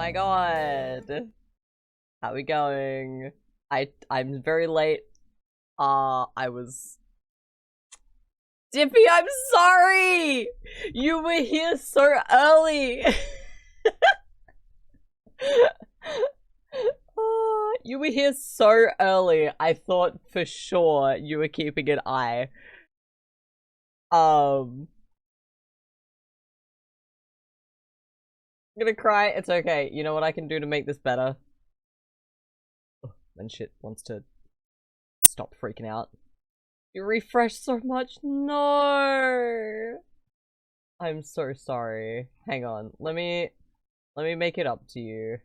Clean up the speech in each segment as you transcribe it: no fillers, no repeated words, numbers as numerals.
my god. How we going? I'm very late. I was Dippy, I'm sorry! You were here so early! You were here so early. I thought for sure you were keeping an eye. I'm gonna cry. It's okay. You know what I can do to make this better? When shit wants to stop freaking out. You refresh so much. No! I'm so sorry. Hang on. Let me make it up to you.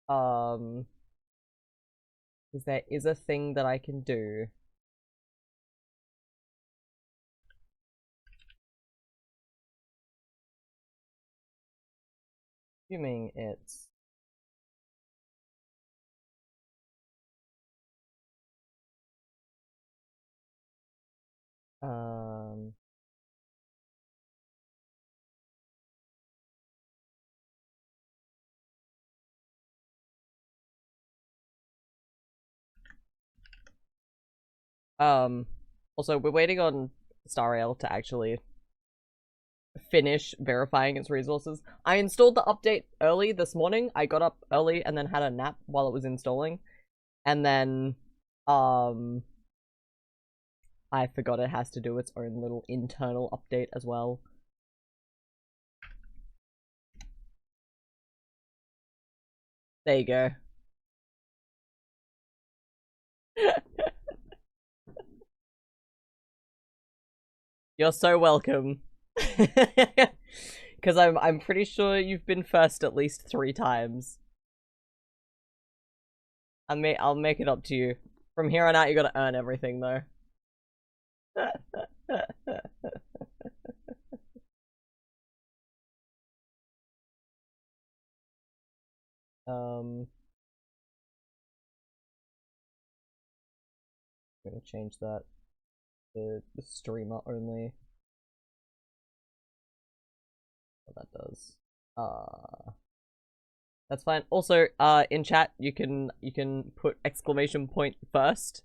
Because there is a thing that I can do. Assuming it's also we're waiting on Starail to actually finish verifying its resources. I installed the update early this morning. I got up early and then had a nap while it was installing. And then I forgot it has to do its own little internal update as well. There you go. You're so welcome. Because I'm pretty sure you've been first at least 3 times. I'll make it up to you. From here on out, you gotta earn everything, though. I'm gonna change that to the streamer only. What that does. That's fine. Also, in chat, you can put exclamation point first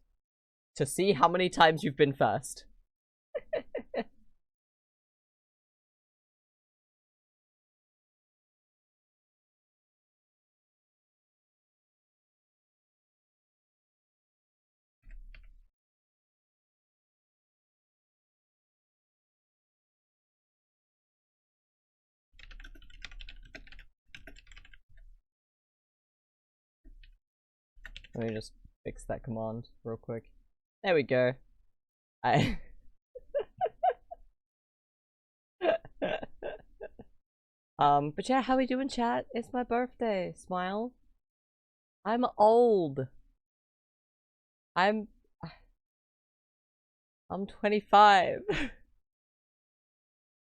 to see how many times you've been first. Let me just fix that command real quick. There we go. But yeah, how we doing, chat? It's my birthday. Smile. I'm old. I'm 25.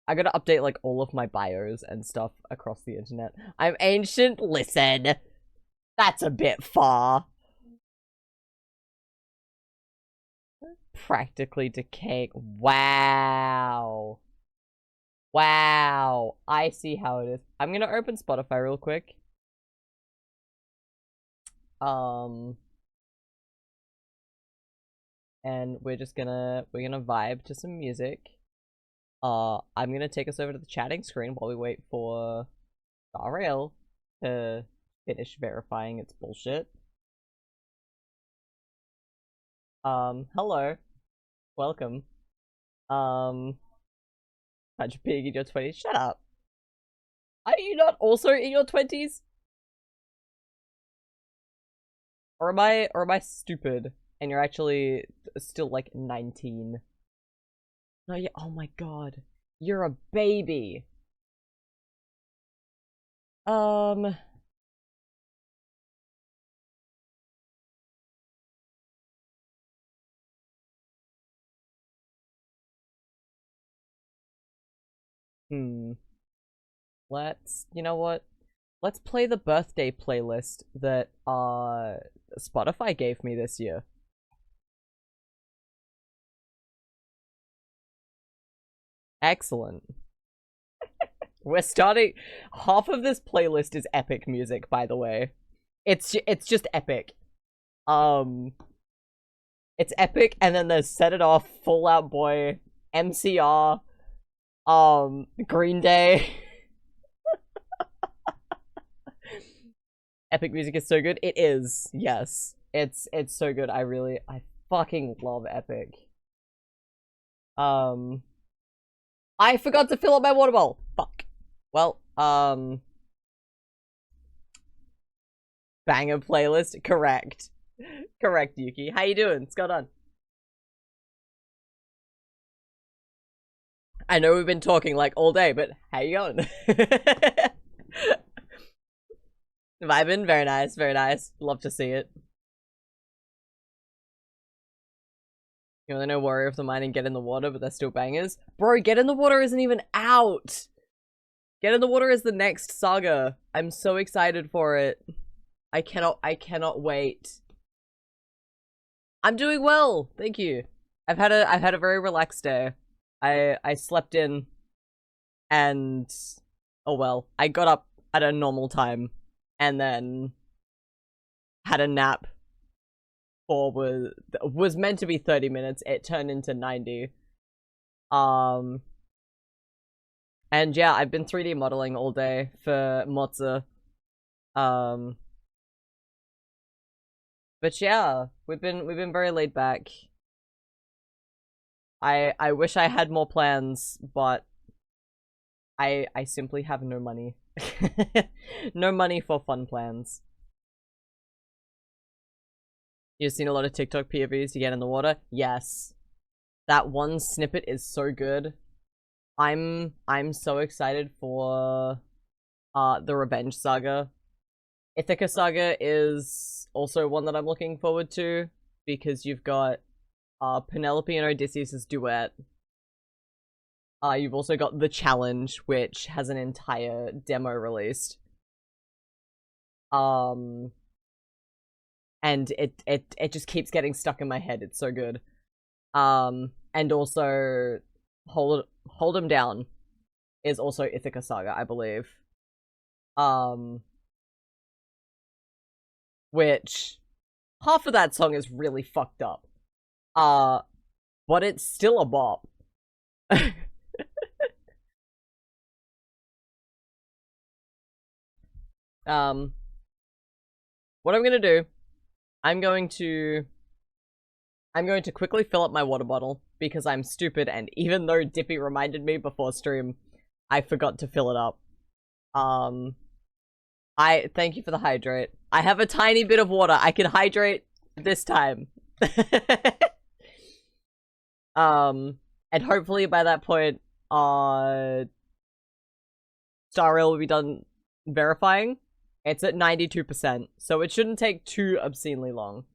I gotta update like all of my bios and stuff across the internet. I'm ancient. Listen, that's a bit far. Practically decaying. Wow. Wow. I see how it is. I'm gonna open Spotify real quick. And we're gonna vibe to some music. I'm gonna take us over to the chatting screen while we wait for Rail to finish verifying its bullshit. Hello. Welcome. How'd you being in your 20s? Shut up. Are you not also in your 20s? Or am I stupid and you're actually still like 19? No, yeah, oh my god. You're a baby. You know what? Let's play the birthday playlist that Spotify gave me this year. Excellent. We're starting. Half of this playlist is epic music, by the way. It's just epic. It's epic, and then there's Set It Off, Fall Out Boy, MCR, Green Day. Epic music is so good. It is, yes. It's so good. I fucking love Epic. I forgot to fill up my water bowl. Fuck. Well, banger playlist. Correct. Correct, Yuki. How you doing? What's going on? I know we've been talking like all day, but how you going? Vibing? Very nice, very nice. Love to see it. You know, no Warrior of the Mind and Get in the Water, but they're still bangers. Bro, Get in the Water isn't even out! Get in the Water is the next saga. I'm so excited for it. I cannot wait. I'm doing well, thank you. I've had a very relaxed day. I slept in, and oh well, I got up at a normal time, and then had a nap for was meant to be 30 minutes. It turned into 90. And yeah, I've been 3D modeling all day for Motza. But yeah, we've been very laid back. I wish I had more plans, but I simply have no money. No money for fun plans. You've seen a lot of TikTok POVs to Get in the Water? Yes. That one snippet is so good. I'm so excited for the Revenge Saga. Ithaca Saga is also one that I'm looking forward to, because you've got Penelope and Odysseus' duet. You've also got The Challenge, which has an entire demo released. And it just keeps getting stuck in my head. It's so good. And also Hold 'Em Down is also Ithaca Saga, I believe. Which half of that song is really fucked up. But it's still a bop. What I'm gonna do, I'm going to quickly fill up my water bottle, because I'm stupid, and even though Dippy reminded me before stream, I forgot to fill it up. I thank you for the hydrate. I have a tiny bit of water. I can hydrate this time. And hopefully by that point, Star Rail will be done verifying. It's at 92%, so it shouldn't take too obscenely long.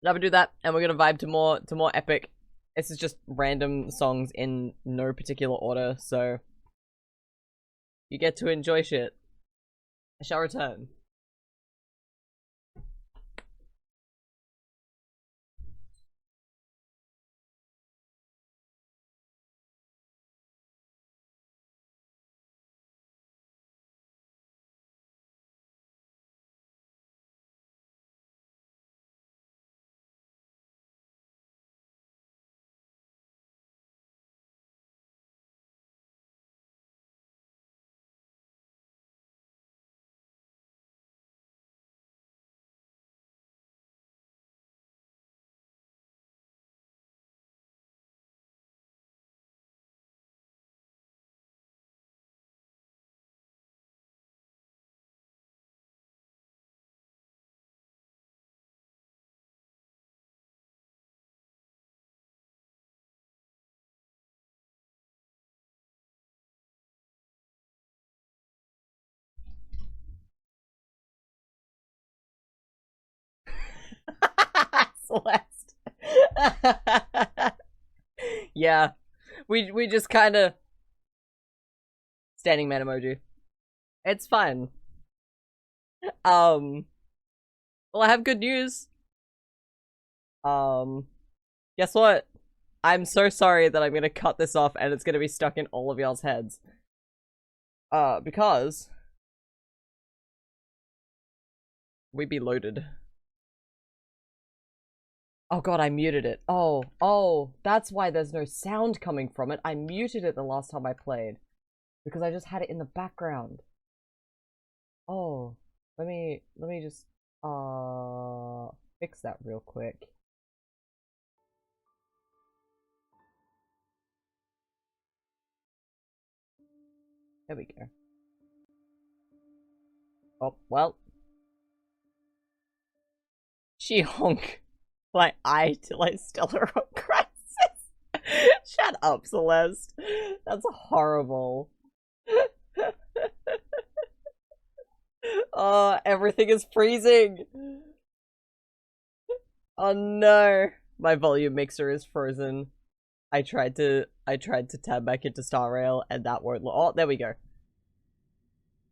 Never do that, and we're gonna vibe to more epic. This is just random songs in no particular order, so you get to enjoy shit. I shall return. Celeste. Yeah. We just kinda standing man emoji. It's fine. Well, I have good news. Guess what? I'm so sorry that I'm gonna cut this off and it's gonna be stuck in all of y'all's heads. Because we be loaded. Oh god, I muted it. Oh, that's why there's no sound coming from it. I muted it the last time I played. Because I just had it in the background. Oh, let me just, fix that real quick. There we go. Oh, well. She honk my eye till I still her on crisis. Shut up, Celeste. That's horrible. Oh, everything is freezing. Oh no. My volume mixer is frozen. I tried to tab back into Star Rail and that won't. Oh, there we go.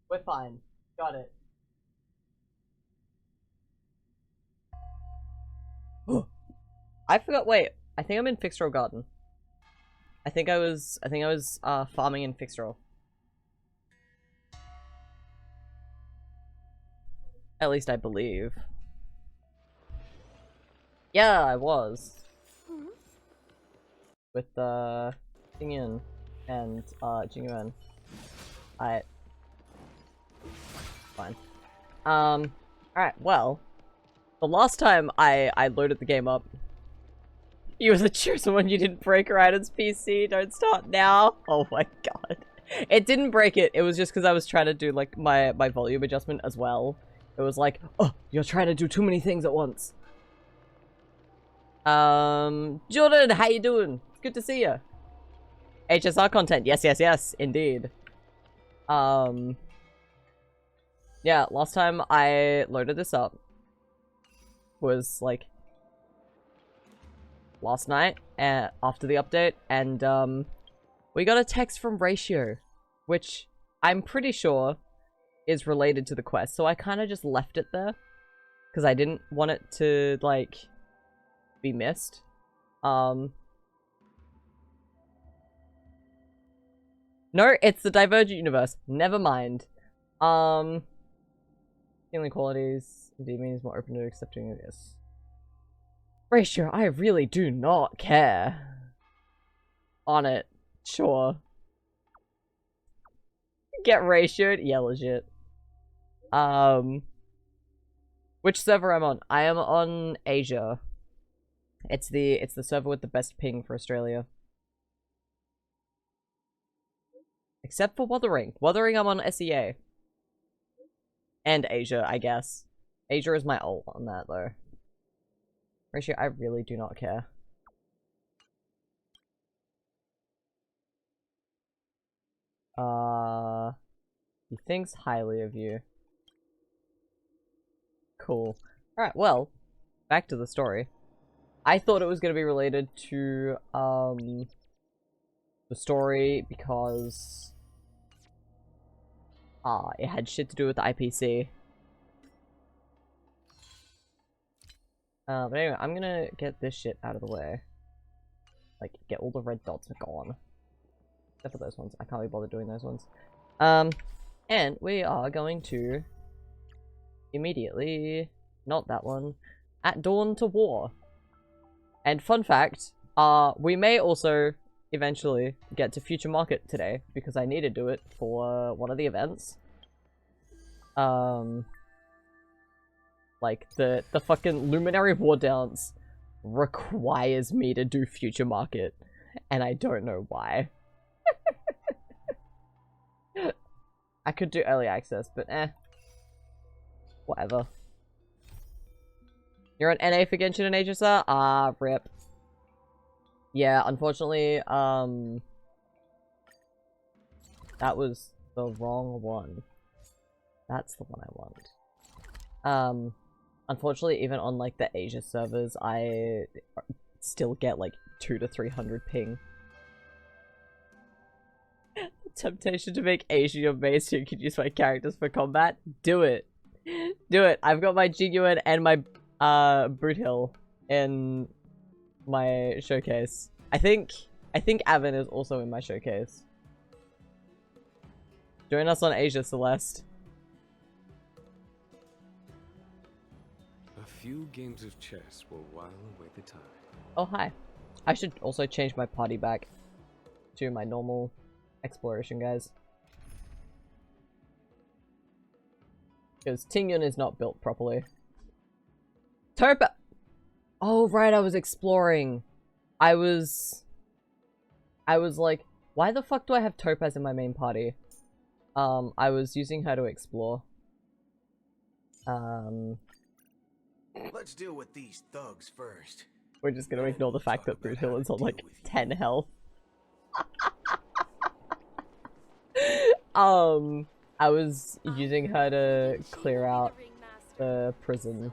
We're fine. Got it. I forgot. Wait, I think I'm in Fixed Row Garden. I think I was farming in Fixed Row. At least I believe. Yeah, I was. With Xingyun and Jingyuan. Fine. Alright, well. The last time I loaded the game up, you were the chosen one. You didn't break Raiden's PC. Don't start now. Oh my god. It didn't break it. It was just because I was trying to do like my volume adjustment as well. It was like, oh, you're trying to do too many things at once. Jordan, how you doing? It's good to see you. HSR content. Yes, indeed. Yeah, last time I loaded this up was like last night after the update, and we got a text from Ratio, which I'm pretty sure is related to the quest, so I kind of just left it there because I didn't want it to like be missed. No, it's the Divergent universe. Never mind. Healing qualities. Indeed means more open to accepting this. Ratio, I really do not care. On it. Sure. Get ratioed? Yeah, legit. Which server I'm on? I am on Asia. It's the server with the best ping for Australia. Except for Wuthering. Wuthering I'm on SEA. And Asia, I guess. Asia is my ult on that though. Ratio, I really do not care. He thinks highly of you. Cool. Alright, well, back to the story. I thought it was going to be related to, the story because, it had shit to do with the IPC. But anyway, I'm gonna get this shit out of the way. Like, get all the red dots gone. Except for those ones. I can't be bothered doing those ones. And we are going to immediately, not that one, at dawn to war. And fun fact, we may also eventually get to Future Market today, because I need to do it for one of the events. Like, the fucking Luminary War Dance requires me to do Future Market, and I don't know why. I could do early access, but whatever. You're on NA for Genshin and HSR? Ah, rip. Yeah, unfortunately, that was the wrong one. That's the one I want. Unfortunately, even on, like, the Asia servers, I still get, like, 200 to 300 ping. Temptation to make Asia your base so you can use my characters for combat? Do it. Do it. I've got my Jingyuan and my Brute Hill in my showcase. I think Avon is also in my showcase. Join us on Asia, Celeste. A few games of chess will while away the time. Oh, hi. I should also change my party back to my normal exploration guys. Because Tingyun is not built properly. Topa! Oh, right, I was exploring. I was like, why the fuck do I have Topaz in my main party? I was using her to explore. Let's deal with these thugs first. We're just gonna ignore the fact that Boot Hill is on like 10 health. I was using her to clear out the prison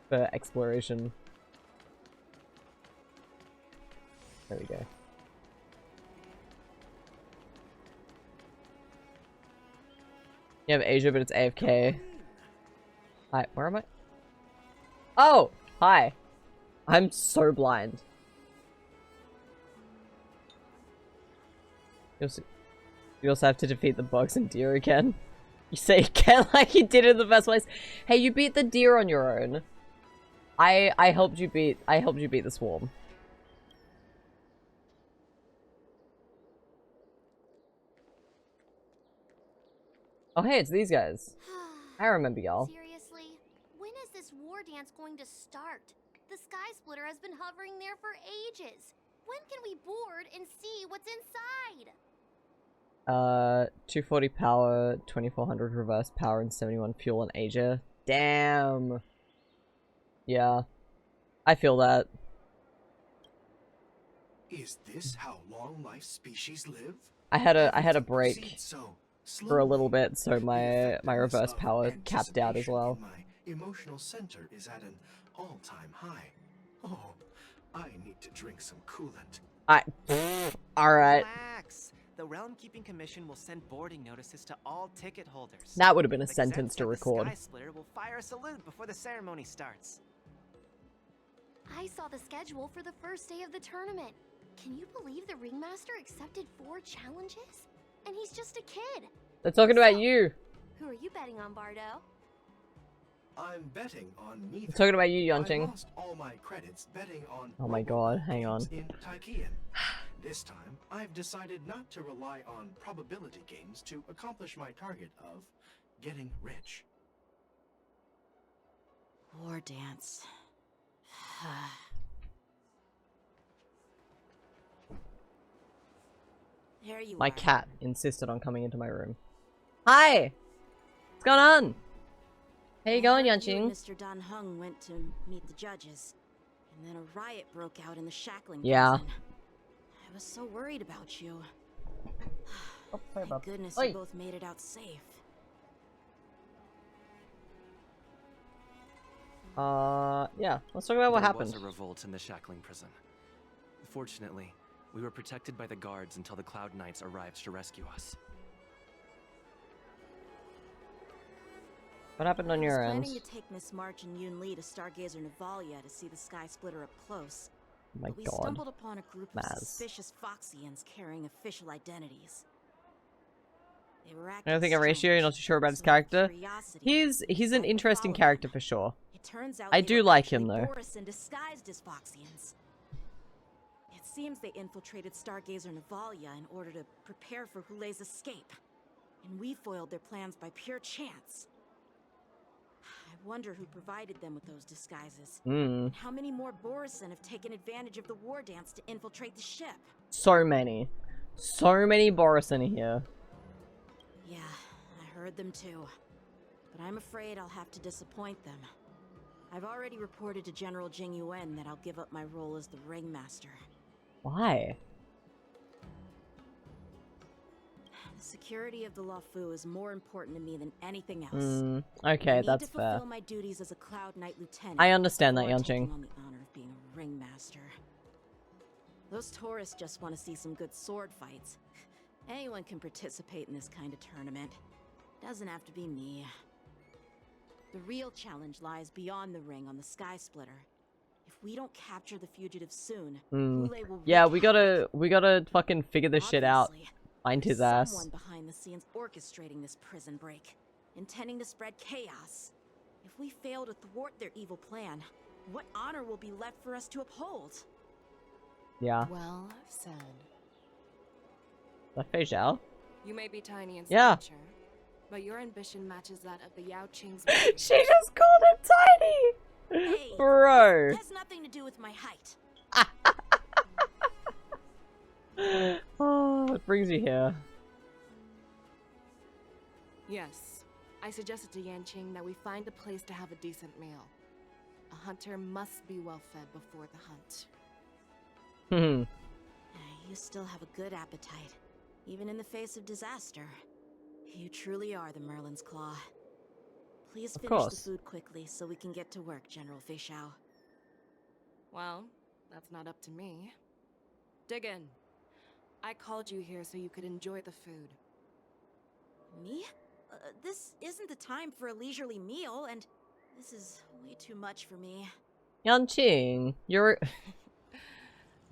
for exploration. There we go. You have Asia, but it's AFK. Hi, where am I? Oh! Hi. I'm so blind. You also have to defeat the bugs and deer again. You say again like you did in the first place. Hey, you beat the deer on your own. I helped you beat the swarm. Oh hey, it's these guys. I remember y'all. Seriously? When is this war dance going to start? The Sky Splitter has been hovering there for ages. When can we board and see what's inside? 240 power, 2400 reverse power, and 71 fuel in Asia. Damn. Yeah. I feel that. Is this how long life species live? I had a break So for a little bit, so my reverse power capped out as well. My emotional center is at an all-time high. Oh, I need to drink some coolant. Alright. Relax. The Realm Keeping Commission will send boarding notices to all ticket holders. That would have been a The sentence to Gazette record. The Sky Splitter will fire a salute before the ceremony starts. I saw the schedule for the first day of the tournament. Can you believe the Ringmaster accepted 4 challenges? And he's just a kid. They're talking about you. Who are you betting on, Bardo? I'm betting on neither. They're talking about you, I Yunching. lost all my credits betting on Oh my god, hang on. in Taikian. This time, I've decided not to rely on probability games to accomplish my target of getting rich. War dance. There you My are. cat insisted on coming into my room. Hi! What's going on? How you going, You and Yanqing? Mr. Dan Heng went to meet the judges, and then a riot broke out in the shackling Yeah. prison. I was so worried about you. Oh, sorry, Thank bub. goodness Oi. you both made it out safe. Yeah. Let's talk about what happened. There was a revolt in the shackling prison. Fortunately, we were protected by the guards until the Cloud Knights arrived to rescue us. What happened on your I was end? planning to take Miss March and Yoon Lee to Stargazer Navalia to see the Sky Splitter up close. Oh my But we god. stumbled upon a group of Maz. suspicious Foxians carrying official identities. They were I don't think a ratio, you're not too sure about his character. He's an interesting character for sure. It turns out I they do were like him, actually though. Boris disguised as Foxians. It seems they infiltrated Stargazer Navalia in order to prepare for Hulei's escape. And we foiled their plans by pure chance. I wonder who provided them with those disguises. And how many more Borisin have taken advantage of the war dance to infiltrate the ship? So many. So many Borisin here. Yeah, I heard them too. But I'm afraid I'll have to disappoint them. I've already reported to General Jing Yuan that I'll give up my role as the Ringmaster. Why? The security of the Luofu is more important to me than anything else. Okay, I that's need to fair. fulfill my duties as a Cloud Knight Lieutenant. I understand that, before Yanqing. taking on the honor of being a Ringmaster. Those tourists just want to see some good sword fights. Anyone can participate in this kind of tournament. Doesn't have to be me. The real challenge lies beyond the ring on the Sky Splitter. If we don't capture the fugitive soon, Hmm. Hule will Yeah, wreak we gotta fucking figure this shit out. Obviously, Find there's his ass. someone behind the scenes orchestrating this prison break, intending to spread chaos. If we fail to thwart their evil plan, what honor will be left for us to uphold? Yeah. Well said. That Fei Zhao? You may be tiny in Yeah. stature, but your ambition matches that of the Yao Qing's She just called him tiny! Hey, Bro. It has nothing to do with my height. Oh, it brings you here. Yes. I suggested to Yanqing that we find a place to have a decent meal. A hunter must be well fed before the hunt. Hmm. You still have a good appetite, even in the face of disaster. You truly are the Merlin's Claw. Please Of finish course. the food quickly so we can get to work, General Fei Zhao. Well, that's not up to me. Dig in. I called you here so you could enjoy the food. Me? This isn't the time for a leisurely meal, and this is way too much for me. Yanqing, you're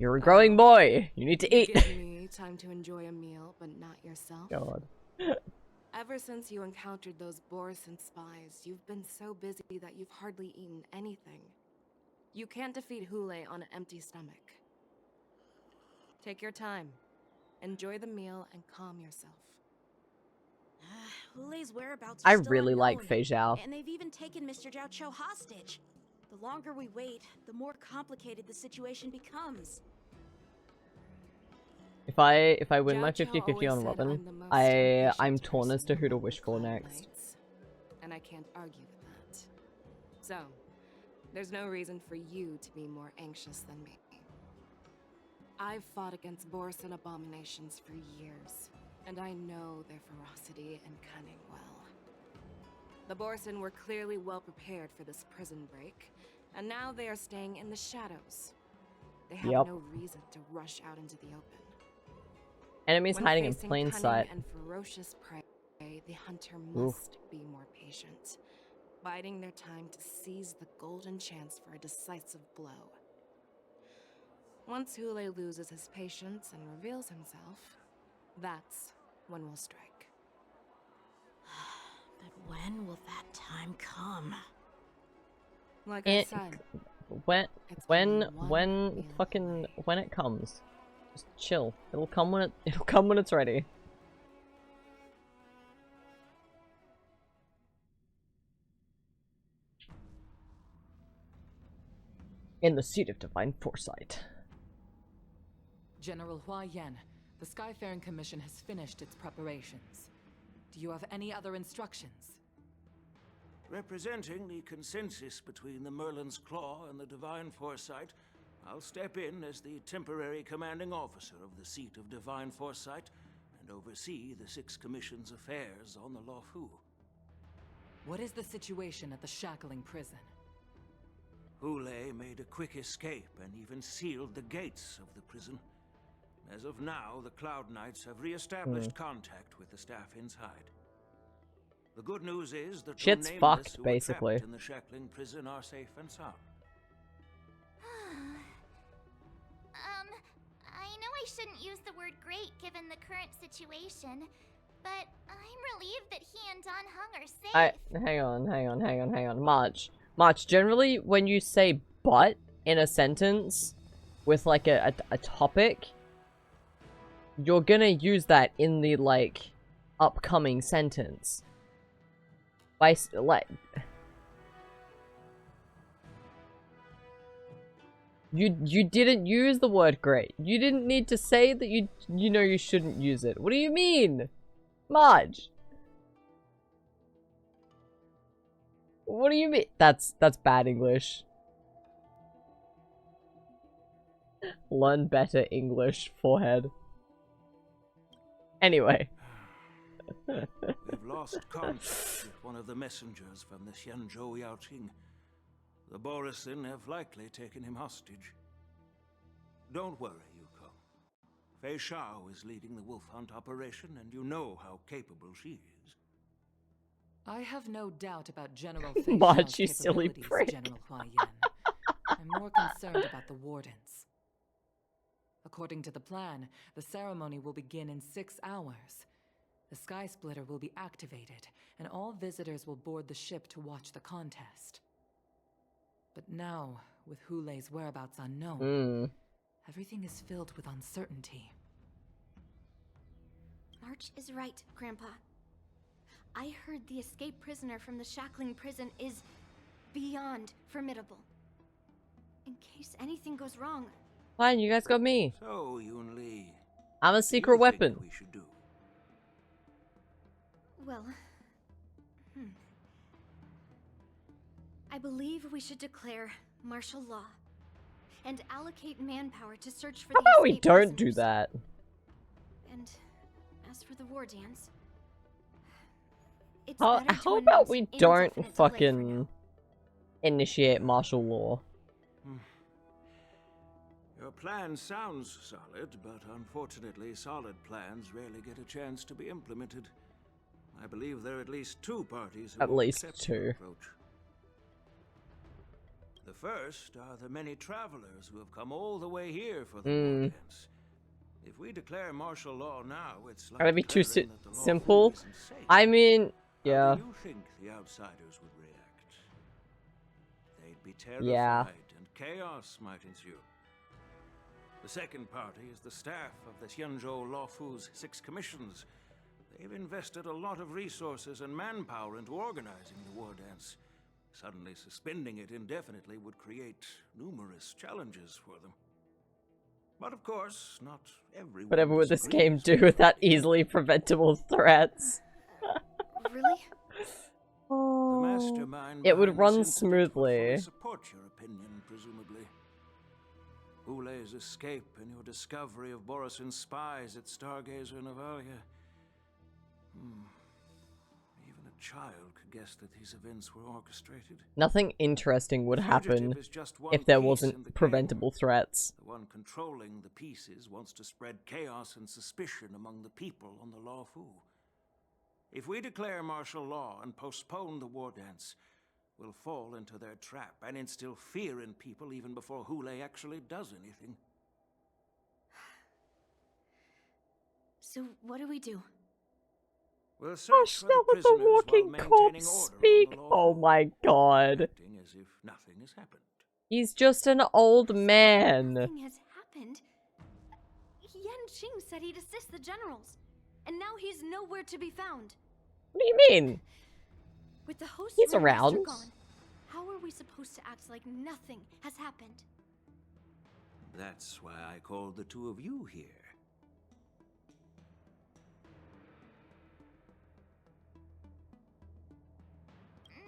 a growing boy. You need to You eat. give me time to enjoy a meal, but not yourself. God. Ever since you encountered those Borison spies, you've been so busy that you've hardly eaten anything. You can't defeat Hule on an empty stomach. Take your time. Enjoy the meal and calm yourself. Hule's whereabouts I are still really like unknown, Fei Zhao. and they've even taken Mr. Zhao Cho hostage. The longer we wait, the more complicated the situation becomes. If I win Zhao my Cho 50-50 always on said Robin, I'm the most I'm ambitious torn as to person who to among wish the for Cloud next. Knights, and I can't argue with that. So, there's no reason for you to be more anxious than me. I've fought against Borison abominations for years, and I know their ferocity and cunning well. The Borison were clearly well prepared for this prison break, and now they are staying in the shadows. They have Yep. no reason to rush out into the open. Enemies When hiding in facing plain cunning sight. and ferocious prey, the hunter must be more patient, biding their time to seize the golden chance for a decisive blow. Once Hule loses his patience and reveals himself, that's when we'll strike. But when will that time come? Like I It, said, when it's when only one meal fucking away. when it comes, just chill. It'll come when it's ready. In the seat of divine foresight. General Hua Yan, the Skyfaring Commission has finished its preparations. Do you have any other instructions? Representing the consensus between the Merlin's Claw and the Divine Foresight, I'll step in as the temporary commanding officer of the seat of Divine Foresight and oversee the Six Commission's affairs on the Luofu. What is the situation at the Shackling prison? Hule made a quick escape and even sealed the gates of the prison. As of now, the Cloud Knights have re-established contact with the staff inside. The good news is that Shit's the Nameless fucked, who were basically. trapped in the Shackling prison are safe and sound. I know I shouldn't use the word great given the current situation, but I'm relieved that he and Don Hung are safe. Hang on. March, generally when you say but in a sentence with like a topic, you're gonna use that in the like upcoming sentence. You didn't use the word great. You didn't need to say that you know you shouldn't use it. What do you mean? Marge. What do you mean? That's bad English. Learn better English, forehead. Anyway. We've lost contact with one of the messengers from the Xianzhou Yaoqing. The Borison have likely taken him hostage. Don't worry, Yuko. Fei Zhao is leading the wolf hunt operation, and you know how capable she is. I have no doubt about General Fei Marge, Zhao's you silly capabilities, prick. General Hua Yan. I'm more concerned about the wardens. According to the plan, the ceremony will begin in 6 hours. The Sky Splitter will be activated, and all visitors will board the ship to watch the contest. But now, with Hulei's whereabouts unknown, everything is filled with uncertainty. March is right, Grandpa. I heard the escaped prisoner from the shackling prison is beyond formidable. In case anything goes wrong. Fine, you guys got me. So, Yun Li, I'm a what do secret you think weapon. we should do? Well, I believe we should declare martial law and allocate manpower to search for How the about we escaped don't do prisoners. that? And as for the war dance, it's How better to about announce we indefinite don't delay for fucking now. initiate martial law? Your plan sounds solid, but unfortunately, solid plans rarely get a chance to be implemented. I believe there are at least 2 parties who At won't least accept your 2. approach. The first are the many travelers who have come all the way here for the war dance. If we declare martial law now, it's like Gotta be too declaring that the law simple. isn't safe. I mean, How yeah. do you think the outsiders would react? They'd be terrified, Yeah. and chaos might ensue. The second party is the staff of the Xianzhou Lawfu's 6 commissions. They've invested a lot of resources and manpower into organizing the war dance. Suddenly suspending it indefinitely would create numerous challenges for them. But of course, not everyone Whatever would this game disagrees. do without easily preventable threats? Really? The mastermind It would behind run this incident will fully smoothly. support your opinion, presumably. Hulei's escape and your discovery of Borisin's spies at Stargazer Navalia. Even a child could guess that these events were orchestrated. Nothing interesting would The happen fugitive is just one if there piece in the wasn't game. preventable threats. The one controlling the pieces wants to spread chaos and suspicion among the people on the Lawfu. If we declare martial law and postpone the war dance, we'll fall into their trap and instill fear in people even before Hulei actually does anything. So what do we do? We'll Oh, search for still the with the prisoners while walking maintaining corpse order on speak. the Lawfu, Oh my god. acting as if nothing has happened. He's just an old man. Nothing has happened. Yan Qing said he'd assist the generals, and now he's nowhere to be found. What do you mean? With the host He's ringmaster around. gone, how are we supposed to act like nothing has happened? That's why I called the 2 of you here.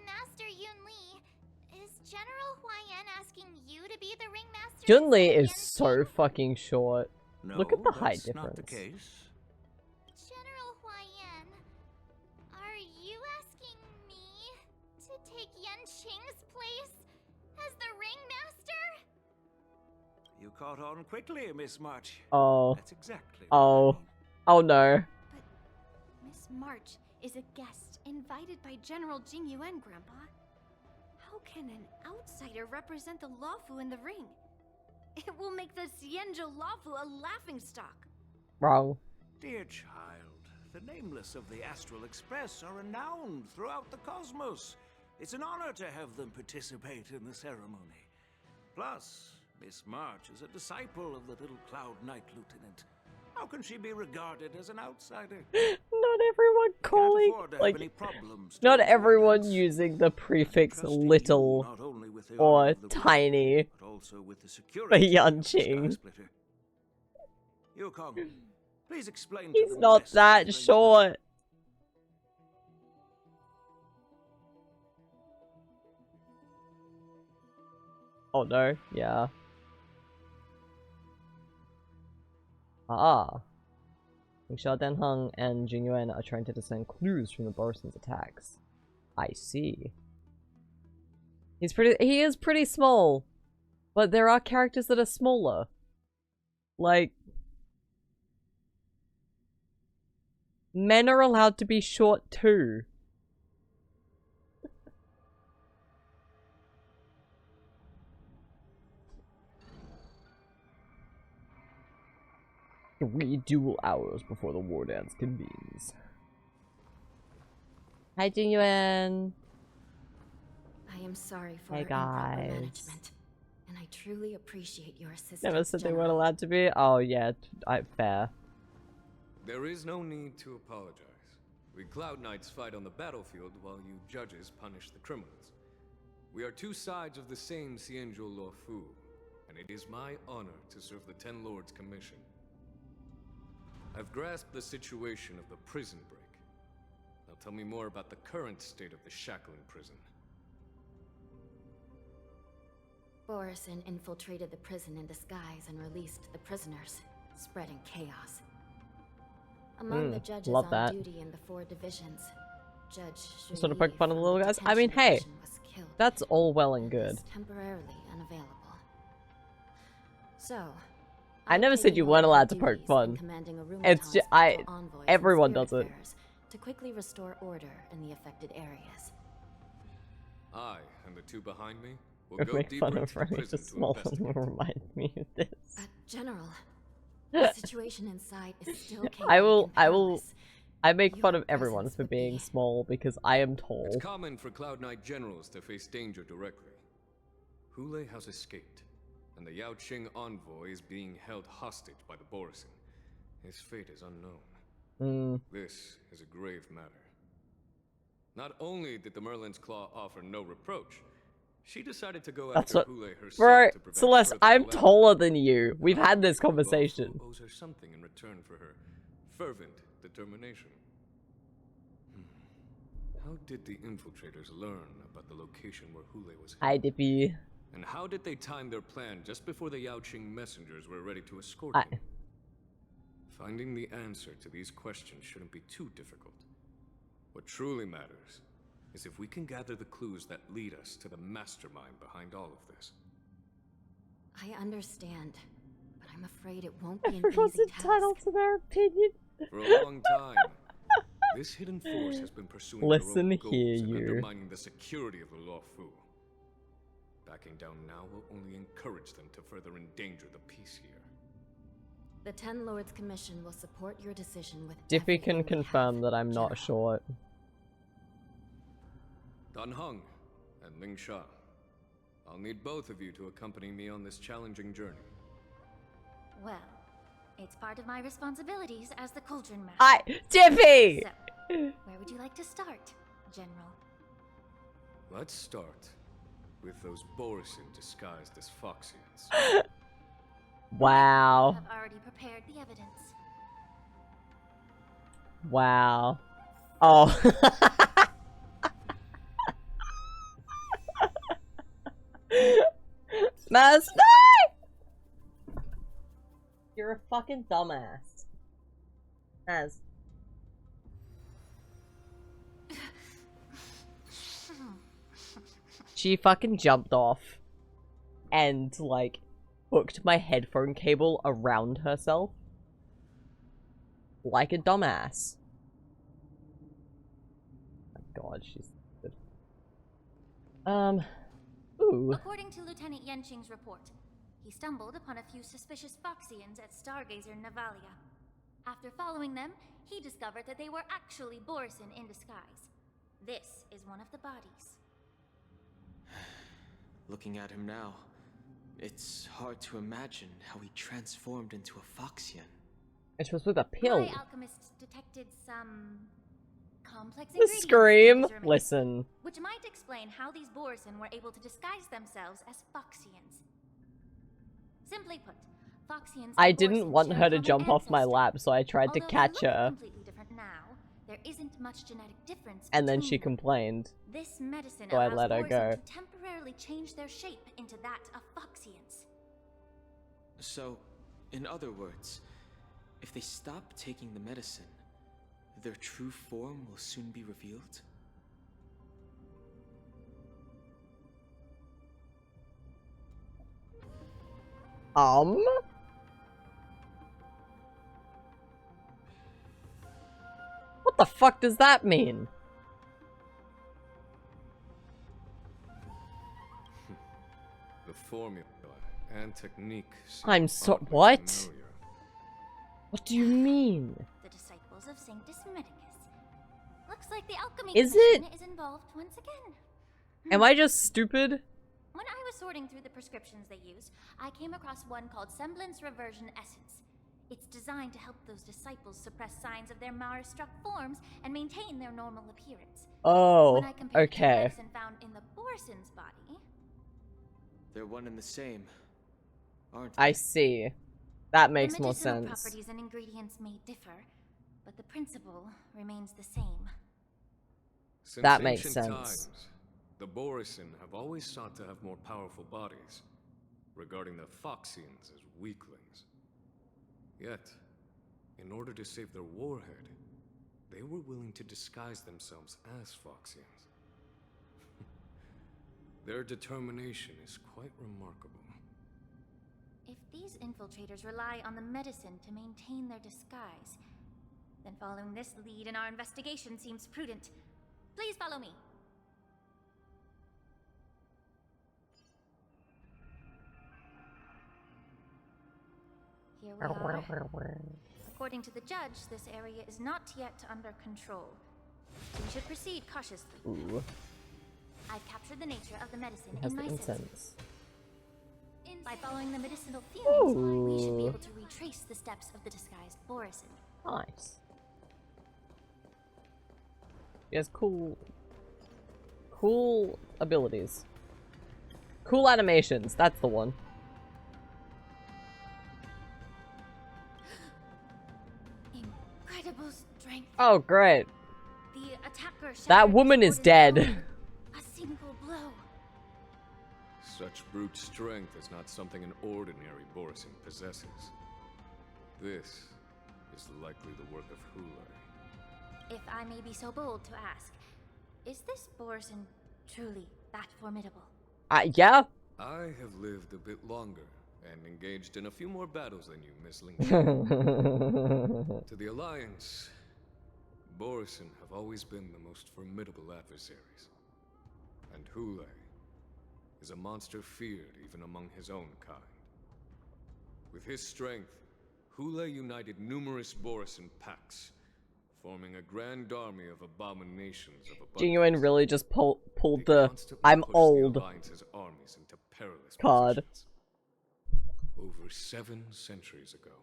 Master Yun Li, is General Huayan asking you to be the ringmaster? Jun Li instead of is Yan so Qing? fucking short. No, Look at the height that's not the difference. case. General Huayan, are you asking me to take Yan Qing's place as the ringmaster? You caught on quickly, Miss March. Oh. That's exactly Oh. what I mean. Oh no. But Miss March is a guest invited by General Jing Yuan, Grandpa. How can an outsider represent the Lawfu in the ring? It will make the Xianzhou Lawfu a laughingstock. Wrong. Dear child, the nameless of the Astral Express are renowned throughout the cosmos. It's an honor to have them participate in the ceremony. Plus, Miss March is a disciple of the little Cloud Knight Lieutenant. How can she be regarded as an outsider? Not everyone Can't calling, afford to have any like, problems not during the everyone dance. using the prefix Trusting you little not only with the or honor of the ring, tiny. but also with the security Yan of the Sky Qing. Splitter. Yukong, please explain to He's them the not rest of that the arrangement. short. Oh no, yeah. Ah. Xiao Danheng and Jing Yuan are trying to discern clues from the Borison's attacks. I see. He is pretty small. But there are characters that are smaller. Like, men are allowed to be short too. 3 dual hours before the war dance convenes. Hi, Jinyuan. I am sorry for Hey, our improper guys. management, and I truly appreciate your assistance. Never said they General. weren't allowed to be. Oh yeah, fair. There is no need to apologize. We Cloud Knights fight on the battlefield while you judges punish the criminals. We are two sides of the same Xianzhou Luofu, and it is my honor to serve the Ten Lords' commission. I've grasped the situation of the prison break. Now tell me more about the current state of the shackling prison. Borison infiltrated the prison in disguise and released the prisoners, spreading chaos. Among the judges love on that. duty in the 4 divisions, Judge Sort of Shui poke fun of the from little guys. I mean, detention hey, division was killed that's all well and and good. is temporarily unavailable. So, I I've never said taken you over weren't the allowed to poke duties fun. in commanding a It's Rumatown's special envoys and everyone spirit does it. bearers to quickly restore order in the affected areas. I and the two behind me will Don't go make deeper fun into of the Remy prison just to small investigate. remind me of this. General, the situation inside is still chaotic I will and perilous. I make fun Your of everyone presence for would being be- small because I am tall. It's common for Cloud Knight generals to face danger directly. Hule has escaped, and the Yaoqing envoy is being held hostage by the Borison. His fate is unknown. This is a grave matter. Not only did the Merlin's Claw offer no reproach, she decided to go That's after what, Hule herself bro. to prevent Celeste, further I'm calamity. taller than you. We've had this The Luofu conversation. owes her something in return for her fervent determination. How did the infiltrators learn about the location where Hule was Hi, held? Dippy. And how did they time their plan just before the Yaoqing messengers were ready to escort I- him? Finding the answer to these questions shouldn't be too difficult. What truly matters is if we can gather the clues that lead us to the mastermind behind all of this. I understand, but I'm afraid it won't be an Everyone's easy entitled task. to their opinion. For a long time, this hidden force has been pursuing Listen their own goals here, and you. undermining the security of the Luofu. Backing down now will only encourage them to further endanger the peace here. The Ten Lords Commission will support your decision with Dippy everything can we confirm have, that I'm not General. short. Dan Heng and Ling Sha. I'll need both of you to accompany me on this challenging journey. Well, it's part of my responsibilities as the Cauldron Master. Dippy! So, where would you like to start, General? Let's start with those Borison disguised as Foxians. Wow. I've already prepared the evidence. Wow. Oh. Maz, no! You're a fucking dumbass. Maz. She fucking jumped off and, like, hooked my headphone cable around herself. Like a dumbass. My god, she's good. Ooh. According to Lieutenant Yenqing's report, he stumbled upon a few suspicious Foxians at Stargazer Navalia. After following them, he discovered that they were actually Borison in disguise. This is one of the bodies. Looking at him now, it's hard to imagine how he transformed into a Foxian. It was with a pill. My alchemists detected some complex The ingredients in scream. these remains, Listen. which might explain how these Borison were able to disguise themselves as Foxians. Simply put, Foxians I and didn't Borisons want share her a to common jump off my ancestor. lap, so I tried to Although catch they look her. completely different now, there isn't much genetic difference And then between she them. complained. This medicine So I allows let her Borison go. to temporarily change their shape into that of Foxians. So, in other words, if they stop taking the medicine, their true form will soon be revealed? What the fuck does that mean? The formula and technique seem I'm so- oddly what? familiar. What do you mean? The disciples of Sanctus Medicus. Looks like the alchemy Is commission it? is involved once again. Am I just stupid? When I was sorting through the prescriptions they use, I came across one called Semblance Reversion Essence. It's designed to help those disciples suppress signs of their Mara-struck forms and maintain their normal appearance. Oh, When I compared it to the okay. medicine found in the Borson's body, They're one and the same, aren't I they? see. That makes the more medicinal sense. properties and ingredients may differ, but the principle remains the same. Since That makes ancient sense. times, the Borisin have always sought to have more powerful bodies, regarding the Foxians as weaklings. Yet, in order to save their warhead, they were willing to disguise themselves as Foxians. Their determination is quite remarkable. If these infiltrators rely on the medicine to maintain their disguise, then following this lead in our investigation seems prudent. Please follow me. Here we are. According to the judge, this area is not yet under control. So we should proceed cautiously. Ooh, I've captured the nature of the medicine it has in the my senses. incense. By following the medicinal fumes, we should be Ooh. able to retrace the steps of the disguised Borisin. Nice. He has cool abilities. Cool animations, that's the one. Incredible strength. Oh, great. The attacker That shattered woman the is sword dead. in a single blow. Such brute strength is not something an ordinary Borisin possesses. This is likely the work of Hule. If I may be so bold to ask, is this Borisin truly that formidable? Yeah. I have lived a bit longer and engaged in a few more battles than you, Miss Link. To the Alliance, Borisin have always been the most formidable adversaries. And Hule is a monster feared even among his own kind. With his strength, Hule united numerous Borisin packs, forming a grand army of abominations of abundance. Genuine really just pulled They the constantly I'm pushed old the Alliance's armies into perilous card. positions. Over 7 centuries ago,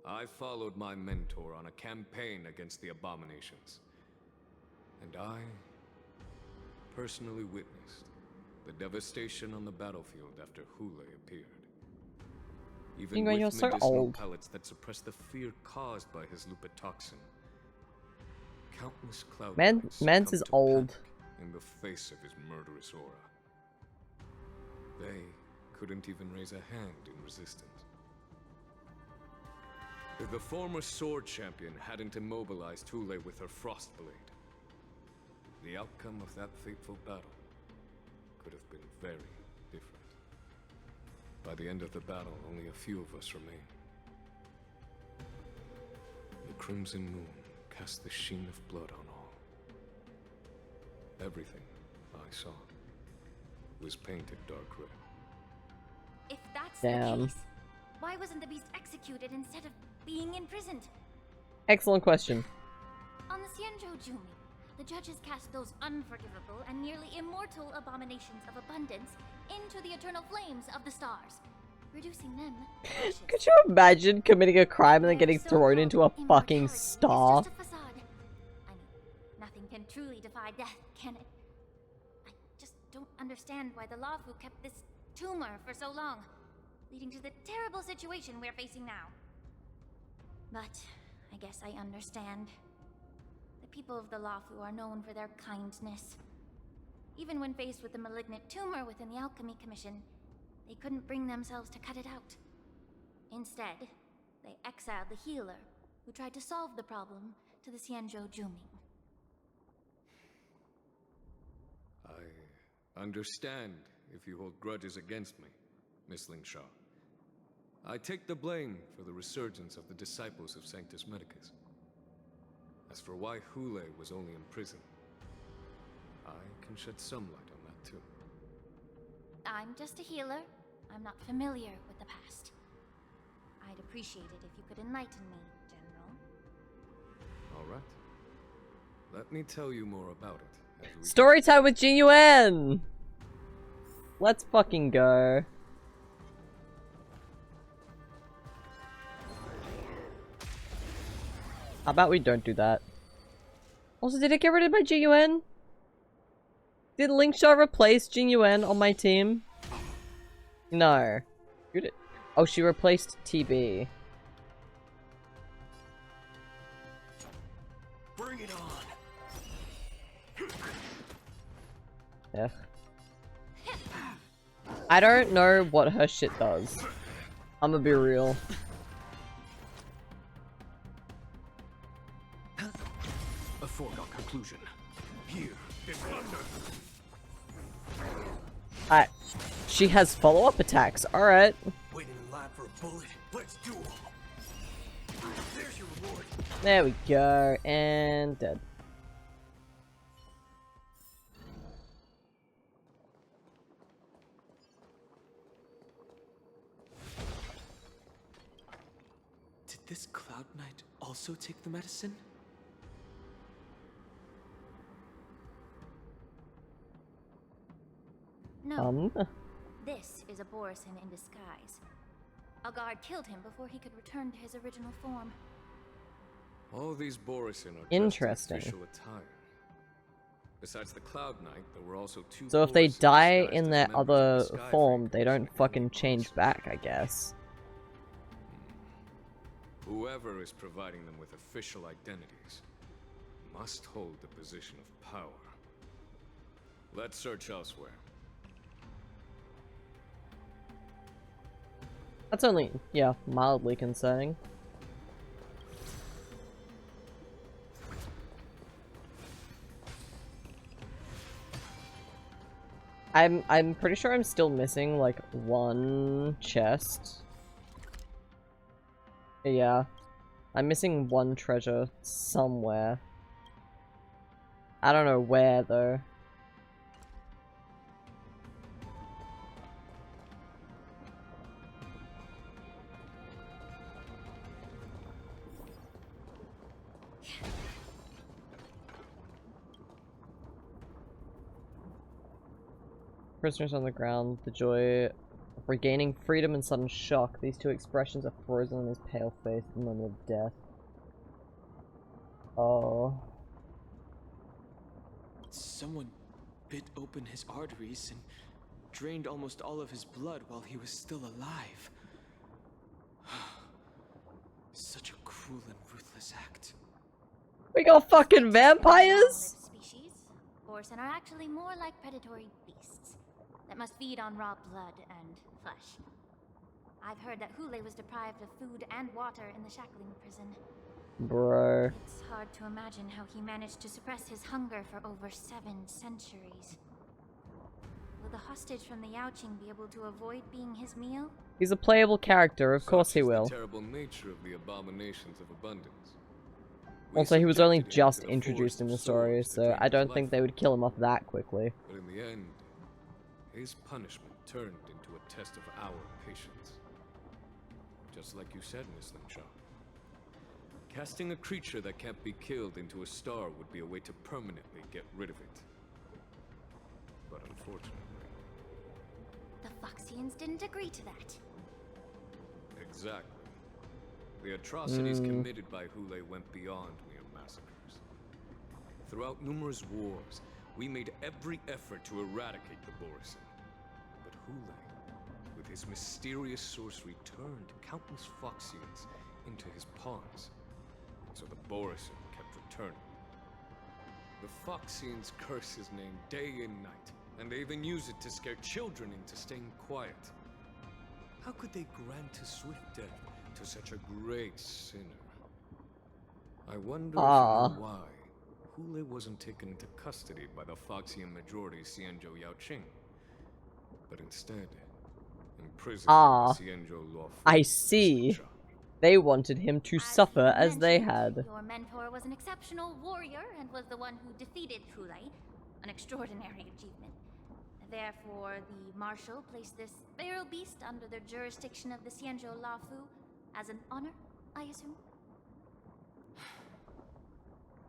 I followed my mentor on a campaign against the abominations. And I personally witnessed the devastation on the battlefield after Hule appeared. Even Ingrid, with you're so medicinal old. pellets that suppress the fear caused by his lupitoxin, countless cloud knights Mance succumbed is to old. panic in the face of his murderous aura. They couldn't even raise a hand in resistance. If the former sword champion hadn't immobilized Hule with her frost blade, the outcome of that fateful battle could have been very different. By the end of the battle, only a few of us remained. The crimson moon cast the sheen of blood on all. Everything I saw was painted dark red. If that's Damn. the case, why wasn't the beast executed instead of being imprisoned? Excellent question. On the Xianzhou Jumi, the judges cast those unforgivable and nearly immortal abominations of abundance into the eternal flames of the stars, reducing them to ashes. Could you imagine committing a crime and then getting Their thrown into a so-called fucking immortality is star? just a facade. I mean, nothing can truly defy death, can it? I just don't understand why the Lafu kept this tumor for so long, leading to the terrible situation we're facing now. But I guess I understand. The people of the Lafu are known for their kindness. Even when faced with the malignant tumor within the Alchemy Commission, they couldn't bring themselves to cut it out. Instead, they exiled the healer, who tried to solve the problem, to the Xianzhou Jumi. I understand if you hold grudges against me, Miss Lingshaw. I take the blame for the resurgence of the disciples of Sanctus Medicus. As for why Hule was only in prison, I can shed some light on that too. I'm just a healer. I'm not familiar with the past. I I'd appreciate it if you could enlighten me, General. All right. Let me tell you more about it. As we Story time with Jin. Let's fucking go. How about we don't do that? Also, did it get rid of my Jin? Did Linkshot replace Jin on my team? No. Who did? Oh, she replaced TB. Bring it on. Yeah. I don't know what her shit does. I'ma be real. A foregone conclusion. Here is thunder. She has follow-up attacks. Alright. Waiting in line for a bullet. Let's duel. There's your reward. There we go. And dead. Did this Cloud Knight also take the medicine? No. This is a Borisin in disguise. A guard killed him before he could return to his original form. All these Borisin are Interesting. official attire. Besides the Cloud Knight, there were also two. So if they Borisin die disguised in as their members of other the Sky form, Fighters they don't and fucking elite change Borisin. back, I guess. Whoever is providing them with official identities must hold the position of power. Let's search elsewhere. That's only, yeah, mildly concerning. I'm pretty sure I'm still missing like one chest. Yeah. I'm missing one treasure somewhere. I don't know where though. Prisoners on the ground, the joy of regaining freedom and sudden shock. These two expressions are frozen on his pale face at the moment of death. Oh. Someone bit open his arteries and drained almost all of his blood while he was still alive. Such a cruel and ruthless act. We got fucking vampires? Species, Borisin are actually more like predatory beasts that must feed on raw blood and flesh. I've heard that Hule was deprived of food and water in the shackling prison. Bro. It's hard to imagine how he managed to suppress his hunger for over 7 centuries. Will the hostage from the Yaoqing be able to avoid being his meal? He's a playable character, of course he Such is will. the terrible nature of the abominations of abundance. We Also, he was only subjected him just to the introduced force in of the story, swords to so drain I his don't life think they would kill him off that quickly. But in the end, his punishment turned into a test of our patience. Just like you said, Miss Linshaw. Casting a creature that can't be killed into a star would be a way to permanently get rid of it. But unfortunately... The Foxians didn't agree to that. Exactly. The atrocities committed by Hule went beyond mere massacres. Throughout numerous wars, we made every effort to eradicate the Borisin. But Hule, with his mysterious sorcery, turned countless Foxians into his pawns. So the Borisin kept returning. The Foxians curse his name day and night, and they even use it to scare children into staying quiet. How could they grant a swift death to such a great sinner? I wonder if you know why Hule wasn't taken into custody by the Foxian majority Xianzhou Yaoqing, but instead imprisoned by the Xianzhou Law. I see. They wanted him to suffer you as they mentioned, had. Your mentor was an exceptional warrior and was the one who defeated Hule, an extraordinary achievement. Therefore, the Marshal placed this feral beast under the jurisdiction of the Xianzhou Lafu As an honor, I assume?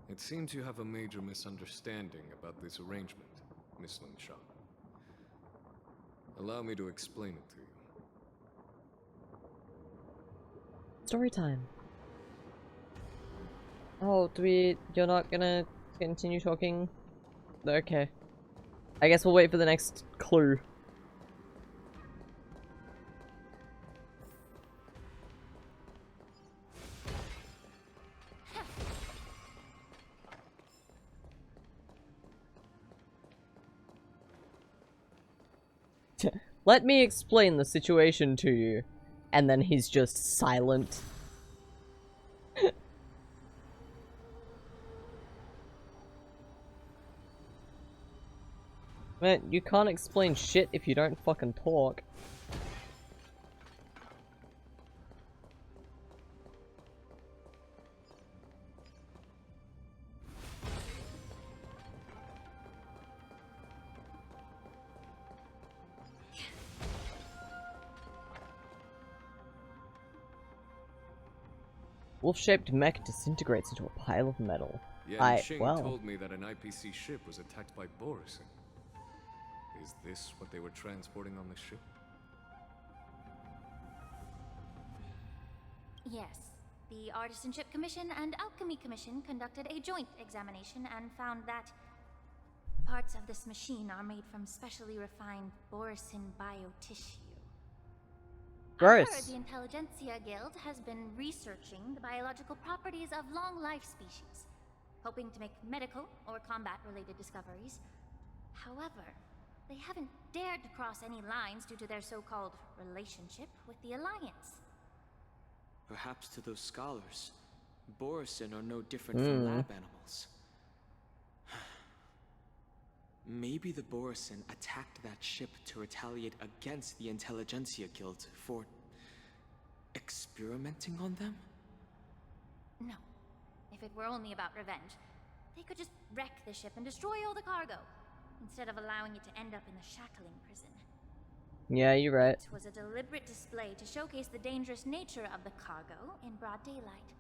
It seems you have a major misunderstanding about this arrangement, Miss Linshaw. Allow me to explain it to you. Story time. Oh, you're not gonna continue talking? Okay. I guess we'll wait for the next clue. Let me explain the situation to you. And then he's just silent. Man, you can't explain shit if you don't fucking talk. Wolf-shaped mech disintegrates into a pile of metal. Yanqing told me that an IPC ship was attacked by Borusin. Is this what they were transporting on the ship? Yes. The Artisanship Commission and Alchemy Commission conducted a joint examination and found that parts of this machine are made from specially refined Borusin biotissue. Gross. I heard the Intelligentsia Guild has been researching the biological properties of long-life species, hoping to make medical or combat-related discoveries. However, they haven't dared to cross any lines due to their so-called relationship with the Alliance. Perhaps to those scholars, Borusin are no different from lab animals. Maybe the Borusin attacked that ship to retaliate against the Intelligentsia Guild for experimenting on them? No. If it were only about revenge, they could just wreck the ship and destroy all the cargo, instead of allowing it to end up in the shackling prison. Yeah, you're right. It was a deliberate display to showcase the dangerous nature of the cargo in broad daylight.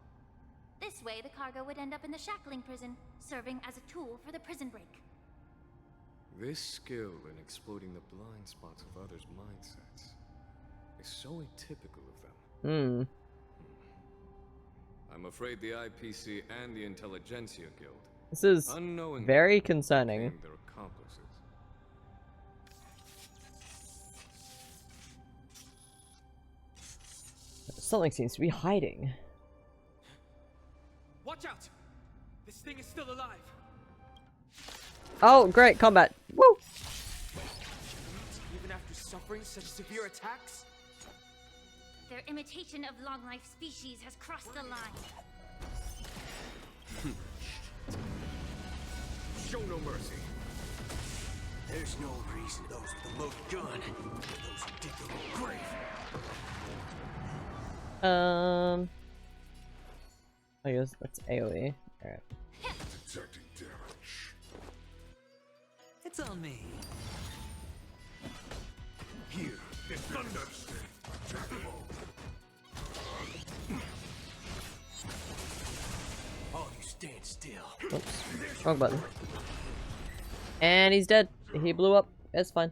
This way, the cargo would end up in the shackling prison, serving as a tool for the prison break. This skill in exploiting the blind spots of others' mindsets is so atypical of them. I'm afraid the IPC and the Intelligentsia Guild This is very concerning. became their accomplices. Something seems to be hiding. Watch out! This thing is still alive! Oh, great, combat. Woo! Even after suffering such severe attacks? Their imitation of long-life species has crossed the line. Show no mercy. There's no reason those with the loaded gun, those who dig their own grave. I guess that's AoE. Alright. Detecting damage. It's on me. Here, it's thunder. All you stand still. Oops. Wrong button. And he's dead. He blew up. It's fine.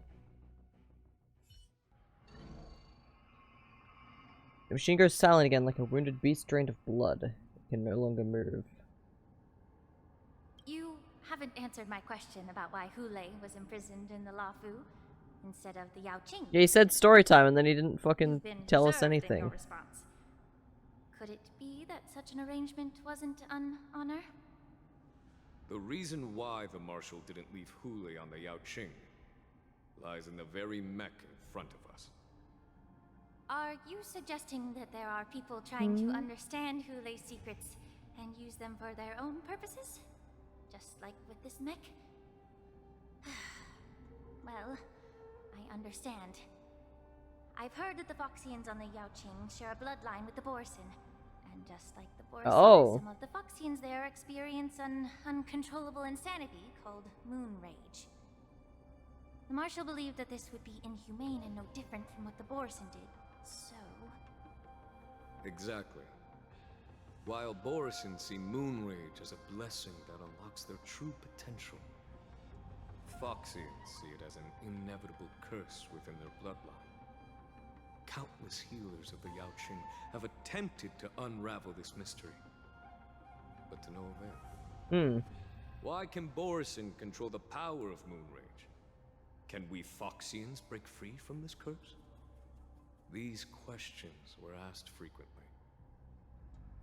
The machine goes silent again like a wounded beast drained of blood. It can no longer move. You haven't answered my question about why Hulei was imprisoned in the Lafu instead of the Yao Qing. Yeah, he said story time and then he didn't fucking You've been tell us reserved in anything. your response. Could it be that such an arrangement wasn't an honor? The reason why the Marshal didn't leave Hulei on the Yao Qing lies in the very mech in front of us. Are you suggesting that there are people trying to understand Hulei's secrets and use them for their own purposes? Just like with this mech? Well, I understand. I've heard that the Foxians on the Yao Qing share a bloodline with the Borusin. And just like the Borusin, some of the Foxians there experience an uncontrollable insanity called moon rage. The Marshal believed that this would be inhumane and no different from what the Borusin did. So... Exactly. While Borisin see moon rage as a blessing that unlocks their true potential, Foxians see it as an inevitable curse within their bloodline. Countless healers of the Yaoqing have attempted to unravel this mystery, but to no avail. Why can Borisin control the power of moon rage? Can we Foxians break free from this curse? These questions were asked frequently.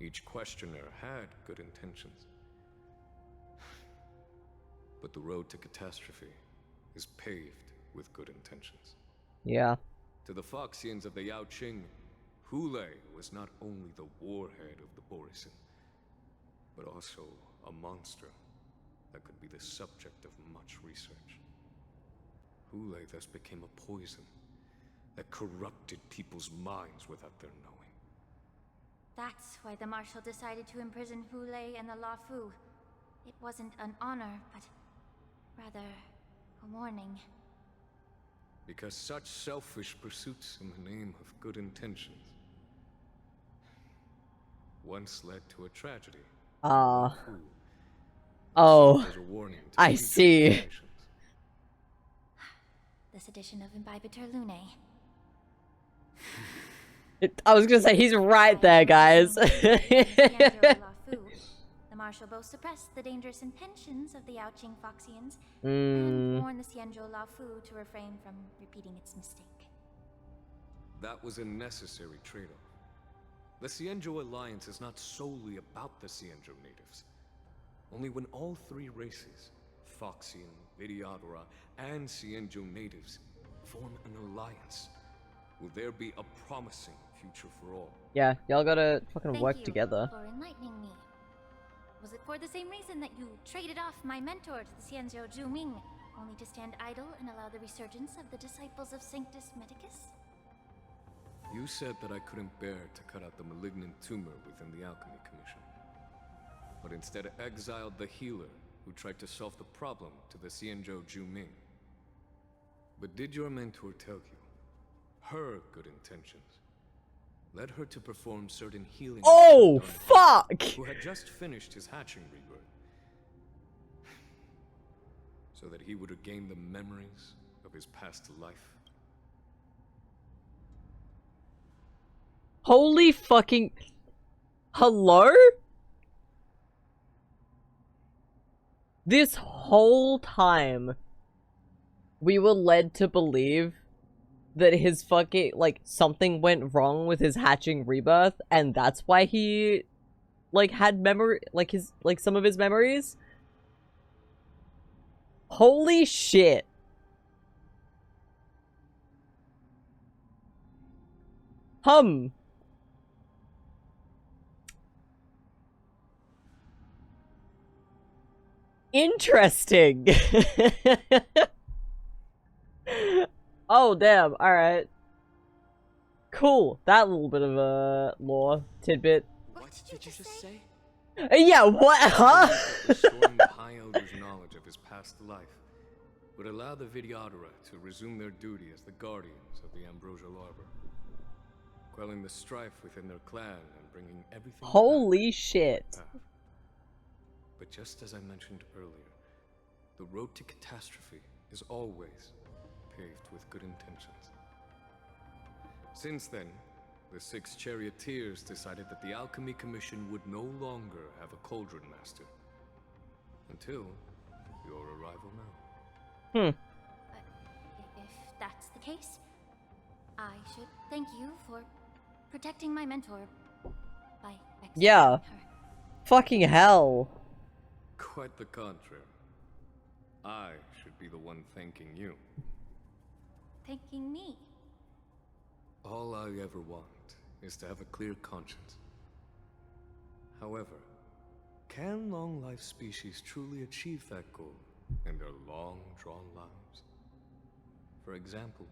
Each questioner had good intentions. But the road to catastrophe is paved with good intentions. Yeah. To the Foxians of the Yaoqing, Hule was not only the warhead of the Borisin, but also a monster that could be the subject of much research. Hule thus became a poison that corrupted people's minds without their knowing. That's why the Marshal decided to imprison Hule and the Lafu. It wasn't an honor, but rather a warning. Because such selfish pursuits in the name of good intentions once led to a tragedy. Oh, As a warning to I future see. generations. This edition of Imbibitor Lunae. I was gonna say, he's right there, guys. The Marshal both suppressed the dangerous intentions of the Yaoqing Foxians and warned the Xianzhou Laofu to refrain from repeating its mistake. That was a necessary trade-off. The Xianzhou Alliance is not solely about the Xianzhou natives. Only when all three races, Foxian, Vidyadhara, and Xianzhou natives, form an alliance, will there be a promising future for all. Yeah, y'all gotta fucking Thank work you together. for enlightening me. Was it for the same reason that you traded off my mentor to the Xianzhou Zhuming, only to stand idle and allow the resurgence of the disciples of Sanctus Medicus? You said that I couldn't bear to cut out the malignant tumor within the Alchemy Commission, but instead exiled the healer who tried to solve the problem to the Xianzhou Zhuming. But did your mentor tell you her good intentions led her to perform certain healing Oh, actions on fuck! who had just finished his hatching rebirth, so that he would regain the memories of his past life? Holy fucking... Hello? This whole time, we were led to believe that his fucking, like, something went wrong with his hatching rebirth, and that's why he, like, had memory, like, his, like, some of his memories? Holy shit. Interesting. Oh, damn. Alright. Cool. That little bit of a lore tidbit. What did you just say? Yeah, what? Huh? Restoring the High Elder's knowledge of his past life would allow the Vidyadhara to resume their duty as the guardians of the Ambrosial Arbor, quelling the strife within their clan and bringing everything Holy back shit. to the path. But just as I mentioned earlier, the road to catastrophe is always paved with good intentions. Since then, the 6 charioteers decided that the Alchemy Commission would no longer have a cauldron master. Until your arrival now. If that's the case, I should thank you for protecting my mentor by Yeah. her. Fucking hell. Quite the contrary. I should be the one thanking you. Thanking me. All I ever want is to have a clear conscience. However, can long-life species truly achieve that goal in their long-drawn lives? For example,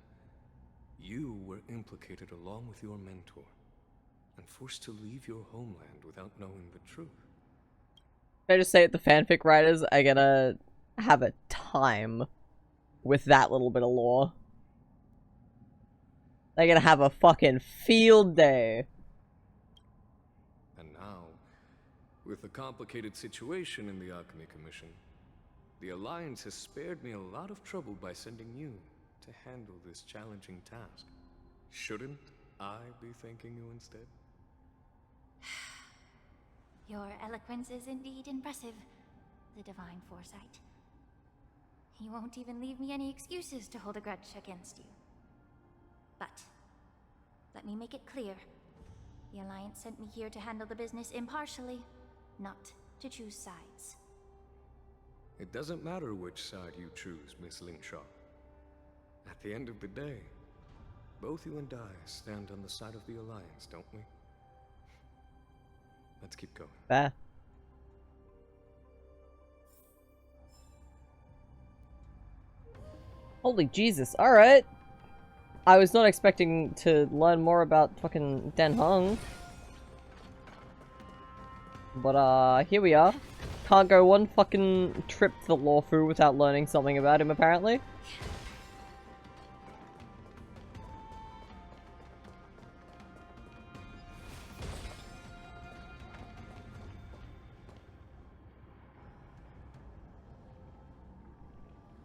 you were implicated along with your mentor, and forced to leave your homeland without knowing the truth. Can I just say it, the fanfic writers are gonna have a time with that little bit of lore. They're gonna have a fucking field day. With the complicated situation in the Alchemy Commission, the Alliance has spared me a lot of trouble by sending you to handle this challenging task. Shouldn't I be thanking you instead? Your eloquence is indeed impressive, the divine foresight. You won't even leave me any excuses to hold a grudge against you. But, let me make it clear. The Alliance sent me here to handle the business impartially, not to choose sides. It doesn't matter which side you choose, Miss Lingshaw. At the end of the day, both you and I stand on the side of the Alliance, don't we? Let's keep going. Fair. Holy Jesus, alright. I was not expecting to learn more about fucking Den Heng. But, here we are. Can't go one fucking trip to the Lawfu without learning something about him, apparently.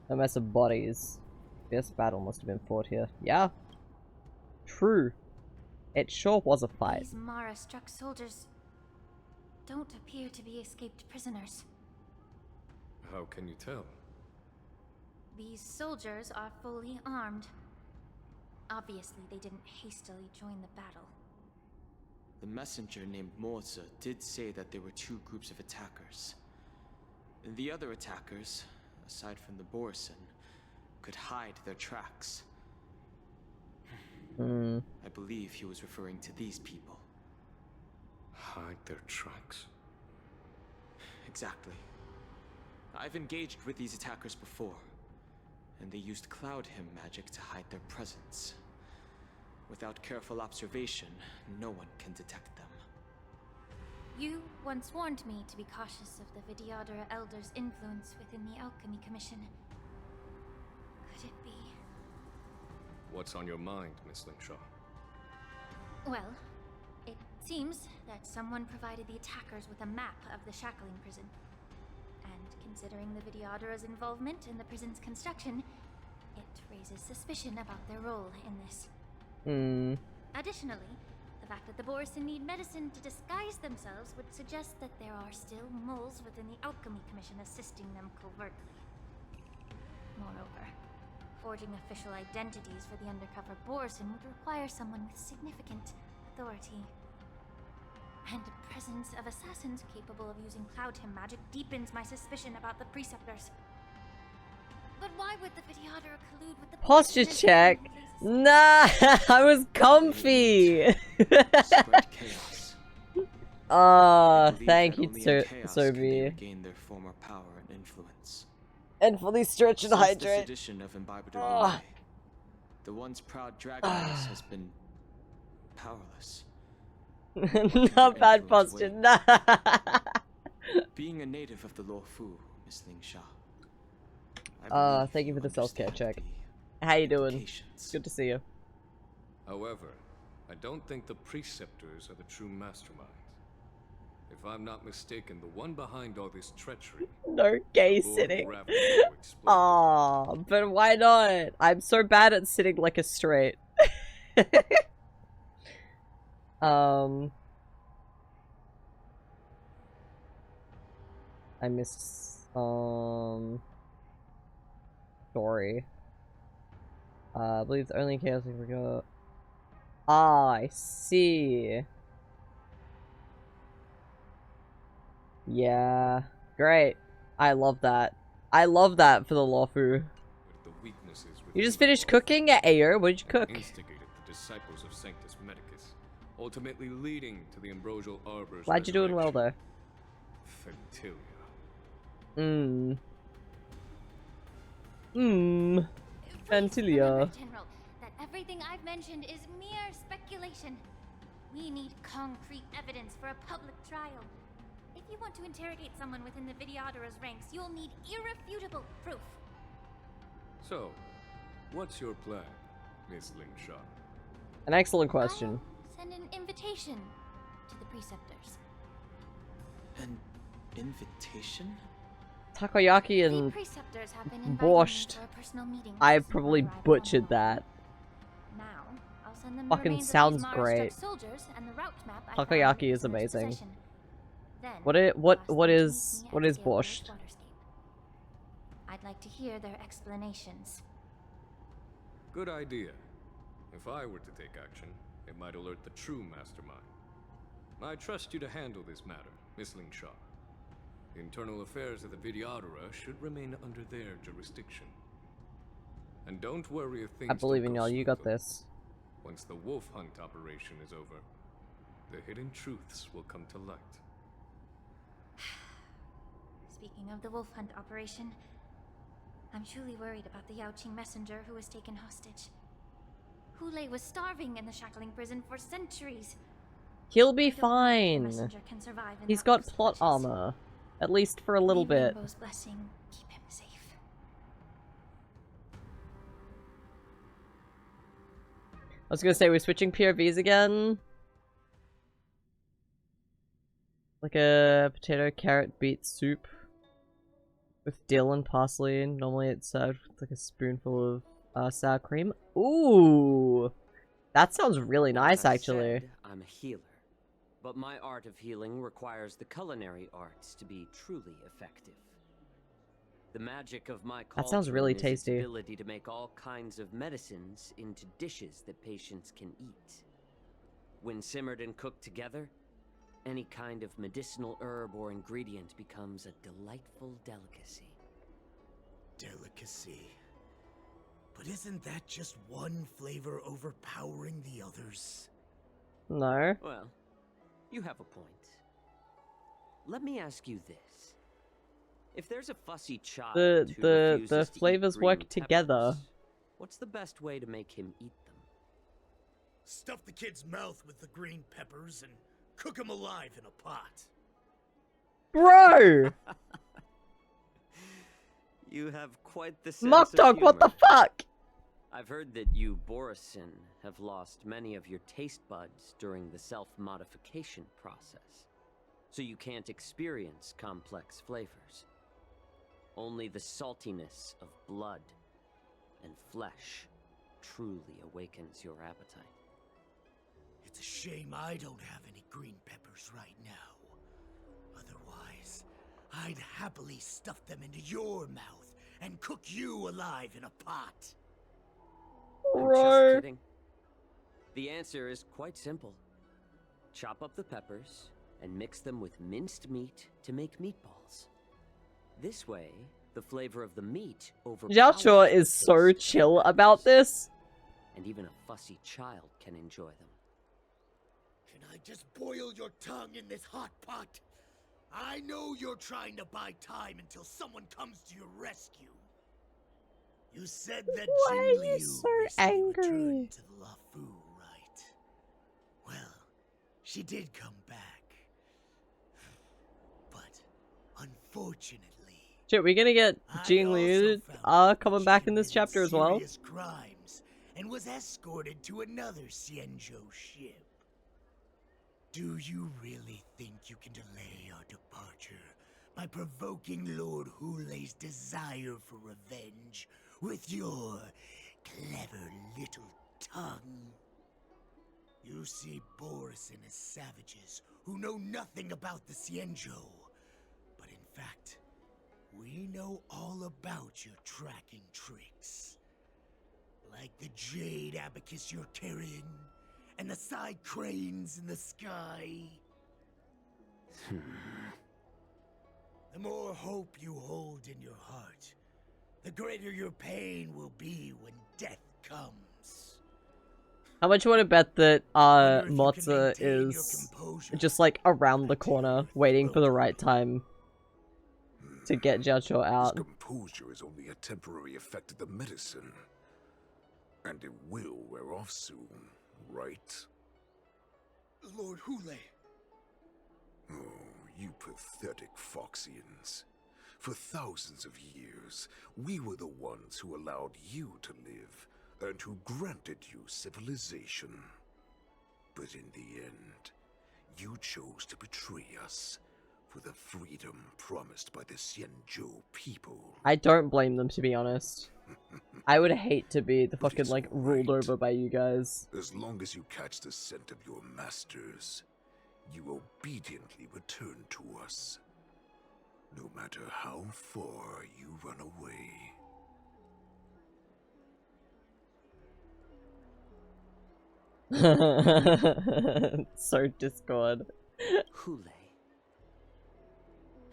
A mess of bodies. This battle must have been fought here. Yeah. True. It sure was a fight. These Mara-struck soldiers don't appear to be escaped prisoners. How can you tell? These soldiers are fully armed. Obviously, they didn't hastily join the battle. The messenger named Morza did say that there were two groups of attackers. The other attackers, aside from the Borison, could hide their tracks. I believe he was referring to these people. Hide their tracks? Exactly. I've engaged with these attackers before, and they used Cloud Hymn magic to hide their presence. Without careful observation, no one can detect them. You once warned me to be cautious of the Vidyadhara Elder's influence within the Alchemy Commission. Could it be? What's on your mind, Miss Lingshaw? Well, it seems that someone provided the attackers with a map of the shackling prison. And considering the Vidyadhara's involvement in the prison's construction, it raises suspicion about their role in this. Additionally, the fact that the Borison need medicine to disguise themselves would suggest that there are still moles within the Alchemy Commission assisting them covertly. Moreover, forging official identities for the undercover Borison would require someone with significant authority. And the presence of assassins capable of using Cloud Hymn magic deepens my suspicion about the Preceptors. But why would the Vidyadhara collude with the Posture check. Nah, I was comfy. Spread chaos. I believe Thank that you, only in Sobi. chaos can they regain their former power and influence. And fully stretch and Since the hydrate. sedition of Imbibador, the once proud dragoness has been powerless. Not bad posture. Nah. Being a native of the Lawfu, Miss Lingshaw. Thank you for the self-care check. How you doing? Good to see you. However, I don't think the Preceptors are the true masterminds. If I'm not mistaken, the one behind all this treachery... No gay sitting. Aw, but why not? I'm so bad at sitting like a straight. I miss, story. I believe the only chaos we forgot. Ah, I see. Yeah, great. I love that. I love that for the Lawfu. You just finished cooking at Ayo? What did you cook? Instigated the disciples of Sanctus Medicus, ultimately leading to the Ambrosial Arbor's Glad you're doing well though. Fentilia. Fentilia. General, that everything I've mentioned is mere speculation. We need concrete evidence for a public trial. If you want to interrogate someone within the Vidyadhara's ranks, you'll need irrefutable proof. So, what's your plan, Miss Lingshaw? An excellent question. I'll send an invitation to the Preceptors. An invitation? Takoyaki The and preceptors have been inviting me borscht. for a personal meeting I since my probably arrival on butchered Lorth. that. Now, I'll send them the Fucking remains sounds of these great. Mara-struck soldiers and the route map I found Takoyaki in is the prisoner's amazing. possession. Then, What I'll ask them to meet me what at is Scaleforth borscht? Waterscape. I'd like to hear their explanations. Good idea. If I were to take action, it might alert the true mastermind. I trust you to handle this matter, Miss Shaw. The internal affairs of the Vidyadhara should remain under their jurisdiction. And don't worry if things I believe don't in go y'all, you got smoothly. this. Once the wolf hunt operation is over, the hidden truths will come to light. Speaking of the wolf hunt operation, I'm truly worried about the Yaoqing messenger who was taken hostage. Hulei was starving in the shackling prison for centuries. He'll be I don't know if the fine. messenger can survive in He's that got wolf's plot clutches. armor. At least for a little May bit. Rainbow's blessing keep him safe. I was gonna say, we're switching POVs again. Like a potato, carrot, beet soup. With dill and parsley. Normally it's served with like a spoonful of sour cream. Ooh! That sounds really nice, As I've actually. said, I'm a healer. But my art of healing requires the culinary arts to be truly effective. The magic of my That sounds really cauldron is its tasty. ability to make all kinds of medicines into dishes that patients can eat. When simmered and cooked together, any kind of medicinal herb or ingredient becomes a delightful delicacy. Delicacy. But isn't that just one flavor overpowering the others? No. Well, you have a point. Let me ask you this. If there's a fussy child who The refuses to eat flavors green work together. peppers, what's the best way to make him eat them? Stuff the kid's mouth with the green peppers and cook him alive in a pot. Bro! You have quite the sense Mock of Dog, what the humor. fuck? I've heard that you, Borisin, have lost many of your taste buds during the self-modification process, so you can't experience complex flavors. Only the saltiness of blood and flesh truly awakens your appetite. It's a shame I don't have any green peppers right now. Otherwise, I'd happily stuff them into your mouth and cook you alive in a pot. I'm just kidding. The answer is quite simple. Chop up the peppers and mix them with minced meat to make meatballs. This way, the flavor of the meat overpowers Xiaochuo the is so taste of chill the about peppers, this. and even a fussy child can enjoy them. Can I just boil your tongue in this hot pot? I know you're trying to buy time until someone comes to your rescue. You said that Why are Jing you Liu so recently angry? returned to the Luofu, right? Well, she did come back. But unfortunately, Shit, we're gonna get I Jing also Liu found coming she back in this committed chapter as well. serious crimes and was escorted to another Xianzhou ship. Do you really think you can delay our departure by provoking Lord Hulei's desire for revenge with your clever little tongue? You see Borisin as savages who know nothing about the Xianzhou, but in fact, we know all about your tracking tricks. Like the jade abacus you're carrying, and the side cranes in the sky. The more hope you hold in your heart, the greater your pain will be when death comes. How much you want to bet that Wonder if you can Mozza maintain your is composure just like around the corner, waiting for the right time to get Xiaochuo out? His composure is only a temporary effect of the medicine. And it will wear off soon, right? Lord Hulei. Oh, you pathetic Foxians. For thousands of years, we were the ones who allowed you to live, and who granted you civilization. But in the end, you chose to betray us, for the freedom promised by the Xianzhou people. I don't blame them, to be honest. I would hate to be the fucking, like, ruled over by you guys. As long as you catch the scent of your masters, you obediently return to us. No matter how far you run away. So Discord. Hule.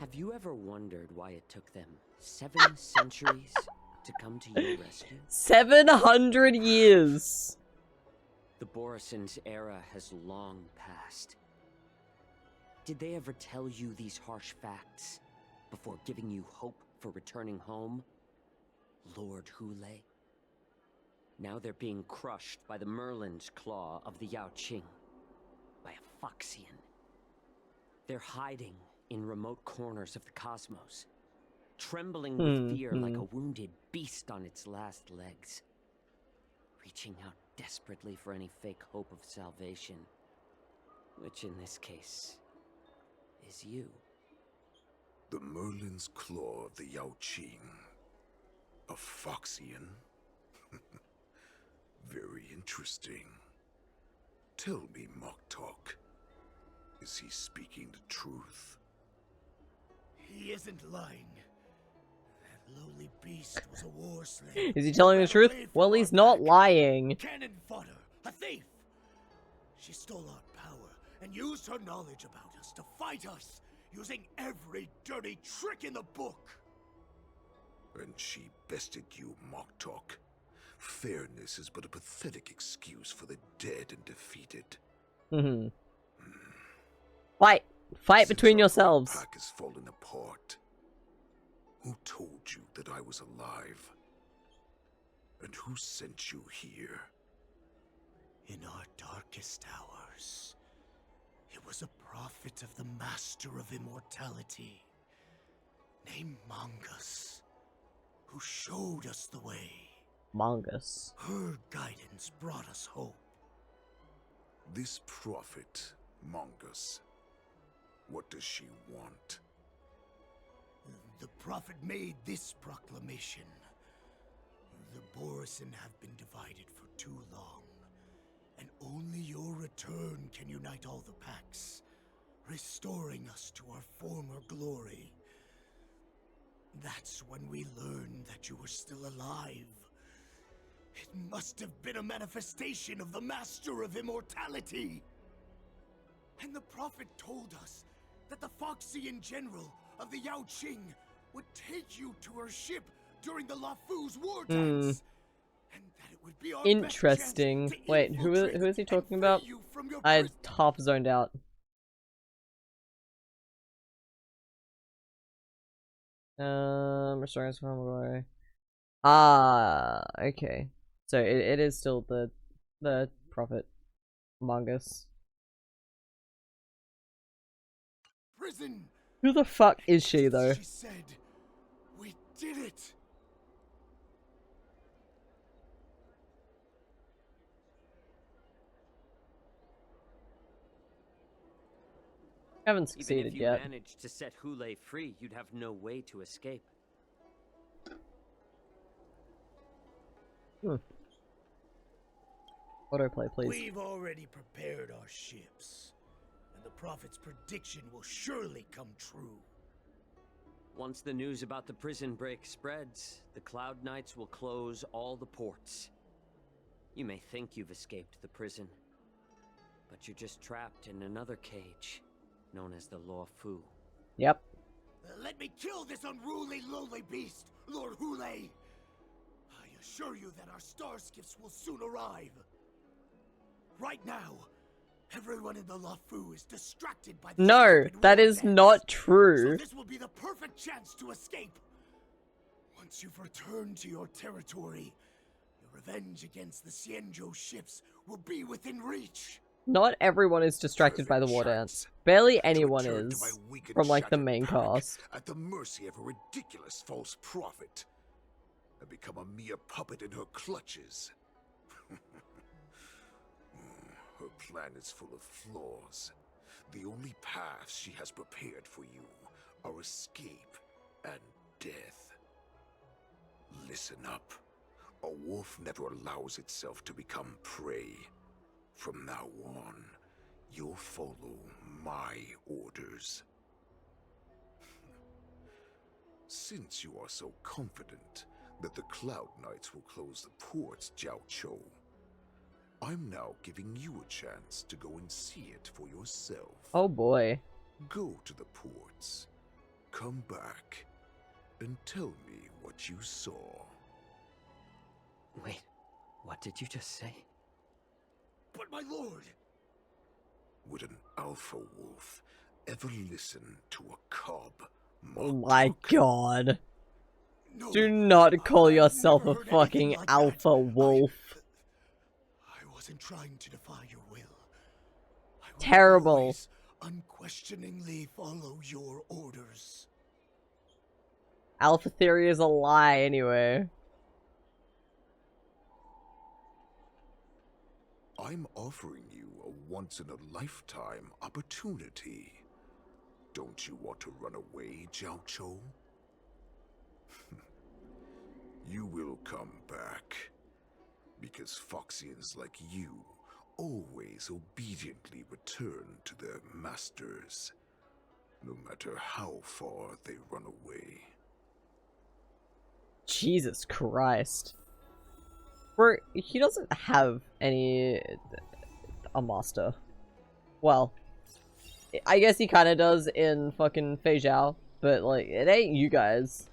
Have you ever wondered why it took them 7 centuries to come to your rescue? 700 years! The Borison's era has long passed. Did they ever tell you these harsh facts before giving you hope for returning home? Lord Hule? Now they're being crushed by the Merlin's claw of the Yao Qing. By a Foxian. They're hiding in remote corners of the cosmos. Trembling with fear like a wounded beast on its last legs. Reaching out desperately for any fake hope of salvation. Which in this case is you. The Merlin's claw of the Yao Qing. A Foxian? Very interesting. Tell me, Moktok. Is he speaking the truth? He isn't lying. That lowly beast was a war slave. Is he telling the truth? Well, he's not lying. Cannon fodder, a thief. She stole our power and used her knowledge about us to fight us, using every dirty trick in the book. And she bested you, Moktok. Fairness is but a pathetic excuse for the dead and defeated. Fight! Fight Since between our yourselves. pack has fallen apart. Who told you that I was alive? And who sent you here? In our darkest hours, it was a prophet of the Master of Immortality, named Mongus, who showed us the way. Mongus. Her guidance brought us hope. This prophet, Mongus, what does she want? The prophet made this proclamation. The Borison have been divided for too long, and only your return can unite all the packs, restoring us to our former glory. That's when we learned that you were still alive. It must have been a manifestation of the Master of Immortality. And the prophet told us that the Foxian general of the Yao Qing would take you to her ship during the Lafu's war times. And that it would be our Interesting. best chance to Wait, who is he talking about? you from your I prison. half zoned out. Restoring us from glory. Ah, okay. So it is still the prophet Mongus. Prison. Who the fuck is she though? She said, "We did it." Haven't Even succeeded if you yet. managed to set Hule free, you'd have no way to escape. Autoplay, please. We've already prepared our ships, and the prophet's prediction will surely come true. Once the news about the prison break spreads, the Cloud Knights will close all the ports. You may think you've escaped the prison, but you're just trapped in another cage, known as the Law Fu. Yep. Let me kill this unruly, lowly beast, Lord Hule. I assure you that our star skiffs will soon arrive. Right now, everyone in the Lafu is distracted by the No, stupid that war is nets. not true. So this will be the perfect chance to escape. Once you've returned to your territory, your revenge against the Xianzhou ships will be within reach. Not everyone is distracted by the war dance. Barely To anyone return to my is weak and from like the shattered main pack cast. At the mercy of a ridiculous false prophet. And become a mere puppet in her clutches. Her plan is full of flaws. The only paths she has prepared for you are escape and death. Listen up. A wolf never allows itself to become prey. From now on, you'll follow my orders. Since you are so confident that the Cloud Knights will close the ports, Jiao Chou, I'm now giving you a chance to go and see it for yourself. Oh boy. Go to the ports, come back, and tell me what you saw. Wait, what did you just say? But my lord! Would an alpha wolf ever listen to a cub? Oh my god. No, Do not call I've yourself a never heard anything fucking like alpha that. wolf. I wasn't trying to defy your will. I will Terrible. always unquestioningly follow your orders. Alpha theory is a lie anyway. I'm offering you a once-in-a-lifetime opportunity. Don't you want to run away, Jiao Chou? You will come back. Because Foxians like you always obediently return to their masters, no matter how far they run away. Jesus Christ. Bro, he doesn't have a master. Well, I guess he kinda does in fucking Fei Zhao, but like, it ain't you guys.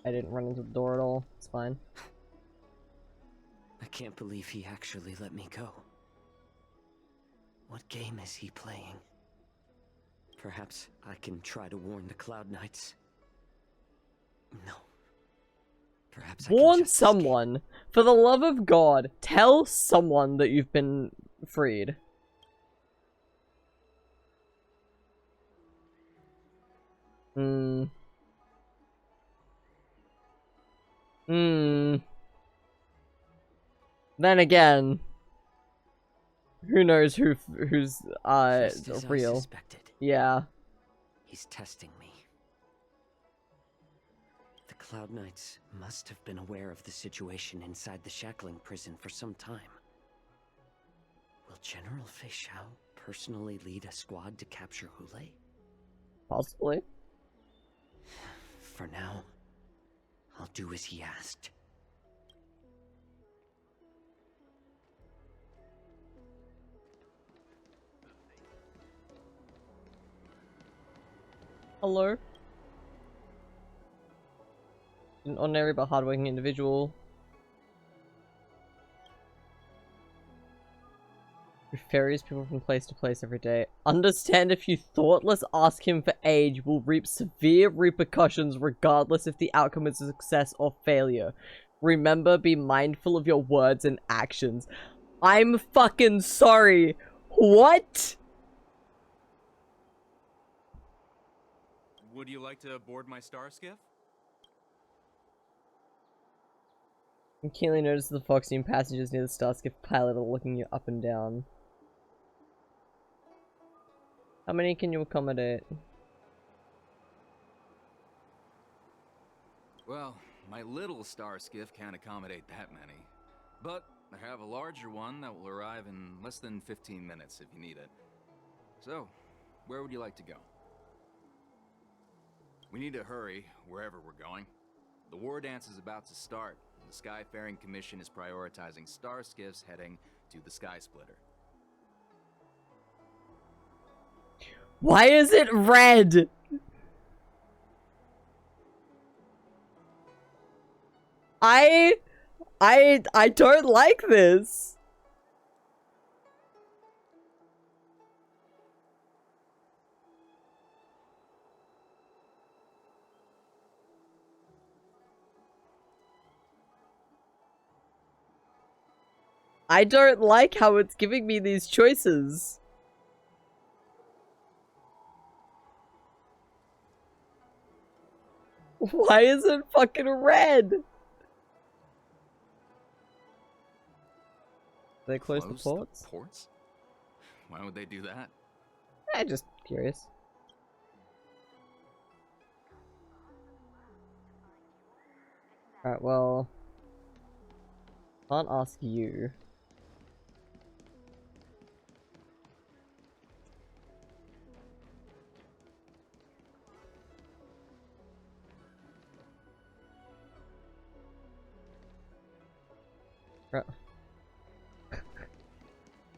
I didn't run into the door at all. It's fine. I can't believe he actually let me go. What game is he playing? Perhaps I can try to warn the Cloud Knights. No. Perhaps I can Warn just someone! For the love of God, tell someone that you've been freed. Then again, who knows who's Just as real? I suspected. Yeah. He's testing me. The Cloud Knights must have been aware of the situation inside the shackling prison for some time. Will General Fei Zhao personally lead a squad to capture Hule? Possibly. For now, I'll do as he asked. Hello? An ordinary but hardworking individual who ferries people from place to place every day. Understand if you thoughtless ask him for aid will reap severe repercussions regardless if the outcome is a success or failure. Remember, be mindful of your words and actions. I'm fucking sorry. What? Would you like to board my star skiff? You keenly notice the Foxian passengers near the Starskiff pilot are looking you up and down. How many can you accommodate? Well, my little star skiff can't accommodate that many. But I have a larger one that will arrive in less than 15 minutes if you need it. So, where would you like to go? We need to hurry wherever we're going. The war dance is about to start. The Skyfaring Commission is prioritizing star skiffs heading to the Sky Splitter. Why is it red? I don't like this. I don't like how it's giving me these choices. Why is it fucking red? They close the ports? The ports? Why would they do that? I'm just curious. Alright, well... Can't ask you.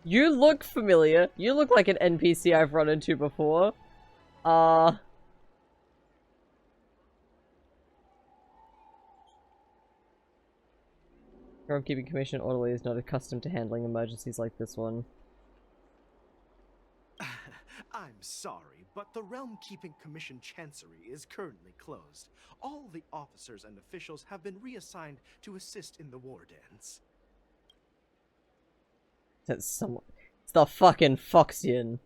You look familiar. You look like an NPC I've run into before. I'm keeping commission orderly is not accustomed to handling emergencies like this one. I'm sorry, but the Realm Keeping Commission Chancery is currently closed. All the officers and officials have been reassigned to assist in the war dance. That's someone. It's the fucking Foxian.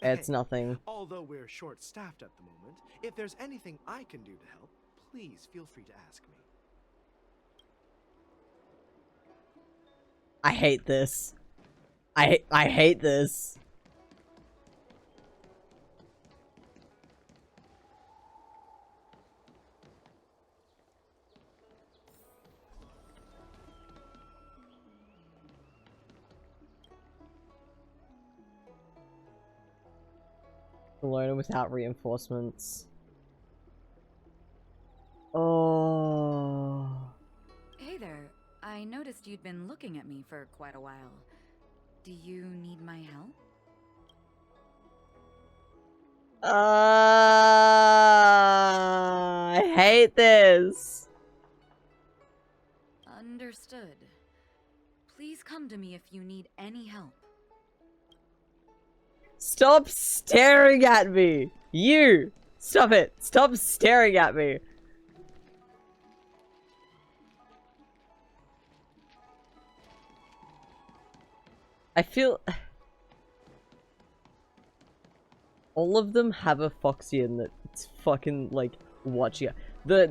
It's nothing. Although we're short-staffed at the moment, if there's anything I can do to help, please feel free to ask me. I hate this. I hate this. Alone without reinforcements. Oh. Hey there. I noticed you'd been looking at me for quite a while. Do you need my help? I hate this. Understood. Please come to me if you need any help. Stop staring at me! You! Stop it! Stop staring at me! I feel... all of them have a Foxian that's fucking, like, watching it.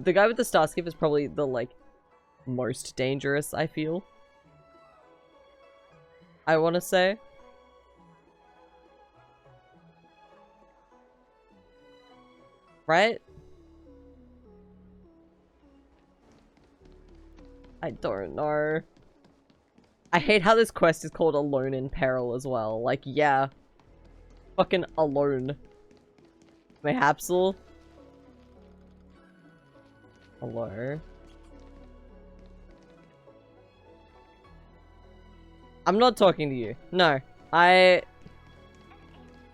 The guy with the star skiff is probably the, like, most dangerous, I feel. I wanna say. Right? I don't know. I hate how this quest is called Alone in Peril as well. Like, yeah. Fucking alone. Mayhapsel? Hello? I'm not talking to you. No.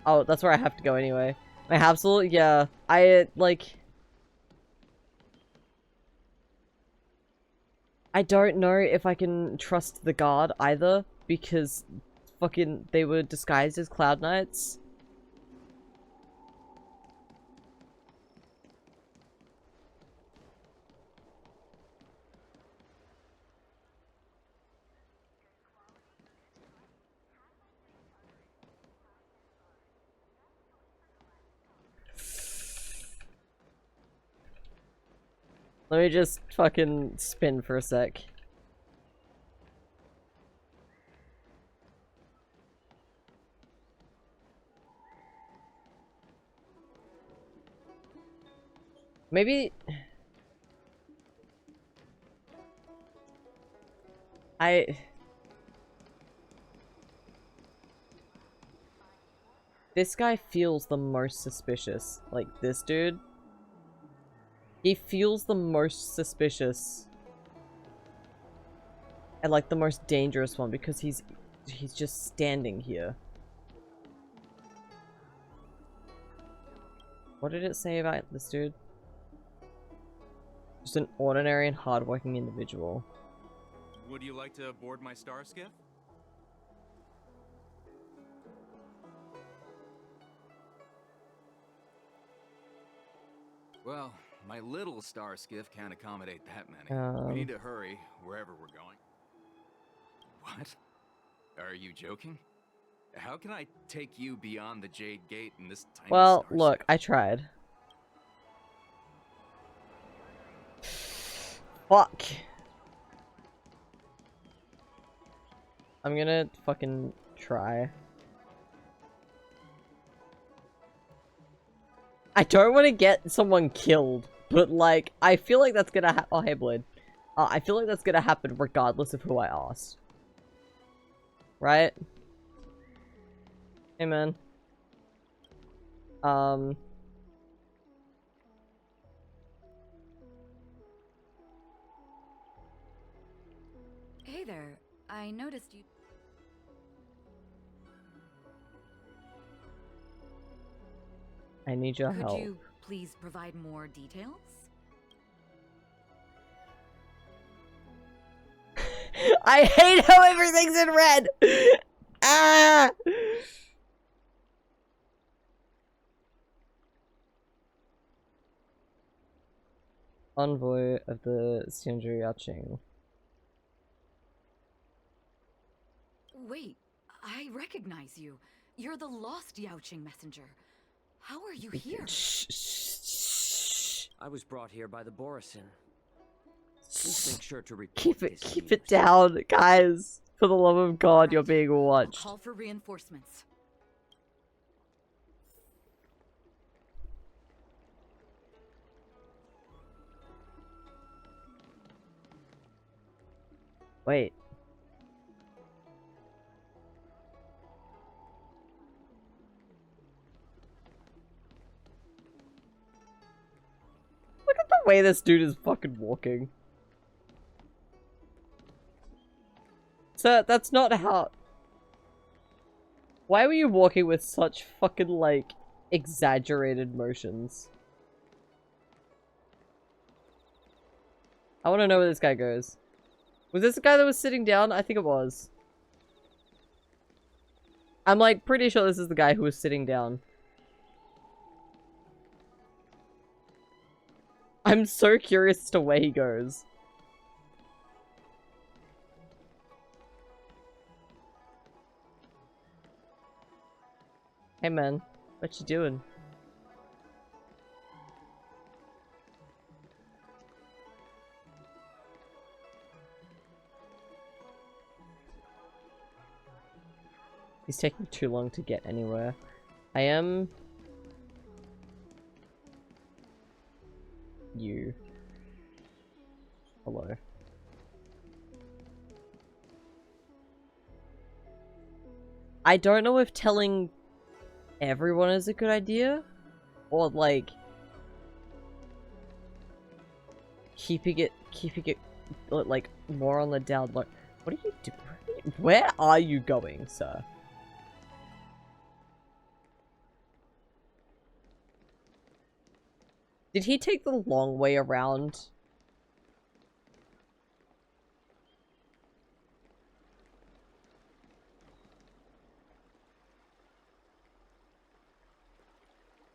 Oh, that's where I have to go anyway. Mayhapsel? Yeah. Like... I don't know if I can trust the guard either, because fucking they were disguised as Cloud Knights. Let me just fucking spin for a sec. Maybe... This guy feels the most suspicious. Like, this dude. He feels the most suspicious. And, like, the most dangerous one, because he's just standing here. What did it say about this dude? Just an ordinary and hardworking individual. Would you like to board my star skiff? Well, my little star skiff can't accommodate that many. We need to hurry wherever we're going. What? Are you joking? How can I take you beyond the Jade Gate in this tiny Well, star look, ship? I tried. Fuck. I'm gonna fucking try. I don't want to get someone killed, but like, I feel like that's gonna oh, hey, Blade. I feel like that's gonna happen regardless of who I ask. Right? Hey, man. Hey there, I noticed you... I need your Could help. you please provide more details? I hate how everything's in red! Ah! Envoy of the Xianzhou Yaqing. Wait, I recognize you. You're the lost Yaoqing messenger. How are you here? I was brought here by the Borisin. Please make sure to report Keep it down, guys. For the love of God, you're being watched. Call for reinforcements. Wait. Look at the way this dude is fucking walking. Sir, that's not how... Why were you walking with such fucking, like, exaggerated motions? I want to know where this guy goes. Was this the guy that was sitting down? I think it was. I'm, like, pretty sure this is the guy who was sitting down. I'm so curious as to where he goes. Hey man, what you doing? He's taking too long to get anywhere. I am... You. Hello. I don't know if telling everyone is a good idea, or like keeping it like more on the down low. What are you doing? Where are you going, sir? Did he take the long way around?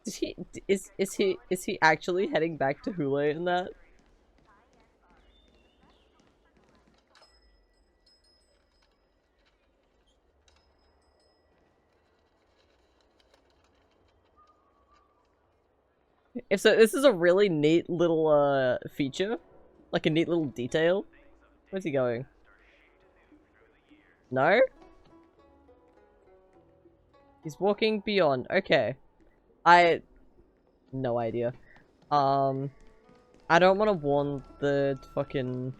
Is he actually heading back to Hule in that? If so, this is a really neat little feature, like a neat little detail. Where's he going? No? He's walking beyond. Okay. No idea. I don't want to warn the fucking...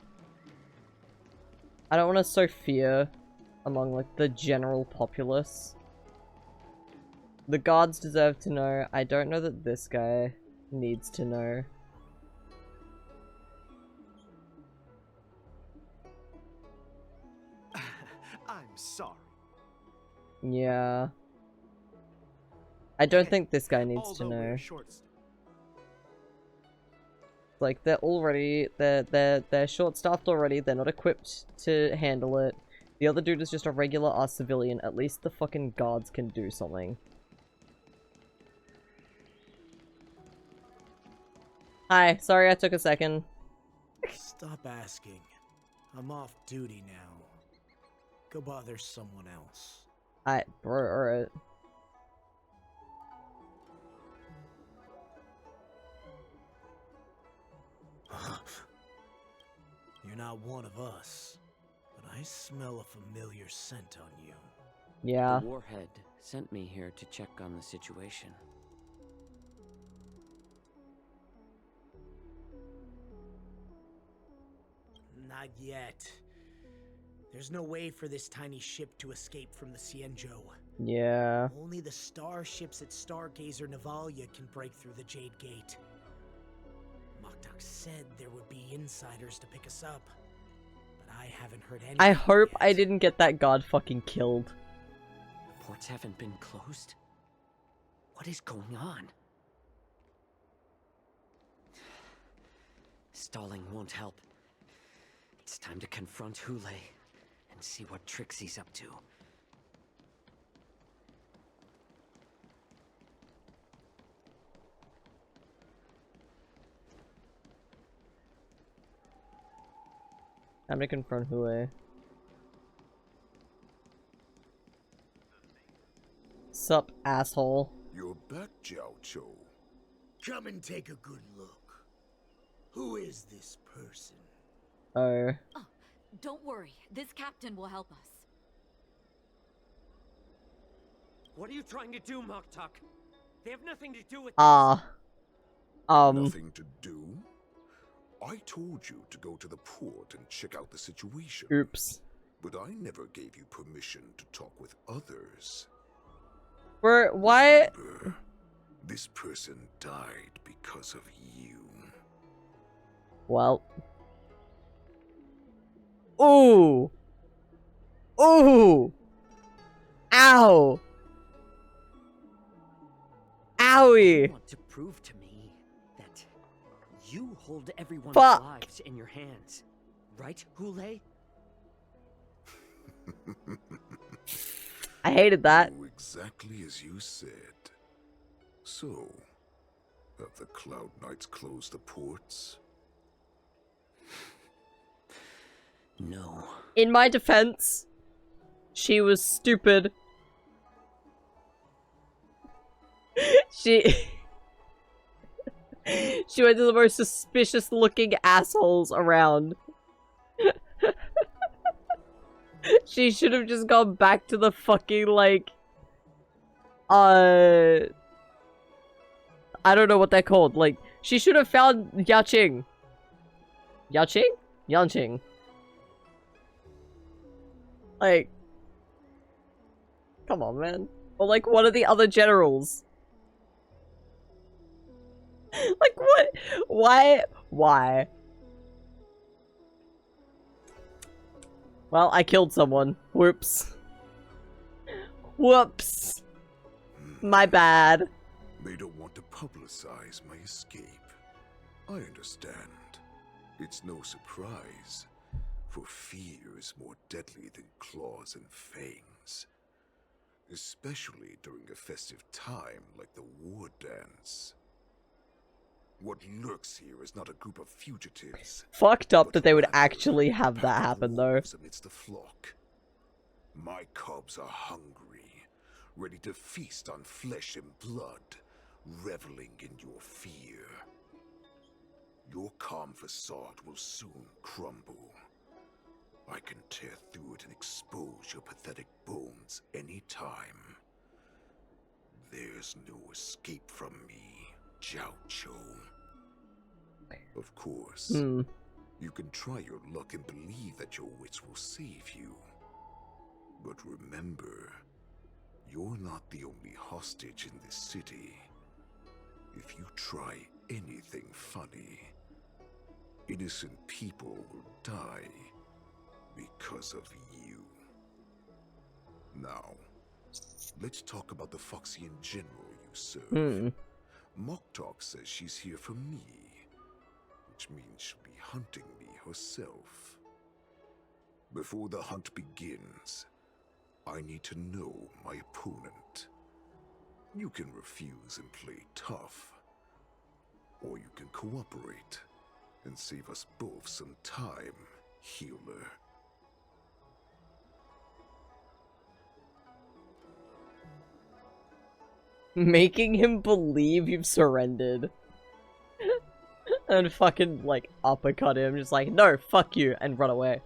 I don't want to sow fear among, like, the general populace. The guards deserve to know. I don't know that this guy needs to know. I'm sorry. Yeah. I don't think this guy needs to know. Like, they're already, they're short-staffed already, they're not equipped to handle it. The other dude is just a regular-ass civilian, at least the fucking guards can do something. Hi, sorry I took a second. Stop asking. I'm off duty now. Go bother someone else. Bro, alright. You're not one of us, but I smell a familiar scent on you. Yeah. The warhead sent me here to check on the situation. Not yet. There's no way for this tiny ship to escape from the Cienjo. Yeah. Only the starships at Stargazer Navalia can break through the Jade Gate. Moktok said there would be insiders to pick us up, but I haven't heard anything. I hope I didn't get that guard fucking killed. The ports haven't been closed? What is going on? Stalling won't help. It's time to confront Hule and see what tricks he's up to. Time to confront Hule. Sup, asshole. You're back, Jiao Cho. Come and take a good look. Who is this person? Oh. Oh, don't worry. This captain will help us. What are you trying to do, Moktok? They have nothing to do with Nothing to do? I told you to go to the port and check out the situation. Oops. But I never gave you permission to talk with others. Why? Remember, this person died because of you. Well. Ooh. Ooh. Ow. Owie. You want to prove to me that you hold everyone's Fuck. lives in your hands, right, Hule? I hated that. Oh, exactly as you said. So, have the Cloud Knights closed the ports? No. In my defense, she was stupid. She went to the most suspicious looking assholes around. She should have just gone back to the fucking, like, I don't know what they're called. Like, she should have found Yaching. Yaching? Yanqing. Like, come on, man. Or, like, one of the other generals. Like, what? Why? Why? Well, I killed someone. Whoops. Whoops. My bad. They don't want to publicize my escape. I understand. It's no surprise, for fear is more deadly than claws and fangs. Especially during a festive time like the war dance. What lurks here is not a group of fugitives. Fucked up that they would actually have that happen, though. Amidst the flock. My cubs are hungry, ready to feast on flesh and blood, reveling in your fear. Your calm facade will soon crumble. I can tear through it and expose your pathetic bones any time. There's no escape from me, Jiao Cho. Of course, you can try your luck and believe that your wits will save you. But remember, you're not the only hostage in this city. If you try anything funny, innocent people will die because of you. Now, let's talk about the Foxian general you serve. Moktok says she's here for me, which means she'll be hunting me herself. Before the hunt begins, I need to know my opponent. You can refuse and play tough, or you can cooperate and save us both some time, healer. Making him believe you've surrendered. And fucking, like, uppercut him, just like, no, fuck you, and run away.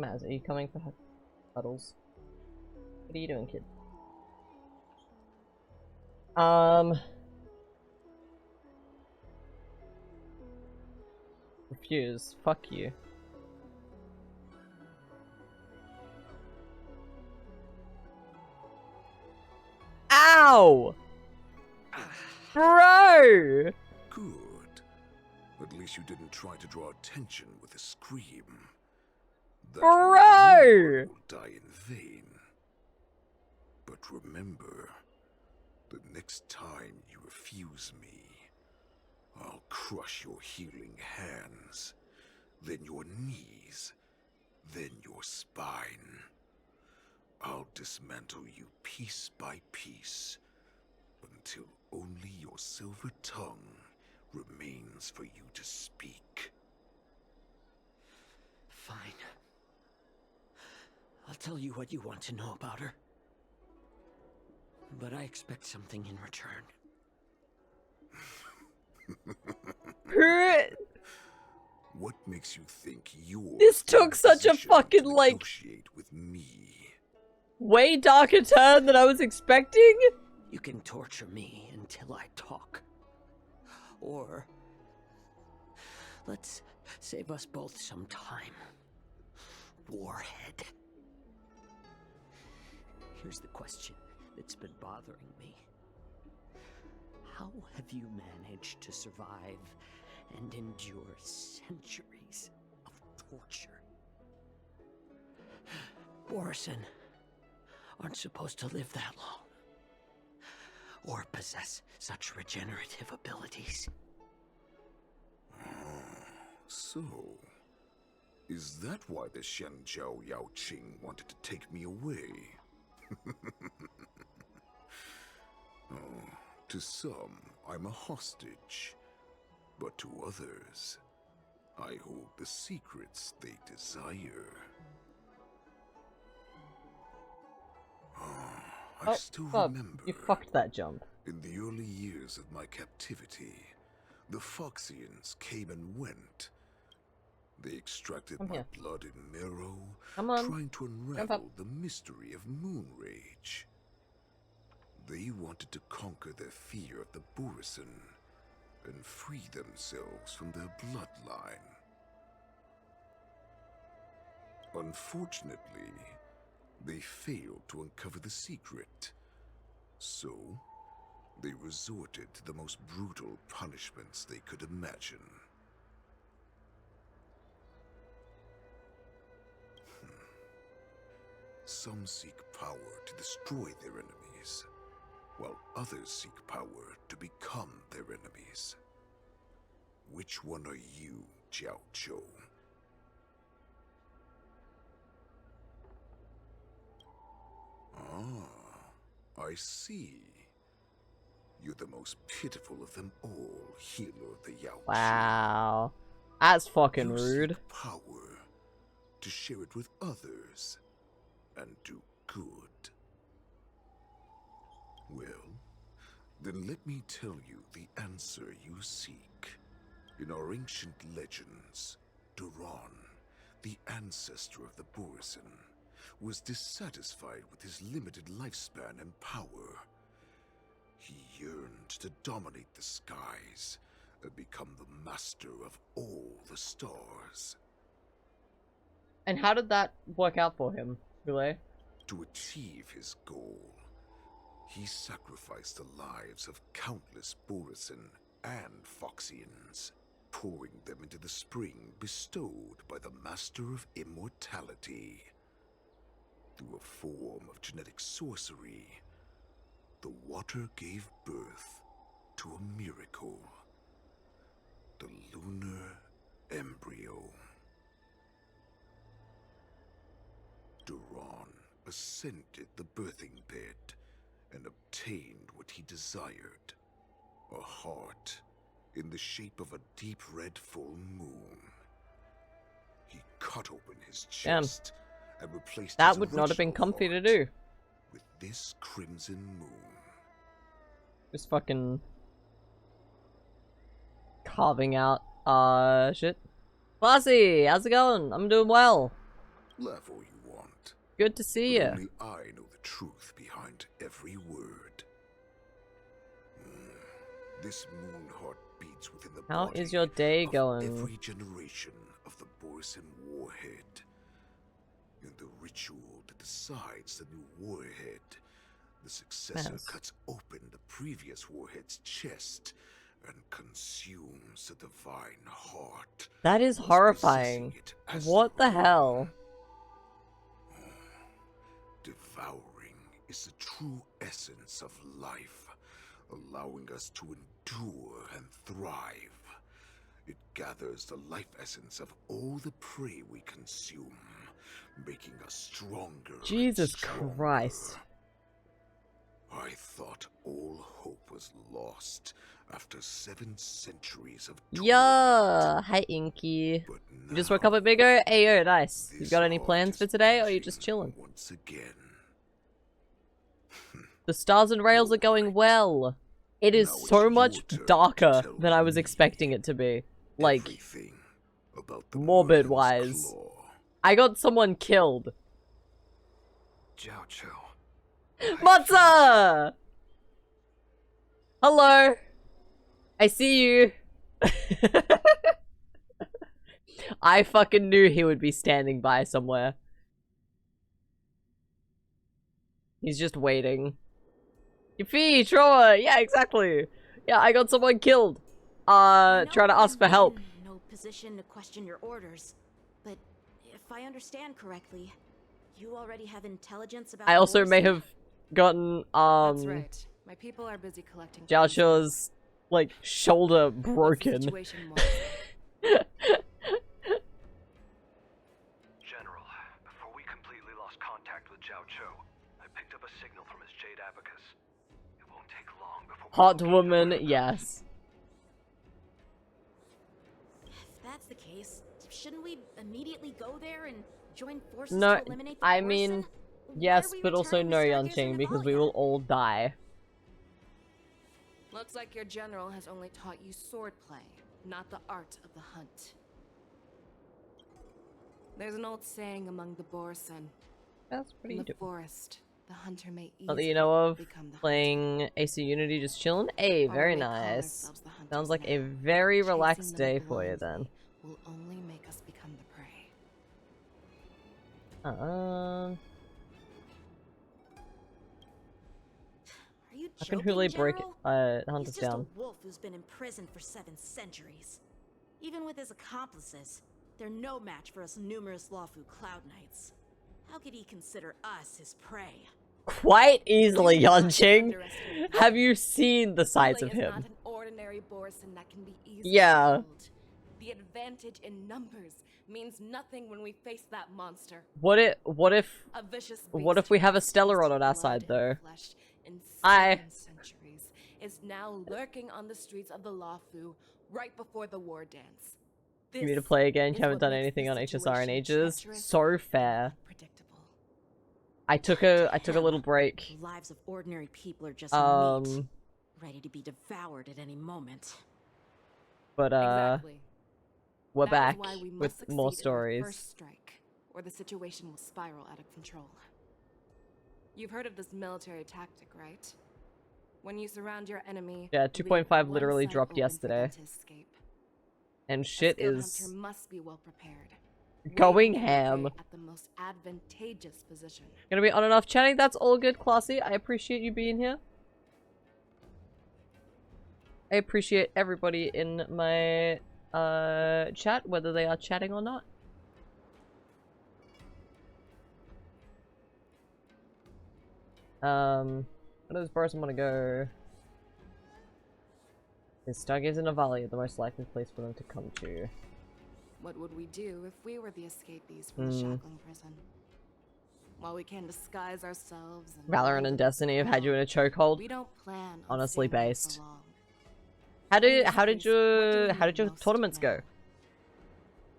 Maz, are you coming for cuddles? What are you doing, kid? Refuse. Fuck you. Ow! Bro! Good. At least you didn't try to draw attention with a scream. That Bro! will die in vain. But remember, the next time you refuse me, I'll crush your healing hands, then your knees, then your spine. I'll dismantle you piece by piece, until only your silver tongue remains for you to speak. Fine. I'll tell you what you want to know about her. But I expect something in return. What makes you think you're This took such a fucking, like, negotiate with me? Way darker turn than I was expecting? You can torture me until I talk. Or let's save us both some time. Warhead. Here's the question that's been bothering me. How have you managed to survive and endure centuries of torture? Borison aren't supposed to live that long, or possess such regenerative abilities. So, is that why the Xianzhou Yaoqing wanted to take me away? Oh, to some, I'm a hostage, but to others, I hold the secrets they desire. I still remember. You fucked that jump. In the early years of my captivity, the Foxians came and went. They extracted my blood and marrow, trying to unravel the mystery of moon rage. They wanted to conquer their fear of the Borison and free themselves from their bloodline. Unfortunately, they failed to uncover the secret, so they resorted to the most brutal punishments they could imagine. Some seek power to destroy their enemies, while others seek power to become their enemies. Which one are you, Jiao Zhou? Ah, I see. You're the most pitiful of them all, healer of the Yaoqing. Wow. That's fucking rude. Seek power to share it with others and do good. Well, then let me tell you the answer you seek. In our ancient legends, Duran, the ancestor of the Borison, was dissatisfied with his limited lifespan and power. He yearned to dominate the skies and become the master of all the stars. And how did that work out for him, Goulet? To achieve his goal, he sacrificed the lives of countless Borison and Foxians, pouring them into the spring bestowed by the Master of Immortality. Through a form of genetic sorcery, the water gave birth to a miracle. The lunar embryo. Duran ascended the birthing bed and obtained what he desired. A heart in the shape of a deep red full moon. He cut open his chest and replaced that his would not have been original comfy to heart do. with this crimson moon. Just fucking carving out shit. Bossy, how's it going? I'm doing well. Laugh all you want. Good to see But you. only I know the truth behind every word. This moon heart beats within the How body is your day of going? every generation of the Borson warhead. In the ritual that decides the new warhead, the successor Yes. cuts open the previous warhead's chest and consumes the divine heart. That is thus horrifying. possessing it as What the their hell? Devouring is the true essence of life, allowing us to endure and thrive. It gathers the life essence of all the prey we consume, making us stronger. and Jesus stronger. Christ. I thought all hope was lost after 7 centuries of Yeah. Hi, Inky. You just woke up at Biggo? Hey, yo, nice. You got any plans for today, or are you just chilling? once again. The stars and rails are going well. It is so much darker than I was expecting it to be. Like, morbid-wise. I got someone killed. Jiao Cho. Matza! Hello. I see you. I fucking knew he would be standing by somewhere. He's just waiting. Yuffie, Troa, yeah, exactly. Yeah, I got someone killed. Trying to ask for help. In no position to question your orders, but if I understand correctly, you already have intelligence about. I also may Borson? have gotten, That's right. My people are busy collecting. Jiaoshuo's, like, shoulder What's the broken. situation, General, before we completely lost contact with Jiao Cho, I picked up a signal from his Jade Abacus. It won't take long before we Hot woman, yes. If that's the case, shouldn't we immediately go there and join forces No, to eliminate the I Borson? mean, Why yes, are we but also returning no, the Yanqing, because we will all die. Looks like your general has only taught you swordplay, not the art of the hunt. There's an old saying among the Borson. That's pretty In the dope. forest, the hunter may Not that easily you know of, become the playing AC Unity, just chilling. Hey, Or very we may call nice. ourselves the hunters Sounds like a now. very Chasing relaxed them day for you then. blindly will only make us become the prey. Are you How can joking, Hule break General? hunt He's us just down? a wolf who's been in prison for 7 centuries. Even with his accomplices, they're no match for us numerous Lawfu Cloud Knights. How could he consider us his prey? Quite easily, Yanqing. Have you seen the size Hule of is not him? an ordinary Borson that can be easily Yeah. killed. The advantage in numbers means nothing when we face that monster. What if A vicious what beast if we who have a has Stellar tasted on our blood side and though? flesh in I 7 centuries is now lurking on the streets of the Lawfu right before the war dance. you need to play again. is You haven't what done makes anything the on HSR in situation ages. treacherous So fair. I took a little break. The lives of ordinary people are just Um, meat, ready to be devoured at any moment. But Exactly. we're That is back why we must with succeed more in our stories. first strike, or the situation will spiral out of control. You've heard of this military tactic, right? When you surround your enemy, Yeah, leave 2.5 one literally side dropped open for them yesterday. to escape. And A shit skilled is hunter must be well prepared. going waiting for ham. prey at the most advantageous position. Gonna be on and off chatting. That's all good, Classy. I appreciate you being here. I appreciate everybody in my chat, whether they are chatting or not. Where does Boris want to go? Is Stargazer and Navalia the most likely place for them to come to? What would we do if we were the escapees from the shackling prison? While we can disguise ourselves and Valorant and Destiny have had you in a chokehold. we don't plan on Honestly staying there based. for long. How In this did case, what do we your need tournaments go?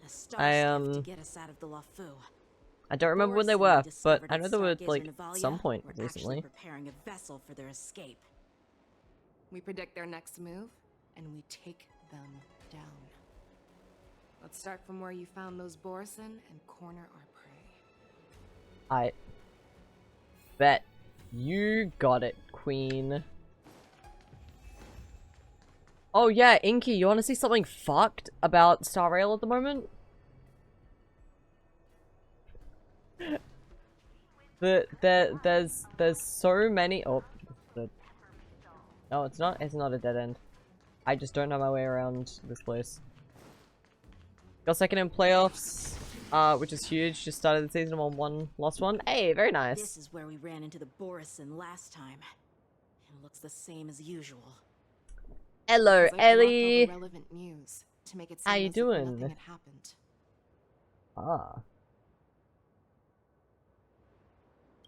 A star I to get us out of the Lawfu. I don't remember when they Borson were, but discovered I at know they were Stargazer like Navalia some point were actually recently. preparing a vessel for their escape. We predict their next move, and we take them down. Let's start from where you found those Borson and corner our prey. I bet you got it, Queen. Oh yeah, Inky, you wanna see something fucked about Star Rail at the moment? There's so many. Oh, no, it's not a dead end. I just don't know my way around this place. Got second in playoffs, which is huge. Just started the season on one, lost one. Hey, very nice. This is where we ran into the Borison last time. It looks the same as usual. Hello, Ellie. Relevant news to make it How seem you as if doing? nothing had happened. Ah.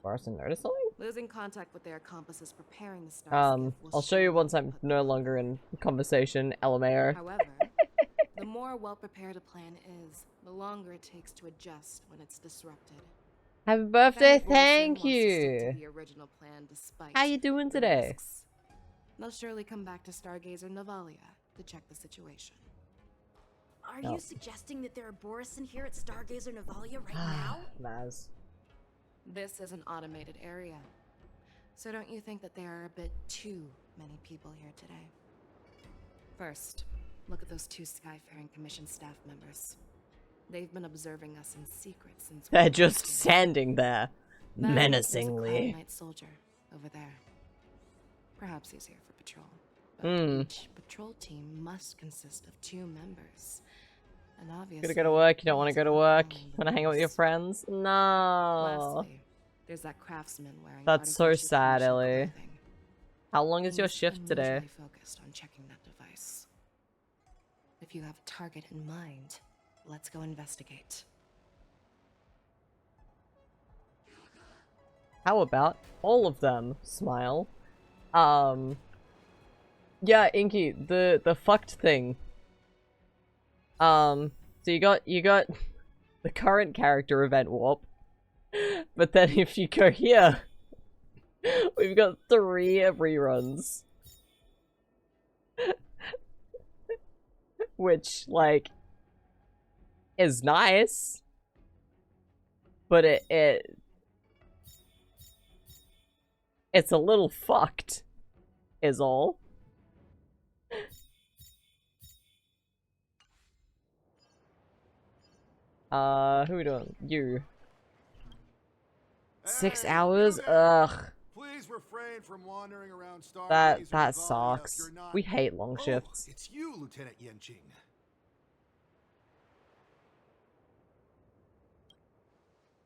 Barson noticed something? Losing contact with their accomplice is preparing the Star I'll show you once I'm no longer in conversation, LMAO. However, the more well-prepared a plan is, the longer it takes to adjust when it's disrupted. Happy birthday, If any thank Borson wants to stick to you. the original plan despite How you doing the today? risks, they'll surely come back to Stargazer Navalia to check the situation. Are No. you suggesting that there are Borison here at Stargazer Navalia right now? Maz. This is an automated area, so don't you think that there are a bit too many people here today? First, look at those two Skyfaring Commission staff members. They've been observing us in secret since They're we just arrived. standing there, Then there's a menacingly. Cloud Knight soldier over there. Perhaps he's here for patrol. But Hmm. each patrol team must consist of 2 members. And obviously, Gotta go to work, you don't want to these go to aren't work? following the Want to hang out with your rules. friends? No. Lastly, there's that craftsman wearing That's so artificial sad, commission Ellie. clothing. How long is your He's shift today? unusually focused on checking that device. If you have a target in mind, let's go investigate. How about all of them? Smile. Yeah, Inky, the fucked thing. So you got the current character event warp, but then if you go here, we've got 3 reruns. Which, like, is nice, but it's a little fucked, is all. Who are we doing? You. 6 hours? Ugh. Please refrain from wandering around Stargazer That Navalia if sucks. you're not- We hate long shifts. Oh, it's you, Lieutenant Yenjing.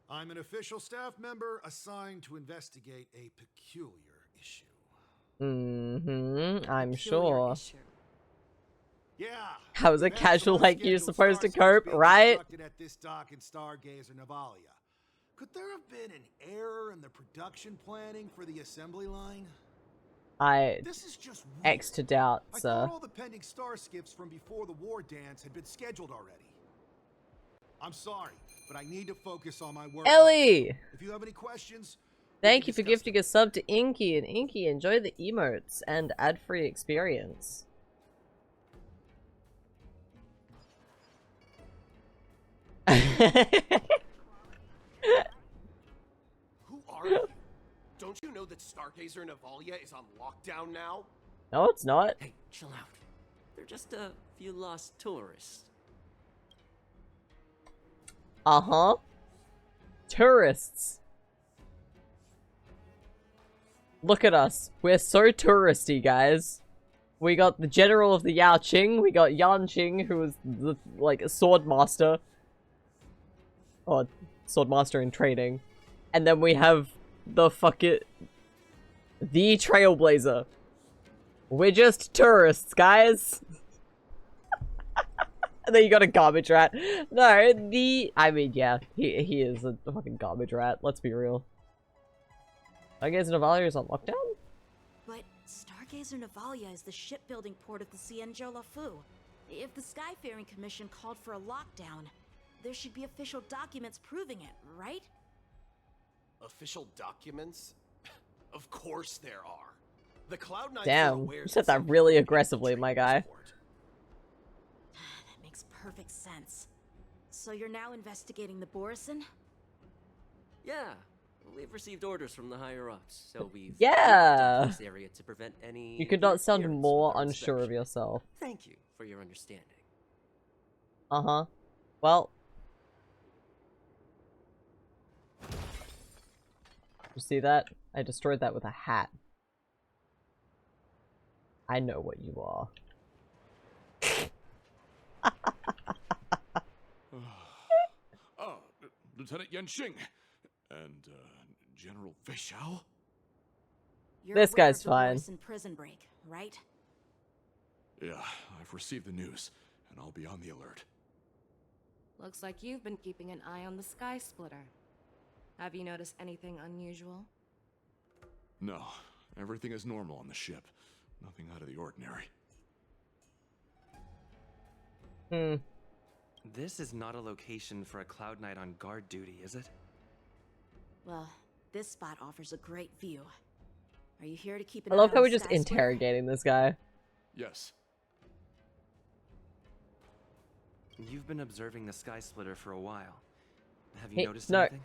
I'm an official staff member assigned to investigate a peculiar issue. Mm-hmm, I'm sure. Yeah. How is a events casual on like you scheduled supposed to star cope, being right? conducted at this dock in Stargazer Navalia. Could there have been an error in the production planning for the assembly line? This is just weird. X to doubt, I sir. thought all the pending star skips from before the war dance had been scheduled already. I'm sorry, but I need to focus on my work. Ellie! If you have any questions, Thank you for gifting a sub to Inky, and Inky, enjoy the emotes and ad-free experience. Who are you? Don't you know that Stargazer Navalia is on lockdown now? No, it's not. Hey, chill out. They're just a few lost tourists. Uh-huh. Tourists. Look at us. We're so touristy, guys. We got the general of the Yao Qing. We got Yan Qing, who is the, like, sword master. Or sword master in training. And then we have the the Trailblazer. We're just tourists, guys. And then you got a garbage rat. No, I mean, yeah, he is a fucking garbage rat. Let's be real. I guess Navalia is on lockdown? But Stargazer Navalia is the shipbuilding port of the Cienjo Lafu. If the Skyfaring Commission called for a lockdown, there should be official documents proving it, right? Official documents? Of course there are. The Cloud Knights are Damn, aware you said that really aggressively, my guy. That makes perfect sense. So you're now investigating the Borison? Yeah, we've received orders from the higher-ups, so we've Yeah. this area to prevent any You could not sound interference more with our unsure of inspection. yourself. Thank you for your understanding. Uh-huh. Well. You see that? I destroyed that with a hat. I know what you are. Lieutenant Yenxing and General Feixiao. You're This aware guy's of the fine. Morrison prison break, right? Yeah, I've received the news, and I'll be on the alert. Looks like you've been keeping an eye on the Sky Splitter. Have you noticed anything unusual? No, everything is normal on the ship. Nothing out of the ordinary. This is not a location for a Cloud Knight on guard duty, is it? Well, this spot offers a great view. Are you here to keep an I eye love on how the we're just Sky Splitter? interrogating this guy. Yes. You've been observing the Sky Splitter for a while. Have you He- noticed no. anything?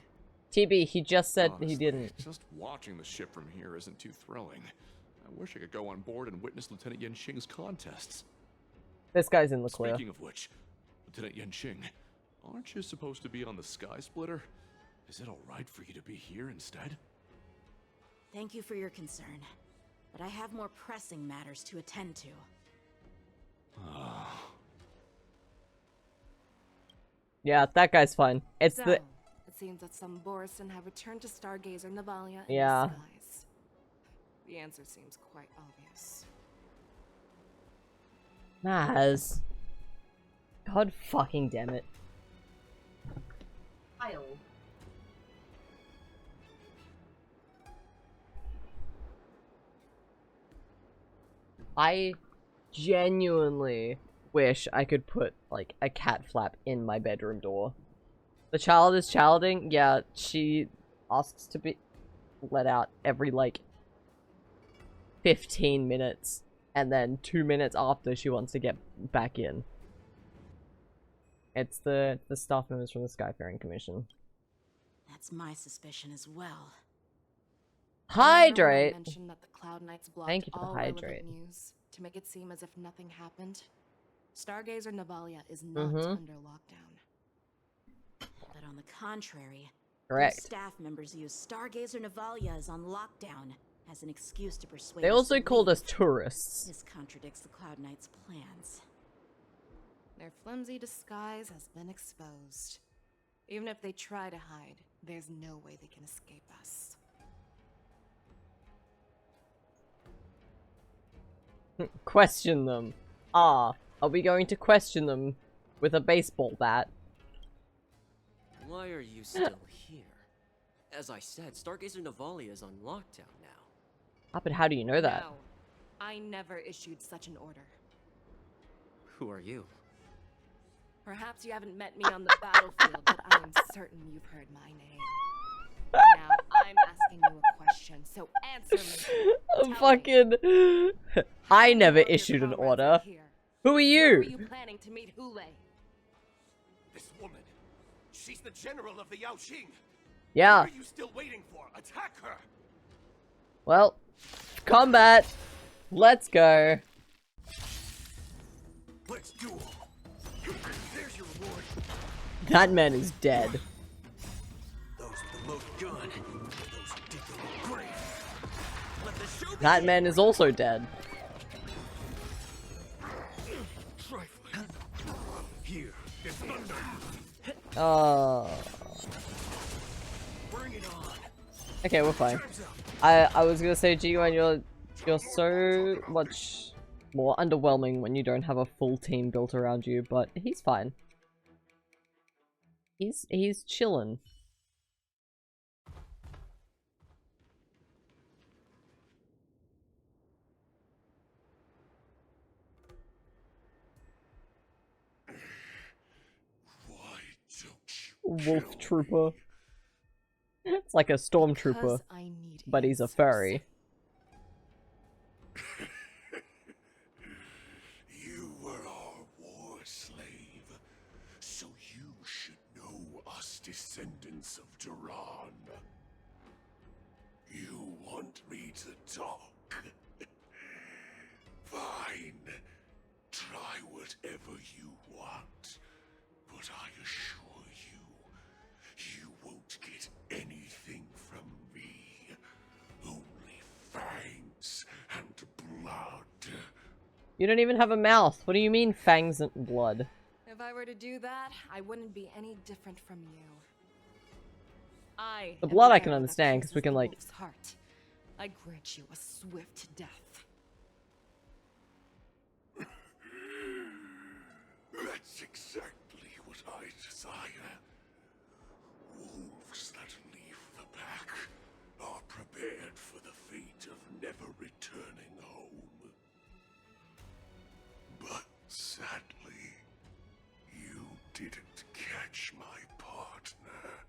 TB, he just said Honestly, he didn't. Just watching the ship from here isn't too thrilling. I wish I could go on board and witness Lieutenant Yenxing's contests. This guy's in the clear. Speaking of which, Lieutenant Yenxing, aren't you supposed to be on the Sky Splitter? Is it alright for you to be here instead? Thank you for your concern, but I have more pressing matters to attend to. Yeah, that guy's fine. It's So, the... it seems that some Borison have returned to Stargazer Navalia in Yeah. disguise. The answer seems quite obvious. Maz. God fucking damn it. I genuinely wish I could put, like, a cat flap in my bedroom door. The child is childing. Yeah, she asks to be let out every, like, 15 minutes. And then 2 minutes after, she wants to get back in. It's the staff members from the Skyfaring Commission. That's my suspicion as well. Hydrate! I mentioned that the Cloud Knights blocked Thank you for the all hydrate. relevant news to make it seem as if nothing happened. Stargazer Navalia is not Mhm. under lockdown. But on the contrary, Correct. those staff members use Stargazer Navalia is on lockdown as an excuse to persuade They us also to called leave. us tourists. This contradicts the Cloud Knights' plans. Their flimsy disguise has been exposed. Even if they try to hide, there's no way they can escape us. Question them. Are we going to question them with a baseball bat? Why are you still here? As I said, Stargazer Navalia is on lockdown now. Ah, but how do you know that? No, I never issued such an order. Who are you? Perhaps you haven't met me on the battlefield, but I am certain you've heard my name. Now I'm asking you a question, so answer me. Fucking... I never issued an order. Who are Where were you? you planning to meet Hule? This woman, she's the general of the Yaoxing. Yeah. What are you still waiting for? Attack her! Well, combat. Let's go. Let's duel. There's your reward. That man is dead. Those with the loaded gun. Those who dig their own grave. Let the show That man is also dead. Trifling. Here is thunder. Bring it on. Okay, we're fine. I was gonna say, G1, you're so much more underwhelming when you don't have a full team built around you, but he's fine. He's chillin'. Wolf trooper. It's like a stormtrooper, Because I need but he's a furry. You were our war slave, so you should know us descendants of Duran. to talk. Fine. Try whatever you want. But I assure you, you won't get anything from me. Only fangs and blood. You don't even have a mouth. What do you mean, fangs and blood? If I were to do that, I wouldn't be any different from you. The blood I can understand, because we can, like... Heart. I grant you a swift death. That's exactly what I desire. Wolves that leave the pack are prepared for the fate of never returning home. But sadly, you didn't catch my partner.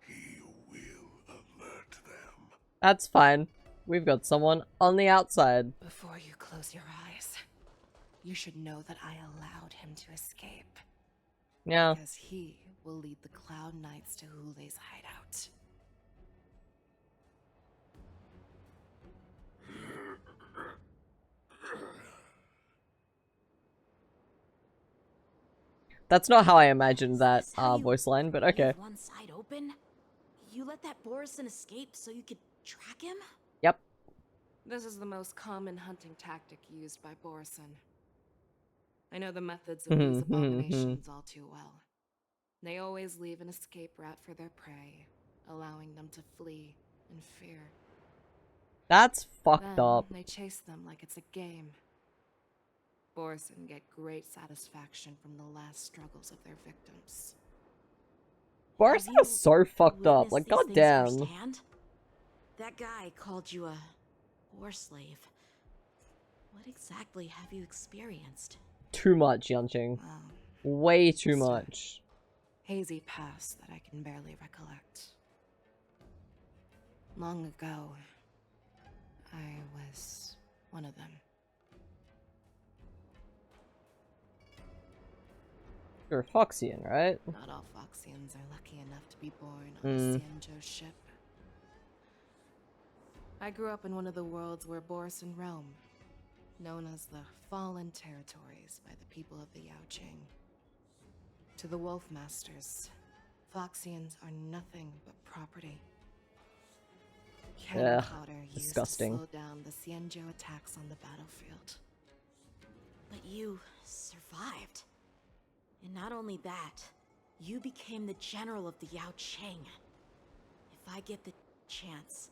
He will alert them. That's fine. We've got someone on the outside. Before you close your eyes, you should know that I allowed him to escape. Yeah. Because he will lead the Cloud Knights to Hule's hideout. That's not how I imagined that voice line, but okay. One side open? You let that Borison escape so you could track him? Yep. This is the most common hunting tactic used by Borison. I know the methods of these abominations all too well. They always leave an escape route for their prey, allowing them to flee in fear. That's fucked Then up. they chase them like it's a game. Borison get great satisfaction from the last struggles of their victims. Borison is so fucked up. Like, goddamn. That guy called you a war slave. What exactly have you experienced? Too much, Yanqing. Way too much. Hazy past that I can barely recollect. Long ago, I was one of them. You're a Foxian, right? Not all Foxians are lucky enough to be born on a Xianzhou ship. I grew up in one of the worlds where Borison roam, known as the Fallen Territories by the people of the Yaoqing. To the Wolf Masters, Foxians are nothing but property. Cannon powder used disgusting. to slow down the Xianzhou attacks on the battlefield. But you survived. And not only that, you became the general of the Yaoqing. If I get the chance,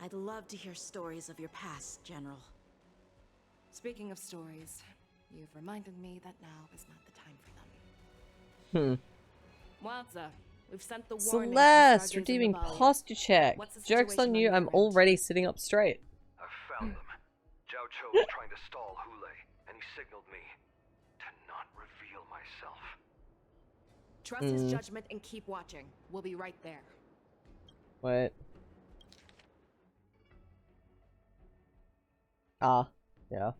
I'd love to hear stories of your past, General. Speaking of stories, you've reminded me that now is not the time for them. Waza, we've sent the warning. Celeste, redeeming posture check. Joke's on you, I'm already sitting up straight. I found them. Zhao Cho was trying to stall Hule, and he signaled me to not reveal myself. Trust his judgment and keep watching. We'll be right there. Wait. Ah, yeah.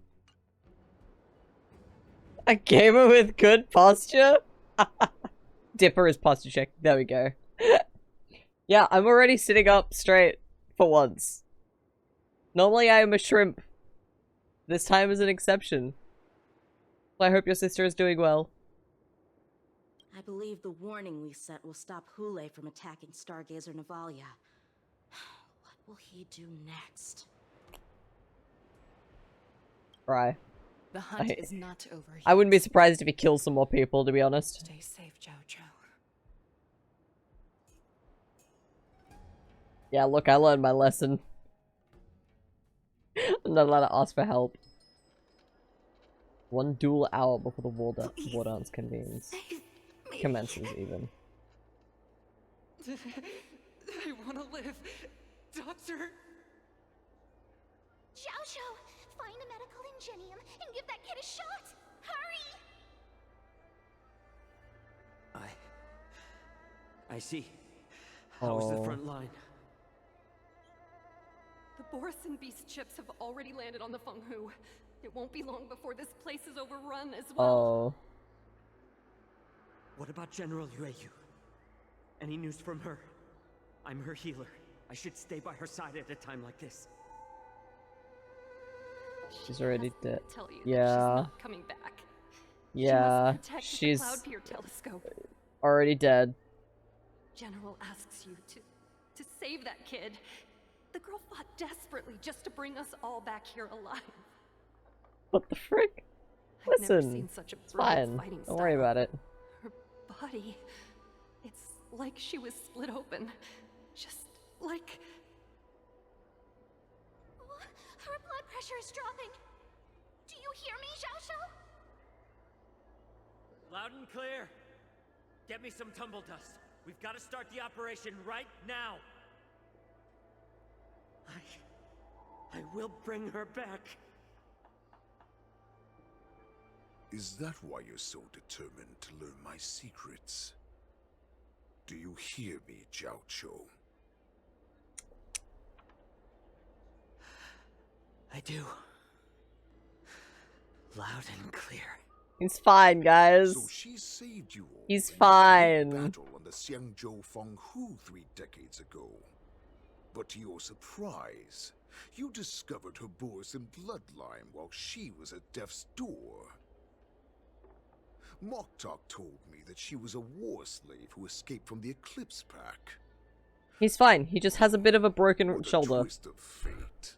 A gamer with good posture? Dipper is posture check. There we go. Yeah, I'm already sitting up straight for once. Normally I am a shrimp. This time is an exception. I hope your sister is doing well. I believe the warning we sent will stop Hule from attacking Stargazer Navalia. What will he do next? Right. The hunt is not over yet. I wouldn't be surprised if he kills some more people, to be honest. Stay safe, Zhao Cho. Yeah, look, I learned my lesson. I'm not allowed to ask for help. One dual hour before the war dance convenes. Commences, even. I want to live. Doctor! Zhao Cho, find a medical ingenium and give that kid a shot! Hurry! I see. How's the front line? The Borison beast chips have already landed on the Fenghu. It won't be long before this place is overrun as well. What about General Yueyu? Any news from her? I'm her healer. I should stay by her side at a time like this. She's already asked me dead. to tell you that Yeah. she's not coming back. Yeah. She must protect She's the Cloudpeer telescope. already dead. General asks you to save that kid. The girl fought desperately just to bring us all back here alive. What the frick? I've never Listen, seen such a it's brutal fine. fighting Don't worry style. about it. Her body, it's like she was split open. Just like... Her blood pressure is dropping. Do you hear me, Xiao Shou? Loud and clear. Get me some tumble dust. We've got to start the operation right now. I will bring her back. Is that why you're so determined to learn my secrets? Do you hear me, Jiao Chou? I do. Loud and clear. He's fine, guys. So she saved you all. He's in that fine. battle on the Xiangzhou Fenghu 3 decades ago. But to your surprise, you discovered her Borisin bloodline while she was at death's door. Moktok told me that she was a war slave who escaped from the Eclipse Pack. He's fine. He just has a bit of a broken What a shoulder. twist of fate.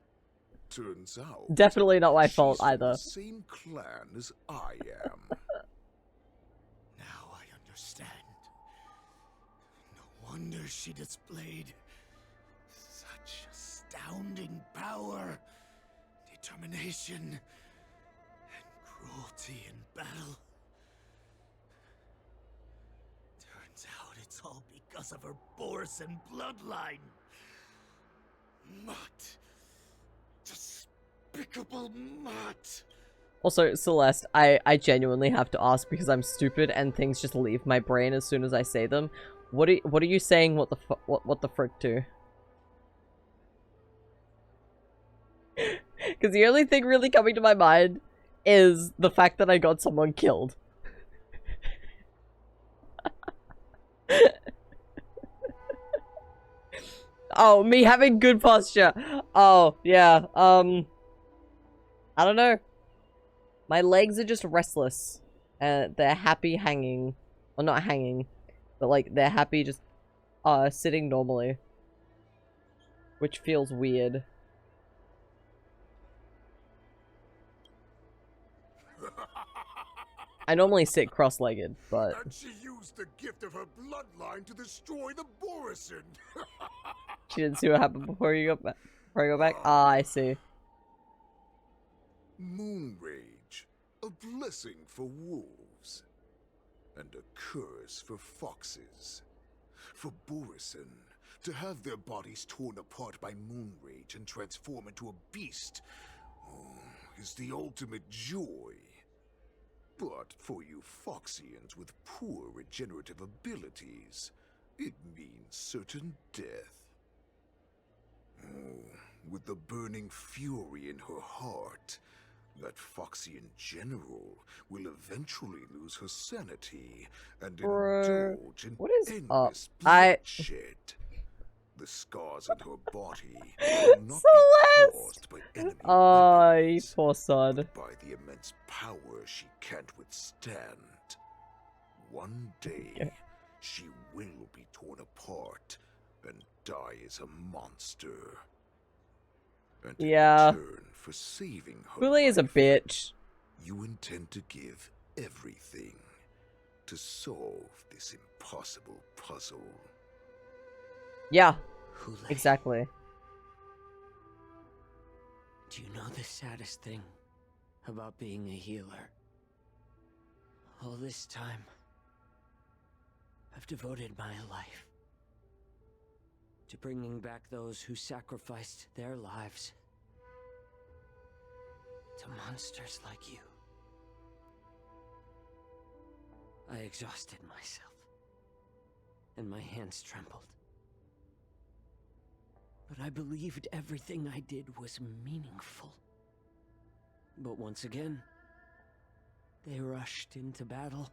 Turns out, Definitely not my fault she's from either. the same clan as I am. Now I understand. No wonder she displayed such astounding power, determination, and cruelty in battle. Turns out it's all because of her Borisin bloodline. Mutt. Despicable mutt. Also, Celeste, I genuinely have to ask because I'm stupid and things just leave my brain as soon as I say them. What are you saying? What the frick to? Because the only thing really coming to my mind is the fact that I got someone killed. Oh, me having good posture. Oh, yeah. I don't know. My legs are just restless. They're happy hanging. Well, not hanging. But, like, they're happy just, sitting normally. Which feels weird. I normally sit cross-legged, but... And she used the gift of her bloodline to destroy the Borisin. She didn't see what happened before you got back. Before you go back? Ah, I see. Moon Rage, a blessing for wolves, and a curse for foxes. For Borisin, to have their bodies torn apart by Moon Rage and transform into a beast, is the ultimate joy. But for you Foxians with poor regenerative abilities, it means certain death. Oh, with the burning fury in her heart, that Foxian general will eventually lose her sanity and indulge in endless bloodshed. The scars on her body will not be caused by enemy weapons, poor son. but by the immense power she can't withstand. One day, she will be torn apart and die as a monster. And in return for saving her Hule is a bitch. you intend to give everything to solve this impossible puzzle. Yeah, exactly. Do you know the saddest thing about being a healer? All this time, I've devoted my life to bringing back those who sacrificed their lives to monsters like you. I exhausted myself, and my hands trembled. But I believed everything I did was meaningful. But once again, they rushed into battle.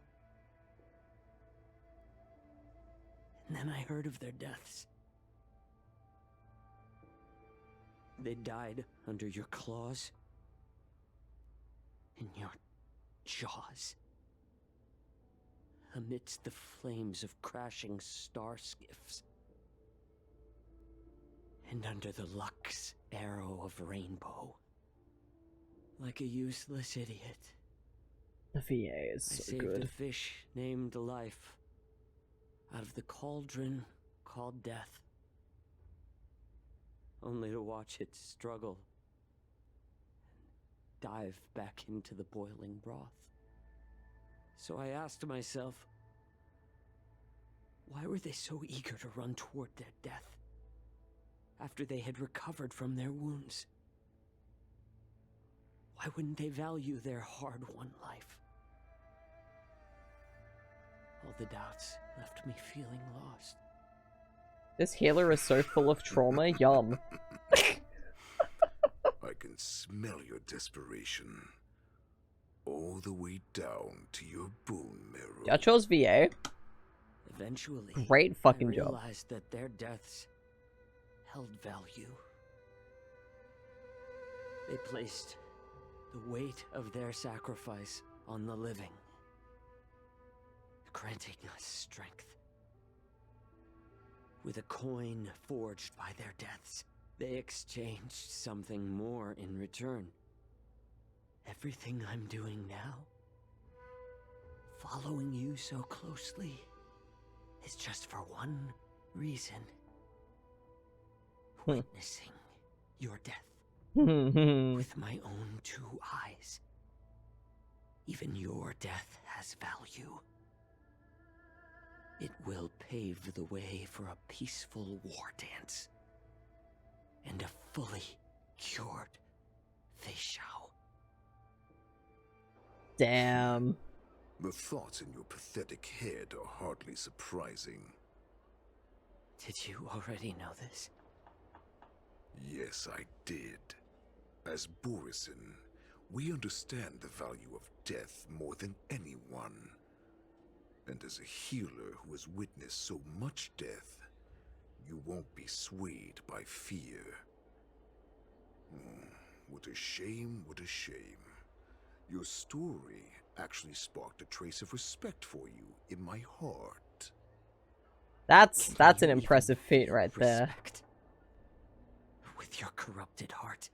And then I heard of their deaths. They died under your claws, in your jaws. Amidst the flames of crashing star skiffs. And under the Lux arrow of rainbow. Like a useless idiot. The VA is so I saved good. a fish named Life out of the cauldron called Death. Only to watch it struggle and dive back into the boiling broth. So I asked myself, why were they so eager to run toward their death after they had recovered from their wounds? Why wouldn't they value their hard-won life? All the doubts left me feeling lost. This healer is so full of trauma, yum. I can smell your desperation. All the way down to your bone marrow. I chose VA. Eventually, great fucking I job. realized that their deaths held value. They placed the weight of their sacrifice on the living, granting us strength. With a coin forged by their deaths, they exchanged something more in return. Everything I'm doing now, following you so closely, is just for one reason. Witnessing your death with my own two eyes. Even your death has value. It will pave the way for a peaceful war dance and a fully cured Feishao. Damn. The thoughts in your pathetic head are hardly surprising. Did you already know this? Yes, I did. As Borison, we understand the value of death more than anyone. And as a healer who has witnessed so much death, you won't be swayed by fear. What a shame, what a shame. Your story actually sparked a trace of respect for you in my heart. That's an impressive feat right there. Respect. With your corrupted heart.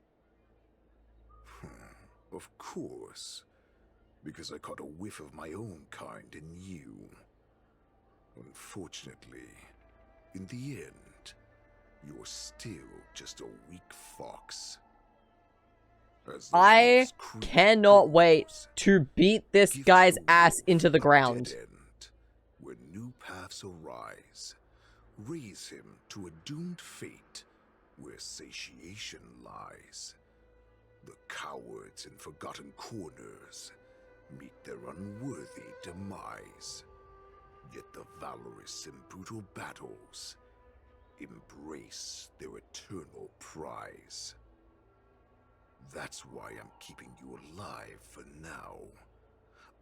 Of course. Because I caught a whiff of my own kind in you. Unfortunately, in the end, you're still just a weak fox. I cannot wait to beat this guy's ass into the ground. Where new paths arise, raise him to a doomed fate where satiation lies. The cowards in forgotten corners meet their unworthy demise. Yet the valorous in brutal battles embrace their eternal prize. That's why I'm keeping you alive for now.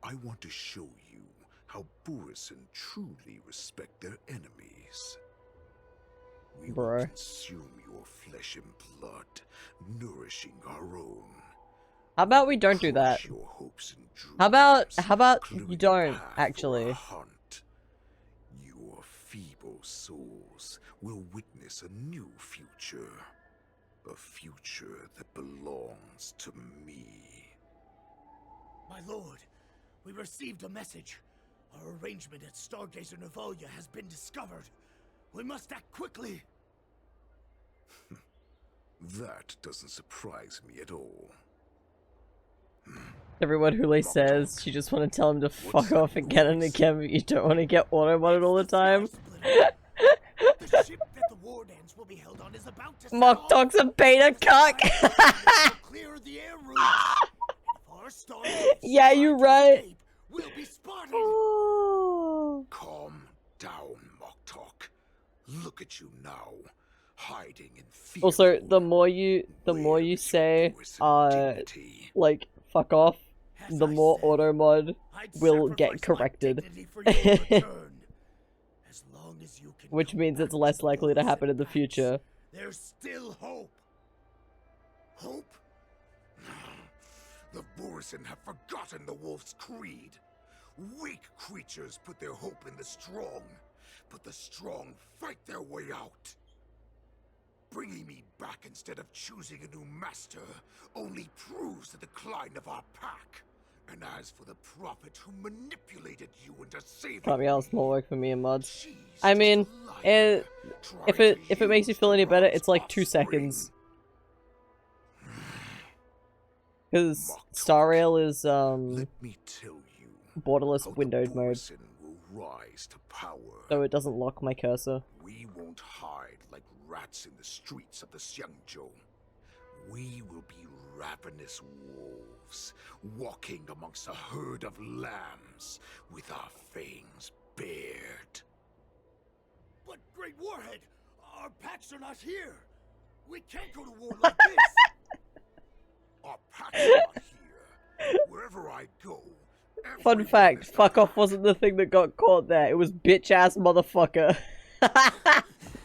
I want to show you how Borison truly respect their enemies. We will consume your flesh and blood, nourishing our own. How about we don't do that? How about you don't, actually? Your feeble souls will witness a new future. A future that belongs to me. My lord, we received a message. Our arrangement at Stargazer Navalia has been discovered. We must act quickly. That doesn't surprise me at all. Everyone Hule says she just want to tell him to fuck off again and again, but you don't want to get auto-modded all the time. The ship that the war dance will be held on is about to Mock Dog's a beta cuck! clear the air route. If our star Yeah, you're right. will be spotted. Calm down, Moktok. Look at you now, hiding in fear. Also, the more you say, like, fuck off, the more auto mod will get corrected. Which means it's less likely to happen in the future. There's still hope. Hope? The Borisin have forgotten the wolf's creed. Weak creatures put their hope in the strong, but the strong fight their way out. Bringing me back instead of choosing a new master only proves the decline of our pack. And as for the prophet who manipulated you into saving Probably else more work for me and mods. I mean, if it makes you feel any better, it's like 2 seconds. Because Star Rail is borderless windowed mode, so it doesn't lock my cursor. We won't hide like rats in the streets of the Xiangzhou. We will be ravenous wolves, walking amongst a herd of lambs, with our fangs bared. But, Great Warhead, our packs are not here. We can't go to war like this. Our packs are not here. Wherever I go. Fun fact, fuck off wasn't the thing that got caught there. It was bitch ass motherfucker.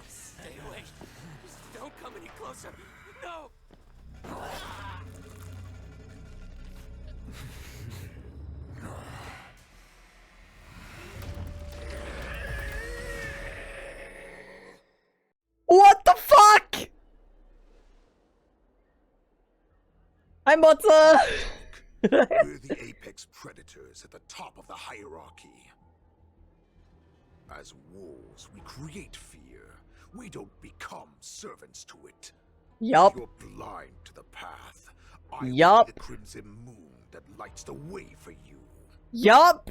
Stay away. Just don't come any closer. No. What the fuck? Hi, Mozza! We're the apex predators at the top of the hierarchy. As wolves, we create fear. We don't become servants to it. Yup. If you're blind to the path, I Yup. will be the crimson moon that lights the way for you. Yup!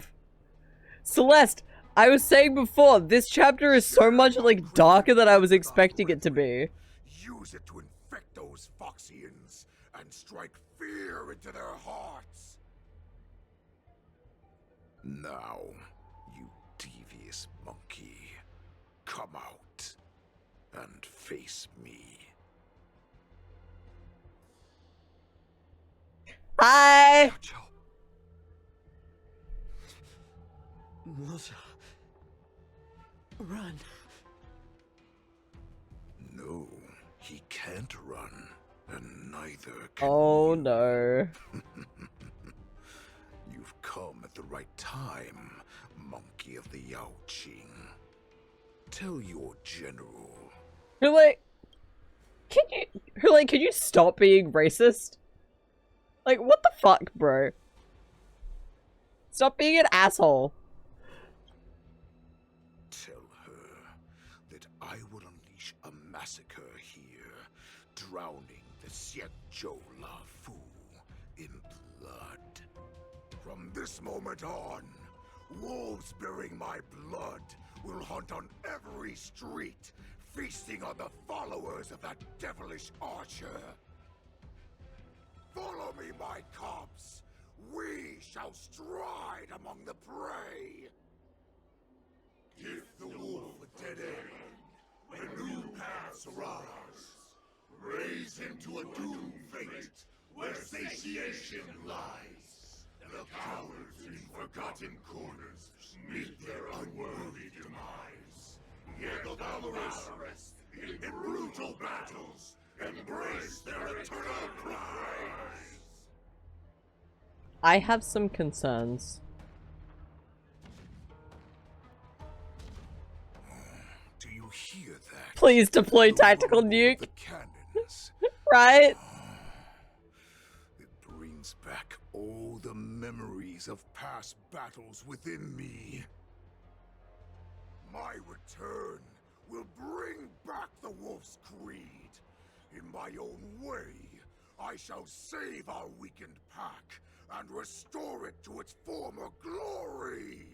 Celeste, I was saying before, this chapter is so much, like, darker than I was expecting it to be. Use it to infect those Foxians and strike fear into their hearts. Now, you devious monkey, come out and face me. Hi! Melissa. Run. No, he can't run, and neither can Oh no. You've come at the right time, monkey of the Yaoqing. Tell your general. Can you stop being racist? Like, what the fuck, bro? Stop being an asshole. Tell her that I will unleash a massacre here, drowning the Xianzhou Lafu in blood. From this moment on, wolves bearing my blood will hunt on every street, feasting on the followers of that devilish archer. Follow me, my cubs. We shall stride among the prey. Give the wolf a dead end when new paths arise. Raise him to a doomed fate where satiation lies. The cowards in forgotten corners meet their unworthy demise. Yet the valorous in brutal battles embrace their eternal prize. I have some concerns. Do you hear that? Please deploy tactical nuke. The cannons. Right? It brings back all the memories of past battles within me. My return will bring back the wolf's creed. In my own way, I shall save our weakened pack and restore it to its former glory.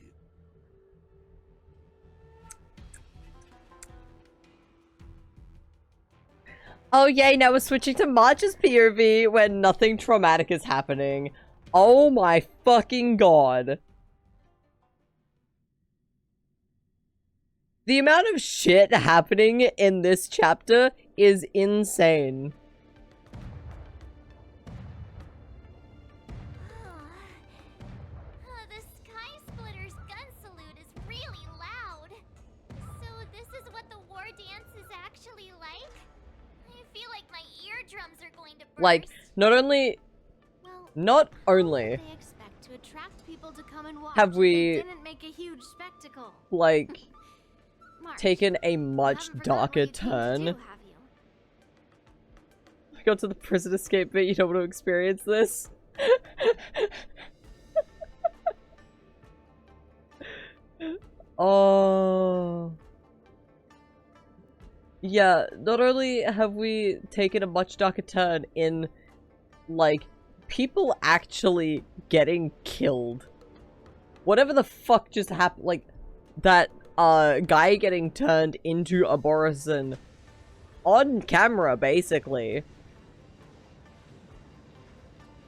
Oh yay, now we're switching to March's POV when nothing traumatic is happening. Oh my fucking god. The amount of shit happening in this chapter is insane. The Sky Splitter's gun salute is really loud. So this is what the war dance is actually like? I feel like my eardrums are going to burst. Like, not only... Well, Not only They expect to attract people to come and watch. have we, They didn't make a huge spectacle. like, March, taken a much darker turn. I got to the prison escape bit, you don't want to experience this? Oh. Yeah, not only have we taken a much darker turn in, like, people actually getting killed. Whatever the fuck just happened, like, that, guy getting turned into a Borisin on camera, basically.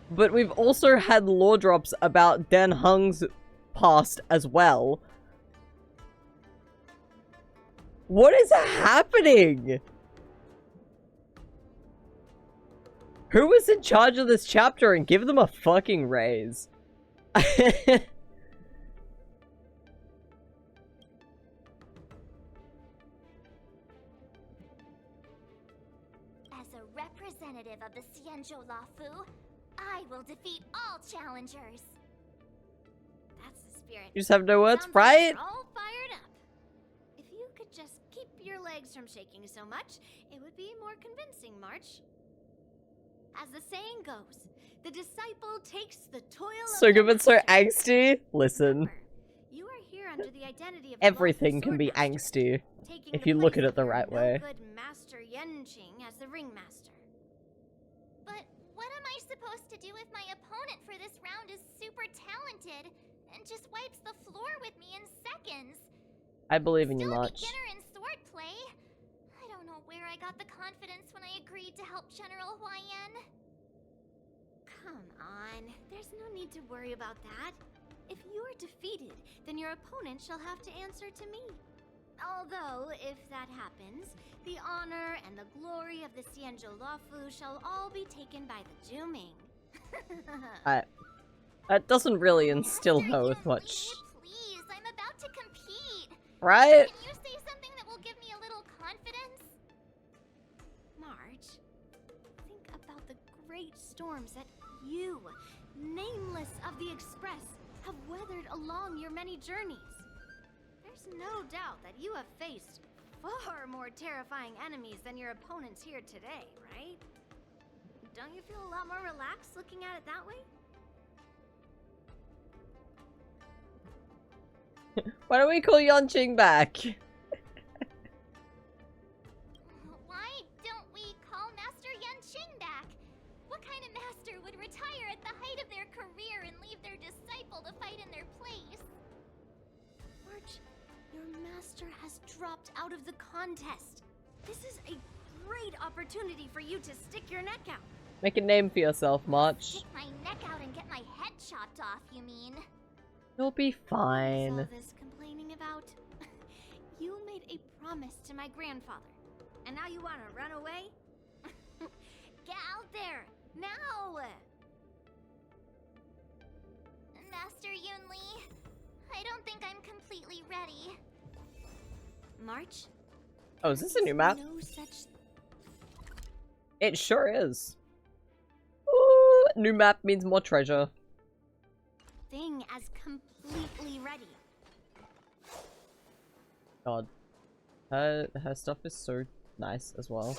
But we've also had lore drops about Dan Hung's past as well. What is happening? Who was in charge of this chapter and give them a fucking raise? As a representative of the Xianzhou Lafu, I will defeat all challengers. That's the spirit. You just have no words, Sounds right? Like you're all fired up. If you could just keep your legs from shaking so much, it would be more convincing, March. As the saying goes, the disciple takes the toil So of good but so angsty. Listen. You are here under the identity of Everything can be angsty if you look at it the right way. good Master Yenqing as the ringmaster. But what am I supposed to do if my opponent for this round is super talented and just wipes the floor with me in seconds? I believe in you Still a much. beginner in swordplay. I don't know where I got the confidence when I agreed to help General Huayan. Come on, there's no need to worry about that. If you're defeated, then your opponent shall have to answer to me. Although, if that happens, the honor and the glory of the Xianzhou Lafu shall all be taken by the Juming. That doesn't really instill her with much. Please, I'm about to compete. Right? Can you say something that will give me a little confidence? March, think about the great storms that you, nameless of the Express, have weathered along your many journeys. There's no doubt that you have faced far more terrifying enemies than your opponents here today, right? Don't you feel a lot more relaxed looking at it that way? Why don't we call Yanqing back? Why don't we call Master Yenqing back? What kind of master would retire at the height of their career and leave their disciple to fight in their place? March, your master has dropped out of the contest. This is a great opportunity for you to stick your neck out. Make a name for yourself, March. Stick my neck out and get my head chopped off, you mean? You'll be What is fine. all this complaining about? You made a promise to my grandfather, and now you want to run away? Get out there, now! Master Yunli, I don't think I'm completely ready. March? Oh, is this a new map? No such It sure is. Ooh, new map means more treasure. thing as completely ready. God. Her stuff is so nice as well.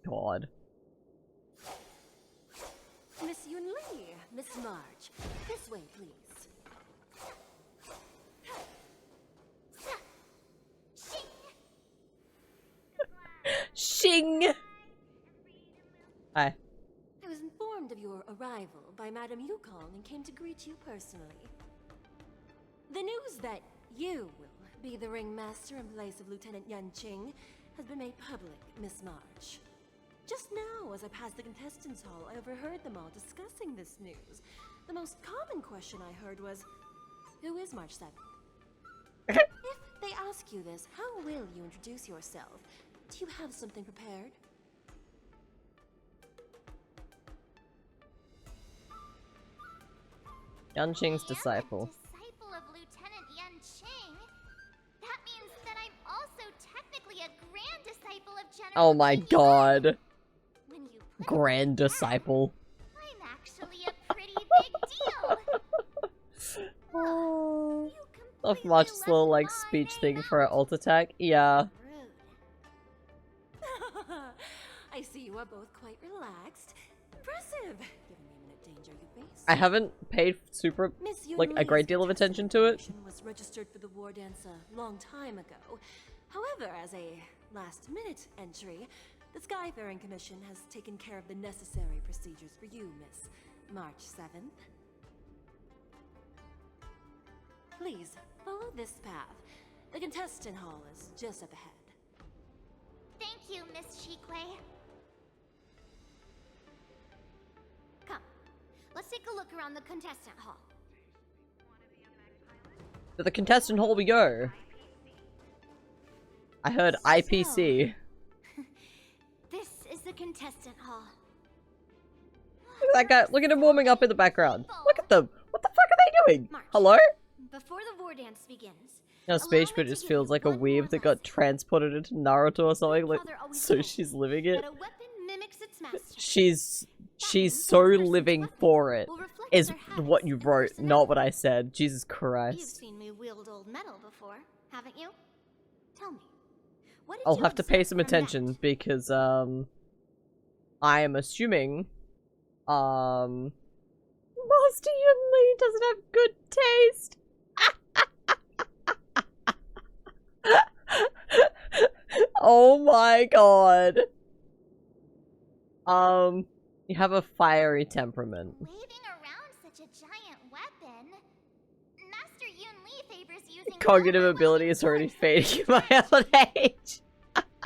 God. Miss Yunli, Miss March, this way, please. Shing! Hi. I was informed of your arrival by Madame Yukong and came to greet you personally. The news that you will be the ringmaster in place of Lieutenant Yanqing has been made public, Miss March. Just now, as I passed the contestants' hall, I overheard them all discussing this news. The most common question I heard was, who is March 7th? If they ask you this, how will you introduce yourself? Do you have something prepared? Yanqing's disciple. Disciple of Lieutenant Yenqing? That means that I'm also technically a grand disciple of General Oh my Jing Yuan. god. When you put Grand disciple. I actually a pretty big deal. Oh. Of March's little like speech thing for an alt attack. Yeah. I see you are both quite relaxed. Impressive. Given the imminent danger you face. I haven't paid super like a great deal of attention to it. Was registered for the war dance a long time ago. However, as a last-minute entry, the Skyfaring Commission has taken care of the necessary procedures for you, Miss March 7th. Please, follow this path. The contestant hall is just up ahead. Thank you, Miss Shikwe. Come, let's take a look around the contestant hall. To the contestant hall we go. I heard IPC. This is the contestant hall. Look at that guy. Look at him warming up in the background. Look at them. What the fuck are they doing? Hello? Before the war dance begins. Her speech, but it just feels like a weave that got transported into Naruto or something. Like, so she's living it. She's so living for it. Is what you wrote, not what I said. Jesus You've Christ. seen me wield old metal before, haven't you? Tell me. What did I'll you have to pay observe some from attention because I am assuming Master Yun Li doesn't have good taste. Oh my god. You have a fiery temperament. Waving around such a giant weapon. Master Yun Li favors using Cognitive ability is already fading in my old age.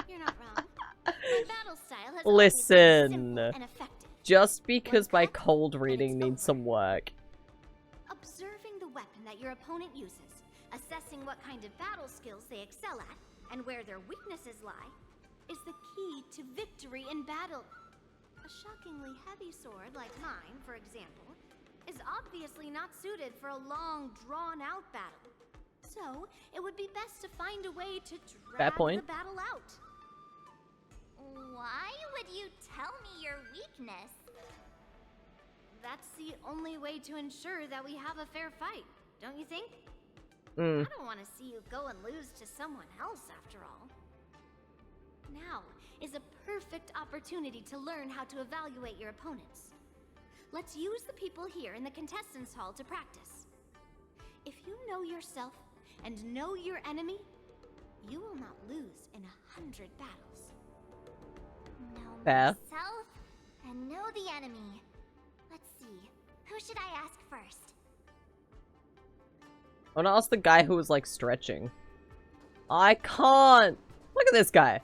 You're not wrong. My battle style has Listen. and effective. Just because my cold reading needs some work. Observing the weapon that your opponent uses, assessing what kind of battle skills they excel at, and where their weaknesses lie, is the key to victory in battle. A shockingly heavy sword like mine, for example, is obviously not suited for a long, drawn-out battle. So, it would be best to find a way to drag the battle out. Why would you tell me your weakness? That's the only way to ensure that we have a fair fight, don't you think? Mm. I don't want to see you go and lose to someone else, after all. Now is a perfect opportunity to learn how to evaluate your opponents. Let's use the people here in the contestants hall to practice. If you know yourself and know your enemy, you will not lose in 100 battles. Know Fair. myself and know the enemy. Let's see. Who should I ask first? I wanna ask the guy who was like stretching. I can't! Look at this guy!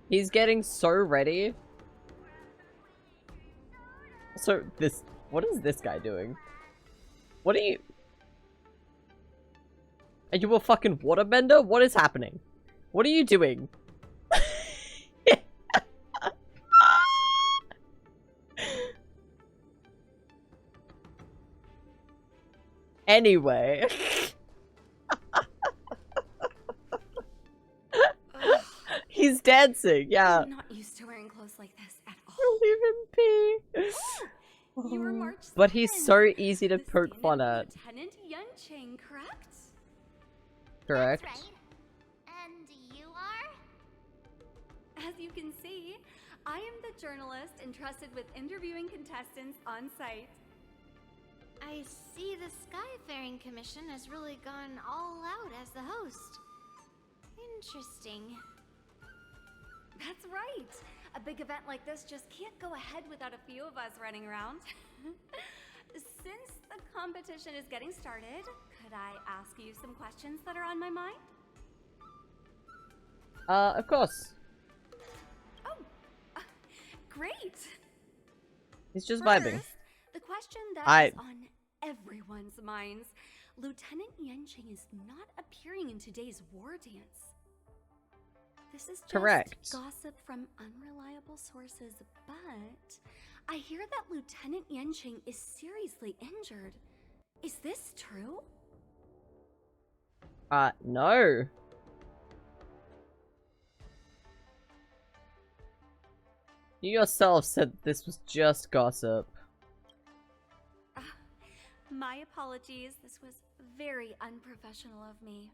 He's getting so ready. So this, what is this guy doing? What are you? Are you a fucking waterbender? What is happening? What are you doing? Anyway. He's dancing, yeah. I'm not used to wearing clothes like this at all. Leave him be. You were March But he's so easy to poke fun at. Lieutenant Yunqing, correct? Correct. That's right. And you are? As you can see, I am the journalist entrusted with interviewing contestants on site. I see the Skyfaring Commission has really gone all out as the host. Interesting. That's right. A big event like this just can't go ahead without a few of us running around. Since the competition is getting started, could I ask you some questions that are on my mind? Of course. Great! He's just vibing. First, the question that is on everyone's minds. Lieutenant Yunqing is not appearing in today's war dance. This is just correct. Gossip from unreliable sources, but I hear that Lieutenant Yunqing is seriously injured. Is this true? No. You yourself said this was just gossip. My apologies. This was very unprofessional of me.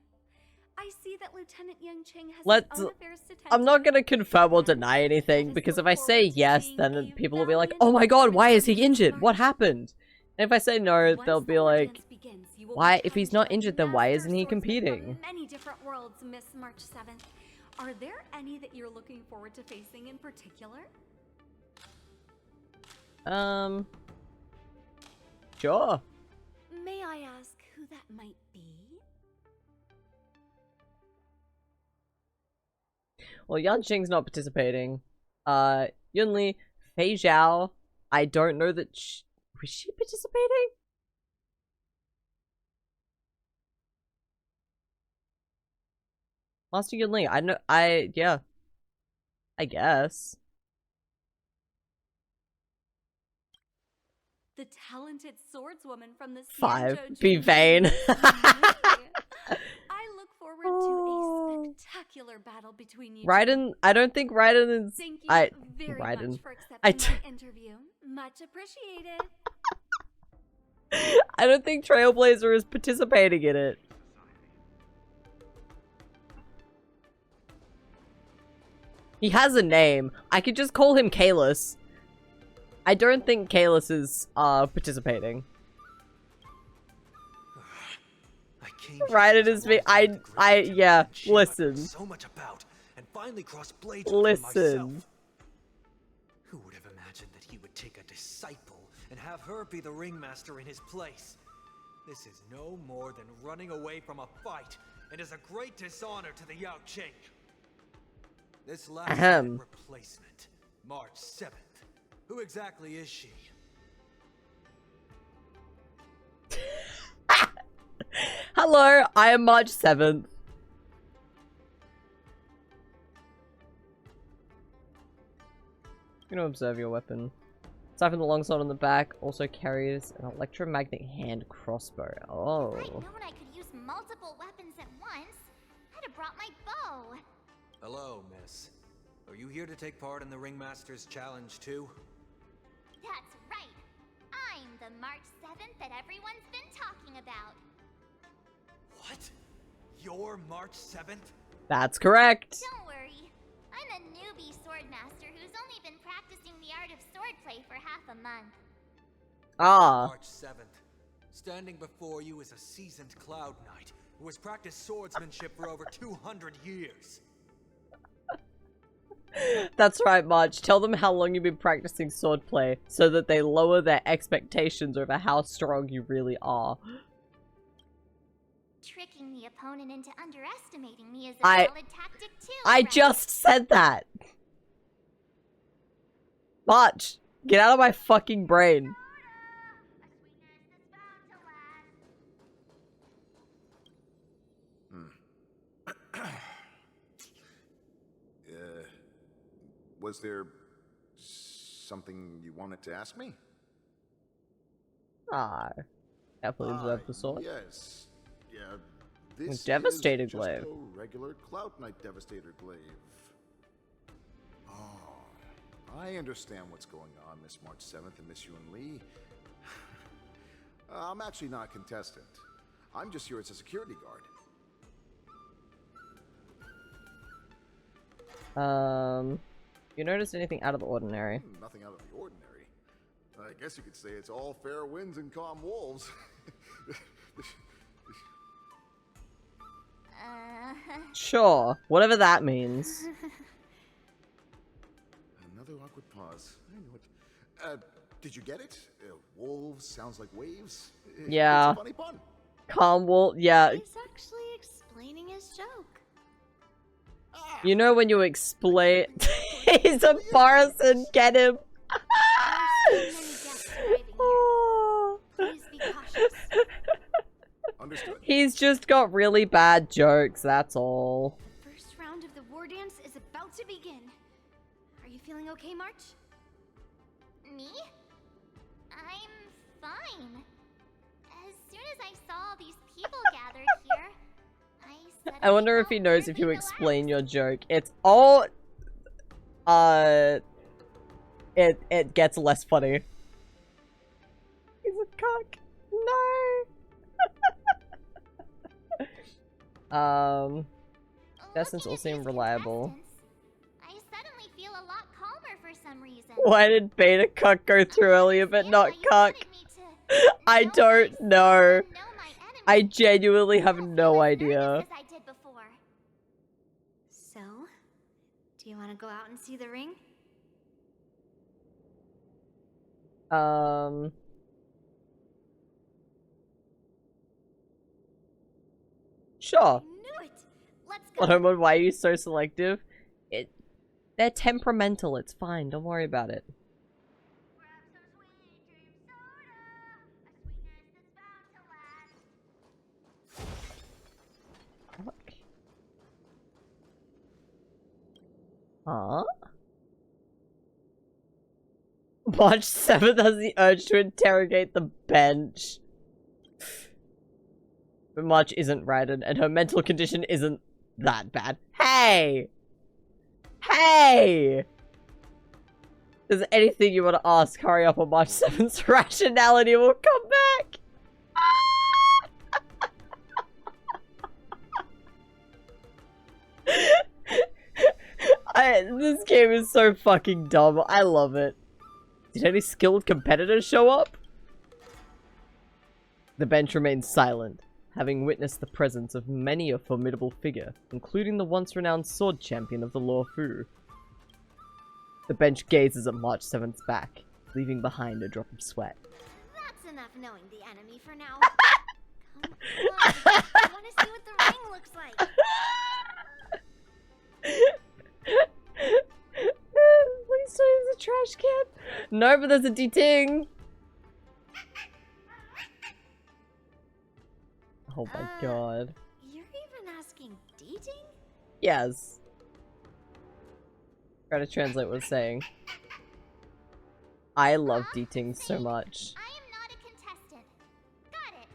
I see that Lieutenant Yanqing has his own affairs to tend I'm not gonna confirm or deny anything, because if I say yes, then people will be like, oh my god, why is he injured? What happened? And if I say no, they'll be like, why? If he's not injured, then why isn't he competing? Many different worlds, Miss March 7th. Are there any that you're looking forward to facing in particular? Sure. May I ask who that might be? Well, Yanqing's not participating. Yunli, Fei Zhao, I don't know that was she participating? Master Yunli, yeah. I guess. The talented swordswoman from the 5. Xianzhou Be vain. I look forward to a spectacular battle between you. Raiden, I don't think Raiden is. Thank you very Raiden. much for accepting my interview. Much appreciated. I don't think Trailblazer is participating in it. He has a name. I could just call him Kalis. I don't think Kalis is participating. Raiden is me. Yeah. Listen. So much about, and finally crossed blades Listen. Who would have imagined that he would take a disciple and have her be the ringmaster in his place? This is no more than running away from a fight, and is a great dishonor to the Yao Qing. This last replacement, March 7th. Who exactly is she? Hello, I am March 7th. I'm gonna observe your weapon. Aside from the longsword on the back, also carries an electromagnetic hand crossbow. Oh. If I'd known I could use multiple weapons at once, I'd have brought my bow. Hello, miss. Are you here to take part in the Ringmaster's Challenge too? That's right. I'm the March 7th that everyone's been talking about. What? You're March 7th? That's correct. Don't worry. I'm a newbie swordmaster who's only been practicing the art of swordplay for half a month. Ah. March 7th. Standing before you is a seasoned Cloud Knight who has practiced swordsmanship for over 200 years. That's right, March. Tell them how long you've been practicing swordplay so that they lower their expectations over how strong you really are. Tricking the opponent into underestimating me is a valid tactic too. I just said that. March, get out of my fucking brain. Was there something you wanted to ask me? Definitely observe the sword. Yes. Yeah. This Devastator is just glaive. a regular Cloud Knight Devastator glaive. Oh, I understand what's going on, Miss March 7th and Miss Yun Li. I'm actually not a contestant. I'm just here as a security guard. You noticed anything out of the ordinary? Nothing out of the ordinary. I guess you could say it's all fair winds and calm wolves. Sure, whatever that means. Another awkward pause. I knew it. Did you get it? Wolves sounds like waves. Yeah. It's a funny pun. Calm wolf. Yeah. He's actually explaining his joke. You know when you explain. He's a Boris, get him. Understood. He's just got really bad jokes, that's all. The first round of the war dance is about to begin. Are you feeling okay, March? Me? I'm fine. As soon as I saw these people gathered here, I said I wonder if he knows if you explain your joke. It's all it gets less funny. He's a cock. No. Destins all seem reliable. I suddenly feel a lot calmer for some reason. Why did Beta Cuck go through earlier but not Cuck? I don't know. I genuinely have no idea. So, do you want to go out and see the ring? Sure. Knew it. Let's go. Ottoman, why are you so selective? They're temperamental, it's fine, don't worry about it. Huh? March 7th has the urge to interrogate the bench. But March isn't righted, and her mental condition isn't that bad. Hey! Hey! If there's anything you want to ask, hurry up on March 7th's rationality will come back! This game is so fucking dumb. I love it. Did any skilled competitors show up? The bench remains silent, having witnessed the presence of many a formidable figure, including the once-renowned sword champion of the Law Fu. The bench gazes at March 7th's back, leaving behind a drop of sweat. That's enough knowing the enemy for now. Come on, I want to see what the ring looks like. Please don't use a trash can. No, but there's a D-ting. Oh my god. You're even asking dating? Yes. Try to translate what it's saying. I love D-ting so much. I am not a contestant. Got it.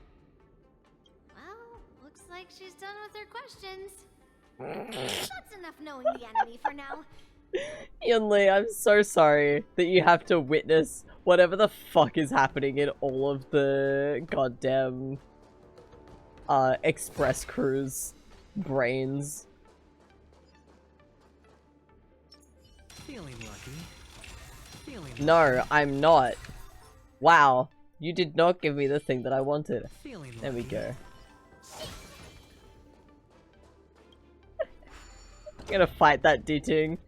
Well, looks like she's done with her questions. That's enough knowing the enemy for now. Yunli, I'm so sorry that you have to witness whatever the fuck is happening in all of the goddamn express cruise brains. Feeling lucky. Feeling No, I'm not. Wow, you did not give me the thing that I wanted. Feeling There we go. I'm gonna fight that D-ting.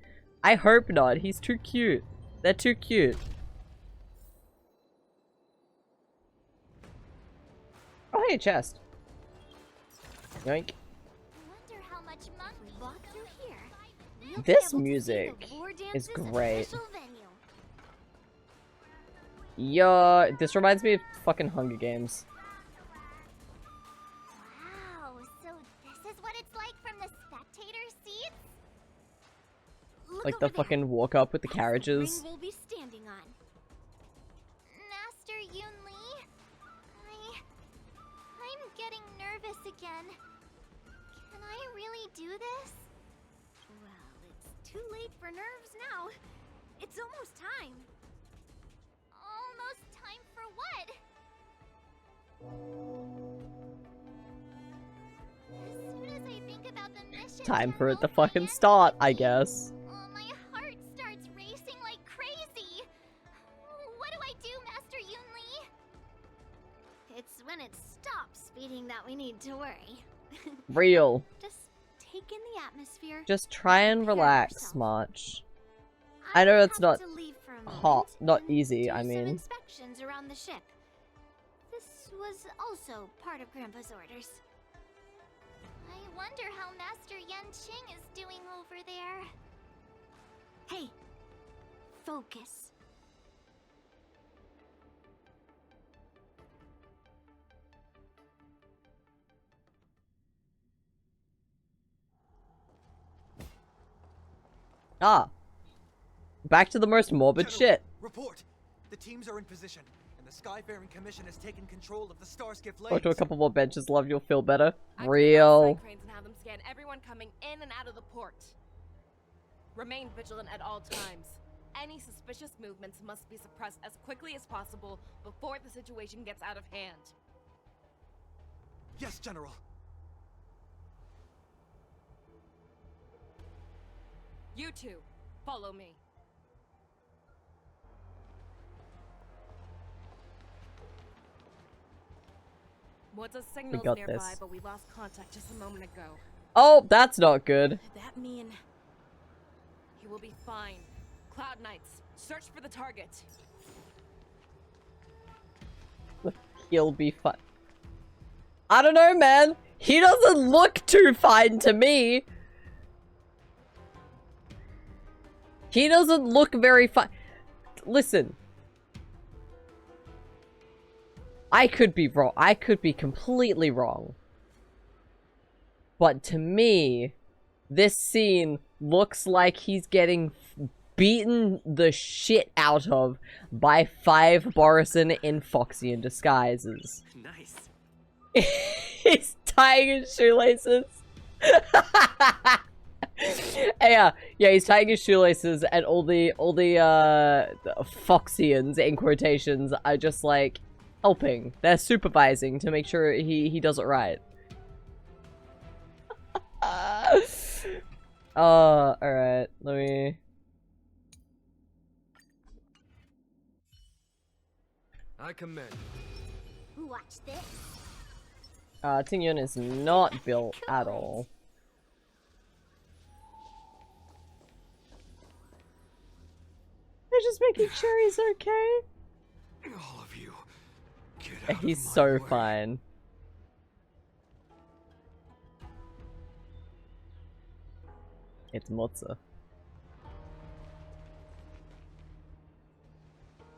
I hope not, he's too cute. They're too cute. Oh, hey, chest. Yoink. This music is great. Yo, this reminds me of fucking Hunger Games. Wow, so this is what it's like from the spectator seats? Like the fucking walk up with the carriages. We'll be standing on. Master Yunli, I'm getting nervous again. Can I really do this? Well, it's too late for nerves now. It's almost time. Almost time for what? As soon as I think about the mission, Time for it to fucking start, I guess. my heart starts racing like crazy. What do I do, Master Yunli? It's when it stops beating that we need to worry. Real. Just take in the atmosphere. Just try and relax, March. I know it's not hot, not easy, I mean. Inspections around the ship. This was also part of Grandpa's orders. I wonder how Master Yanqing is doing over there. Hey, focus. Ah. Back to the most morbid shit. Report! The teams are in position, and the Skyfaring Commission has taken control of the Starskiff Go lanes. to a couple more benches, love, you'll feel better. I Real. cranes and have them scan everyone coming in and out of the port. Remain vigilant at all times. Any suspicious movements must be suppressed as quickly as possible before the situation gets out of hand. Yes, General. You two, follow me. What's a signal's got nearby, this. but we lost contact just a moment ago. Oh, that's not good. Could that mean... He will be fine. Cloud Knights, search for the target. He'll be fine. I don't know, man. He doesn't look too fine to me. He doesn't look very fine. Listen. I could be wrong. I could be completely wrong. But to me, this scene looks like he's getting beaten the shit out of by 5 Borison in Foxian disguises. Nice. He's tying his shoelaces. Yeah, he's tying his shoelaces, and all the Foxians in quotations are just like helping. They're supervising to make sure he does it right. Alright, let me... I commend. Watch this. Tingyun is not built at all. They're just making sure he's okay. All of you, get out He's of my so way. fine. It's Motza.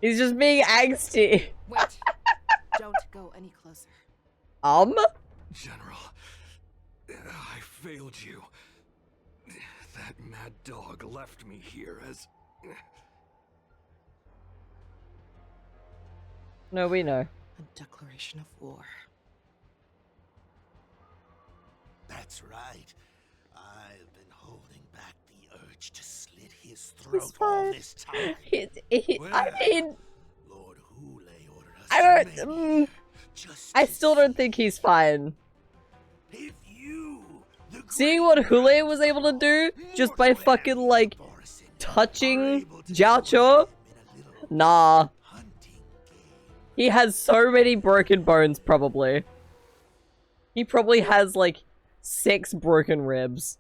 He's just being angsty. Wait. Don't go any closer. General, I failed you. That mad dog left me here as... No, we know. A declaration of war. That's right. I've been holding back the urge to slit his He's throat fine. all this time. I mean... Lord Hule ordered us I to don't... make I still don't think he's fine. If you, Seeing what Hule was able to do just by fucking, like, touching Jiaocho? Nah. He has so many broken bones, probably. He probably has, like, 6 broken ribs.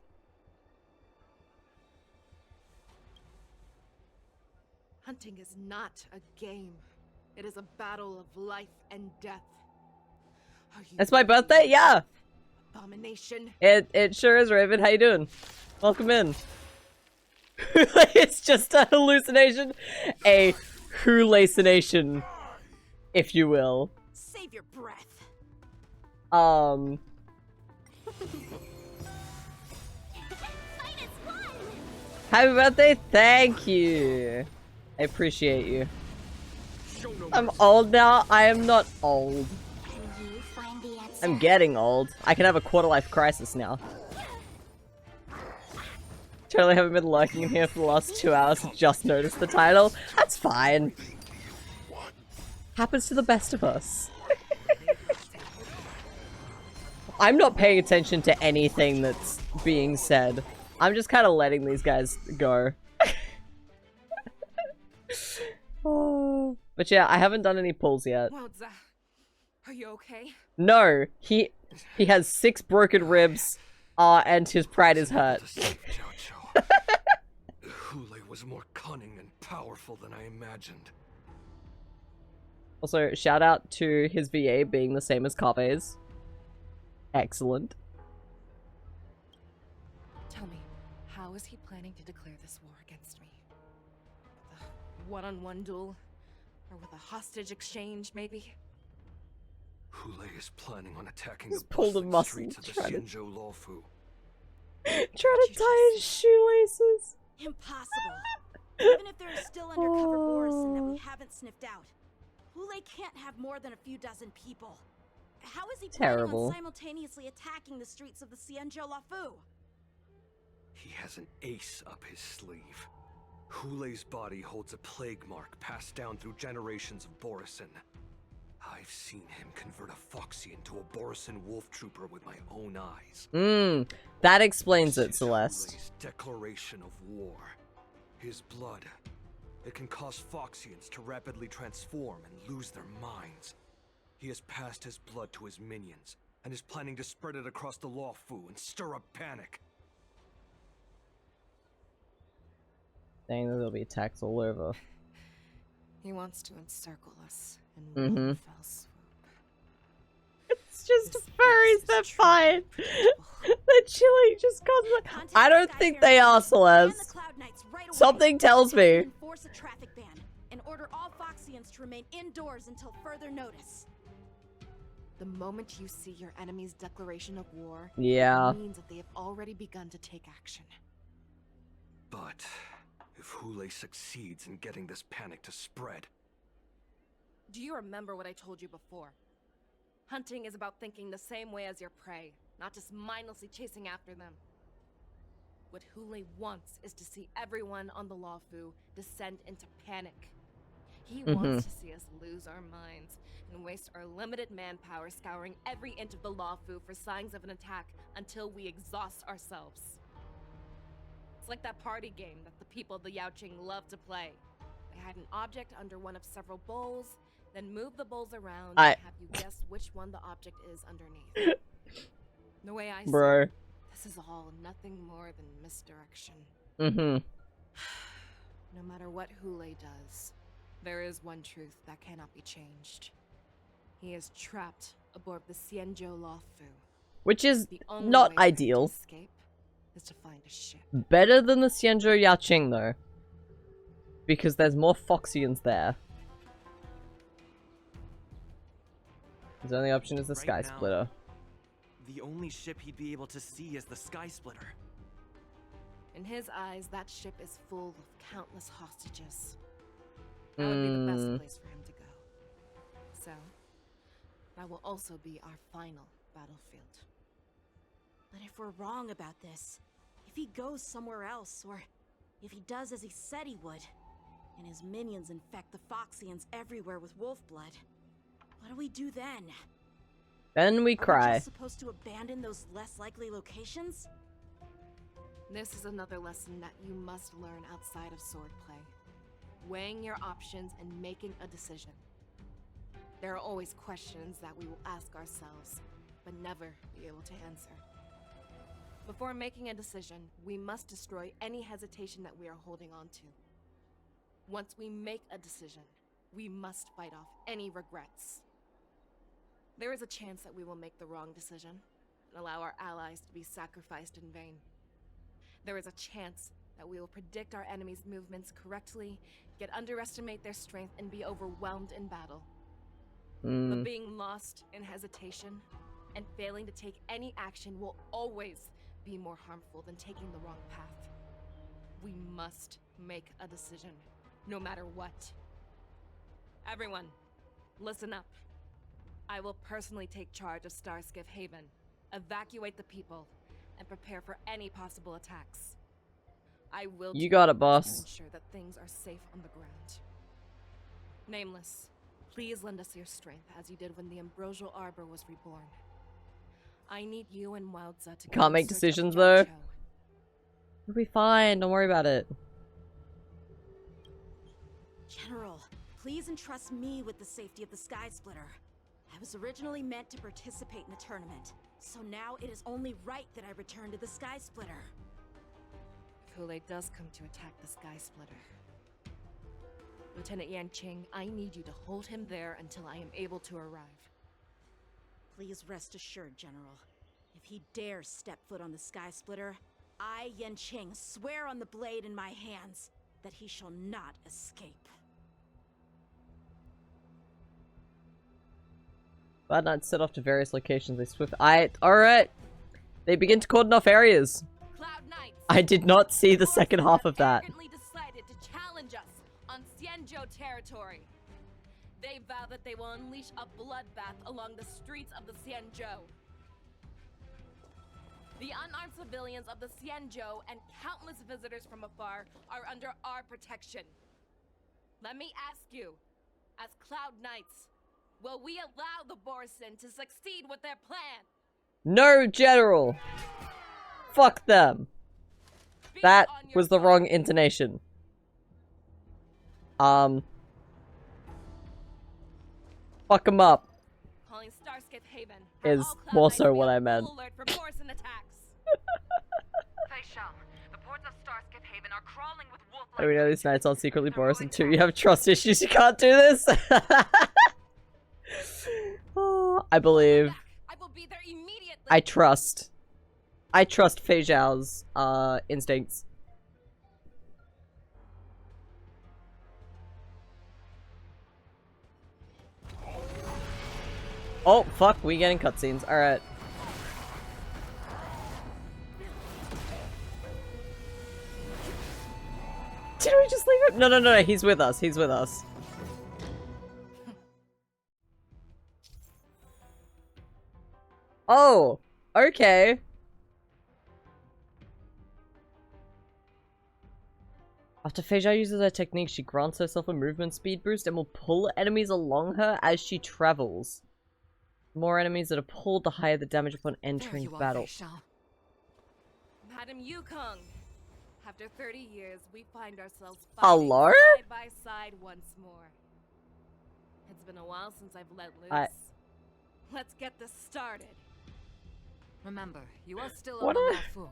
Hunting is not a game. It is a battle of life and death. It's my birthday? Yeah! Abomination. It sure is, Raven. How you doing? Welcome in. It's just a hallucination. A hallucination, if you will. Save your breath. Happy birthday! Thank you. I appreciate you. I'm old now. I am not old. I'm getting old. I can have a quarter-life crisis now. Totally haven't been lurking in here for the last 2 hours and just noticed the title. That's fine. Happens to the best of us. I'm not paying attention to anything that's being said. I'm just kind of letting these guys go. Oh. But yeah, I haven't done any pulls yet. Wowza. Are you okay? No, he has 6 broken ribs, and his pride is hurt. Hule was more cunning and powerful than I imagined. Also, shout out to his VA being the same as Kabe's. Excellent. Tell me, how is he planning to declare this war against me? With a one-on-one duel? Or with a hostage exchange, maybe? Hule is planning on attacking He's the pulled a bustling muscle streets of the trying to- Xianzhou Luofu. Trying to tie his shoelaces. Impossible. Even if there are still undercover Borison that we haven't sniffed out, Hule can't have more than a few dozen people. How is he planning Terrible. on simultaneously attacking the streets of the Xianzhou Luofu? He has an ace up his sleeve. Hulei's body holds a plague mark passed down through generations of Borisin. I've seen him convert a Foxian to a Borisin wolf trooper with my own eyes. That explains it, Celeste. Hulei's declaration of war. His blood. It can cause Foxians to rapidly transform and lose their minds. He has passed his blood to his minions, and is planning to spread it across the Lawfu and stir up panic. Saying that there'll be attacks all over. He wants to encircle us in one fell swoop. It's just furries that fight. The chili just comes like, I don't think they are, Celeste. Something tells me. Enforce a traffic ban and order all Foxians to remain indoors until further notice. The moment you see your enemy's declaration of war, yeah, it means that they have already begun to take action. But if Hulei succeeds in getting this panic to spread... Do you remember what I told you before? Hunting is about thinking the same way as your prey, not just mindlessly chasing after them. What Hulei wants is to see everyone on the Lawfu descend into panic. He wants to see us lose our minds and waste our limited manpower scouring every inch of the Lawfu for signs of an attack until we exhaust ourselves. It's like that party game that the people of the Yaoqing love to play. They hide an object under one of several bowls, then move the bowls around and have you guess which one the object is underneath. The way I see it, this is all nothing more than misdirection. No matter what Hulei does, there is one truth that cannot be changed. He is trapped aboard the Xianzhou Lawfu. Which is not ideal. To escape is to find a ship. Better than the Xianzhou Yaoqing though. Because there's more Foxians there. His only option is the Sky Splitter. The only ship he'd be able to see is the Sky Splitter. In his eyes, that ship is full of countless hostages. That would be the best place for him to go. So, that will also be our final battlefield. But if we're wrong about this, if he goes somewhere else, or if he does as he said he would, and his minions infect the Foxians everywhere with wolf blood, what do we do then? Then we cry. Are we just supposed to abandon those less likely locations? This is another lesson that you must learn outside of swordplay. Weighing your options and making a decision. There are always questions that we will ask ourselves, but never be able to answer. Before making a decision, we must destroy any hesitation that we are holding on to. Once we make a decision, we must fight off any regrets. There is a chance that we will make the wrong decision and allow our allies to be sacrificed in vain. There is a chance that we will predict our enemy's movements correctly, yet underestimate their strength and be overwhelmed in battle. But being lost in hesitation and failing to take any action will always be more harmful than taking the wrong path. We must make a decision, no matter what. Everyone, listen up. I will personally take charge of Starskiff Haven, evacuate the people, and prepare for any possible attacks. I will You got it, boss. ensure that things are safe on the ground. Nameless, please lend us your strength as you did when the Ambrosial Arbor was reborn. I need you and Wildza to Can't make decisions though. It'll be fine, don't worry about it. General, please entrust me with the safety of the Sky Splitter. I was originally meant to participate in the tournament, so now it is only right that I return to the Sky Splitter. If Hulei does come to attack the Sky Splitter, Lieutenant Yanqing, I need you to hold him there until I am able to arrive. Please rest assured, General. If he dares step foot on the Sky Splitter, I, Yanqing, swear on the blade in my hands that he shall not escape. Bad Knights set off to various locations. They swift. Alright. They begin to cordon off areas. I did not see the second half of that. Decided to challenge us on Xianzhou territory. They vow that they will unleash a bloodbath along the streets of the Xianzhou. The unarmed civilians of the Xianzhou and countless visitors from afar are under our protection. Let me ask you, as Cloud Knights, will we allow the Borson to succeed with their plan? No, General! Fuck them! That was the wrong intonation. Fuck them up. Calling Starskip Haven. Is more so what I meant. Alert for Borson attacks. The ports of Starskip Haven are crawling with wolf. I mean, these knights aren't secretly Boris, and 2, you have trust issues, you can't do this! Oh, I believe. I will be there immediately. I trust Fei Zhao's, instincts. Oh, fuck, we getting cutscenes. Alright. Did we just leave him? No, no, no, no, he's with us. He's with us. Oh, okay. After Fei Zhao uses her technique, she grants herself a movement speed boost and will pull enemies along her as she travels. The more enemies that are pulled, the higher the damage upon entering battle. Madam Yukong, after 30 years, we find ourselves Hello? side by side once more. It's been a while since I've let loose. Let's get this started. Remember, you are still What on a- the Lafu.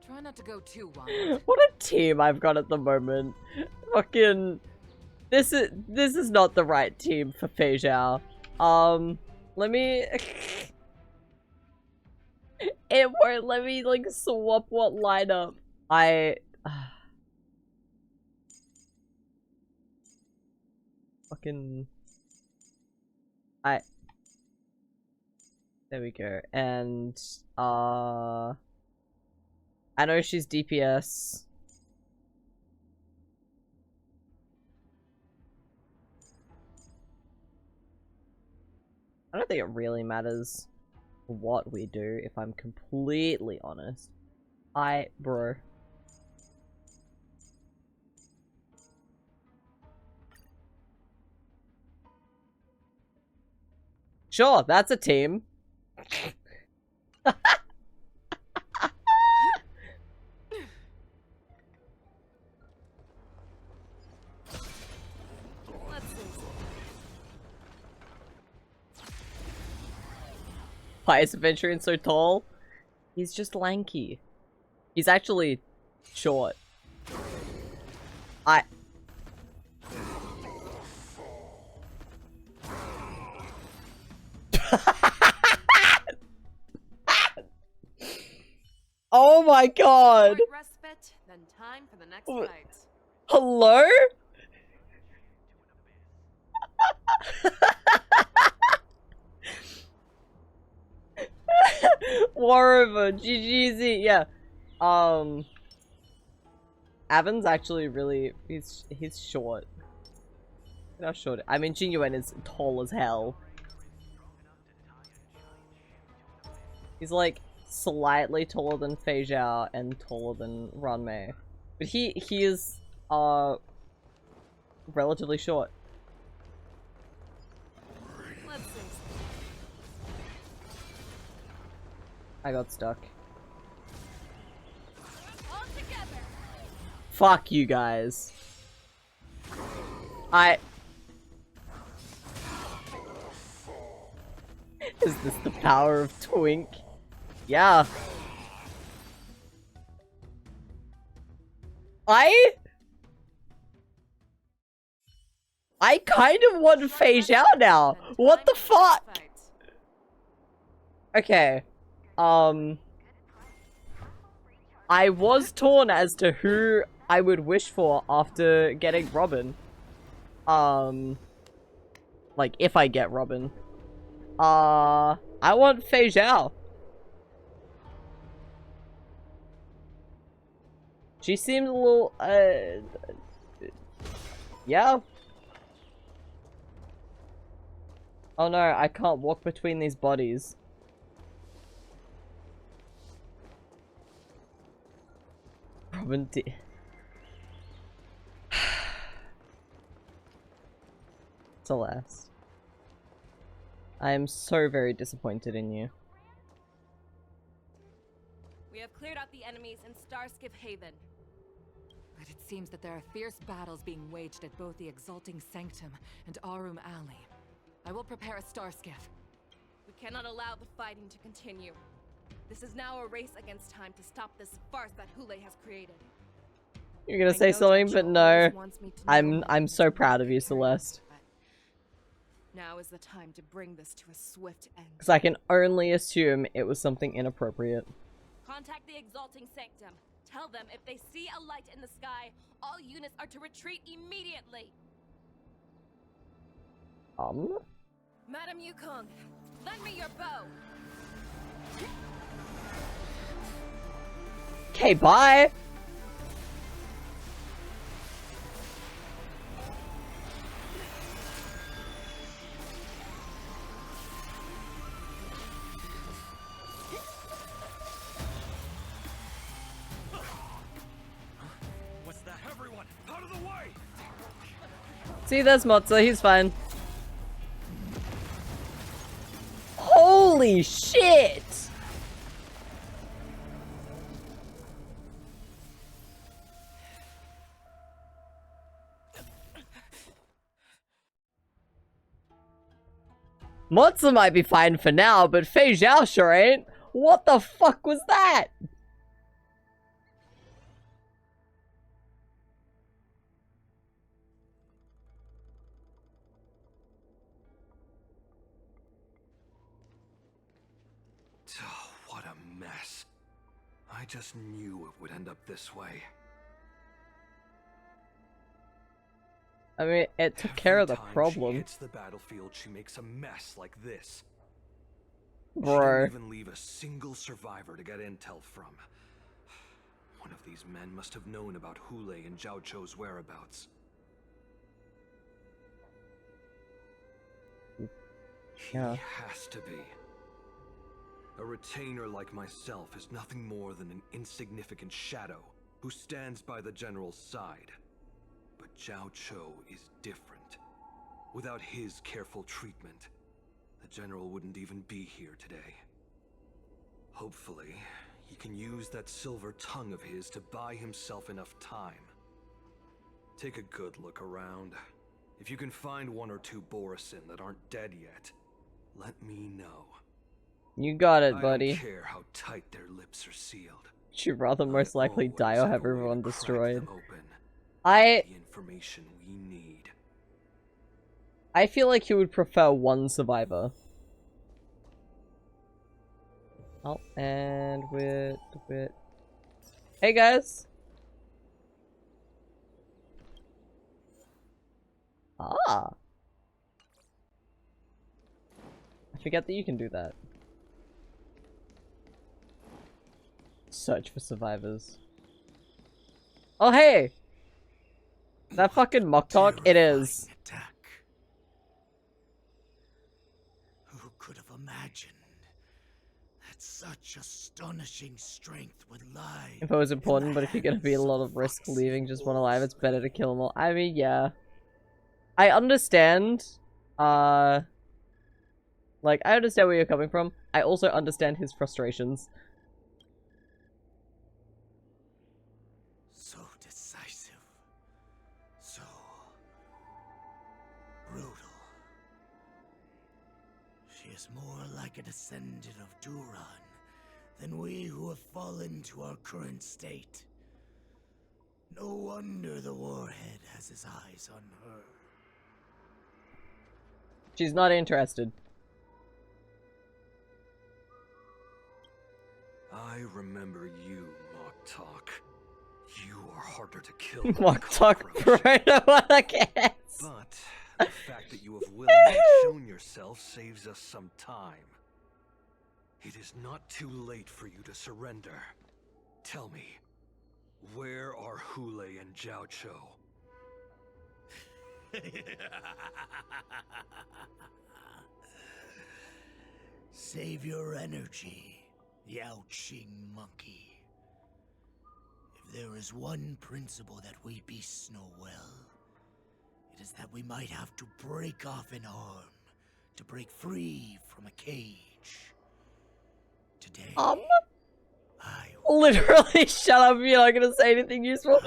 Try not to go too wild. What a team I've got at the moment. Fucking... This is not the right team for Fei Zhao. Let me... It won't let me, like, swap what lineup. Fucking... There we go. And, I know she's DPS. I don't think it really matters what we do, if I'm completely honest. Bro. Sure, that's a team. Why is Adventuring so tall? He's just lanky. He's actually short. Oh my god! Respite, then time for the next Wh- fight. Hello? War over GGZ, yeah. Avan's actually really he's short. Look at how short. I mean Jingyuan is tall as hell. He's like slightly taller than Fei Zhao and taller than Ranmei. But he is relatively short. Let's see. I got stuck. All together. Fuck you guys. Is this the power of Twink? Yeah. I kind of want Fei Zhao now. What the fuck? Okay. I was torn as to who I would wish for after getting Robin. Like, if I get Robin. I want Fei Zhao. She seemed a little, yeah. Oh no, I can't walk between these bodies. government Celeste. I am so very disappointed in you. We have cleared out the enemies in Starskiff Haven. But it seems that there are fierce battles being waged at both the Exalting Sanctum and Arum Alley. I will prepare a Starskiff. We cannot allow the fighting to continue. This is now a race against time to stop this farce that Hule has created. You're gonna say something, but no. I'm so proud of you, Celeste. Now is the time to bring this to a swift end. Because I can only assume it was something inappropriate. Contact the Exalting Sanctum. Tell them if they see a light in the sky, all units are to retreat immediately. Madam Yukong, lend me your bow. Okay, bye. What's that? Everyone, out of the way! See, there's Mozza, he's fine. Holy shit! Mozza might be fine for now, but Fei Zhao sure ain't. What the fuck was that? Oh, what a mess. I just knew it would end up this way. I mean, it took care of the problem. She hits the battlefield, she makes a mess like this. Bro. She didn't even leave a single survivor to get intel from. One of these men must have known about Hule and Zhao Chou's whereabouts. Yeah. He has to be. A retainer like myself is nothing more than an insignificant shadow who stands by the general's side. But Zhao Chou is different. Without his careful treatment, the general wouldn't even be here today. Hopefully, he can use that silver tongue of his to buy himself enough time. Take a good look around. If you can find one or two Borisin that aren't dead yet, let me know. You got it, buddy. I don't care how tight their lips are sealed. You'd rather most likely die or have everyone destroyed. The information we need. I feel like you would prefer one survivor. Oh, and with... Hey, guys! Ah! I forget that you can do that. Search for survivors. Oh, hey! That fucking mock talk? It is. Attack. Who could have imagined that such astonishing strength would lie? If it was important, but if you're gonna be a lot of risk leaving just one alive, it's better to kill them all. I mean, yeah. I understand, like, I understand where you're coming from. I also understand his frustrations. So decisive. So brutal. She is more like a descendant of Duran than we who have fallen to our current state. No wonder the Warhead has his eyes on her. She's not interested. I remember you, Mock Talk. You are harder to kill. Mock Talk, right? I guess. But the fact that you have willingly shown yourself saves us some time. It is not too late for you to surrender. Tell me, where are Hule and Zhao Chou? Save your energy, Yao Qing monkey. If there is one principle that we beasts know well, it is that we might have to break off an arm to break free from a cage. Today, literally, shut up, you're not gonna say anything useful.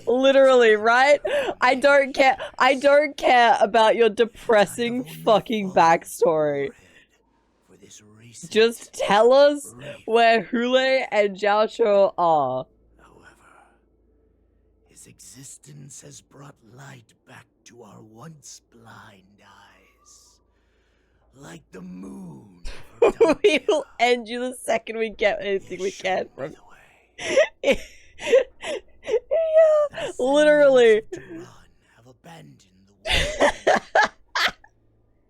Literally, right? I don't care about your depressing fucking backstory. Just tell us where Hule and Jiaoshu are. His existence has brought light back to our once blind eyes. Like the moon. We will end you the second we get anything we can from yeah, literally. Have abandoned the world.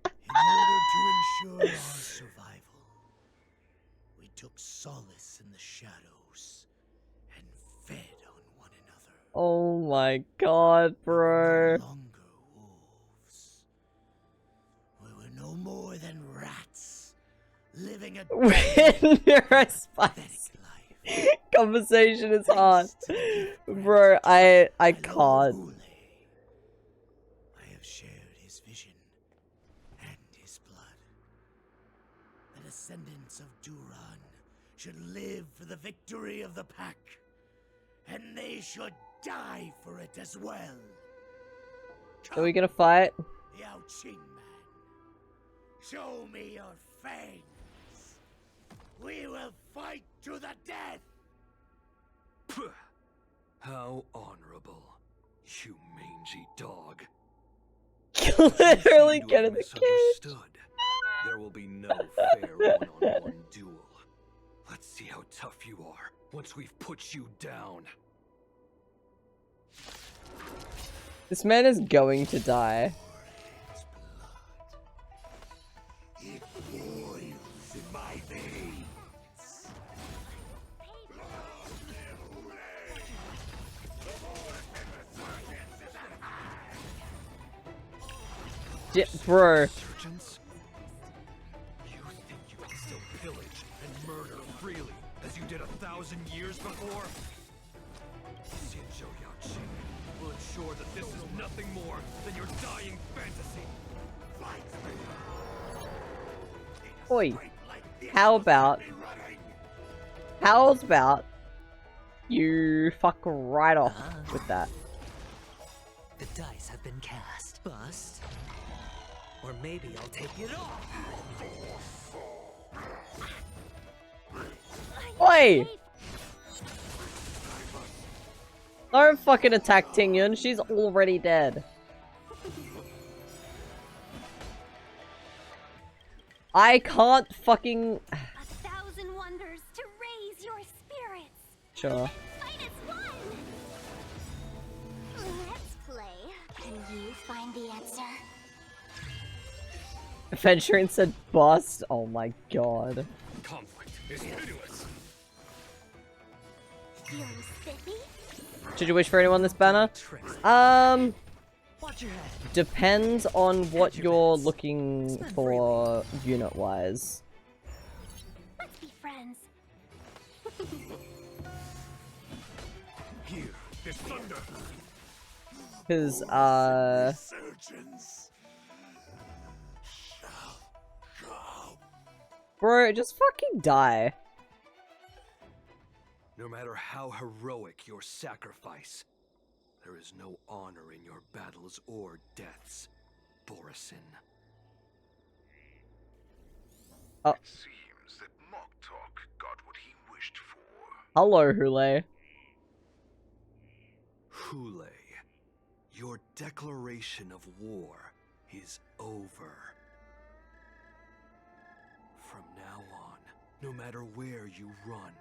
In order to ensure our survival, we took solace in the shadows and fed on one another. Oh my god, bro. We were no more than rats, living a neurospice. Conversation is hard. Bro, I can't. I have shared his vision and his blood. The descendants of Duran should live for the victory of the pack, and they should die for it as well. Are we gonna fight? Yao Qing man, show me your fangs. We will fight to the death. How honorable, you mangy dog. Literally get in the cage. There will be no fair one-on-one duel. Let's see how tough you are once we've put you down. This man is going to die. It boils in my veins. Bro. Surgeons? You think you can still pillage and murder freely as you did 1,000 years before? Xianzhou Yao Qing will ensure that this is nothing more than your dying fantasy. Oi. How's about you fuck right off with that? The dice have been cast. Bust. Or maybe I'll take it off. Oi! Don't fucking attack Tingyun, she's already dead. I can't fucking... 1,000 wonders to raise your spirits. Sure. Fight as one. Let's play. Can you find the answer? Adventuring said bust? Oh my god. Conflict is hideous. Feeling spiffy? Should you wish for anyone this banner? Depends on what you're looking for unit-wise. Let's be friends. Here, this thunder. Cause, bro, just fucking die. No matter how heroic your sacrifice, there is no honor in your battles or deaths, Borisin. Oh. It seems that Moktok got what he wished for. Hello, Hule. Hule, your declaration of war is over. From now on, no matter where you run,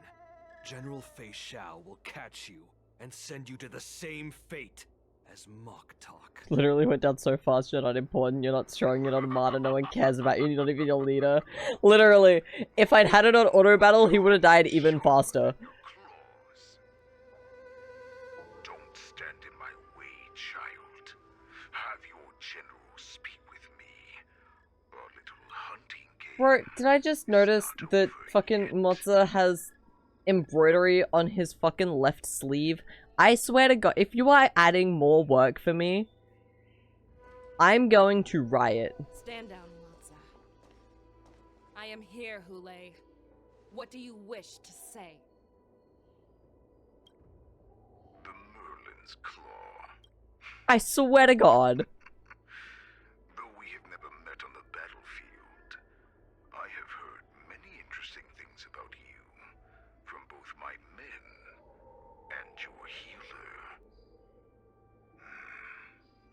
General Fei Xiao will catch you and send you to the same fate as Moktok. Literally went down so fast, you're not important, you're not strong, you're not a martyr, no one cares about you, you're not even your leader. Literally, if I'd had it on auto battle, he would have died even faster. Don't stand in my way, child. Have your general speak with me. A little hunting game. Bro, did I just notice that fucking Mozza has embroidery on his fucking left sleeve. I swear to God, if you are adding more work for me, I'm going to riot. Stand down, Matza. I am here, Hule. What do you wish to say? The Merlin's Claw. I swear to God. Though we have never met on the battlefield, I have heard many interesting things about you from both my men and your healer.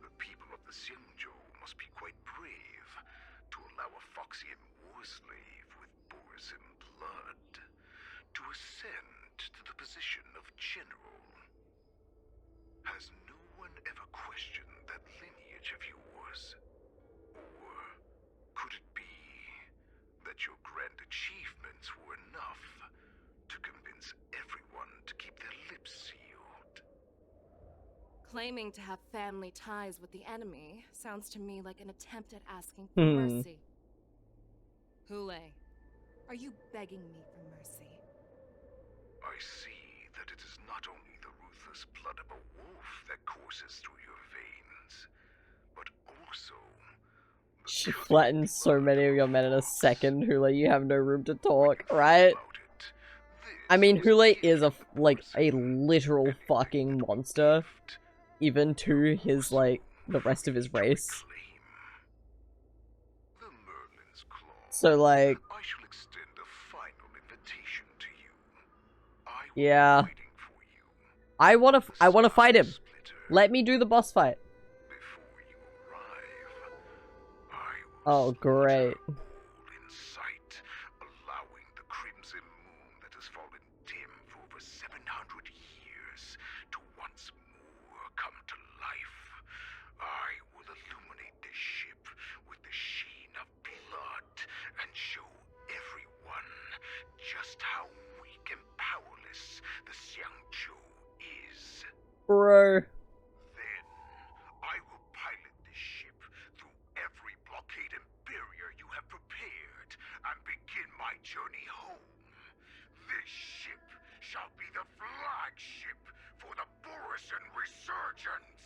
The people of the Xianzhou must be quite brave to allow a Foxian war slave with Borisin blood to ascend to the position of general. Has no one ever questioned that lineage of yours? Or could it be that your grand achievements were enough to convince everyone to keep their lips sealed? Claiming to have family ties with the enemy sounds to me like an attempt at asking for mercy. Hule, are you begging me for mercy? I see that it is not only the ruthless blood of a wolf that courses through your veins, but also... She flattens so many of your men in a second, Hule. You have no room to talk, right? I mean, Hule is a literal fucking monster, even to his, like, the rest of his race. So, like... I shall extend a final invitation to you. Yeah. I wanna fight him. Let me do the boss fight. Oh, great. In sight, allowing the crimson moon that has fallen dim for over 700 years to once more come to life. I will illuminate this ship with the sheen of blood and show everyone just how weak and powerless the Xianzhou is. Bro. I will pilot this ship through every blockade and barrier you have prepared and begin my journey home. This ship shall be the flagship for the Borisin Resurgence.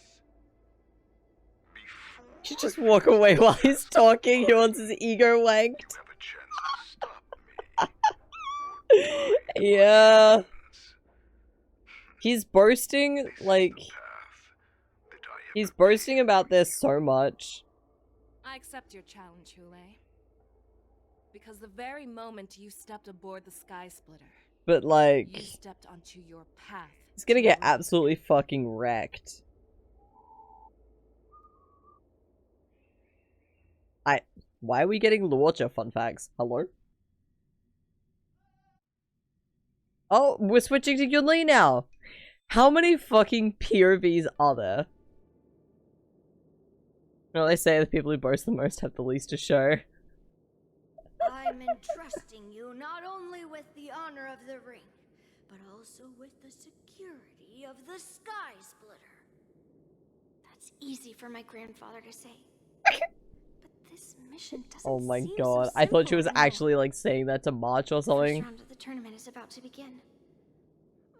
She just walk away while he's talking. He wants his ego wanked. Yeah. He's boasting, like... He's boasting about this so much. I accept your challenge, Hule. Because the very moment you stepped aboard the Sky Splitter, But, like... you stepped onto your path. He's gonna get absolutely fucking wrecked. Why are we getting Luocha fun facts? Hello? Oh, we're switching to Yunli now! How many fucking POVs are there? You know, they say the people who boast the most have the least to show. I'm entrusting you not only with the honor of the ring, but also with the security of the Sky Splitter. That's easy for my grandfather to say. But this mission doesn't Oh my seem god, so I thought she was simple anymore. actually like saying that to March or First something. round of the tournament is about to begin.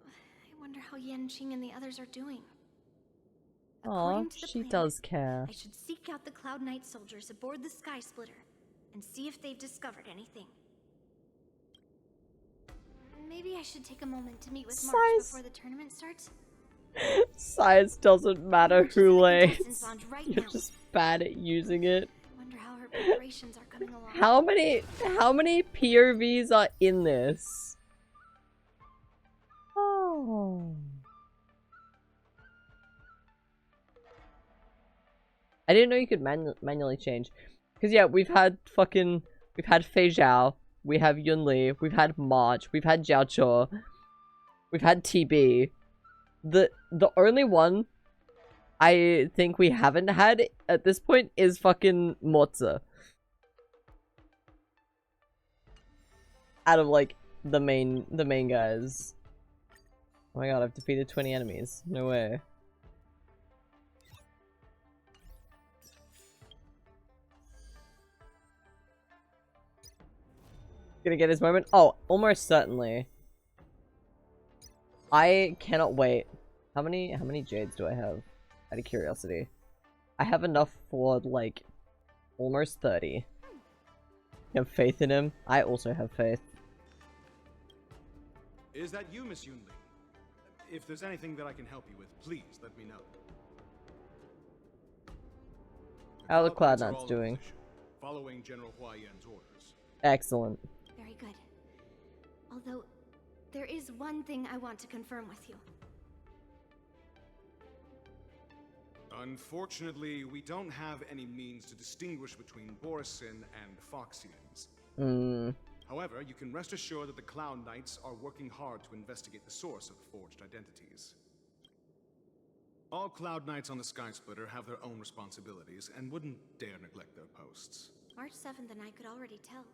I wonder how Yanqing and the others are doing. Aw, According to the she plan, does care. I should seek out the Cloud Knight soldiers aboard the Sky Splitter and see if they've discovered anything. Maybe I should take a moment to meet with March before the tournament starts. Size doesn't matter, Hule. contestants on right You're now. just bad at using it. I wonder how her preparations are coming along. How many POVs are in this? Oh. I didn't know you could manually change. Because yeah, we've had Fei Zhao, we have Yunli, we've had March, we've had Jiao Cho, we've had TB. The only one I think we haven't had at this point is fucking Moza. Out of like the main guys. Oh my god, I've defeated 20 enemies. No way. Gonna get his moment? Oh, almost certainly. I cannot wait. How many jades do I have? Out of curiosity. I have enough for, like, almost 30. You have faith in him? I also have faith. Is that you, Miss Yunli? If there's anything that I can help you with, please let me know. How are the Cloud Knights are Knights all in doing? position, following General Hua Yan's orders. Excellent. Very good. Although, there is one thing I want to confirm with you. Unfortunately, we don't have any means to distinguish between Borisin and Foxians. Hmm. However, you can rest assured that the Cloud Knights are working hard to investigate the source of forged identities. All Cloud Knights on the Sky Splitter have their own responsibilities and wouldn't dare neglect their posts. March 7th and I could already tell.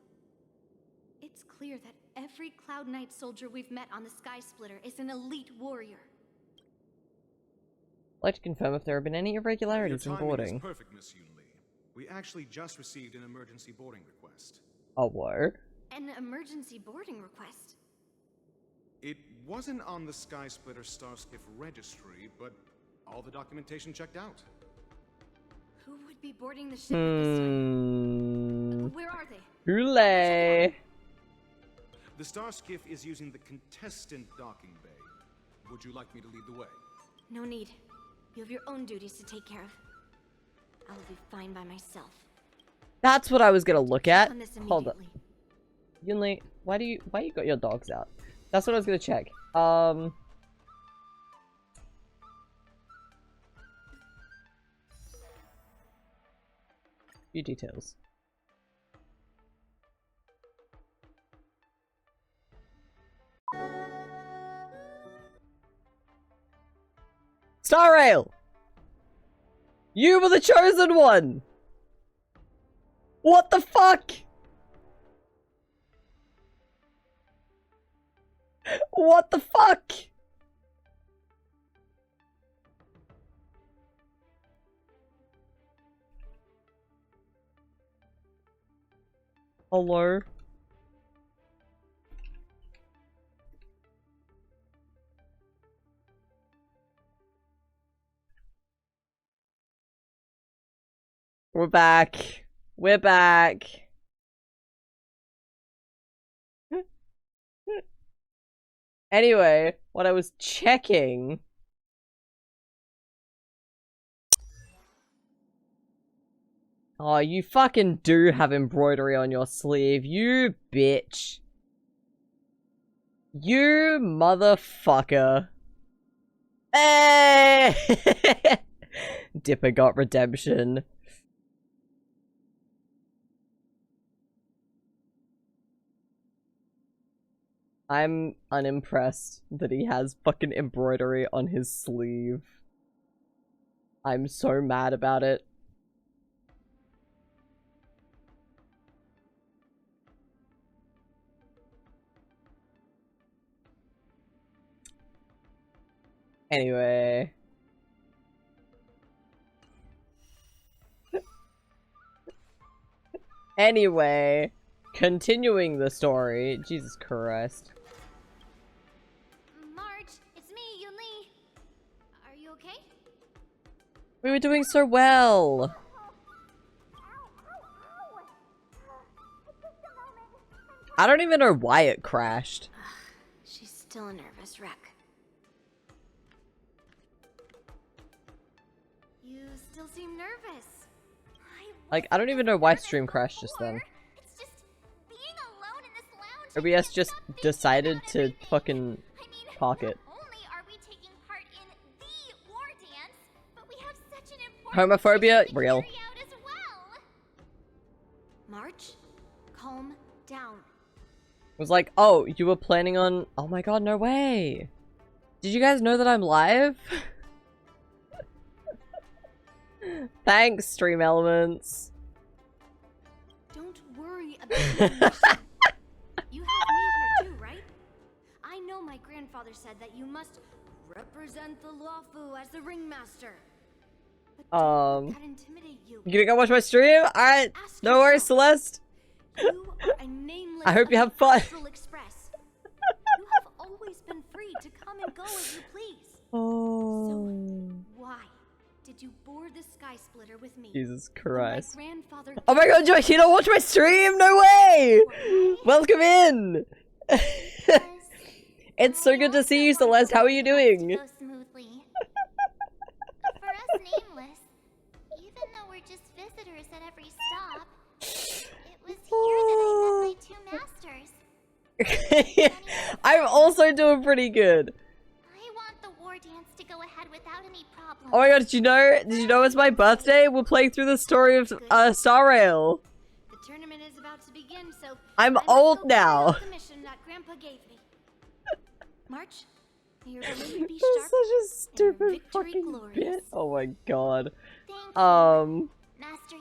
It's clear that every Cloud Knight soldier we've met on the Sky Splitter is an elite warrior. I'd like to confirm if there have been any irregularities in Your timing boarding. is perfect, Miss Yunli. We actually just received an emergency boarding request. Oh, what? An emergency boarding request. It wasn't on the Sky Splitter Starskiff registry, but all the documentation checked out. Who would be boarding the ship at this time? Where are they? Hooray! The Starskiff is using the contestant docking bay. Would you like me to lead the way? No need. You have your own duties to take care of. I will be fine by myself. That's what I was gonna look at. On this Hold up. Yunli, why you got your dogs out? That's what I was gonna check. Few details. Star Rail! You were the chosen one! What the fuck? What the fuck? Hello? We're back. We're back. Anyway, what I was checking... Oh, you fucking do have embroidery on your sleeve, you bitch. You motherfucker. Hey! Dipper got redemption. I'm unimpressed that he has fucking embroidery on his sleeve. I'm so mad about it. Anyway. Anyway. Continuing the story. Jesus Christ. March, it's me, Yunli. Are you okay? We were doing so well. I don't even know why it crashed. She's still a nervous wreck. You still seem nervous. Like, I don't even know why stream crashed just then. OBS just decided to fucking park it. Homophobia? Real. March, calm down. It was like, oh, you were planning on... Oh my god, no way. Did you guys know that I'm live? Thanks, Stream Elements. Don't worry about You have me here too, right? I know my grandfather said that you must represent the Lawfu as the ringmaster. You gonna go watch my stream? Alright, no worries, Celeste. A nameless I hope you have fun. Express. You have always been free to come and go as you please. Oh. So, why did you board the Sky Splitter with me? Jesus when Christ. My grandfather Oh my god, you don't watch my stream? No way! Welcome in! It's so good to see you, Celeste. How are you doing? Go smoothly. For us nameless, even though we're just visitors at every stop, it was here that I met my 2 masters. I'm also doing pretty good. I want the war dance to go ahead without any problems. Oh my god, did you know it's my birthday? We're playing through the story of Star Rail. The tournament is about to begin, so I'm old now. the mission that Grandpa gave me. March, may your blade be That's sharp such a and stupid your victory fucking glorious. bit. Oh my god. Master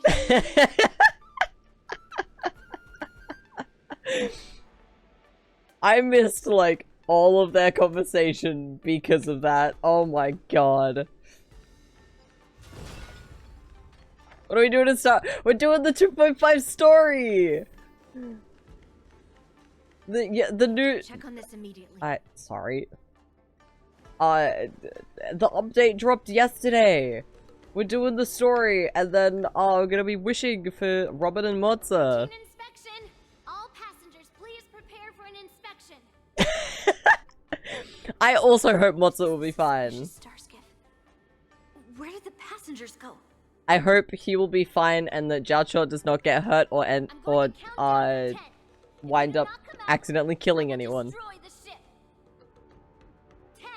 I missed like all of their conversation because of that. Oh my god. What are we doing in Star? We're doing the 2.5 story. The new. Check on this immediately. Sorry. The update dropped yesterday. We're doing the story, and then we're gonna be wishing for Robin and Mozza. Inspection. All passengers, please prepare for an inspection. I also hope Mozza will be fine. Starskiff. Where did the passengers go? I hope he will be fine, and that Jiacho does not get hurt or wind up accidentally killing anyone. Destroy the ship. 10,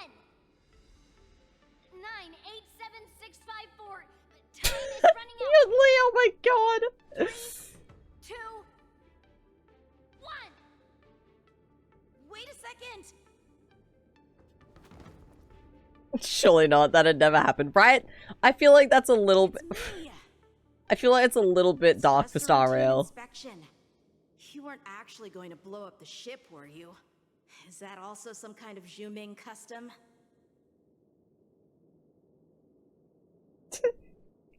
9, 8, 7, 6, 5, 4. Time is running out. Oh my god. 3, 2, 1. Wait a second. Surely not. That'd never happen, right? I feel like that's a little bit. I feel like it's a little bit dark for Star Rail. Inspection. You weren't actually going to blow up the ship, were you? Is that also some kind of Zhuming custom?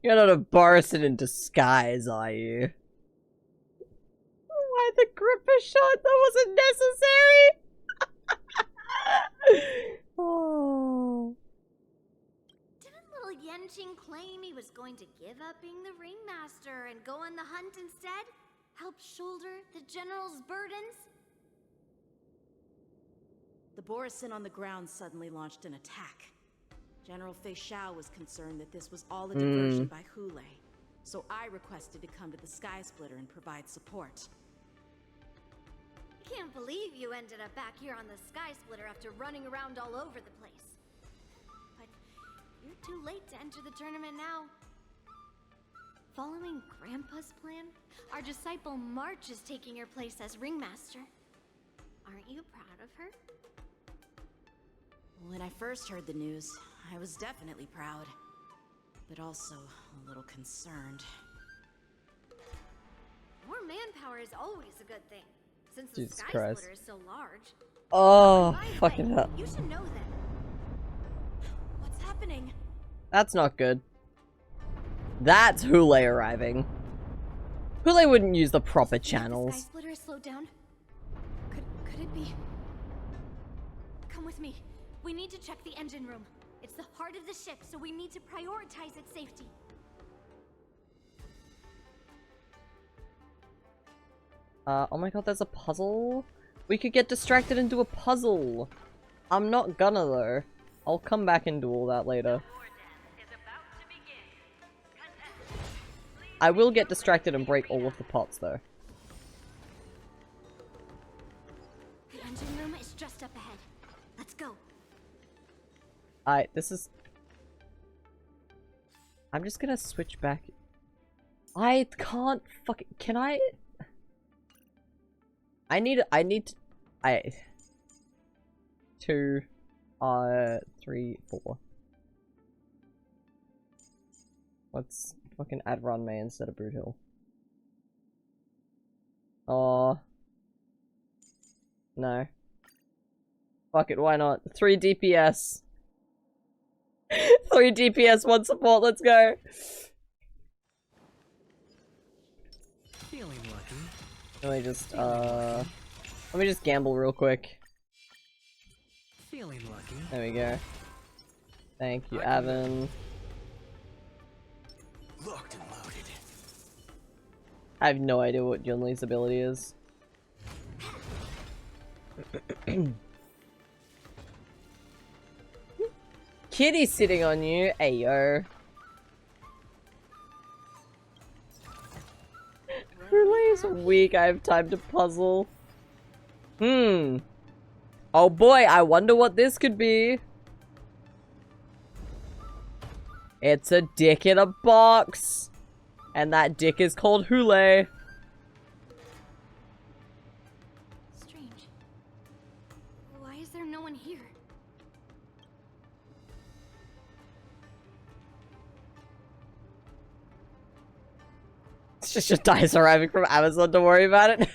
You're not a Barson in disguise, are you? Why the gripper shot? That wasn't necessary! Oh. Didn't little Yenching claim he was going to give up being the ringmaster and go on the hunt instead? Help shoulder the general's burdens? The Borisin on the ground suddenly launched an attack. General Fei Xiao was concerned that this was all a diversion by Hule, so I requested to come to the Sky Splitter and provide support. I can't believe you ended up back here on the Sky Splitter after running around all over the place. But you're too late to enter the tournament now. Following Grandpa's plan, our disciple March is taking your place as ringmaster. Aren't you proud of her? When I first heard the news, I was definitely proud, but also a little concerned. More manpower is always a good thing, since the Jesus Sky Christ. Splitter is so large. Oh, By the fucking way, hell. You should know that. What's happening? That's not good. That's Hule arriving. Hule wouldn't use the proper The Sky channels. Splitter is slowed down. Could it be? Come with me. We need to check the engine room. It's the heart of the ship, so we need to prioritize its safety. Oh my god, there's a puzzle? We could get distracted and do a puzzle. I'm not gonna though. I'll come back and do all that later. I will get distracted and break all of the pots though. The engine room is just up ahead. Let's go. This is... I'm just gonna switch back. I can't fucking... Can I... I need 2, 3, 4. Let's fucking add Run May instead of Brute Hill. Oh. No. Fuck it, why not? 3 DPS. 3 DPS, 1 support, let's go! Feeling lucky. Let me just gamble real quick. Feeling lucky. There we go. Thank you, Evan. Locked and loaded. I have no idea what Yunli's ability is. Kitty sitting on you, ayo. Relay's weak, I have time to puzzle. Oh boy, I wonder what this could be. It's a dick in a box. And that dick is called Hule. Strange. Why is there no one here? It's just your dice arriving from Amazon, don't worry about it.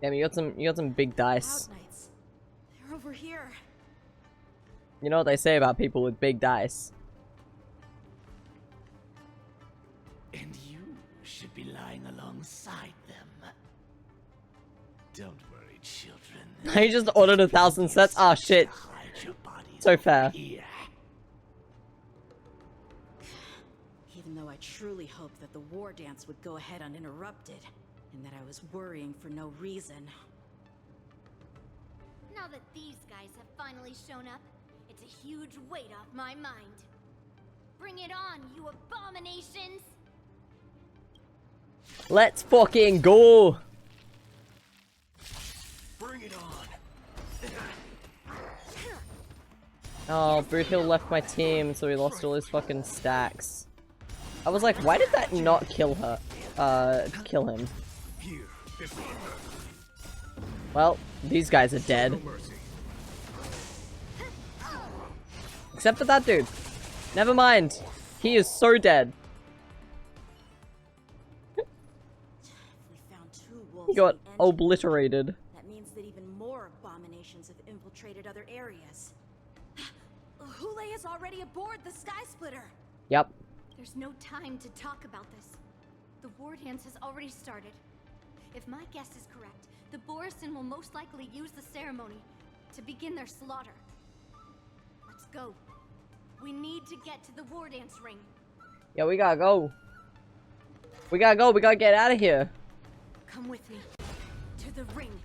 Damn, you got some big dice. Cloud Knights. They're over here. You know what they say about people with big dice. And you should be lying alongside them. Don't worry, children. I just ordered 1,000 sets. Oh shit. So fair. Even though I truly hoped that the war dance would go ahead uninterrupted, and that I was worrying for no reason. Now that these guys have finally shown up, it's a huge weight off my mind. Bring it on, you abominations! Let's fucking go. Bring it on. Oh, Boot Hill left my team, so he lost all his fucking stacks. I was like, why did that not kill her? Kill him. Well, these guys are dead. Except for that dude. Never mind. He is so dead. He got obliterated. That means that even more abominations have infiltrated other areas. Hule is already aboard the Sky Splitter. Yep. There's no time to talk about this. The war dance has already started. If my guess is correct, the Borisin will most likely use the ceremony to begin their slaughter. Let's go. We need to get to the war dance ring. Yeah, we gotta go. We gotta go. We gotta get out of here. Come with me. To the ring.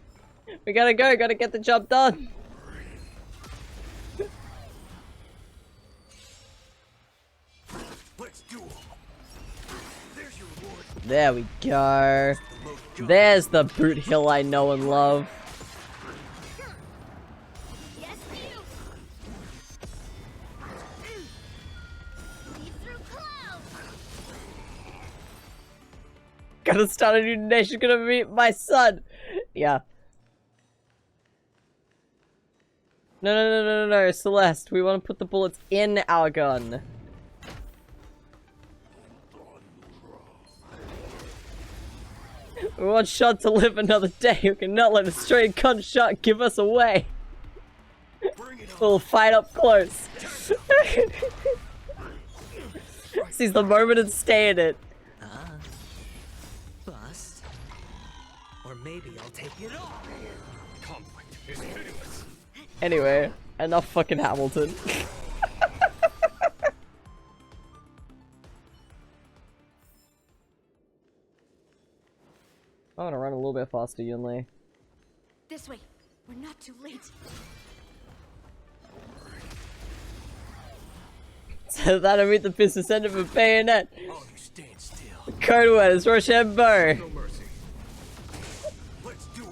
We gotta go. Gotta get the job done. Let's do it. There's your reward. There we go. There's the Boot Hill I know and love. Yes, you! Lead through clouds! Gonna start a new nation, gonna meet my son. Yeah. No, Celeste. We want to put the bullets in our gun. We want Shot to live another day. We cannot let a stray gunshot give us away. We'll fight up close. Seize the moment and stay in it. Bust. Or maybe I'll take it all. Conflict is pitiless. Anyway, enough fucking Hamilton. I want to run a little bit faster, Yunli. This way. We're not too late. So that'll meet the business end of a bayonet. Oh, you stand still. Code word is Rochambeau. No mercy. Let's do it.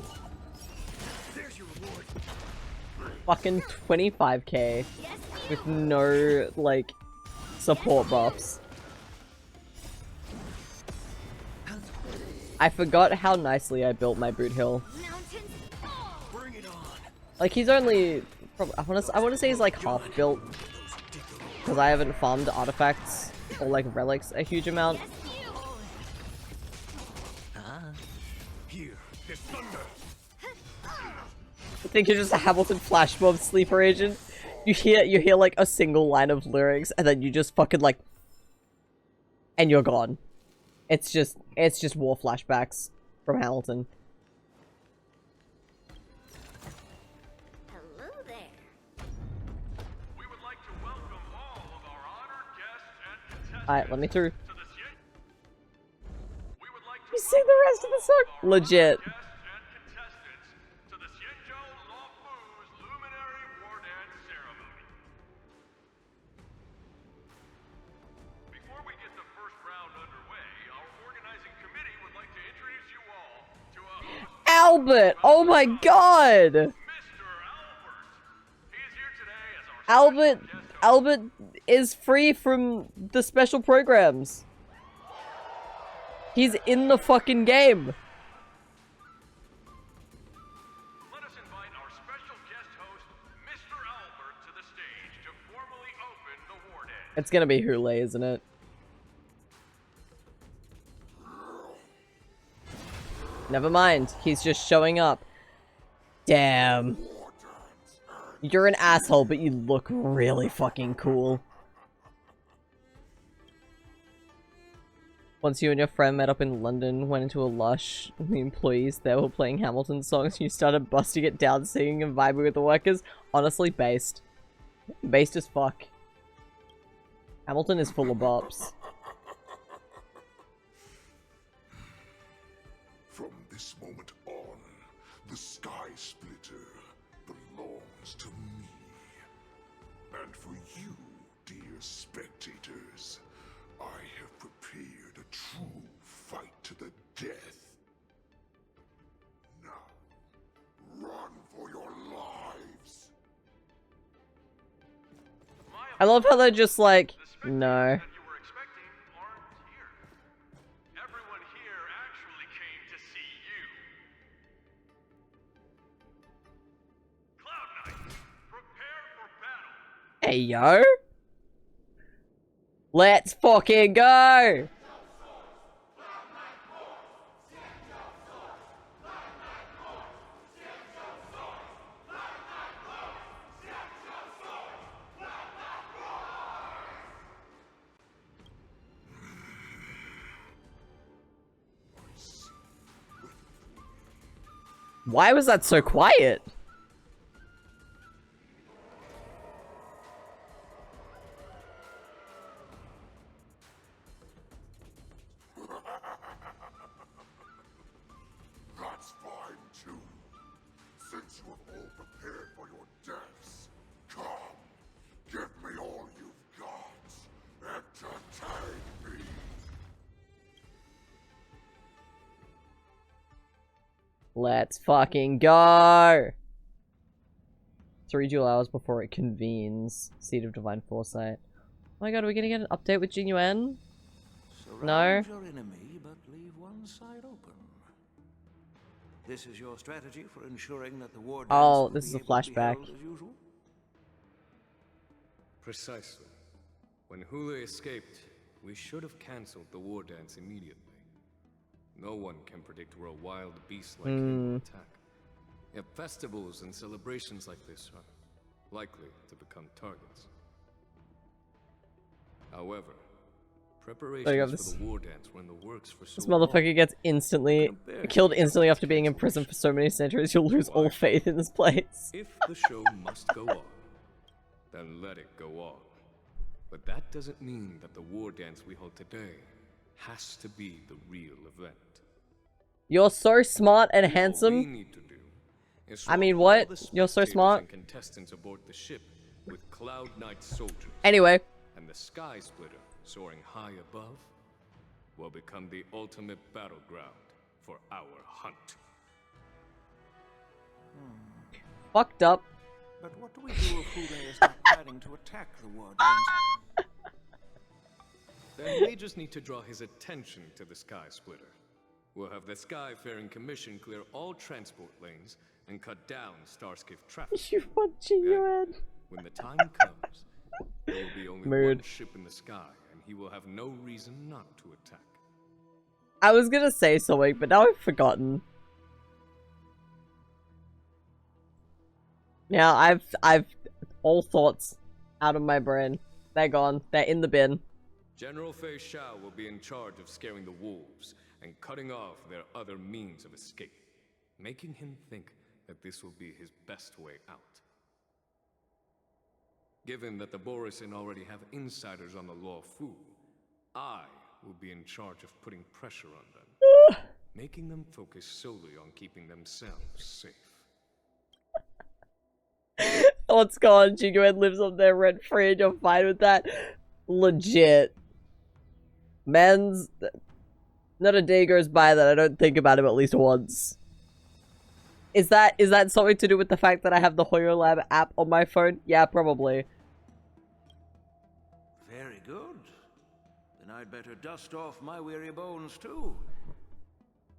There's your reward. Fucking 25k with no, like, support buffs. I forgot how nicely I built my Boot Hill. Bring it on. Like, he's only, I want to say he's like half built. Because I haven't farmed artifacts or like relics a huge amount. Here, there's thunder. I think you're just a Hamilton flash mob sleeper agent. You hear like a single line of lyrics and then you just fucking like and you're gone. It's just war flashbacks from Hamilton. Hello there. We would like to welcome all of our honored guests and contestants. Alright, let me through. We would like to You sing the rest of the song? Legit. guests and contestants to the Xianzhou Luofu's Luminary War Dance Ceremony. Before we get the first round underway, our organizing committee would like to introduce you all to a host, Albert! Oh my god! Albert is free from the special programs. He's in the fucking game. Let us invite our special guest host, Mr. Albert, to the stage to formally open the war dance. It's gonna be Hule, isn't it? Never mind. He's just showing up. Damn. You're an asshole, but you look really fucking cool. Once you and your friend met up in London, went into a lush, the employees there were playing Hamilton songs, you started busting it down, singing and vibing with the workers. Honestly, based. Based as fuck. Hamilton is full of bops. From this moment on, the Sky Splitter belongs to me. And for you, dear spectators, I have prepared a true fight to the death. Now, run for your lives. I love how they're just like, no. Everyone here actually came to see you. Cloud Knight, prepare for battle. Hey, yo. Let's fucking go! Why was that so quiet? That's fine too. Since you have all prepared for your deaths, come, give me all you've got. Entertain me. Let's fucking go! 3 dual hours before it convenes. Seed of Divine Foresight. Oh my god, are we gonna get an update with Jin Yuan? No? Surround your enemy, but leave one side open. This is your strategy for ensuring that the war dance Oh, will this be is a able to be flashback. held as usual? Precisely. When Hule escaped, we should have cancelled the war dance immediately. No one can predict where a wild beast like him will attack. Yet festivals and celebrations like this are likely to become targets. However, preparations this- for the war dance were in the works for so This long. motherfucker gets killed instantly after being in prison for so many centuries, you'll lose all faith in this place. If the show must go on, then let it go on. But that doesn't mean that the war dance we hold today has to be the real event. You're so smart and All we handsome. need to do is I mean, swap what? all the You're so spectators smart. and contestants aboard the ship with Cloud Knight soldiers. Anyway. And the Sky Splitter, soaring high above, will become the ultimate battleground for our hunt. Fucked up. But what do we do if Hule is not planning to attack the war dance? Then we just need to draw his attention to the Sky Splitter. We'll have the Skyfaring Commission clear all transport lanes and cut down Starskiff traffic. You want G-U-N. When the time comes, there will be only one ship in the sky, and he will have no reason not to attack. I was gonna say something, but now I've forgotten. Now I've all thoughts out of my brain. They're gone. They're in the bin. General Fei Shao will be in charge of scaring the wolves and cutting off their other means of escape, making him think that this will be his best way out. Given that the Borisin already have insiders on the Law Fu, I will be in charge of putting pressure on them, making them focus solely on keeping themselves safe. What's going on? Jinguan lives up there rent-free and you're fine with that? Legit. Man's... Not a day goes by that I don't think about him at least once. Is that something to do with the fact that I have the Hoyo Lab app on my phone? Yeah, probably. Very good. Then I'd better dust off my weary bones too.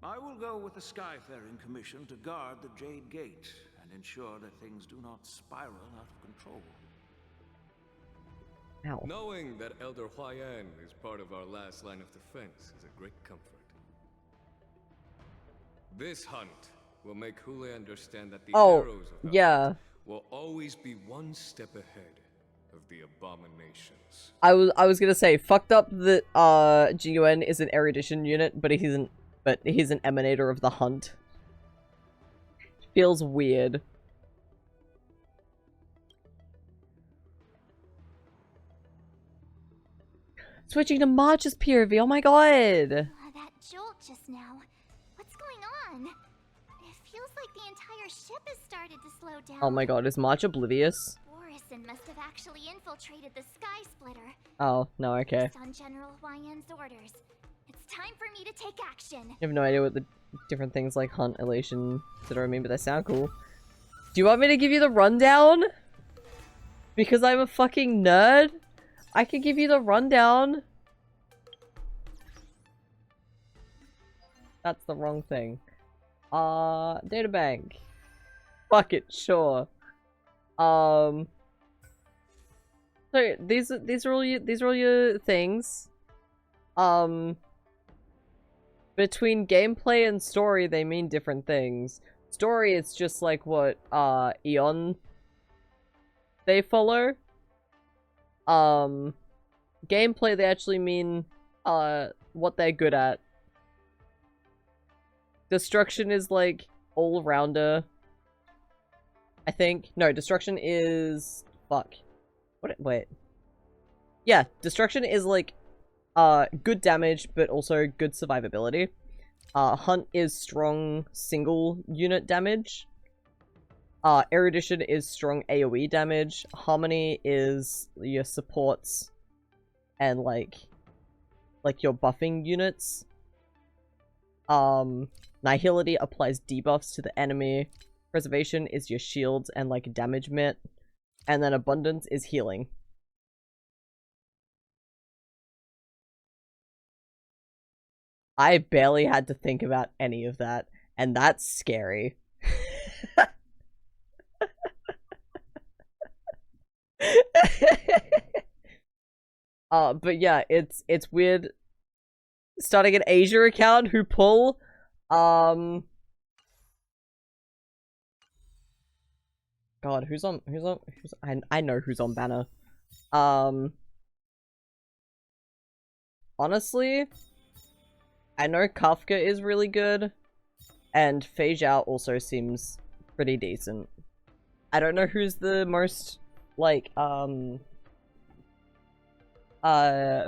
I will go with the Skyfaring Commission to guard the Jade Gate and ensure that things do not spiral out of control. Ow. Knowing that Elder Huayan is part of our last line of defense is a great comfort. This hunt will make Hule understand that the arrows of Hell will always be one step ahead of the abominations. I was gonna say, fucked up that GUN is an erudition unit, but he's an emanator of the hunt. Feels weird. Switching to March's POV, oh my god! That jolt just now. What's going on? It feels like the entire ship has started to slow down. Oh my god, is March oblivious? Borisin must have actually infiltrated the Sky Splitter. Oh, no, okay. Based on General Huayan's orders. It's time for me to take action. I have no idea what the different things like hunt, elation, etc. mean, but they sound cool. Do you want me to give you the rundown? Because I'm a fucking nerd? I can give you the rundown. That's the wrong thing. Databank. Fuck it, sure. So these are all your things. Between gameplay and story, they mean different things. Story is just like what Eon they follow. Gameplay, they actually mean what they're good at. Destruction is like all-rounder, I think. No, destruction is fuck. Wait. Yeah, destruction is like good damage, but also good survivability. Hunt is strong single unit damage. Erudition is strong AoE damage. Harmony is your supports and like your buffing units. Nihility applies debuffs to the enemy. Preservation is your shields and like damage mitt. And then abundance is healing. I barely had to think about any of that, and that's scary. But yeah, it's weird starting an Asia account who pull God, who's I know who's on banner. Honestly, I know Kafka is really good, and Fei Zhao also seems pretty decent. I don't know who's the most, like,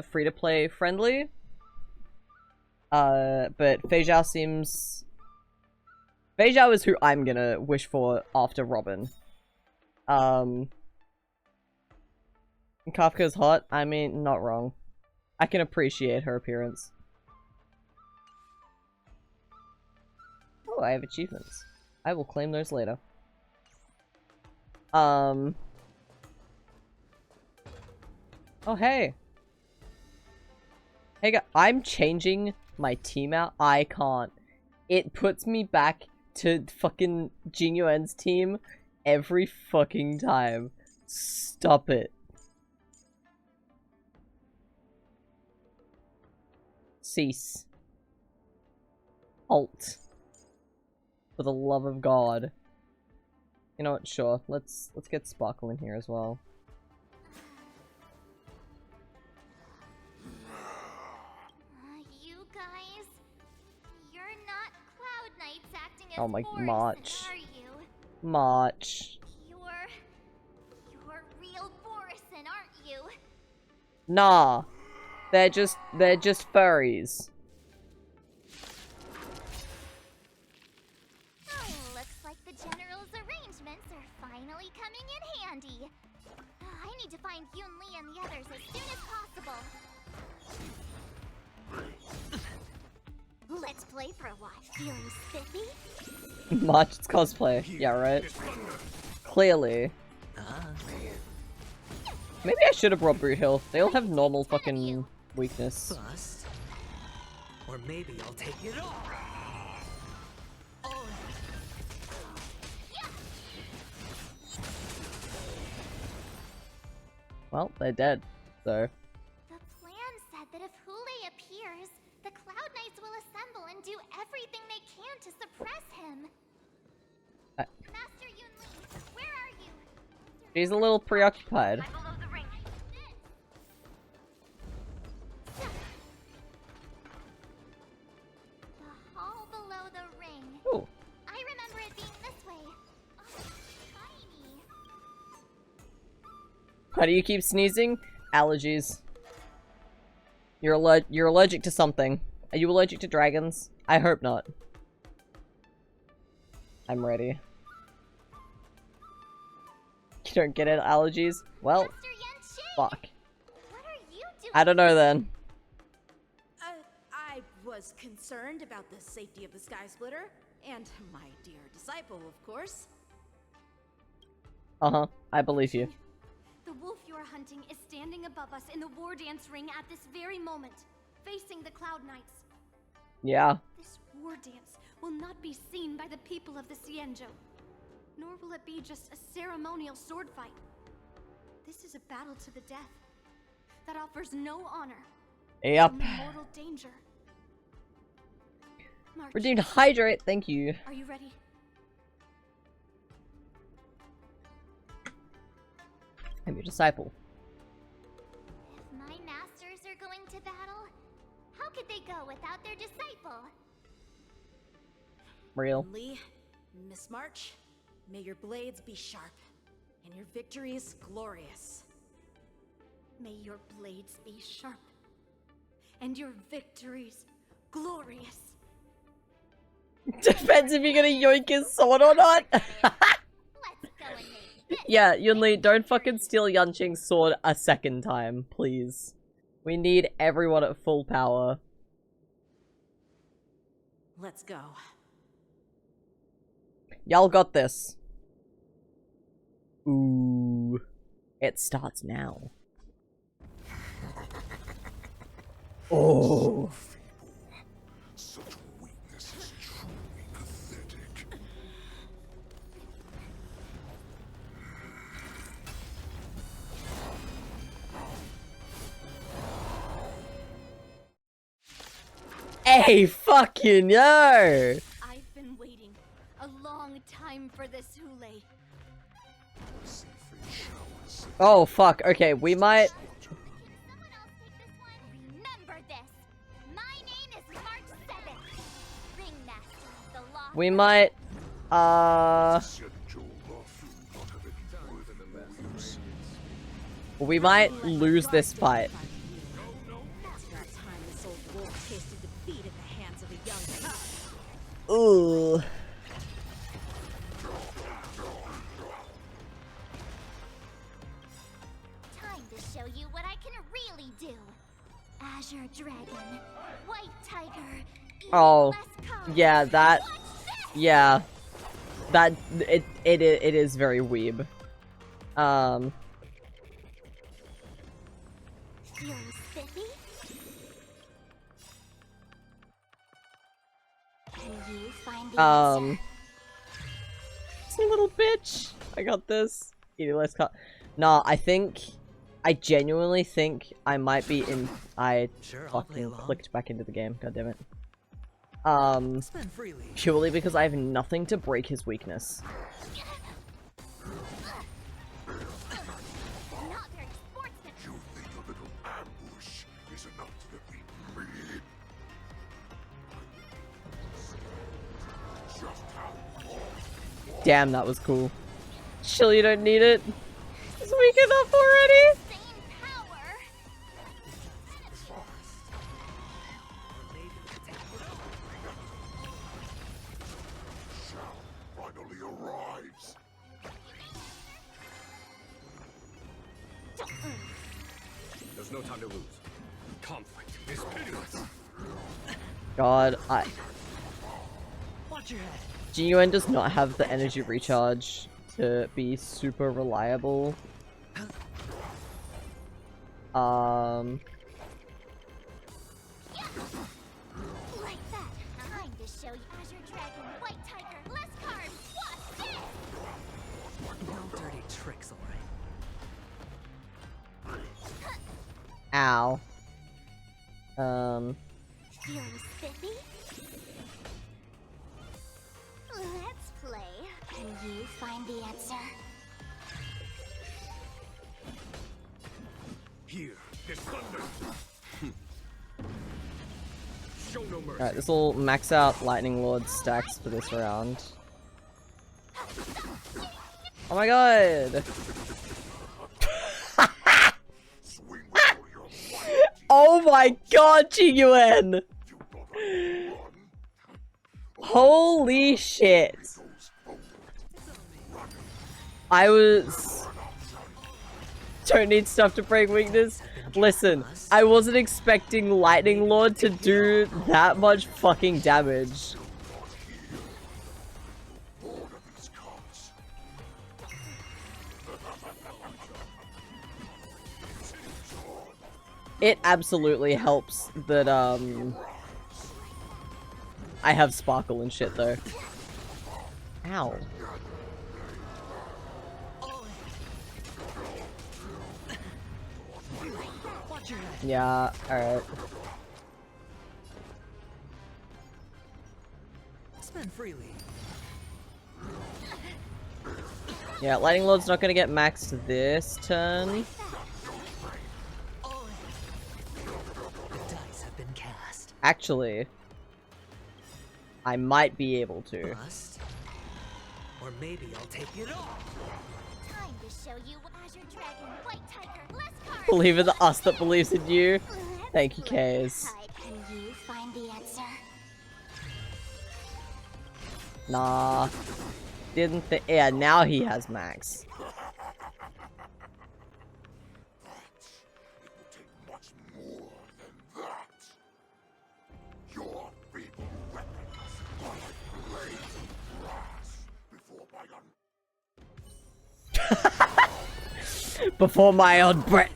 free-to-play friendly. But Fei Zhao seems... Fei Zhao is who I'm gonna wish for after Robin. Kafka's hot? I mean, not wrong. I can appreciate her appearance. Oh, I have achievements. I will claim those later. Oh, hey. Hey, guys. I'm changing my team out. I can't. It puts me back to fucking Jingyuan's team every fucking time. Stop it. Cease. Alt. For the love of God. You know what, sure. Let's get Sparkle in here as well. Oh my, Forrest, March. are you? March. You're real Forrison, aren't you? Nah. They're just furries. Oh, looks like the General's arrangements are finally coming in handy. I need to find Yun Li and the others as soon as possible. Let's play for a while. Feeling spiffy? March, it's cosplay. Yeah, right. Clearly. Maybe I should have brought Boot Hill. They all have normal fucking weakness. Bust. Or maybe I'll take it off. Well, they're dead, so. The plan said that if Hule appears, the Cloud Knights will assemble and do everything they can to suppress him. Master Yun Li, where are you? She's a little preoccupied. Below the ring. The hall below the ring. Ooh. I remember it being this way. Oh, tiny. Why do you keep sneezing? Allergies. You're allergic to something. Are you allergic to dragons? I hope not. I'm ready. You don't get it, allergies? Well, fuck. What are you doing? I don't know then. I was concerned about the safety of the Sky Splitter, and my dear disciple, of course. Uh-huh, I believe you. The wolf you are hunting is standing above us in the war dance ring at this very moment, facing the Cloud Knights. Yeah. This war dance will not be seen by the people of the Xianzhou, nor will it be just a ceremonial sword fight. This is a battle to the death that offers no honor. Yep. No mortal danger. March, Redeemed hydrate, thank you. are you ready? I'm your disciple. If my masters are going to battle, how could they go without their disciple? Real. Lee, Miss March, may your blades be sharp, and your victories glorious. May your blades be sharp, and your victories glorious. Depends if you're gonna yoink his sword or not. Yeah, Yunli, don't fucking steal Yanqing's sword a second time, please. We need everyone at full power. Let's go. Y'all got this. Ooh. It starts now. Oh. Such weakness is truly pathetic. Hey, fucking yo! I've been waiting a long time for this, Hule. Oh, fuck. Okay, we might... Remember this. My name is March 7th. Ringmaster of the Law. We might... We might lose this fight. It's about time this old wolf tasted defeat at the hands of a young cub. Ooh. Time to show you what I can really do. Azure Dragon, White Tiger. Oh. Yeah, that... Yeah. That... It is very weeb. Feeling spiffy? Can you find the answer? It's a little bitch. I got this. Eating less cut. Nah, I genuinely think I might be in. I fucking clicked back into the game. God damn it. Spend freely. Purely because I have nothing to break his weakness. Not very sportsman. You think a little ambush is enough to defeat me? Damn, that was cool. Chill, you don't need it. It's weak enough already. Finally arrives. There's no time to lose. Conflict is pitiless. God, Watch your head. GUN does not have the energy recharge to be super reliable. Like that. Time to show you Azure Dragon, White Tiger, less cards. What's this? No dirty tricks, alright. Ow. Feeling spiffy? Let's play. Can you find the answer? Here, there's thunder. Show no mercy. Alright, this will max out Lightning Lord stacks for this round. Oh my god! Oh my god, GUN! Holy shit! Don't need stuff to break weakness. Listen, I wasn't expecting Lightning Lord to do that much fucking damage. It absolutely helps that, I have Sparkle and shit, though. Ow. Yeah, alright. Spend freely. Yeah, Lightning Lord's not gonna get maxed this turn. The dice have been cast. Actually, I might be able to. Bust. Or maybe I'll take it all. Time to show you Azure Dragon, White Tiger, less cards. Believe in the us that believes in you. Thank you, Kays. Can you find the answer? Nah. Didn't think. Yeah, now he has max. Before my own breath.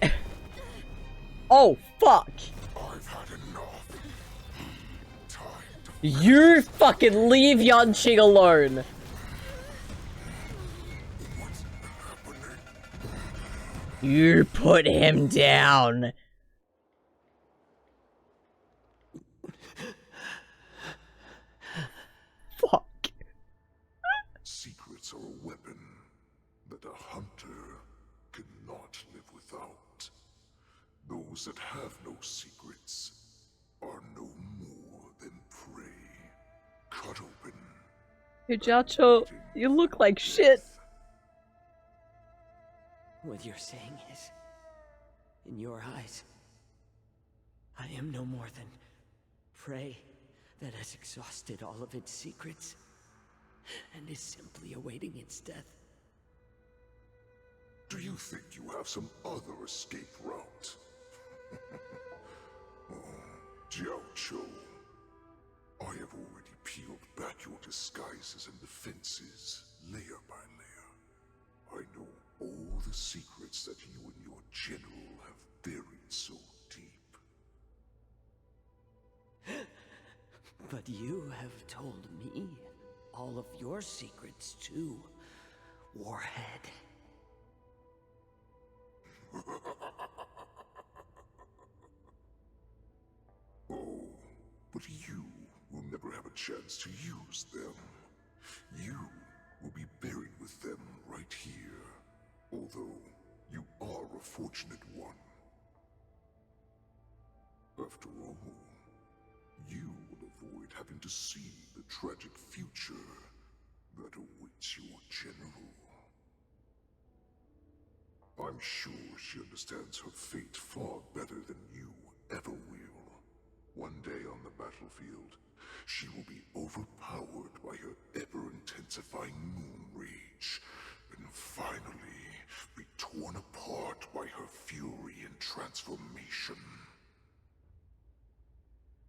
Oh, fuck. I've had enough. You fucking leave Yanqing alone. You put him down. Fuck. Secrets are a weapon that a hunter cannot live without. Those that have no secrets are no more than prey. Cut open. Hey, Jacho, you look like shit. What you're saying is, in your eyes, I am no more than prey that has exhausted all of its secrets and is simply awaiting its death. Do you think you have some other escape route? Oh, Jiao-Cho, I have already peeled back your disguises and defenses, layer by layer. I know all the secrets that you and your general have buried so deep. But you have told me all of your secrets too, Warhead. Oh, but you will never have a chance to use them. You will be buried with them right here, although you are a fortunate one. After all, you will avoid having to see the tragic future that awaits your general. I'm sure she understands her fate far better than you ever will. One day on the battlefield, she will be overpowered by her ever-intensifying moon rage, and finally be torn apart by her fury and transformation.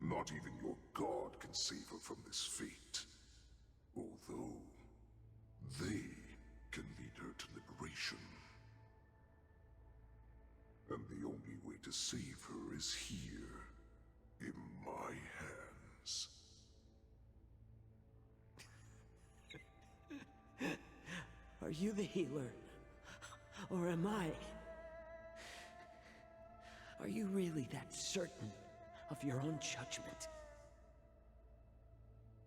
Not even your god can save her from this fate, although they can lead her to liberation. And the only way to save her is here, in my hands. Are you the healer? Or am I? Are you really that certain of your own judgment?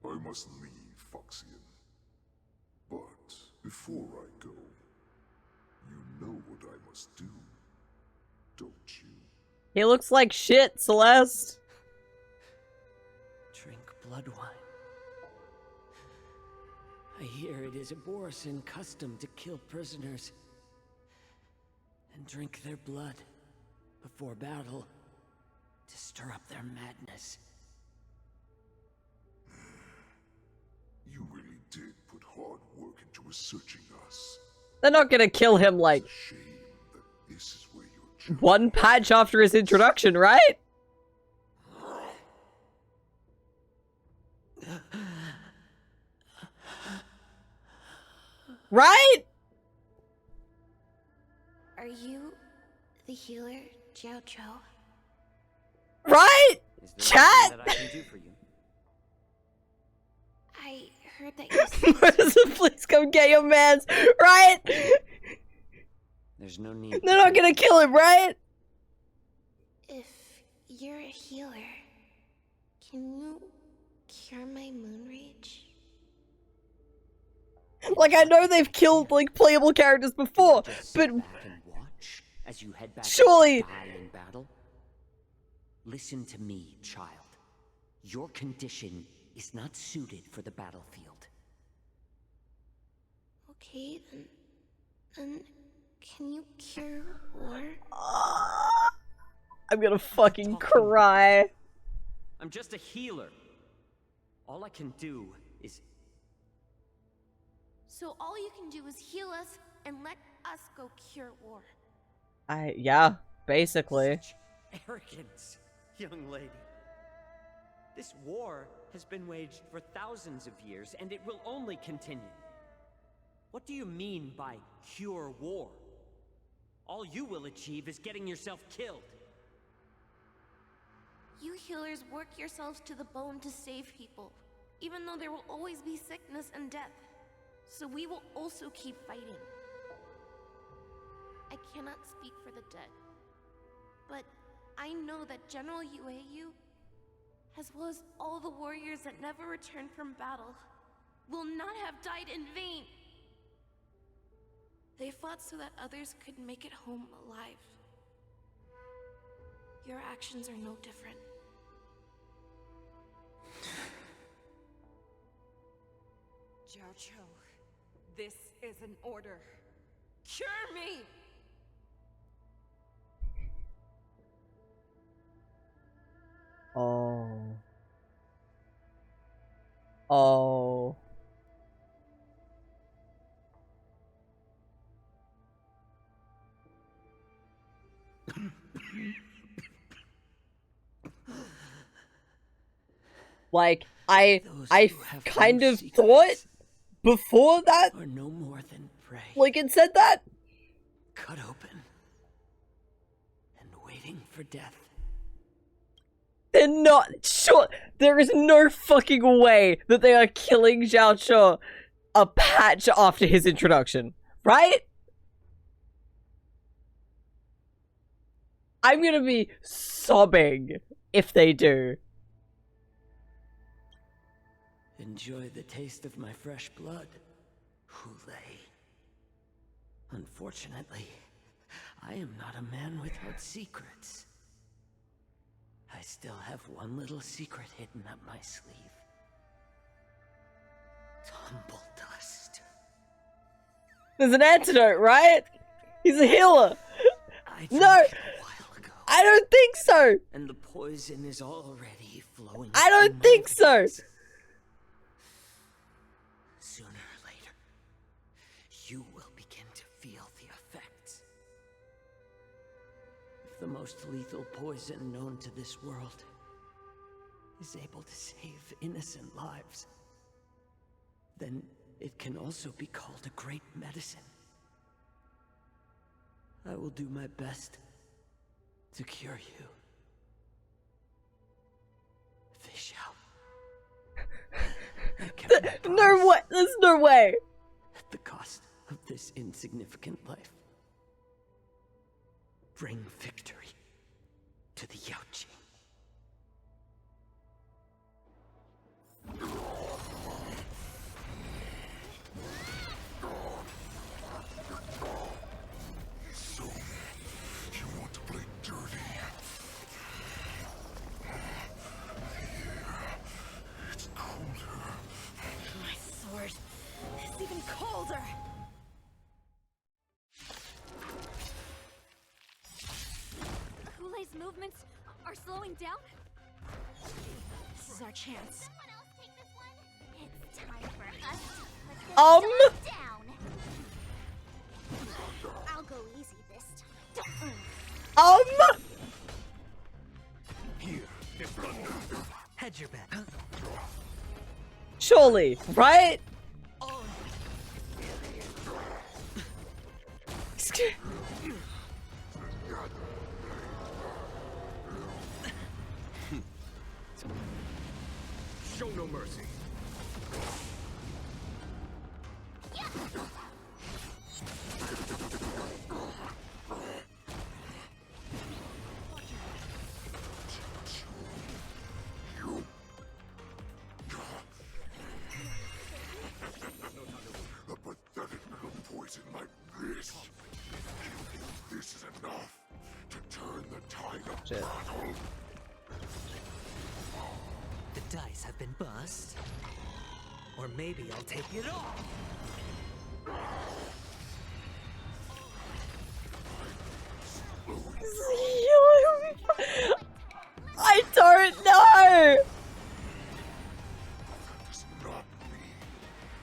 I must leave, Foxian. But before I go, you know what I must do, don't you? He looks like shit, Celeste. Drink blood wine. I hear it is a Borisan custom to kill prisoners and drink their blood before battle to stir up their madness. You really did put hard work into researching us. They're not gonna kill him like This is where you're one patch after his introduction, right? Right? Are you the healer, Jiao Cho? Right? Is there Chat? anything that I can do for you? I heard that you said Please come get your mans, right? There's no need. They're not gonna kill him, right? if you're a healer, can you cure my moon rage? Like, I know they've killed, like, playable characters before, but As you head back surely to die in battle, listen to me, child. Your condition is not suited for the battlefield. Okay, then can you cure war? I'm gonna fucking cry. I'm just a healer. All I can do is... So all you can do is heal us and let us go cure war. Yeah, basically. Arrogance, young lady. This war has been waged for thousands of years, and it will only continue. What do you mean by cure war? All you will achieve is getting yourself killed. You healers work yourselves to the bone to save people, even though there will always be sickness and death. So we will also keep fighting. I cannot speak for the dead, but I know that General Yueyu, as well as all the warriors that never returned from battle, will not have died in vain. They fought so that others could make it home alive. Your actions are no different. Jiao Cho, this is an order. Cure me! Oh. Oh. Like, I kind of thought before that, Are no more than prey. like it said that, Cut open. And waiting for death. they're not sure. There is no fucking way that they are killing Zhao Cho a patch after his introduction, right? I'm gonna be sobbing if they do. Enjoy the taste of my fresh blood, Hulei. Unfortunately, I am not a man without secrets. I still have one little secret hidden up my sleeve. Tumble dust. There's an antidote, right? He's a healer. No, I don't think so. And the poison is already flowing. I don't think so. Sooner or later, you will begin to feel the effects. If the most lethal poison known to this world is able to save innocent lives, then it can also be called a great medicine. I will do my best to cure you. Fish out. No way. There's no way. At the cost of this insignificant life. Bring victory to the Yaoqing. You want to play dirty? It's colder. My sword is even colder. Hulei's movements are slowing down? This is our chance. It's time for us to put this Um. dog down. I'll go easy this time. Here, this thunder. Hedge your bet. Surely, right? Show no mercy. A pathetic little poison like this. This is enough to turn the tide of Shit. battle. The dice have been bust. Or maybe I'll take it all. I don't know. It's not me.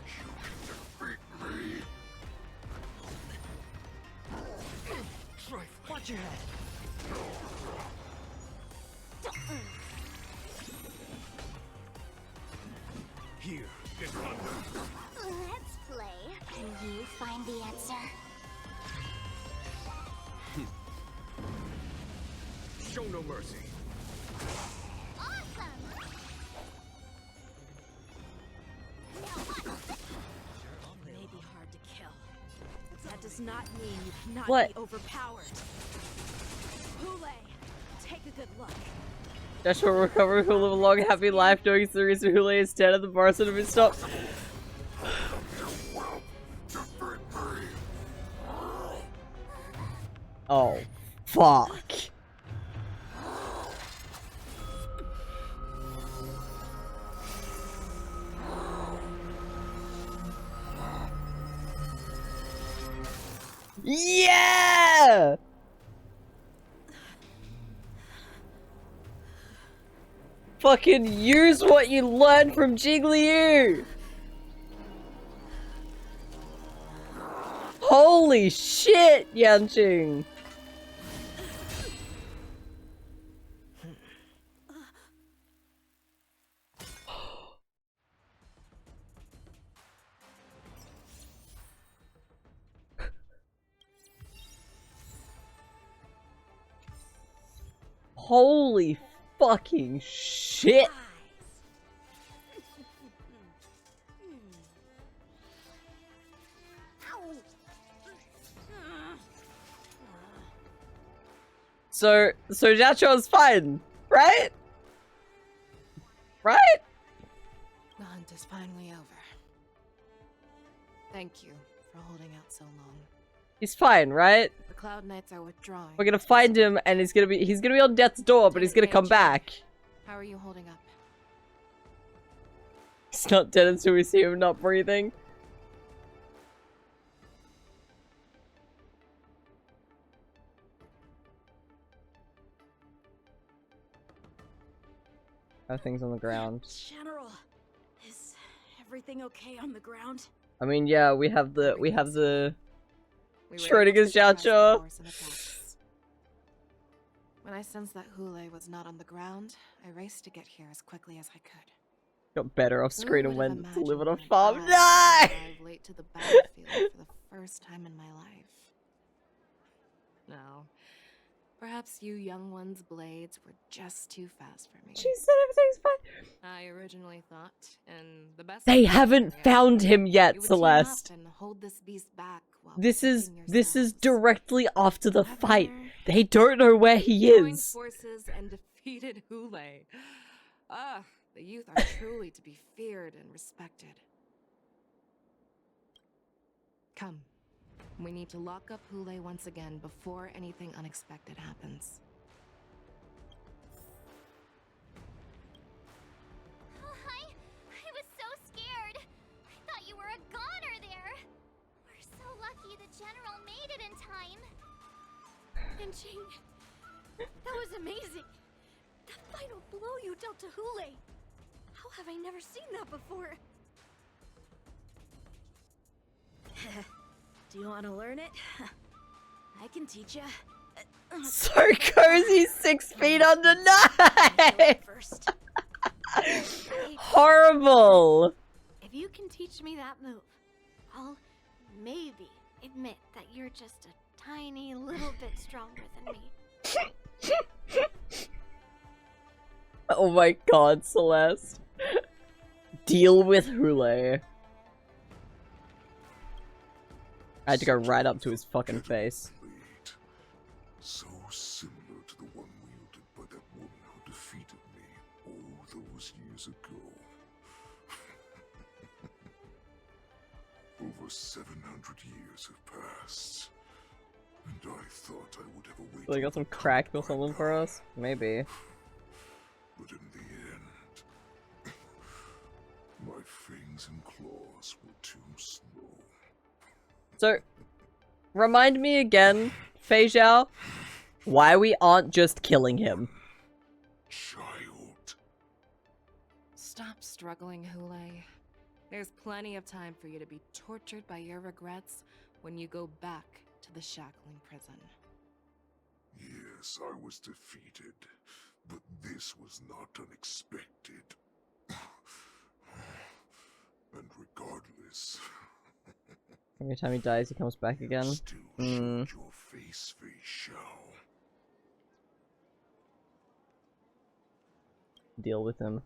You can defeat me. Watch your head. Here, this thunder. Let's play. Can you find the answer? Show no mercy. May be hard to kill. That does not mean you cannot What? be overpowered. Hule, take a good look. Joshua will recover, who'll live a long, happy life, knowing it's the reason Hule is dead and the Barson of his stop. Oh, fuck. Yeah! Fucking use what you learned from Jiggly. Holy shit, Yanqing! Holy fucking shit! So Jacho's fine, right? Right? The hunt is finally over. Thank you for holding out so long. He's fine, right? The Cloud Knights are withdrawing. We're gonna find him, and he's gonna be on death's door, but he's gonna come back. How are you holding up? He's not dead until we see him not breathing. Things on the ground. General, is everything okay on the ground? I mean, yeah, we have the Schrodinger's Shoutouts. When I sensed that Hule was not on the ground, I raced to get here as quickly as I could. Got better off screen and went to live on a my farm. eyes No! arrived late to the battlefield for the first time in my life. No. Perhaps you young ones' blades were just too fast for me. She said everything's fine. I originally thought, and the best They haven't found him yet, Celeste. and hold this beast back while This is directly after the fight. They don't know where he joined is. forces and defeated Hule. Ah, the youth are truly to be feared and respected. Come. We need to lock up Hule once again before anything unexpected happens. Oh, I was so scared. I thought you were a goner there. We're so lucky the General made it in time. And Jing, that was amazing. The final blow you dealt to Hule. How have I never seen that before? Do you want to learn it? I can teach you. So cozy, 6 feet under 9. First. Horrible. If you can teach me that move, I'll maybe admit that you're just a tiny little bit stronger than me. Oh my god, Celeste. Deal with Hule. I had to go right up to his fucking face. So similar to the one wielded by that woman who defeated me all those years ago. Over 700 years have passed, and I thought I would have awaited. So they got some crack or something for us? Maybe. But in the end, my fangs and claws were too slow. So, remind me again, Fei Zhao, why we aren't just killing him. Child. Stop struggling, Hule. There's plenty of time for you to be tortured by your regrets when you go back to the shackling prison. Yes, I was defeated, but this was not unexpected. And regardless... Every time he dies, he comes back again. Your face, Fei Zhao. Deal with him.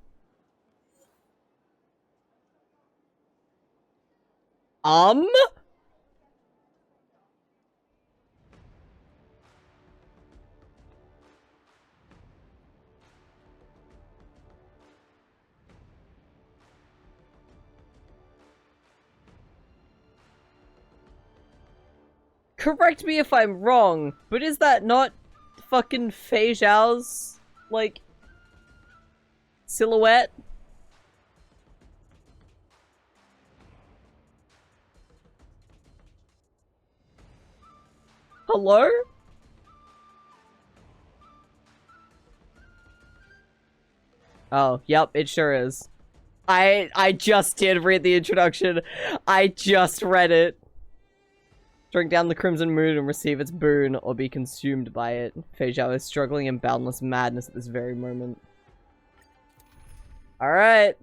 Correct me if I'm wrong, but is that not fucking Fei Zhao's, like, silhouette? Hello? Oh, yep, it sure is. I just did read the introduction. I just read it. Drink down the Crimson Moon and receive its boon, or be consumed by it. Fei Zhao is struggling in boundless madness at this very moment. Alright.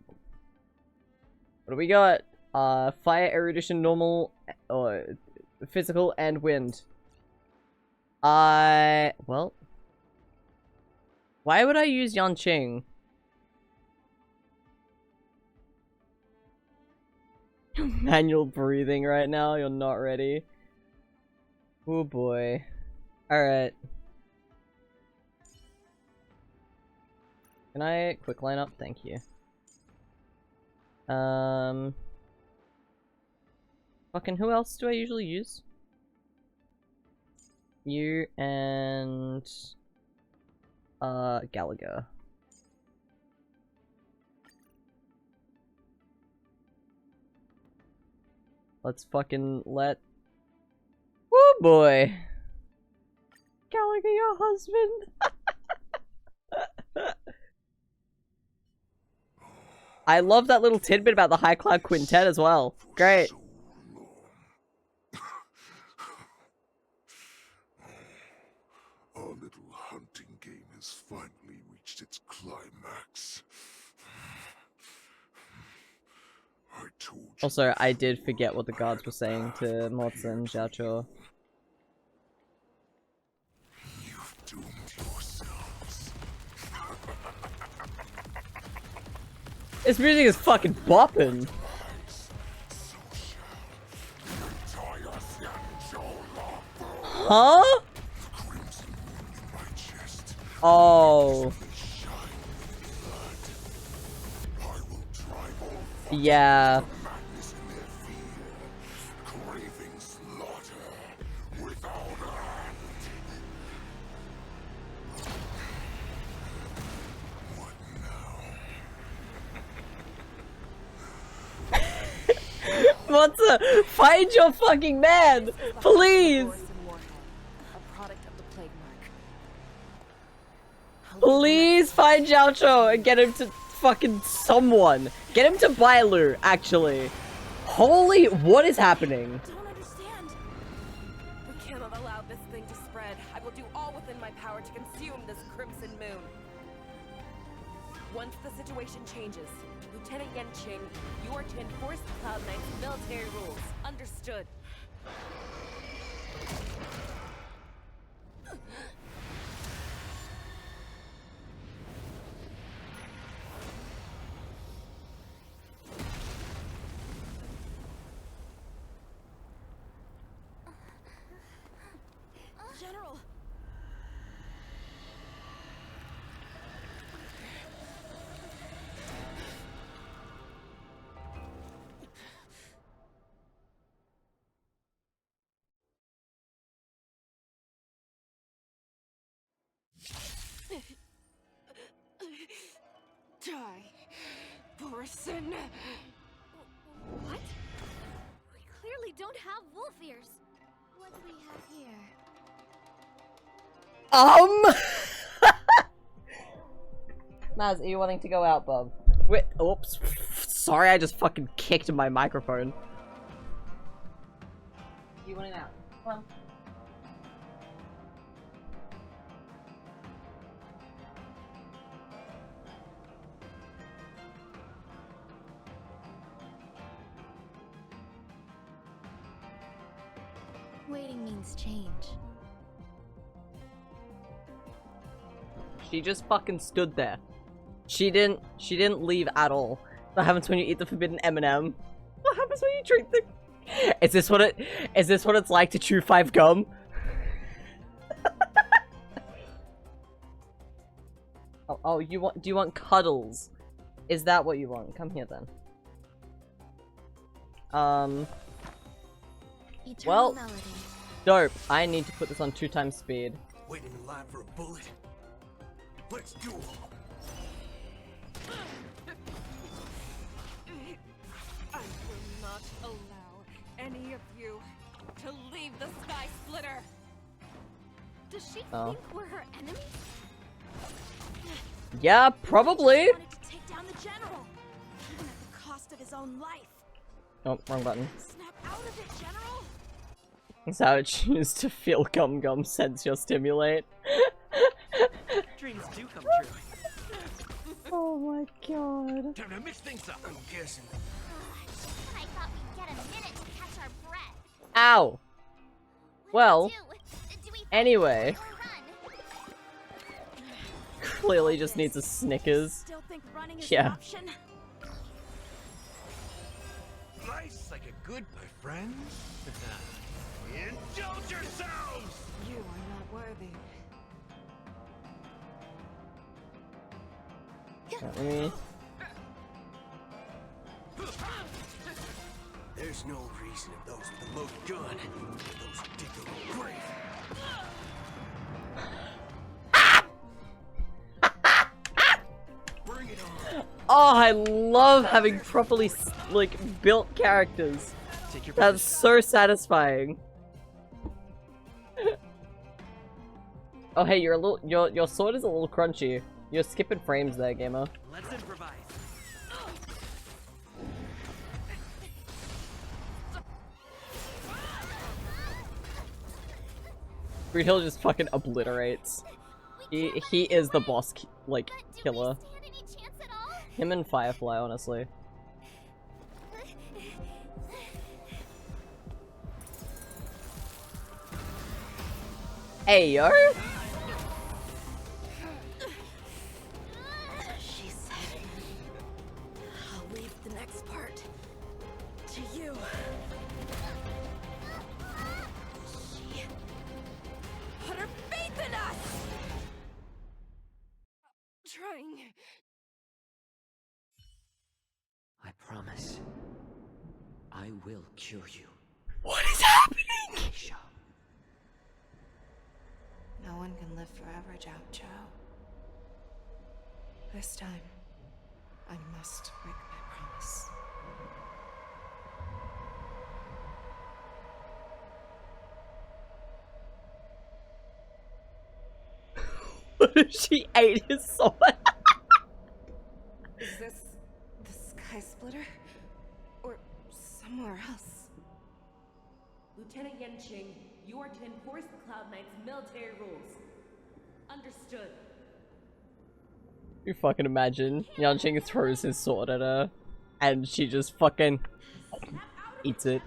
What do we got? Fire, erudition, normal, physical, and wind. Well. Why would I use Yanqing? Manual breathing right now, you're not ready. Oh boy. Alright. Can I quick line up? Thank you. Fucking who else do I usually use? You and Gallagher. Let's fucking let. Woo boy! Gallagher, your husband! I love that little tidbit about the High Cloud Quintet as well. Great. Our little hunting game has finally reached its climax. I told you. Also, I did forget what the guards were saying to Mods and Xiaocho. You've doomed yourselves. This music is fucking bopping. Huh? Oh. Yeah. What's up? Find your fucking man! Please! Please find Xiaocho and get him to fucking someone. Get him to Bailu, actually. Holy, what is happening? I don't understand. We cannot allow this thing to spread. I will do all within my power to consume this Crimson Moon. Once the situation changes, Lieutenant Yanqing, you are to enforce the Cloud Knight's military rules. Understood. General! Die, Borson. What? We clearly don't have wolf ears. What do we have here? Maz, are you wanting to go out, bub? Wait, oops. Sorry, I just fucking kicked my microphone. You wanting out? Come on. Waiting means change. She just fucking stood there. She didn't leave at all. What happens when you eat the forbidden M&M? What happens when you drink the... Is this what it's like to chew 5 gum? oh, do you want cuddles? Is that what you want? Come here then. Well, dope. I need to put this on 2x speed. Waiting in line for a bullet. Let's duel. I will not allow any of you to leave the Sky Splitter. Does she Oh. think we're her enemies? Yeah, probably. Wanted to take down the general, even at the cost of his own life. Oh, wrong button. Snap out of it, General! That's how it choose to feel gum gum sense your stimulate. Dreams do come true. Oh my god. Time to mix things up. I'm guessing. I thought we'd get a minute to catch our breath. Ow. Well, Do we anyway. or run? Clearly just needs a Snickers. Still think running is Yeah. an option? Nice like a good my friends. Indulge yourselves! You are not worthy. Let me... There's no reason if those with the loaded gun, those who dig their own grave. Oh, I love having properly, like, built characters. That's so satisfying. Oh, hey, you're a little, your sword is a little crunchy. You're skipping frames there, gamer. Let's improvise. Green Hill just fucking obliterates. He is the boss, like, killer. Him and Firefly, honestly. Hey, yo! She said, I'll leave the next part to you. She put her faith in us! Trying. I promise. I will cure you. What is happening? Aisha. No one can live forever, Jiao Chou. This time, I must break my promise. What if she ate his sword? Is this the Sky Splitter? Or somewhere else? Lieutenant Yanqing, you are to enforce the Cloud Knight's military rules. Understood. You fucking imagine Yanqing throws his sword at her, and she just fucking eats it.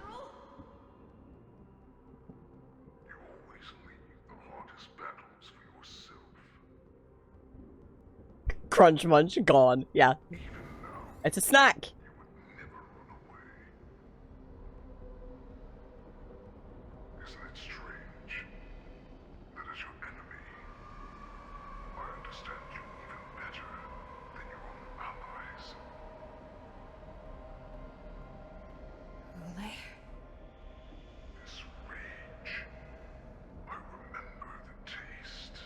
Crunch munch, gone. Yeah. It's a snack! Isn't it strange that as your enemy, I understand you even better than your own allies? Lule? This rage, I remember the taste.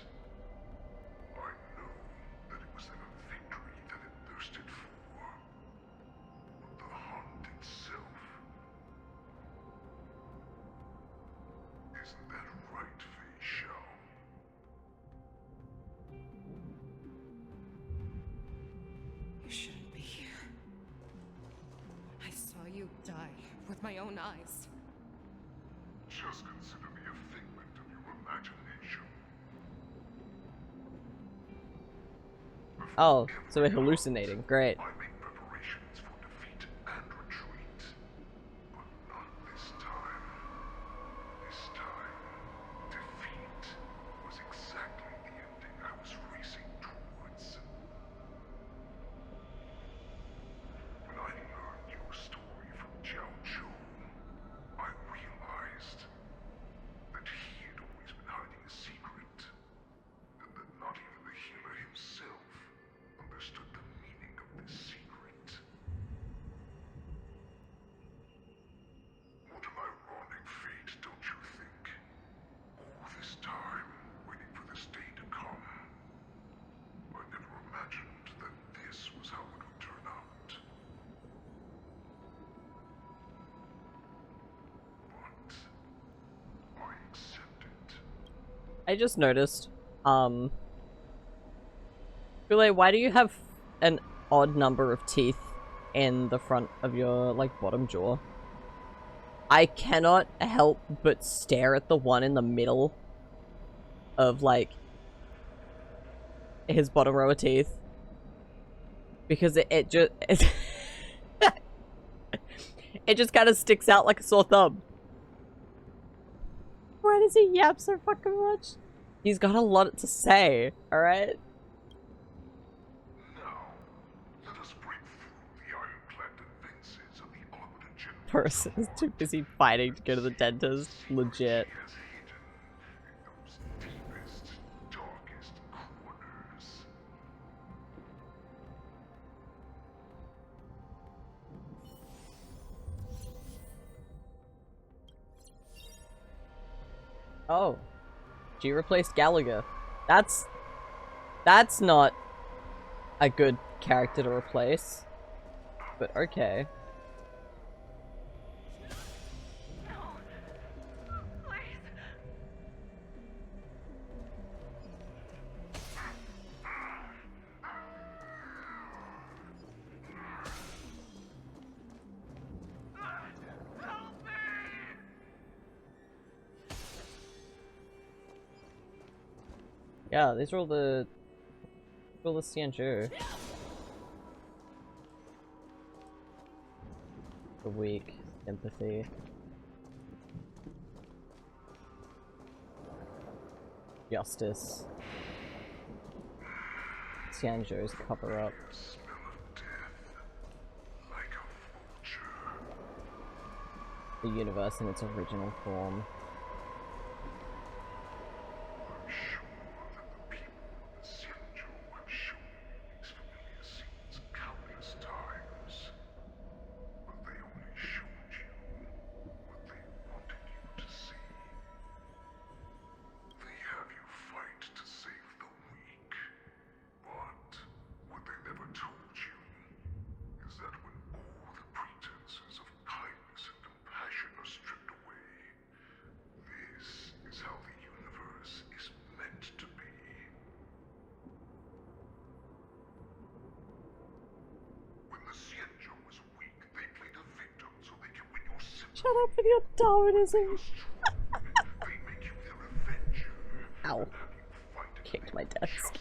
I know that it was never victory that it thirsted for, but the hunt itself. Isn't that right, Fei Xiao? You shouldn't be here. I saw you die with my own eyes. Just consider me a figment of your imagination. Oh, so we're hallucinating. Great. I make preparations for defeat and retreat. But not this time. This time, defeat was exactly the ending I was racing towards. When I learned your story from Jiao Chou, I realized that he had always been hiding a secret, and that not even the healer himself understood the meaning of this secret. What an ironic fate, don't you think? All this time, waiting for this day to come. I never imagined that this was how it would turn out. But I accept it. I just noticed, Goulet, why do you have an odd number of teeth in the front of your, like, bottom jaw? I cannot help but stare at the one in the middle of, like, his bottom row of teeth. Because it just... it just kind of sticks out like a sore thumb. Why does he yap so fucking much? He's got a lot to say, alright? Let us break through the ironclad defenses of the Arbiter General. Person is too busy fighting to go to the dentist. Legit. Has hidden in those deepest, darkest corners. Oh. She replaced Gallagher. That's not a good character to replace. But okay. Yeah, these are all the Xianzhou. The weak sympathy. Justice. Xianzhou's cover up. The universe in its original form. Shut up with your Darwinism! Ow. Kicked my desk.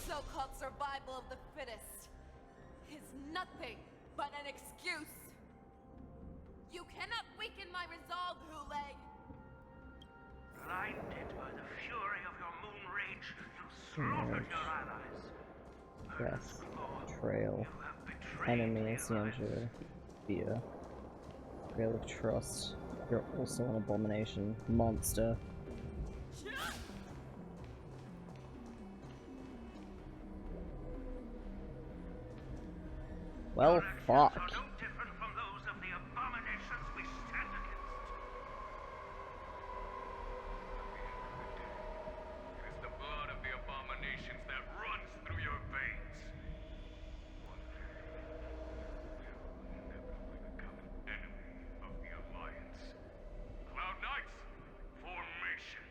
So-called survival of the fittest is nothing but an excuse. You cannot weaken my resolve, Hule. Blinded by the fury of your moon rage, you slaughtered your allies. Yes. Betrayal. Enemy, Xianzhou. Fear. Betrayal of trust. You're also an abomination. Monster. Well, fuck. No different from those of the abominations we stand against. It is the blood of the abominations that runs through your veins. One day, you will inevitably become an enemy of the Alliance. Cloud Knights, formation.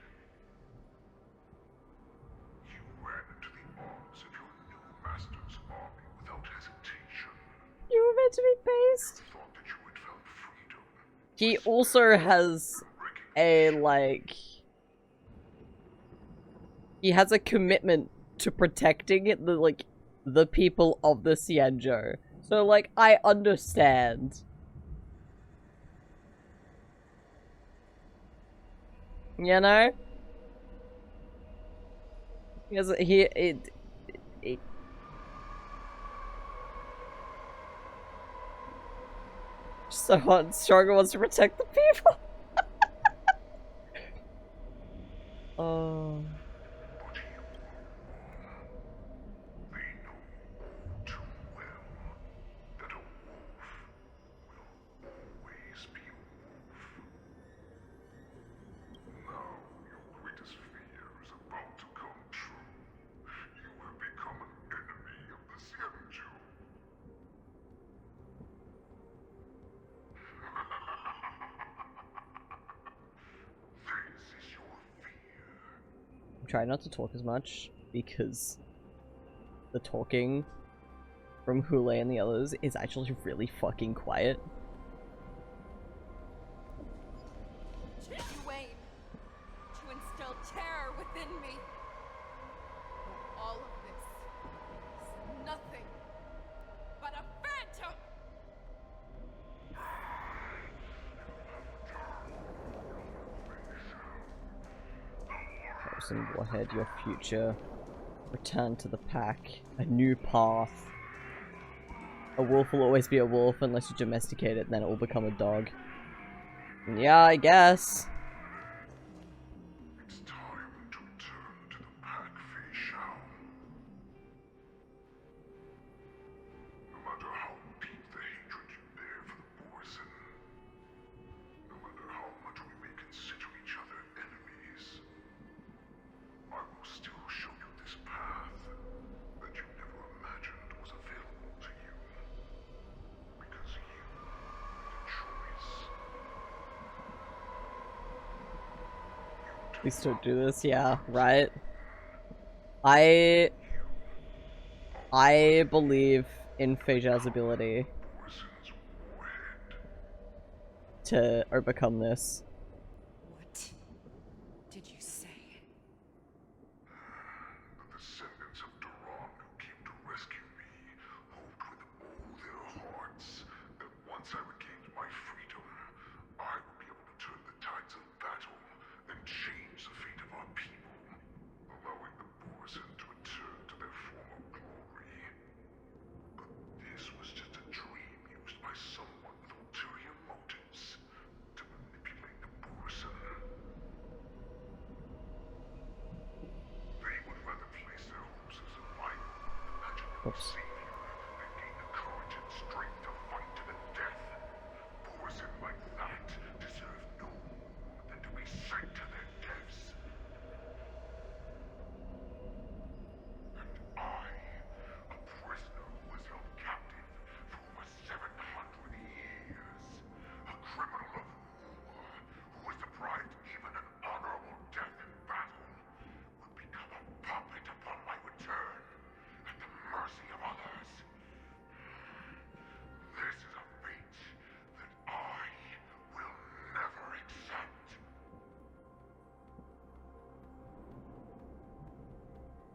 You ran into the arms of your new master's army without hesitation. You were meant to be based. He also has a, like... He has a commitment to protecting the people of the Xianzhou. So, like, I understand. You know? So Stronger wants to protect the people. Oh. Try not to talk as much because the talking from Hule and the others is actually really fucking quiet. You aim to instill terror within me. All of this is nothing but a phantom. Person Warhead, your future. Return to the pack. A new path. A wolf will always be a wolf unless you domesticate it, then it will become a dog. Yeah, I guess. It's time to turn to the Please don't do this. Yeah, right. I believe in Feijia's ability to overcome this. What did you say? The descendants of Duran who came to rescue me hoped with all their hearts that once I regained my freedom, I would be able to turn the tides of battle and change the fate of our people, allowing the Borzan to return to their former glory. But this was just a dream used by someone with ulterior motives to manipulate the Borzan. They would rather place their hopes as a rival than imaginary savior that gained the courage and strength to fight to the death. Borzan like that deserve no more than to be sent to their deaths. And I, a prisoner who was held captive for over 700 years, a criminal of war who was deprived even an honorable death in battle, would become a puppet upon my return, at the mercy of others. This is a fate that I will never accept.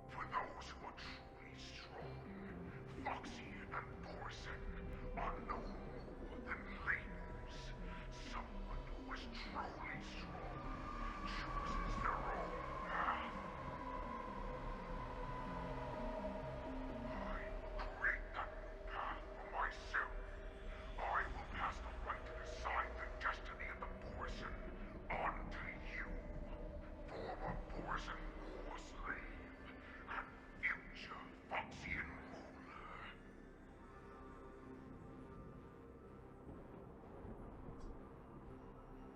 For those who are truly strong, Foxian and Borzan are no more than labels. Someone who is truly strong chooses their own path. I will create that new path for myself. I will pass the right to decide the destiny of the Borzan on to you, former Borzan war slave and future Foxian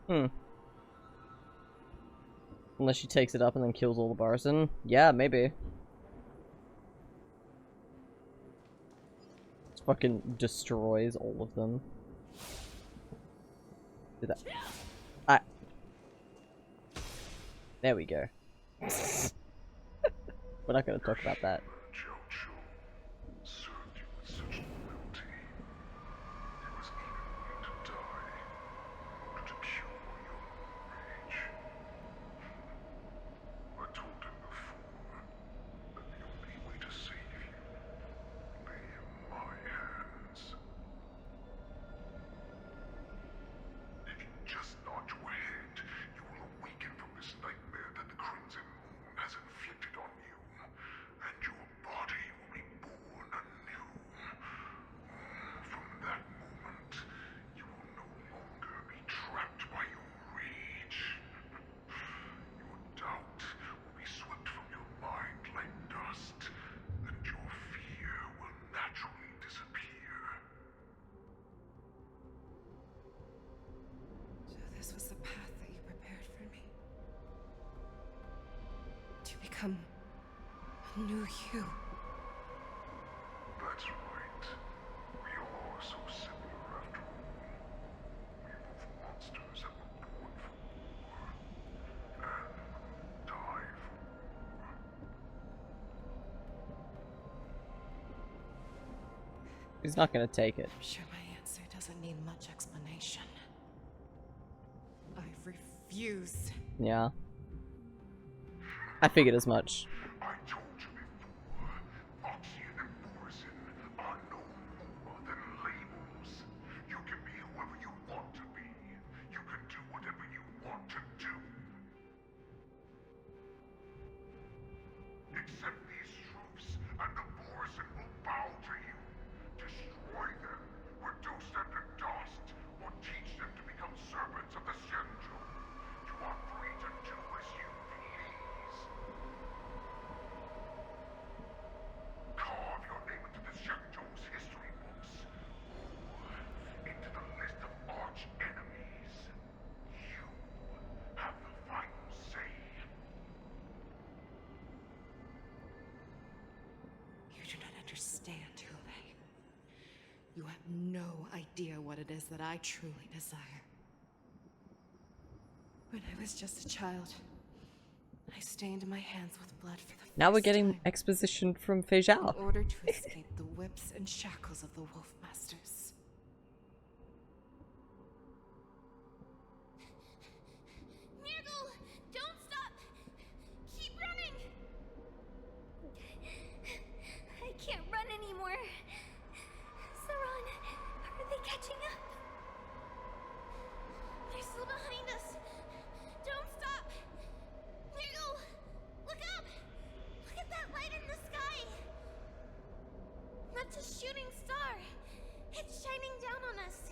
ruler. Unless she takes it up and then kills all the Borzan. Yeah, maybe. Just fucking destroys all of them. Do that. Ah. There we go. We're not gonna talk about that. Served you with such loyalty. He was even willing to die in order to cure your rage. I told him before that the only way to save you lay in my hands. If you just nod your head, you will awaken from this nightmare that the Crimson Moon has inflicted on you, and your body will be born anew. From that moment, you will no longer be trapped by your rage. Your doubt will be swept from your mind like dust, and your fear will naturally disappear. So this was the path that you prepared for me. To become a new you. That's right. We all are so similar after all. We're both monsters that were born for war, and will die for war. He's not gonna take it. I'm sure my answer doesn't need much explanation. I refuse. Yeah. I figured as much. I told you before, Foxian and Borzan are no more than labels. You can be whoever you want to be. You can do whatever you want to do. Accept these truths, and the Borzan will bow to you. Destroy them, reduce them to dust, or teach them to become servants of the Xianzhou. You are free to do as you please. Carve your name into the Xianzhou's history books, or into the list of arch enemies. You have the final say. You do not understand, Hule. You have no idea what it is that I truly desire. When I was just a child, I stained my hands with blood for the Now we're first getting time exposition from Fei Zhao. in order to escape the whips and shackles of the Wolf Masters. Nurgle, don't stop! Keep running! I can't run anymore. Saran, are they catching up? They're still behind us. Don't stop! Nurgle, look up! Look at that light in the sky! That's a shooting star. It's shining down on us.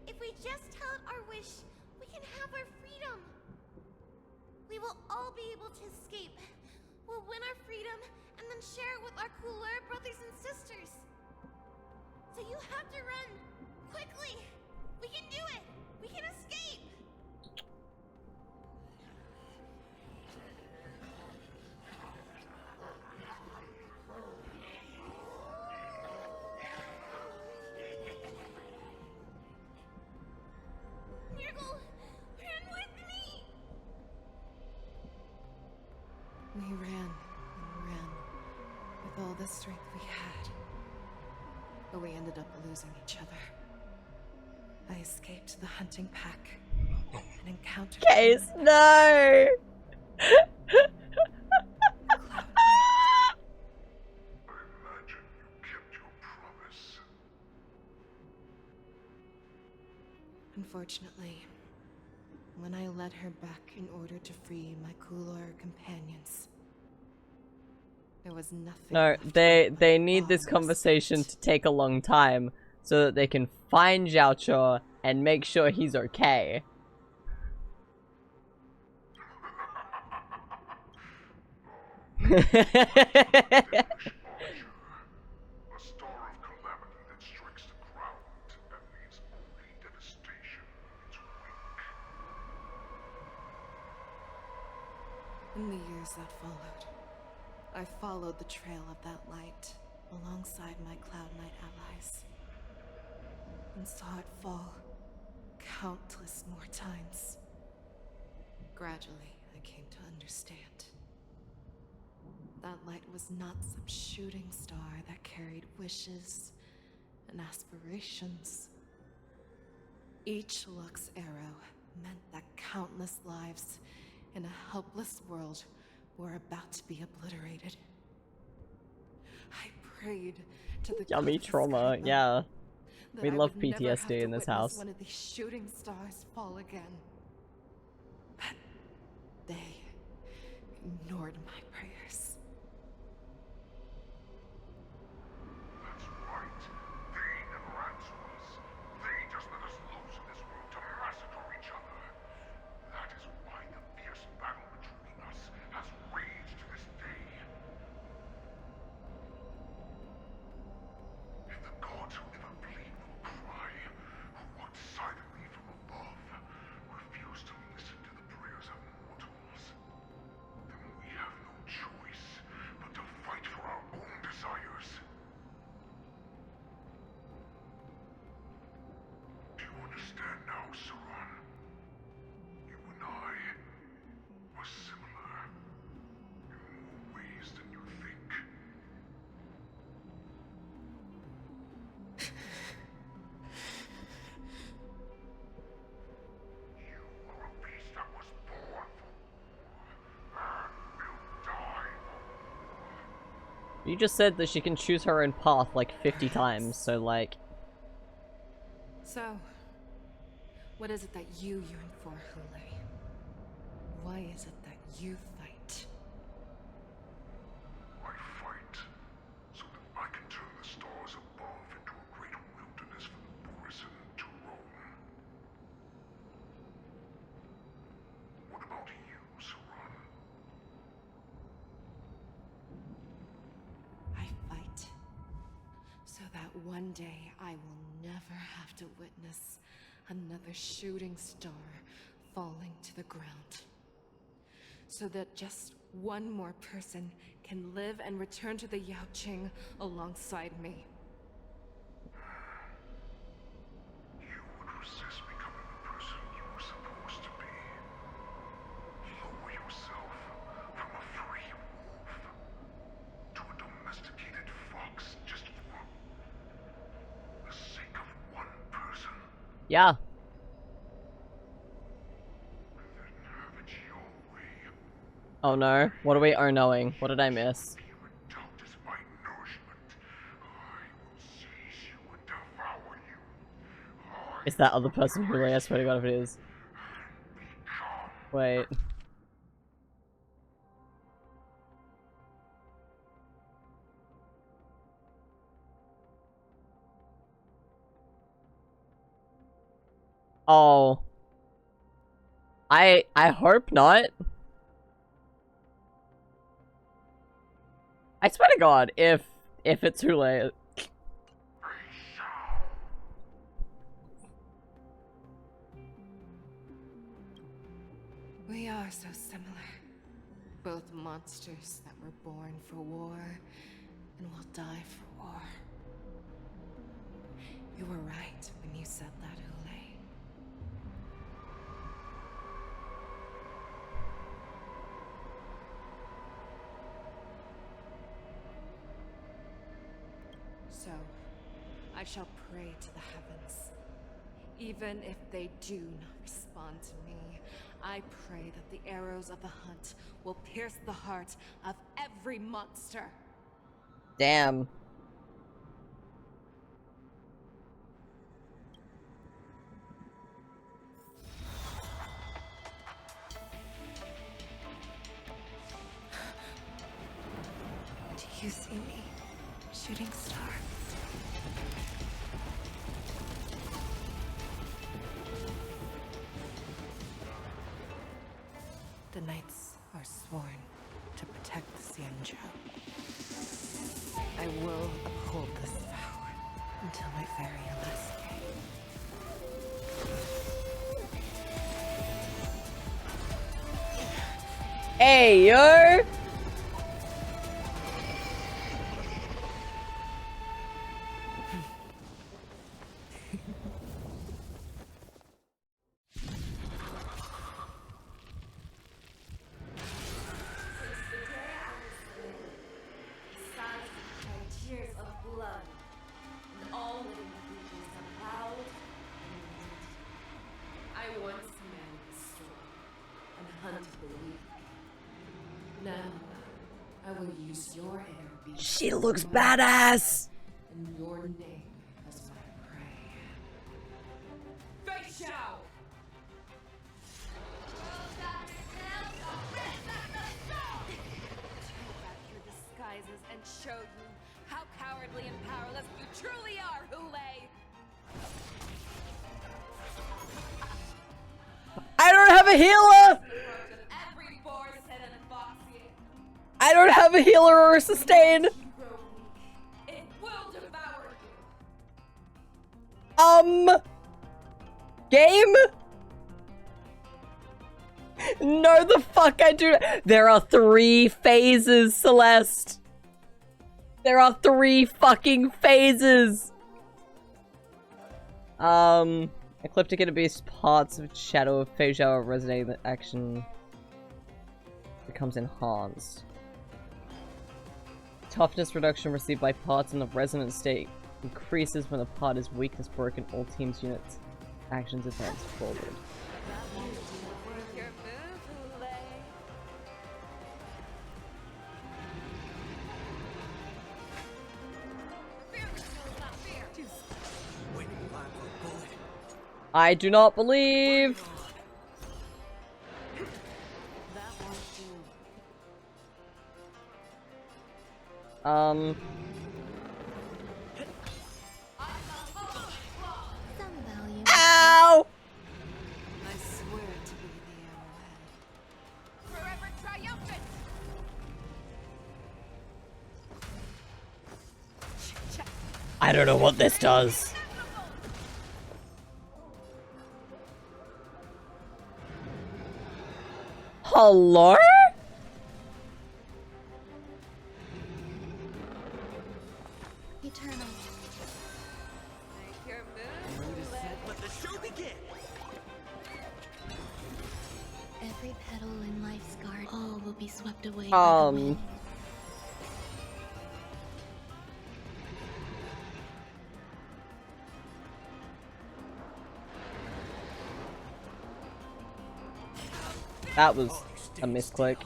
If we just tell it our wish, we can have our freedom. We will all be able to escape. We'll win our freedom and then share it with our cooler brothers and sisters. So you have to run. Quickly. We can do it. We can escape. Nurgle, run with me. We ran and ran with all the strength we had. But we ended up losing each other. I escaped the hunting pack and encountered Case, no! Unfortunately, when I led her back in order to free my Kulor companions, there was nothing. No, they need this conversation to take a long time so that they can find Zhao and make sure he's okay. In the years that followed, I followed the trail of that light alongside my Cloud Knight allies, and saw it fall countless more times. Gradually, I came to understand. That light was not some shooting star that carried wishes and aspirations. Each Lux arrow meant that countless lives in a helpless world were about to be obliterated. I prayed to the Yummy gods of trauma, Skype yeah. that We I love would never have PTSD to in this witness house. one of these shooting stars fall again. But they ignored my prayers. That's right. They never answer us. They just let us loose in this world to massacre each other. That is why the fierce battle between us has raged to this day. If the gods who never bleed will cry, who walk silently from above, refuse to listen to the prayers of mortals, then we have no choice but to fight for our own desires. Do you understand now, Saran? You and I are similar in more ways than you think. You are a beast that was born for war, and will die for war. You just said that she can choose her own path like 50 times, so like... So, what is it that you yearn for, Hule? Why is it that you fight? I fight so that I can turn the stars above into a great wilderness for the Borisan to roam. What about you, Saran? I fight so that one day I will never have to witness another shooting star falling to the ground. So that just one more person can live and return to the Yaoqing alongside me. You would resist becoming the person you were supposed to be. Lower yourself, Yeah. Oh no. What are we oh-knowing? What did I miss? Is that other person who I swear to God if it is. Wait. Oh. I hope not. I swear to God, if it's Hule. We are so similar. Both monsters that were born for war and will die for war. You were right when you said that, Hule. So, I shall pray to the heavens. Even if they do not respond to me, I pray that the arrows of the hunt will pierce the heart of every monster. Damn. Do you see me, shooting star? The knights are sworn to protect the Xianzhou. I will uphold this vow until my very last day. Hey, yo! Tears of blood, and all living creatures are loud and wounded. I once commanded the strong and hunted the weak. Now, I will use your air beast. She looks badass! And your name as my prey. Fei Xiao! Your disguises and show you how cowardly and powerless you truly are, Hule! I don't have a healer! Every boar-head and Foxian. I don't have a healer or a sustain! It will devour you. Game? No, the fuck I do. There are 3 phases, Celeste. There are 3 fucking phases. Ecliptic and Beast parts of Shadow of Fei Xiao are resonating. The action becomes enhanced. Toughness reduction received by parts in the resonant state increases when the part is weakness broken. All teams units actions advance forward. I do not believe. Ow! I swear to be the arrowhead. Forever triumphant! I don't know what this does. Hello? Eternal. Let the show begin! Every petal in life's garden, all will be swept away by the wind. That was a misclick.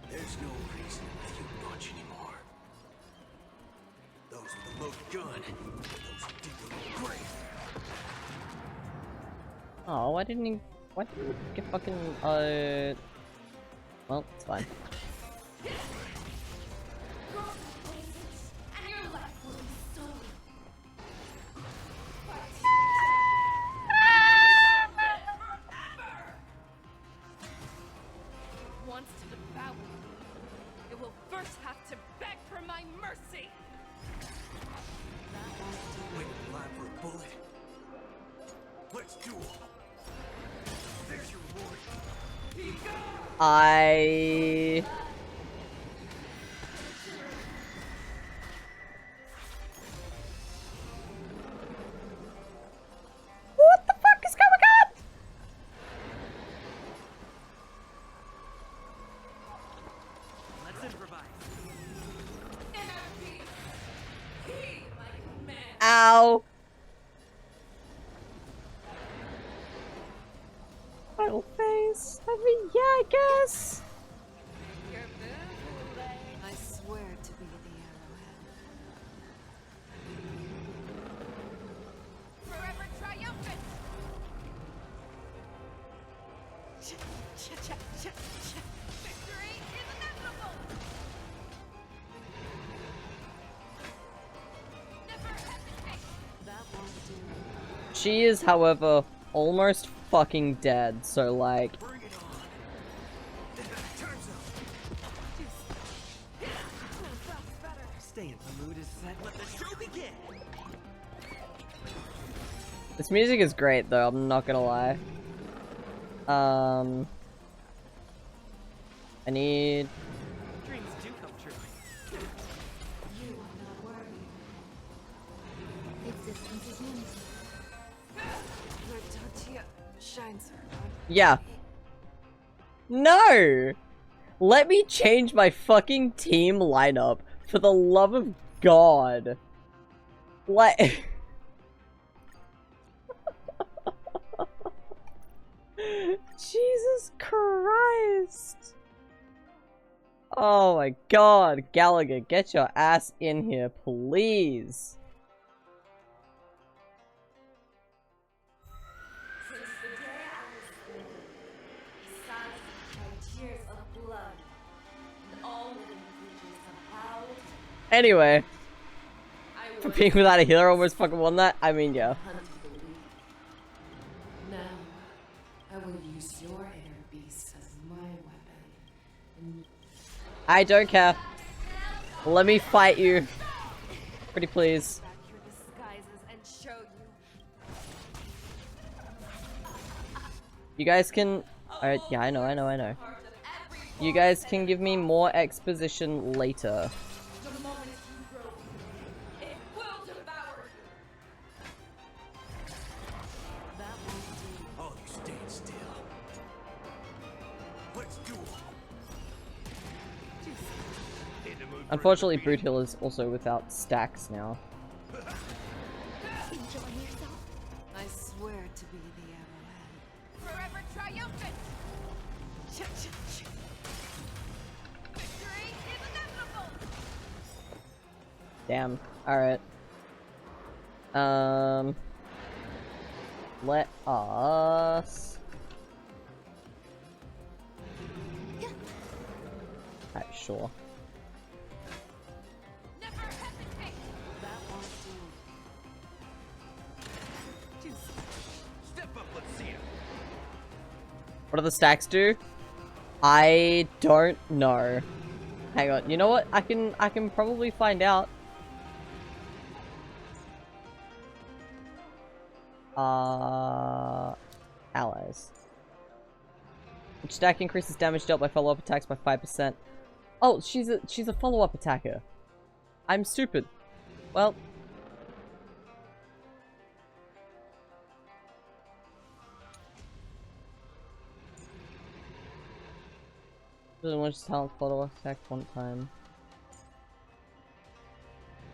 There's no reason to let you punch anymore. Those with the load gun, those who dig their own grave. Oh, why didn't he get fucking, well, it's fine. Wants to devour me. It will first have to beg for my mercy. Wait in line for a bullet. Let's duel. There's your reward. I... What the fuck is going on? Let's improvise. Ow. Final face. I mean, yeah, I guess. I swear to be the arrowhead. Forever triumphant. Victory is inevitable. Never hesitate. That won't do. She is, however, almost fucking dead, so like... Stay in the mood is set. Let the show begin. This music is great, though, I'm not gonna lie. I need... Dreams do come true. You are not worthy. Existence is limited. Lord Tortilla shines her. Yeah. No! Let me change my fucking team lineup, for the love of God. Like... Jesus Christ! Oh my God, Gallagher, get your ass in here, please. Since the day I was born, besides my tears of blood, and all living creatures have howled. Anyway, I for was being without a healer almost fucking won that, I mean, yeah. hunt of the weak. Now, I will use your inner beast as my weapon. And I don't care. Let me fight you. Pretty please. back your disguises and show you. You guys can... Alright, yeah, I know. You guys can give me more exposition later. The moment you grow, it will devour you. Oh, you stayed still. Let's duel. Unfortunately, Brute Heal is also without stacks now. Enjoying yourself? I swear to be the arrowhead. Forever triumphant. Victory is inevitable. Damn. Alright. Let us... Alright, sure. Never hesitate. That won't do. Step up, let's see it. What do the stacks do? I don't know. Hang on. You know what? I can probably find out. Allies. Each stack increases damage dealt by follow-up attacks by 5%. Oh, she's a follow-up attacker. I'm stupid. Well. Doesn't want to talent follow-up attack one time.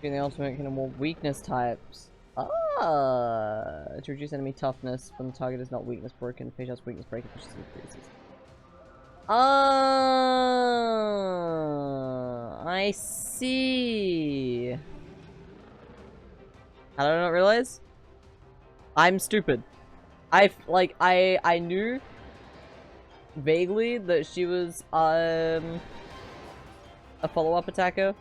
Being the ultimate can more weakness types. Ah. To reduce enemy toughness when the target is not weakness broken, the patient's weakness breaking efficiency increases. I see. How did I not realize? I'm stupid. I knew vaguely that she was a follow-up attacker.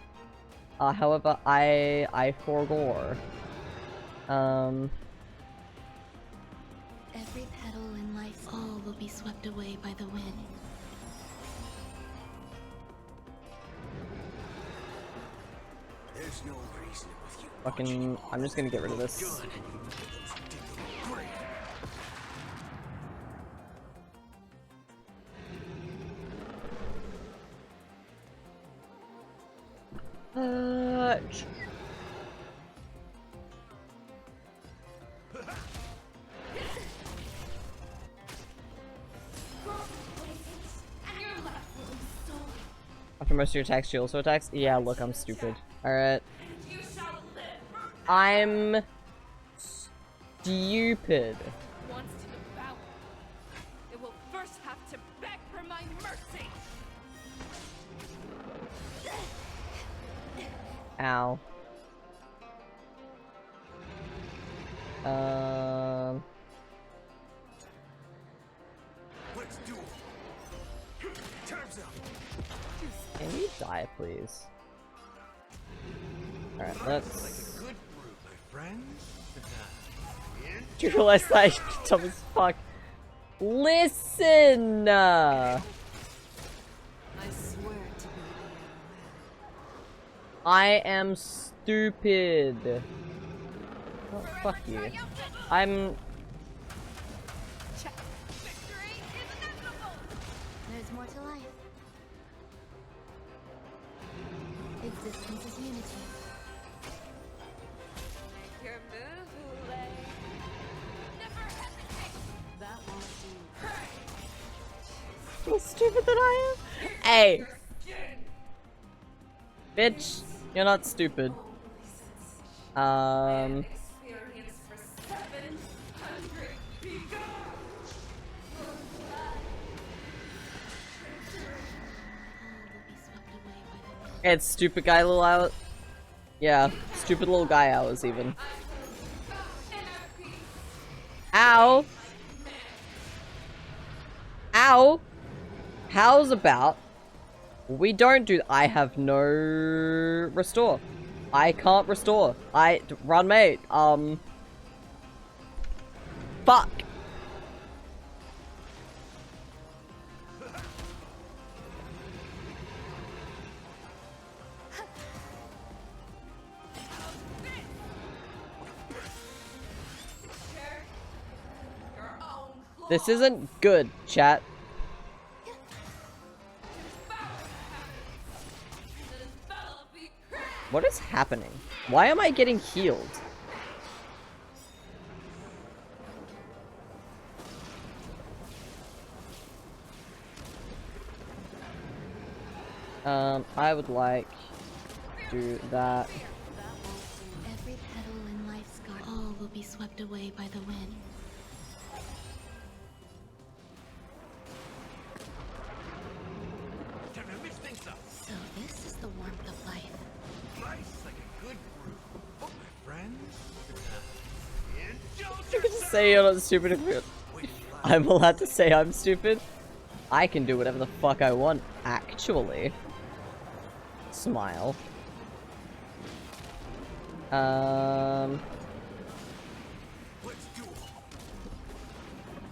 However, I forgore. Every petal in life's all will be swept away by the wind. There's no reason with you. Fucking, I'm just gonna get rid of this. After most of your attacks, she also attacks? Yeah, look, I'm stupid. Alright. I'm stupid. Wants to devour. It will first have to beg for my mercy. Ow. Let's do it. Time's up. Can you die, please? Alright, let's... Like a good brew, my friends. Do you realize that? Dumb as fuck. Listen! I swear to be I am stupid. Oh, fuck you. I'm... There's more to life. Existence is unity. Your move, Lay. Never hesitate. That won't do. So stupid that I am. Hey! Bitch, you're not stupid. It's stupid guy little hours. Yeah, stupid little guy hours even. Ow! Ow! How's about we don't do— I have no restore. I can't restore. Run mate. Fuck. This isn't good, chat. What is happening? Why am I getting healed? I would like to do that. Every petal in life's garden, all will be swept away by the wind. So this is the warmth of life. Nice, like a good brew. Oh, my friends. You can just say you're not stupid if you're... I'm allowed to say I'm stupid. I can do whatever the fuck I want, actually. Smile. Let's do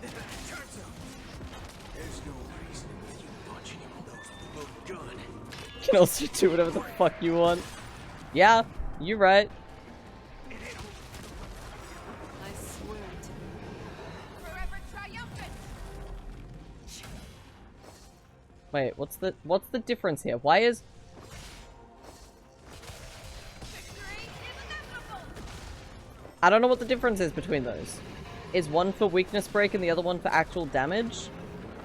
it. Time's up. There's no reason with you punching him those with a loaded gun. You can also do whatever the fuck you want. Yeah, you're right. I swear to be forever triumphant. Wait, what's the difference here? Why is... I don't know what the difference is between those. Is one for weakness break and the other one for actual damage?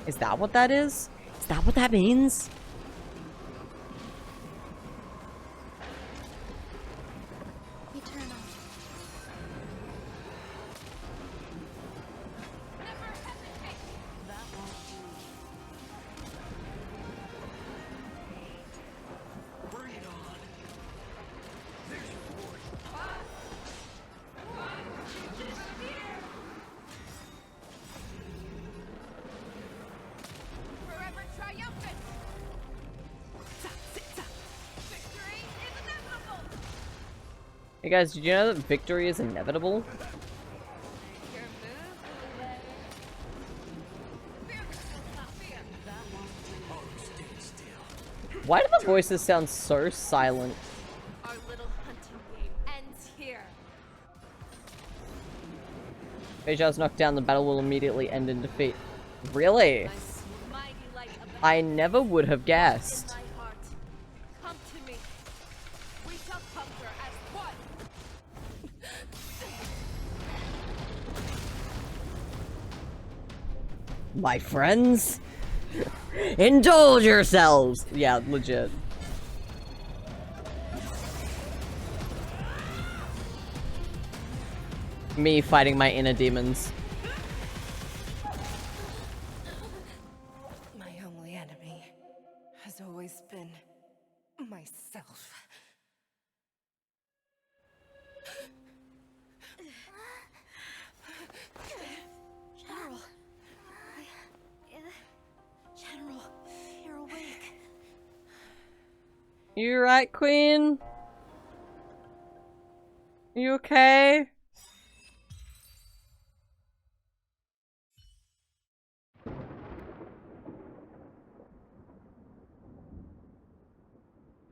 Is that what that is? Is that what that means? Eternal. Hey guys, did you know that victory is inevitable? Why do the voices sound so silent? Our little hunting game ends here. Beijiao's knocked down, the battle will immediately end in defeat. Really? I never would have guessed. Come to me. We shall conquer as one. My friends? Indulge yourselves! Yeah, legit. Me fighting my inner demons. My only enemy has always been myself. General. General, you're awake. You right, Queen? You okay?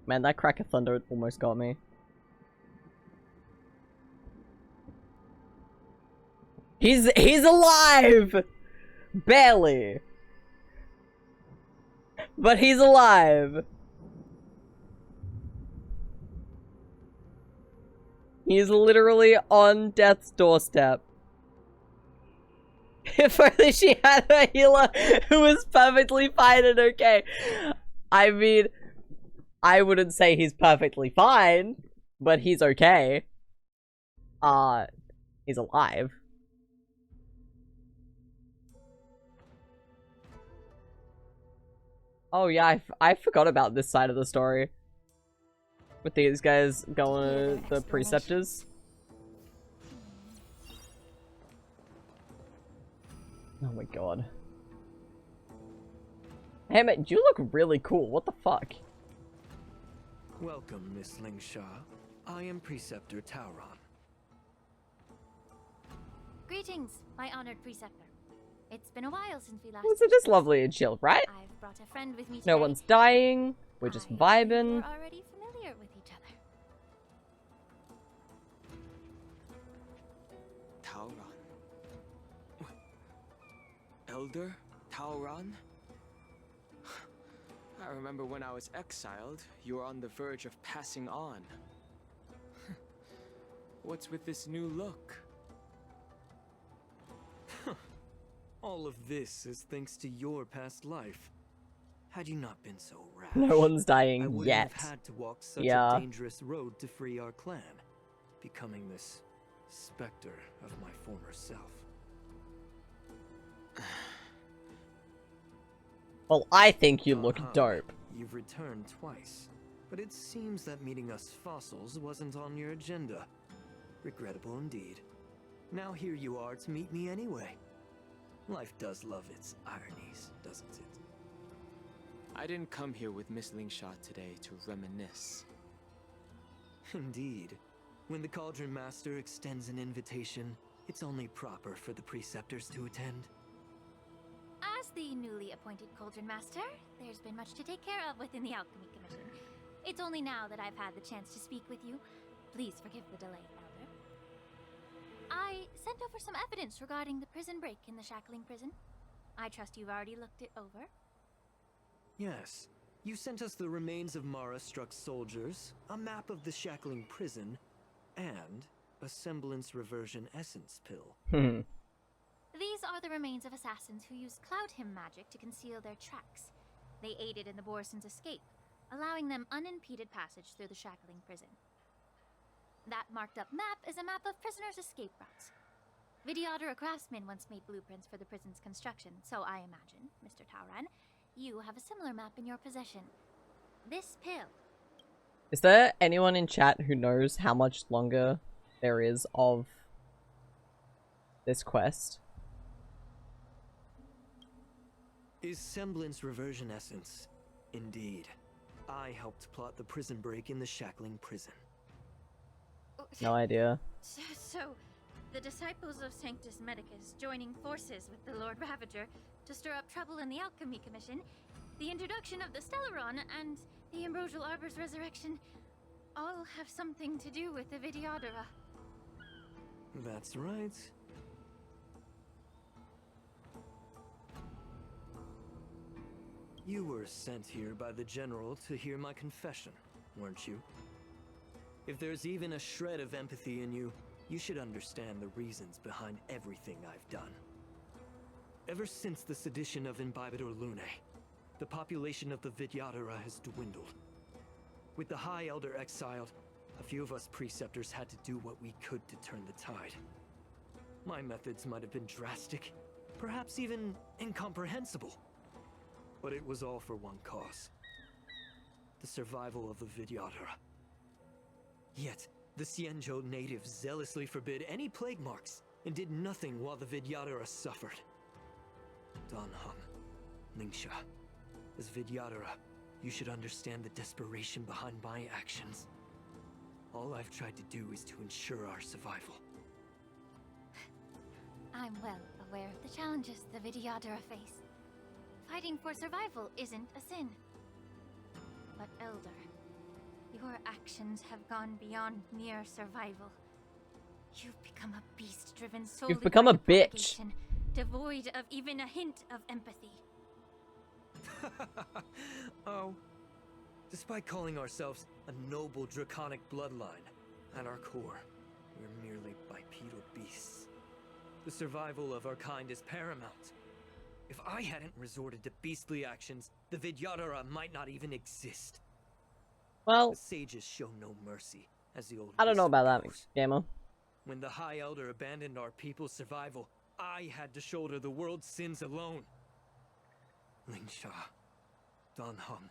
Man, that crack of thunder almost got me. He's alive! Barely. But he's alive. He's literally on death's doorstep. If only she had a healer who was perfectly fine and okay. I mean, I wouldn't say he's perfectly fine, but he's okay. He's alive. Oh yeah, I forgot about this side of the story. With these guys going to the preceptors. Oh my god. Hey man, you look really cool. What the fuck? Welcome, Miss Lingsha. I am Preceptor Tauron. Greetings, my honored preceptor. It's been a while since we last. So just lovely and chill, right? I've brought a friend with me today. No one's dying. We're just vibing. We're already familiar with each other. Tauron. Elder Tauron? I remember when I was exiled, you were on the verge of passing on. What's with this new look? All of this is thanks to your past life. Had you not been so rash, No one's dying I wouldn't yet. have had to walk such Yeah. a dangerous road to free our clan, becoming this specter of my former self. Well, I think you look dope. You've returned twice, but it seems that meeting us fossils wasn't on your agenda. Regrettable indeed. Now here you are to meet me anyway. Life does love its ironies, doesn't it? I didn't come here with Miss Lingsha today to reminisce. Indeed. When the Cauldron Master extends an invitation, it's only proper for the Preceptors to attend. As the newly appointed Cauldron Master, there's been much to take care of within the Alchemy Commission. It's only now that I've had the chance to speak with you. Please forgive the delay, Elder. I sent over some evidence regarding the prison break in the Shackling Prison. I trust you've already looked it over. Yes. You sent us the remains of Mara-struck soldiers, a map of the Shackling Prison, and a semblance reversion essence pill. These are the remains of assassins who used Cloud Hymn magic to conceal their tracks. They aided in the Borisons' escape, allowing them unimpeded passage through the Shackling Prison. That marked-up map is a map of prisoners' escape routes. Vidyadhara, a craftsman, once made blueprints for the prison's construction, so I imagine, Mr. Tauron, you have a similar map in your possession. This pill. Is there anyone in chat who knows how much longer there is of this quest? Is semblance reversion essence. Indeed. I helped plot the prison break in the Shackling Prison. No idea. So, the disciples of Sanctus Medicus joining forces with the Lord Ravager to stir up trouble in the Alchemy Commission, the introduction of the Stellaron, and the Ambrosial Arbor's resurrection all have something to do with the Vidyadhara. That's right. You were sent here by the General to hear my confession, weren't you? If there's even a shred of empathy in you, you should understand the reasons behind everything I've done. Ever since the sedition of Imbibitor Lunae, the population of the Vidyadhara has dwindled. With the High Elder exiled, a few of us preceptors had to do what we could to turn the tide. My methods might have been drastic, perhaps even incomprehensible. But it was all for one cause. The survival of the Vidyadhara. Yet, the Xianzhou natives zealously forbid any plague marks and did nothing while the Vidyadhara suffered. Danham, Lingsha, as Vidyadhara, you should understand the desperation behind my actions. All I've tried to do is to ensure our survival. I'm well aware of the challenges the Vidyadhara face. Fighting for survival isn't a sin. But Elder, your actions have gone beyond mere survival. You've become a beast driven solely You've become by a bitch. propagation, devoid of even a hint of empathy. Oh. Despite calling ourselves a noble draconic bloodline, at our core, we're merely bipedal beasts. The survival of our kind is paramount. If I hadn't resorted to beastly actions, the Vidyadhara might not even exist. Well, the sages show no mercy, as the old I don't know wisdom about that, goes. gamer. When the High Elder abandoned our people's survival, I had to shoulder the world's sins alone. Lingsha, Danham,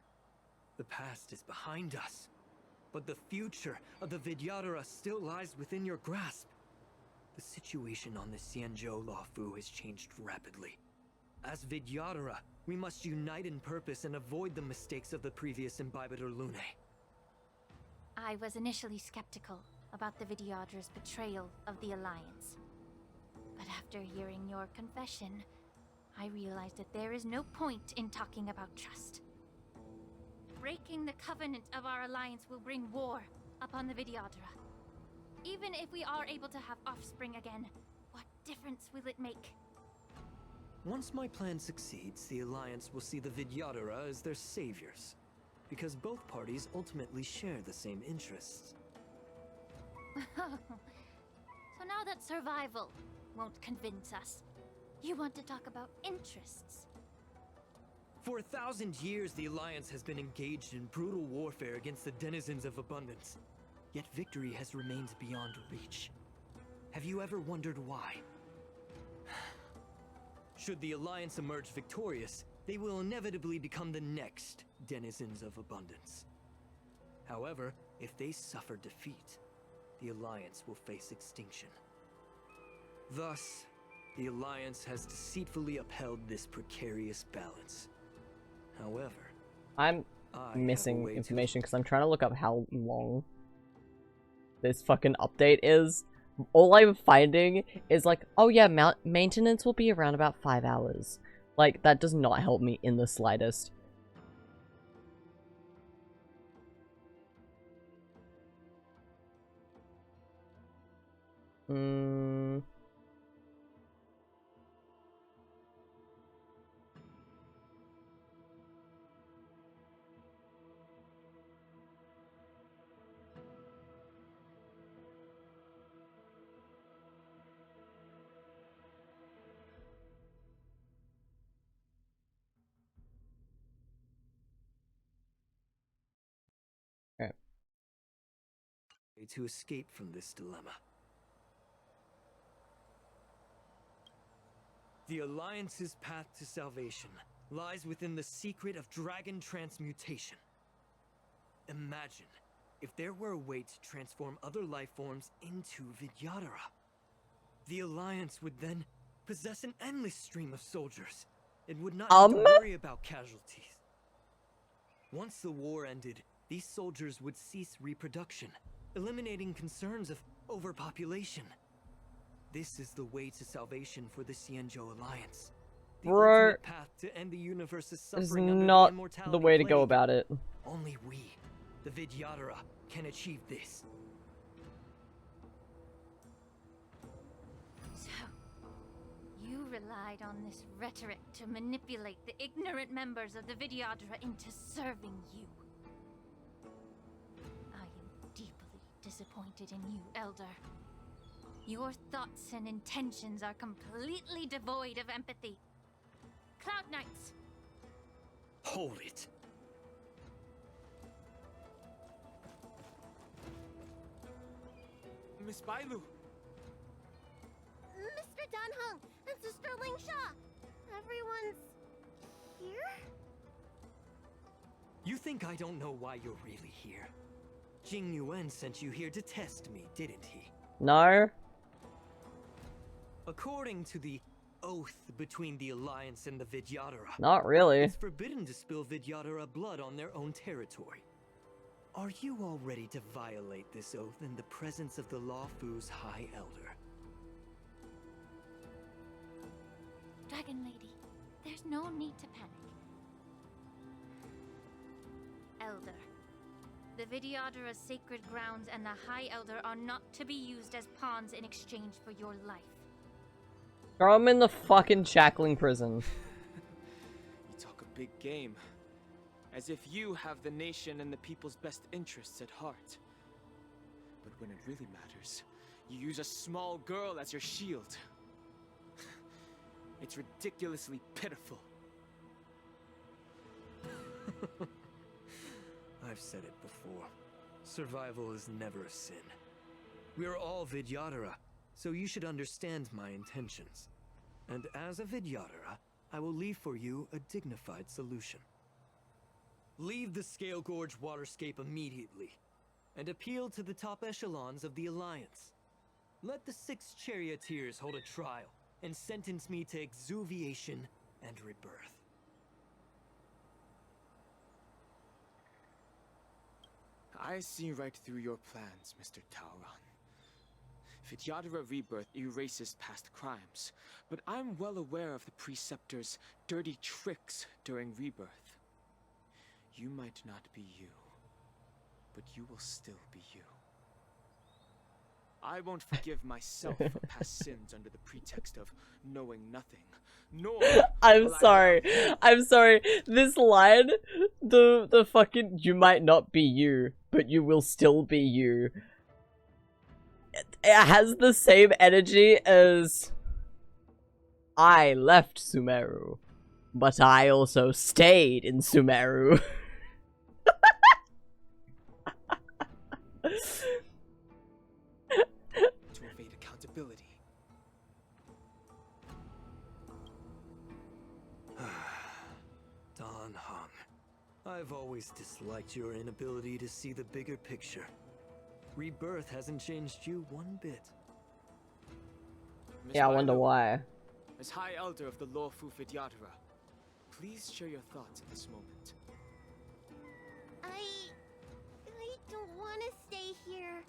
the past is behind us, but the future of the Vidyadhara still lies within your grasp. The situation on the Xianzhou Luofu has changed rapidly. As Vidyadhara, we must unite in purpose and avoid the mistakes of the previous Imbibitor Lunae. I was initially skeptical about the Vidyadhara's betrayal of the Alliance. But after hearing your confession, I realized that there is no point in talking about trust. Breaking the covenant of our alliance will bring war upon the Vidyadhara. Even if we are able to have offspring again, what difference will it make? Once my plan succeeds, the Alliance will see the Vidyadhara as their saviors, because both parties ultimately share the same interests. So now that survival won't convince us, you want to talk about interests? For 1,000 years, the Alliance has been engaged in brutal warfare against the denizens of abundance. Yet victory has remained beyond reach. Have you ever wondered why? Should the Alliance emerge victorious, they will inevitably become the next denizens of abundance. However, if they suffer defeat, the Alliance will face extinction. Thus, the Alliance has deceitfully upheld this precarious balance. However, I'm missing information because I'm trying to look up how long this fucking update is. All I'm finding is like, oh yeah, maintenance will be around about 5 hours. Like, that does not help me in the slightest. to escape from this dilemma. The Alliance's path to salvation lies within the secret of dragon transmutation. Imagine if there were a way to transform other life forms into Vidyadhara. The Alliance would then possess an endless stream of soldiers and would not need to worry about casualties. Once the war ended, these soldiers would cease reproduction, eliminating concerns of overpopulation. This is the way to salvation for the Xianzhou Alliance. The Bro, ultimate path to end the universe's is suffering under not the immortality the way to go plague. about it. Only we, the Vidyadhara, can achieve this. So, you relied on this rhetoric to manipulate the ignorant members of the Vidyadhara into serving you. I am deeply disappointed in you, Elder. Your thoughts and intentions are completely devoid of empathy. Cloud Knights! Hold it. Miss Bailu! Mr. Danheng and Sister Lingsha! Everyone's here? You think I don't know why you're really here? Jing Yuan sent you here to test me, didn't he? No. According to the oath between the Alliance and the Vidyadhara, Not really. it's forbidden to spill Vidyadhara blood on their own territory. Are you all ready to violate this oath in the presence of the Lawfu's High Elder? Dragon Lady, there's no need to panic. Elder, the Vidyadhara's sacred grounds and the High Elder are not to be used as pawns in exchange for your life. Throw him in the fucking shackling prison. You talk a big game. As if you have the nation and the people's best interests at heart. But when it really matters, you use a small girl as your shield. It's ridiculously pitiful. I've said it before. Survival is never a sin. We're all Vidyadhara, so you should understand my intentions. And as a Vidyadhara, I will leave for you a dignified solution. Leave the Scale Gorge waterscape immediately, and appeal to the top echelons of the Alliance. Let the 6 charioteers hold a trial, and sentence me to exuviation and rebirth. I see right through your plans, Mr. Taoran. Vidyadhara rebirth erases past crimes, but I'm well aware of the Preceptor's dirty tricks during rebirth. You might not be you, but you will still be you. I won't forgive myself for past sins under the pretext of knowing nothing, nor I'm sorry. I'm sorry. This line, the fucking you might not be you, but you will still be you. It has the same energy as I left Sumeru, but I also stayed in Sumeru. to evade accountability. Dan Heng, I've always disliked your inability to see the bigger picture. Rebirth hasn't changed you one bit. Miss Yeah, I wonder Bailu, why. As High Elder of the Lawfu Vidyadhara, please share your thoughts at this moment. I don't want to stay here.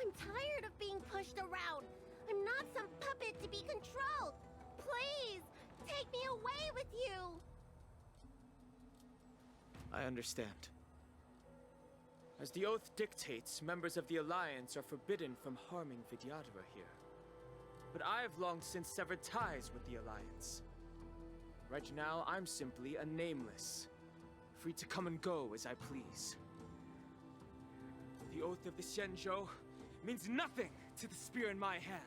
I'm tired of being pushed around. I'm not some puppet to be controlled. Please, take me away with you. I understand. As the oath dictates, members of the Alliance are forbidden from harming Vidyadhara here. But I have long since severed ties with the Alliance. Right now, I'm simply a nameless, free to come and go as I please. The oath of the Xianzhou means nothing to the spear in my hand.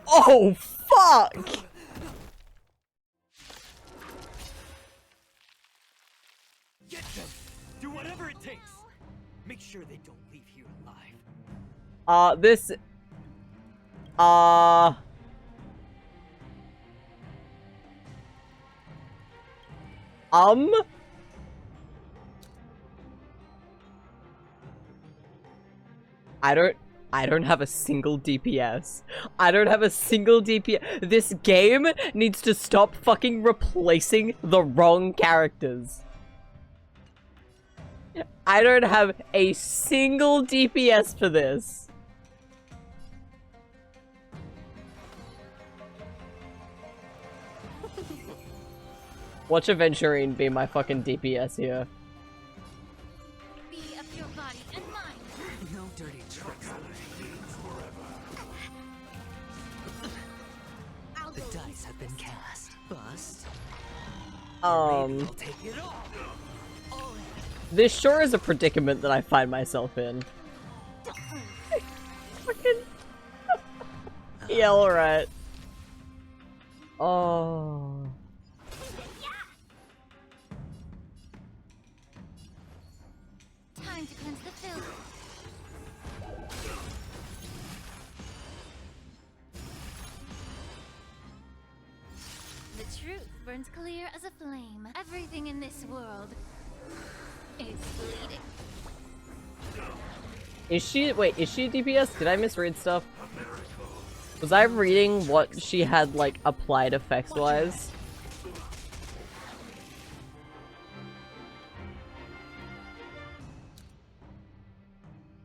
Oh, fuck! Get them! Do whatever it takes! Make sure they don't leave here alive. This... I don't have a single DPS. I don't have a single DPS. This game needs to stop fucking replacing the wrong characters. I don't have a single DPS for this. Watch Aventurine be my fucking DPS here. Be of your body and mind. No dirty tricks. The dice have been cast. Bust. I'll take it all. This sure is a predicament that I find myself in. Fucking. Yeah, alright. Oh. Time to cleanse the filth. The truth burns clear as a flame. Everything in this world is bleeding. Is she- wait, is she a DPS? Did I misread stuff? Was I reading what she had, like, applied effects-wise?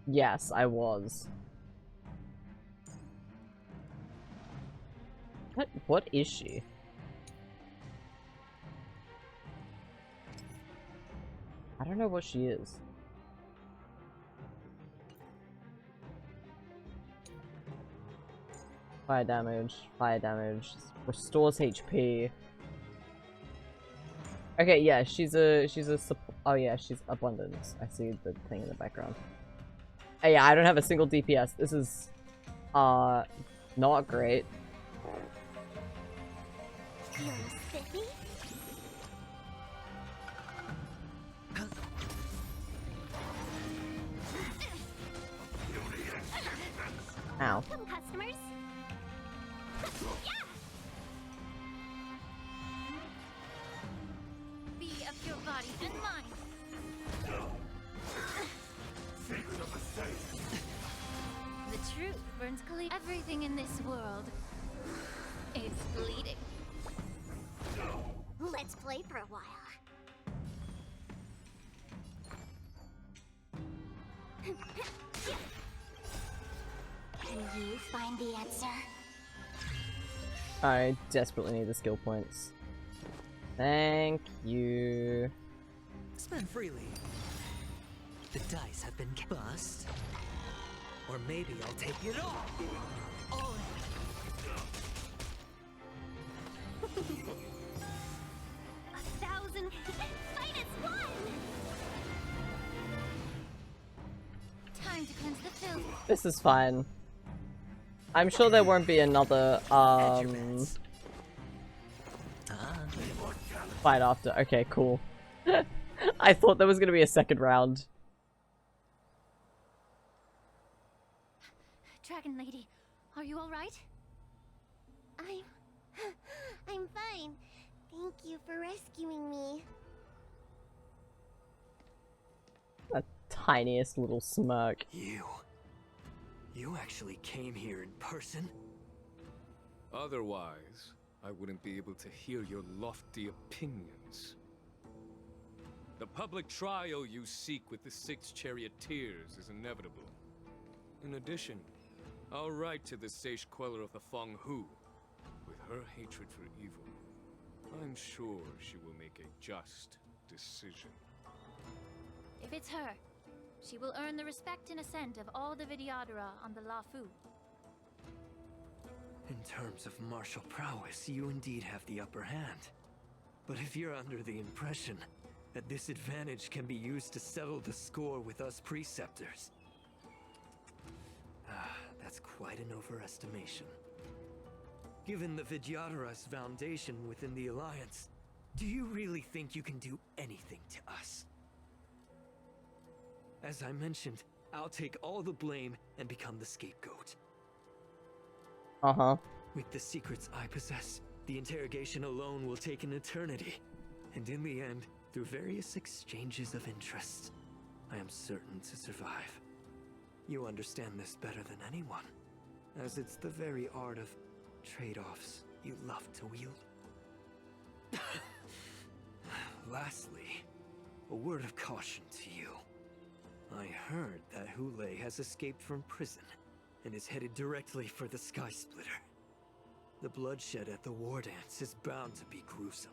Yes, I was. What is she? I don't know what she is. Fire damage, restores HP. Okay, yeah, she's oh yeah, she's abundance. I see the thing in the background. Oh yeah, I don't have a single DPS. This is, not great. Feeling spiffy? Ow. Come, customers. Be of your body and mind. The truth burns clear. Everything in this world is bleeding. Let's play for a while. Can you find the answer? I desperately need the skill points. Thank you. Spend freely. The dice have been bust. Or maybe I'll take it all. All A thousand minus one! Time to cleanse the filth. This is fine. I'm sure there won't be another, fight after. Okay, cool. I thought there was gonna be a second round. Dragon Lady, are you alright? I'm fine. Thank you for rescuing me. The tiniest little smirk. You actually came here in person? Otherwise, I wouldn't be able to hear your lofty opinions. The public trial you seek with the 6 charioteers is inevitable. In addition, I'll write to the Sage Queller of the Feng Hu. With her hatred for evil, I'm sure she will make a just decision. If it's her, she will earn the respect and assent of all the Vidyadhara on the Lafu. In terms of martial prowess, you indeed have the upper hand. But if you're under the impression that this advantage can be used to settle the score with us preceptors, that's quite an overestimation. Given the Vidyadhara's foundation within the Alliance, do you really think you can do anything to us? As I mentioned, I'll take all the blame and become the scapegoat. Uh-huh. With the secrets I possess, the interrogation alone will take an eternity. And in the end, through various exchanges of interest, I am certain to survive. You understand this better than anyone, as it's the very art of trade-offs you love to wield. Lastly, a word of caution to you. I heard that Hule has escaped from prison and is headed directly for the Sky Splitter. The bloodshed at the war dance is bound to be gruesome.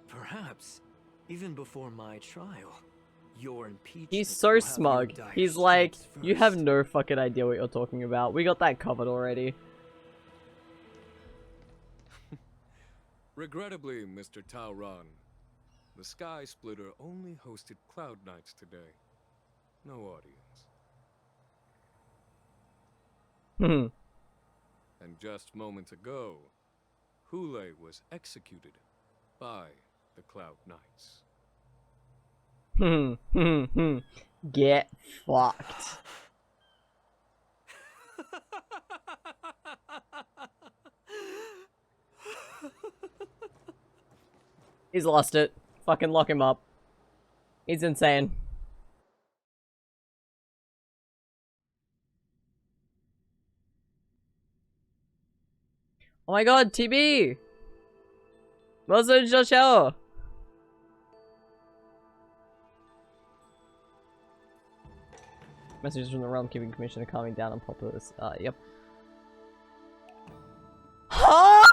Perhaps, even before my trial, your impeachment. He's so smug. He's like, you have no fucking idea what you're talking about. We got that covered already. Regrettably, Mr. Tauron, the Sky Splitter only hosted Cloud Knights today. No audience. And just moments ago, Hule was executed by the Cloud Knights. Get fucked. He's lost it. Fucking lock him up. He's insane. Oh my god, TB! What's up, Joshua? Messages from the Realm Keeping Commission are calming down on populace. Yep. Huh?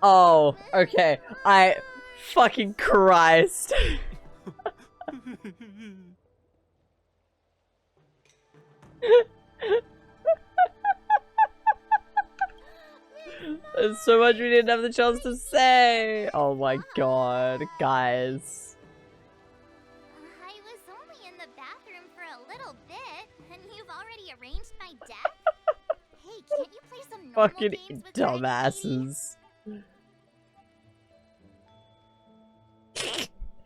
Oh, okay. Fucking Christ. There's so much we didn't have the chance to say. Oh my god, guys. I was only in the bathroom for a little bit, and you've already arranged my death? Hey, can't you play some normal Fucking games with dumbasses.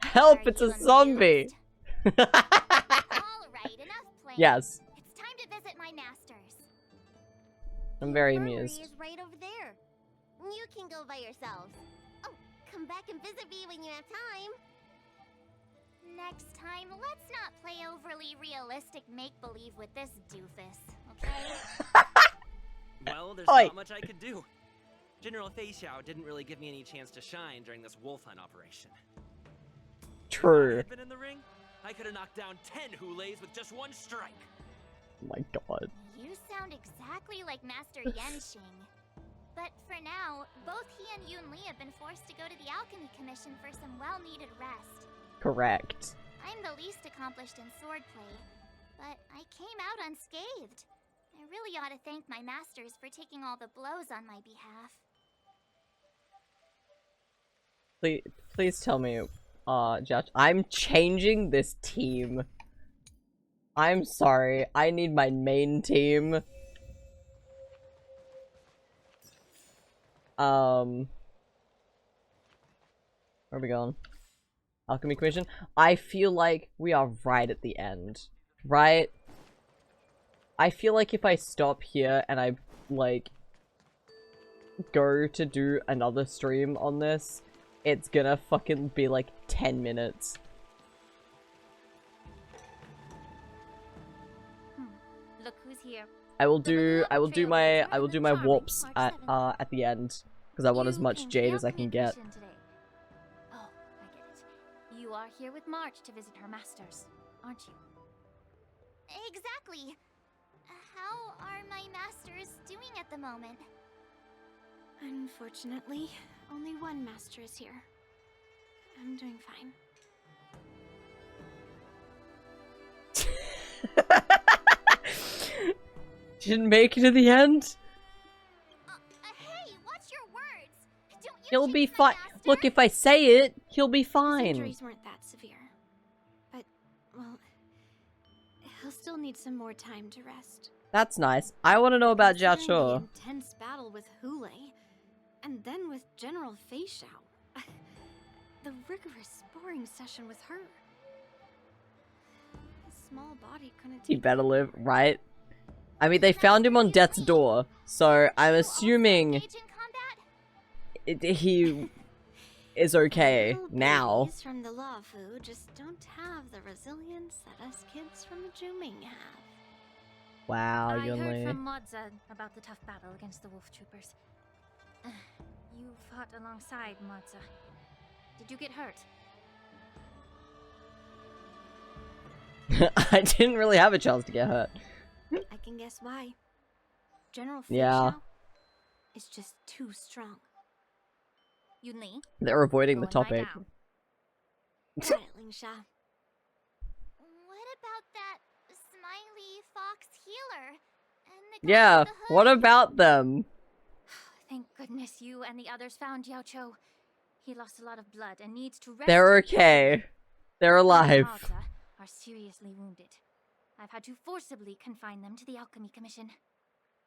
Help, it's a zombie. Alright, enough playing. Yes. It's time to visit my masters. I'm very Infirmary amused. is right over there. You can go by yourselves. Oh, come back and visit me when you have time. Next time, let's not play overly realistic make-believe with this doofus, okay? Well, there's Oi. not much I could do. General Fei Xiao didn't really give me any chance to shine during this wolf hunt operation. If I True. had been in the ring, I could have knocked down 10 Huleis with just one strike. Oh my god. You sound exactly like Master Yenshing. But for now, both he and Yun Li have been forced to go to the Alchemy Commission for some well-needed rest. Correct. I'm the least accomplished in swordplay, but I came out unscathed. I really ought to thank my masters for taking all the blows on my behalf. Please tell me, Josh, I'm changing this team. I'm sorry, I need my main team. Where are we going? Alchemy Commission? I feel like we are right at the end. Right? I feel like if I stop here and I, like, go to do another stream on this, it's gonna fucking be like 10 minutes. Look who's here. I will do my warps at the end because I want as much jade as I can get. Oh, I get it. You are here with March to visit her masters, aren't you? Exactly. How are my masters doing at the moment? Unfortunately, only one master is here. I'm doing fine. Didn't make it to the end? Hey, what's your words? Don't you He'll be fine. Look, if I say it, he'll be His fine. injuries weren't that severe. But, well, he'll still need some more time to rest. That's nice. I want to know about Considering Jiacho. the intense battle with Hule, and then with General Fei Xiao. The rigorous sparring session with her. His small body couldn't He take better live, right? I mean, they found him on death's door, so I'm assuming he is okay Little now. babies from the Lafu just don't have the resilience that us kids from the Juming have. Wow, I heard Yunli. from Modza about the tough battle against the wolf troopers. You fought alongside Modza. Did you get hurt? I didn't really have a chance to get hurt. I can guess why. General Yeah. Fei is just too strong. Yunli, They're avoiding the go and lie topic. down. Got it, Lingsha. What about that smiley fox healer? And the guy Yeah, with the hood? what about them? Thank goodness you and the others found Yao Cho. He lost a lot of blood and needs to rest. They're okay. They're alive. Modza are seriously wounded. I've had to forcibly confine them to the Alchemy Commission.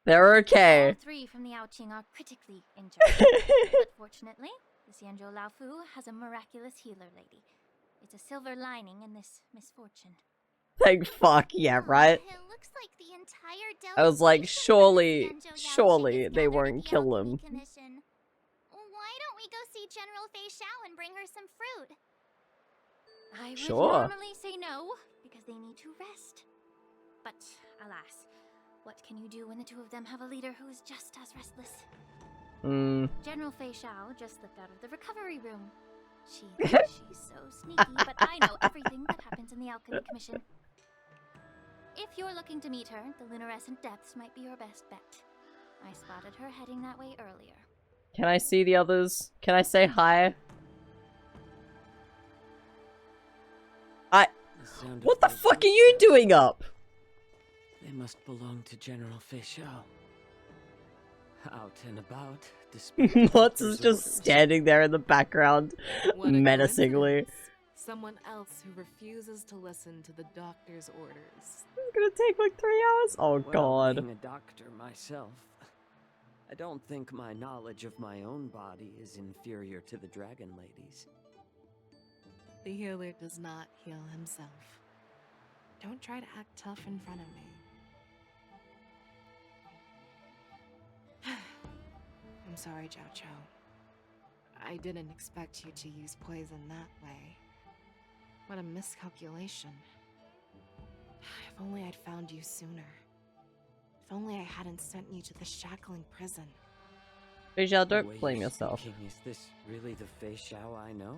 They're okay. All three from the Yaoqing are critically injured. But fortunately, the Xianzhou Laofu has a miraculous healer lady. It's a silver lining in this misfortune. Thank fuck, yeah, right? It looks like the entire I was like, surely, Xianzhou surely is they gathered at won't the kill Alchemy him. Commission. Why don't we go see General Fei Xiao and bring her some fruit? I would Sure. normally say no, because they need to rest. But alas, what can you do when the two of them have a leader who is just as restless? General Fei Xiao just slipped out of the recovery room. She thinks she's so sneaky, but I know everything that happens in the Alchemy Commission. If you're looking to meet her, the luminescent depths might be your best bet. I spotted her heading that way earlier. Can I see the others? Can I say hi? What the fuck are you doing up? They must belong to General Fei Xiao. Out and about, Motz is just standing there in the background, What a menacingly. coincidence. Someone else who refuses to listen to the doctor's orders. It's gonna take like 3 hours? Oh Well, god. being a doctor myself, I don't think my knowledge of my own body is inferior to the Dragon Lady's. The healer does not heal himself. Don't try to act tough in front of me. I'm sorry, Jiao Cho. I didn't expect you to use poison that way. What a miscalculation. If only I'd found you sooner. If only I hadn't sent you to the shackling prison. Vijay, The way don't blame you're yourself. speaking, is this really the Fei Xiao I know?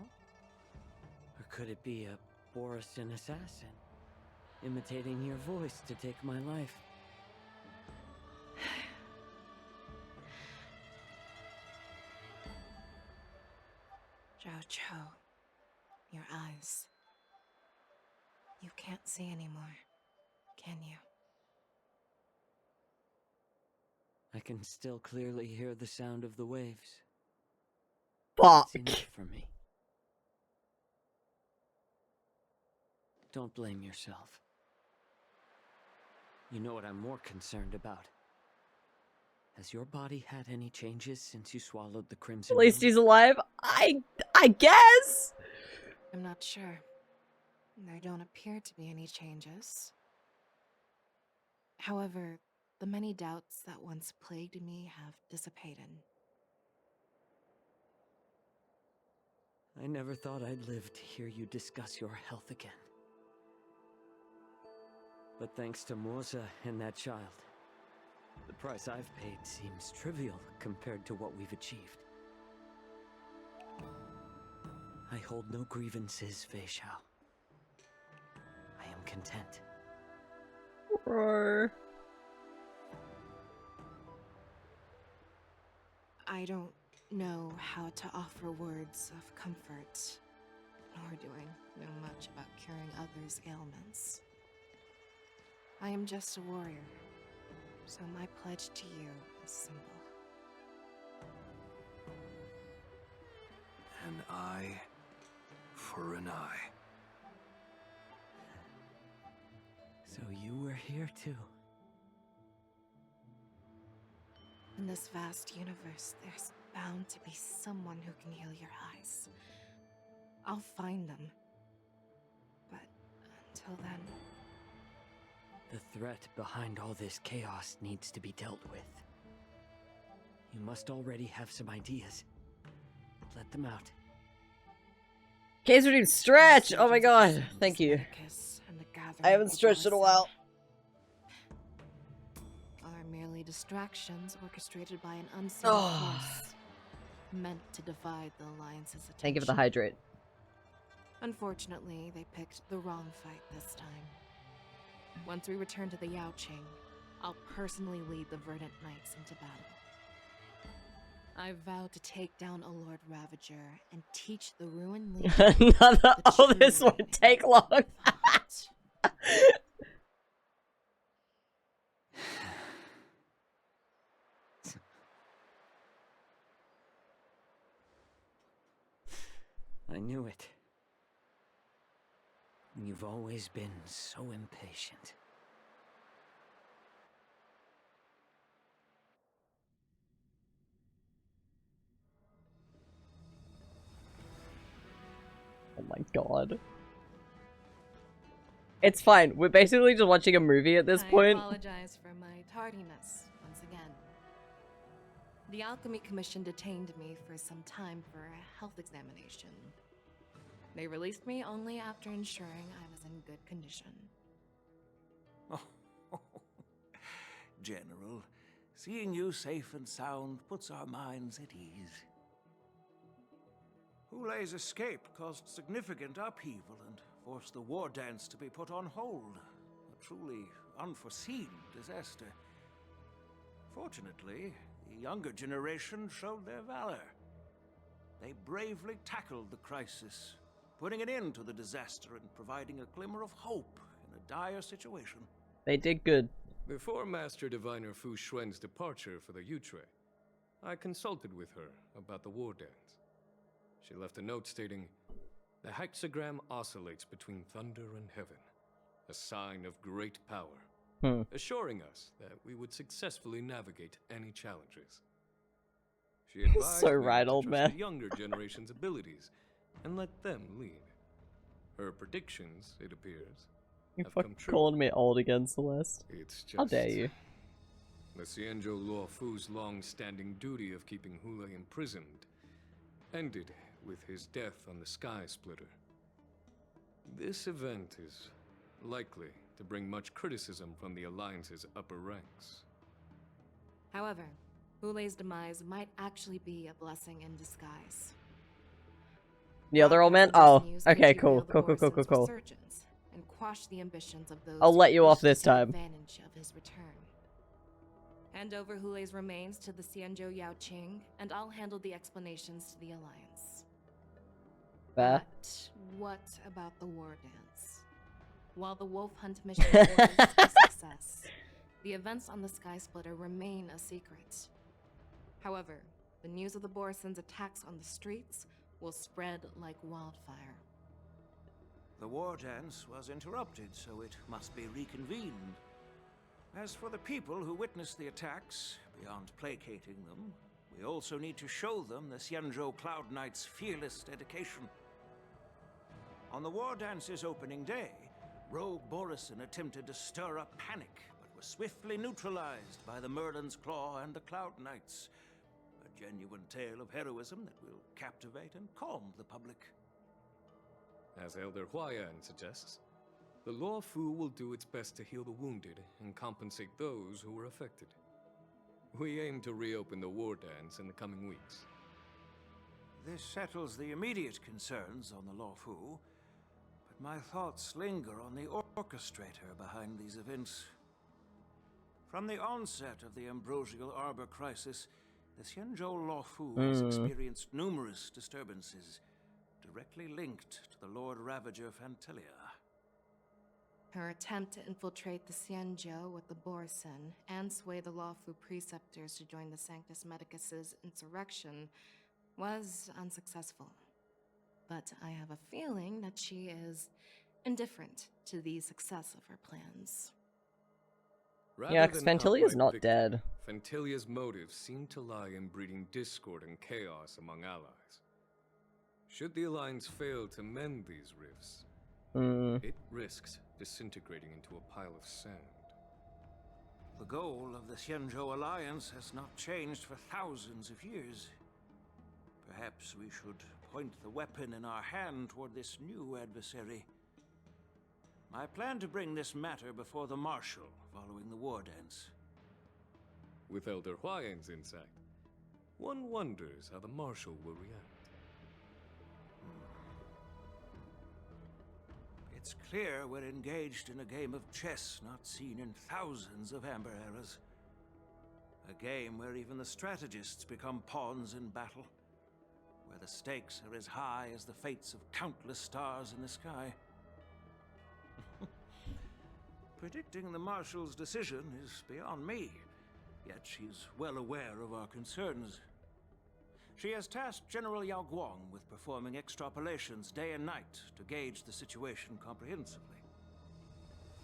Or could it be a Borisin assassin, imitating your voice to take my life? Jiao Cho, your eyes. You can't see anymore, can you? I can still clearly hear the sound of the waves. Fuck. It's enough for me. Don't blame yourself. You know what I'm more concerned about? Has your body had any changes since you swallowed the crimson? At least Moon? he's alive. I guess. I'm not sure. There don't appear to be any changes. However, the many doubts that once plagued me have dissipated. I never thought I'd live to hear you discuss your health again. But thanks to Moza and that child, the price I've paid seems trivial compared to what we've achieved. I hold no grievances, Fei Xiao. I am content. Bro. I don't know how to offer words of comfort, nor do I know much about curing others' ailments. I am just a warrior, so my pledge to you is simple. An eye for an eye. So you were here too. In this vast universe, there's bound to be someone who can heal your eyes. I'll find them. But until then... The threat behind all this chaos needs to be dealt with. You must already have some ideas. Let them out. Case redeem stretch! Oh my god, thank you. I haven't stretched in a while. Are merely distractions orchestrated by an unseen force meant to divide the Alliance's attention. Thank you for the hydrate. Unfortunately, they picked the wrong fight this time. Once we return to the Yaoqing, I'll personally lead the Verdant Knights into battle. I vow to take down a Lord Ravager and teach the Ruin Legion. Oh, this won't take long. I knew it. You've always been so impatient. Oh my god. It's fine. We're basically just watching a movie at this point. I apologize for my tardiness once again. The Alchemy Commission detained me for some time for a health examination. They released me only after ensuring I was in good condition. Oh, General, seeing you safe and sound puts our minds at ease. Hulei's escape caused significant upheaval and forced the war dance to be put on hold. A truly unforeseen disaster. Fortunately, the younger generation showed their valor. They bravely tackled the crisis, putting an end to the disaster and providing a glimmer of hope in a dire situation. They did good. Before Master Diviner Fu Xuan's departure for the Yutre, I consulted with her about the war dance. She left a note stating, "The hexagram oscillates between thunder and heaven, a sign of great power," assuring us that we would successfully navigate any challenges. She advised So me right, to old trust man. the younger generation's abilities and let them lead. Her predictions, it appears, You're have come fucking true. calling me old again, Celeste. It's just How dare you? the Xianzhou Luo Fu's long-standing duty of keeping Hulei imprisoned ended with his death on the Sky Splitter. This event is likely to bring much criticism from the Alliance's upper ranks. However, Hulei's demise might actually be a blessing in disguise. The other old man? Oh, okay, cool. Cool. And quash the ambitions of those I'll let you who off wish to this take time. advantage of his return. Hand over Hulei's remains to the Xianzhou Yaoqing, and I'll handle the explanations to the Alliance. Fair. But what about the war dance? While the Wolf Hunt mission was a success, the events on the Sky Splitter remain a secret. However, the news of the Borison's attacks on the streets will spread like wildfire. The war dance was interrupted, so it must be reconvened. As for the people who witnessed the attacks, beyond placating them, we also need to show them the Xianzhou Cloud Knights' fearless dedication. On the war dance's opening day, Rogue Borison attempted to stir up panic, but was swiftly neutralized by the Merlin's Claw and the Cloud Knights. A genuine tale of heroism that will captivate and calm the public. As Elder Huayan suggests, the Luo Fu will do its best to heal the wounded and compensate those who were affected. We aim to reopen the war dance in the coming weeks. This settles the immediate concerns on the Luo Fu, but my thoughts linger on the orchestrator behind these events. From the onset of the Ambrosial Arbor crisis, the Xianzhou Luo Fu has experienced numerous disturbances, directly linked to the Lord Ravager Fantelia. Her attempt to infiltrate the Xianzhou with the Borison and sway the Luofu preceptors to join the Sanctus Medicus's insurrection was unsuccessful. But I have a feeling that she is indifferent to the success of her plans. Yeah, because Fantilia's not dead. Fantilia's motives seem to lie in breeding discord and chaos among allies. Should the Alliance fail to mend these rifts, it risks disintegrating into a pile of sand. The goal of the Xianzhou Alliance has not changed for thousands of years. Perhaps we should point the weapon in our hand toward this new adversary. I plan to bring this matter before the Marshal following the war dance. With Elder Huayan's insight, one wonders how the Marshal will react. It's clear we're engaged in a game of chess not seen in thousands of Amber eras. A game where even the strategists become pawns in battle, where the stakes are as high as the fates of countless stars in the sky. Predicting the Marshal's decision is beyond me, yet she's well aware of our concerns. She has tasked General Yao Guang with performing extrapolations day and night to gauge the situation comprehensively.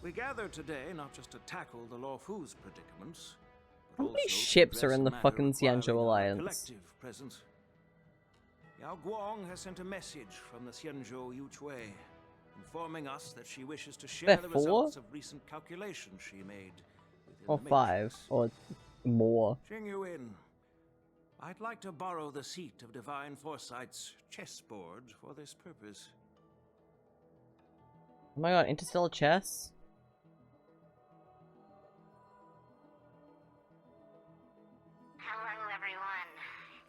We gathered today not just to tackle the Luofu's predicaments, How many ships are in the fucking Xianzhou Alliance? collective presence. Yao Guang has sent a message from the Xianzhou Yuchui, informing us that she wishes to share the results of recent calculations she made. Or 5, or more. Jing Yuan, I'd like to borrow the seat of Divine Foresight's chessboard for this purpose. Oh my god, interstellar chess? Hello, everyone.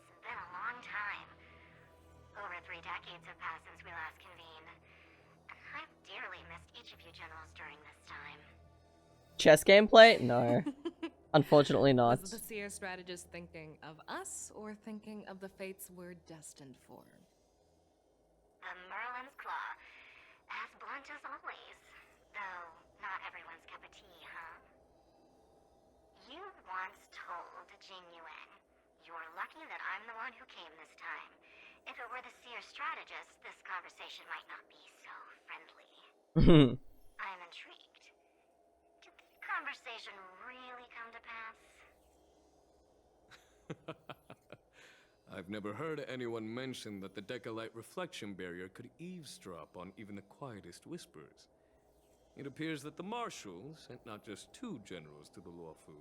It's been a long time. Over 3 decades have passed since we last convened. I've dearly missed each of you generals during this time. Chess gameplay? No. Unfortunately not. Was the seer strategist thinking of us, or thinking of the fates we're destined for? The Merlin's Claw. As blunt as always. Though, not everyone's cup of tea, huh? You once told Jing Yuan, "You're lucky that I'm the one who came this time. If it were the seer strategist, this conversation might not be so friendly." I'm intrigued. Did the conversation really come to pass? I've never heard anyone mention that the Decalite reflection barrier could eavesdrop on even the quietest whispers. It appears that the Marshal sent not just 2 generals to the Luofu,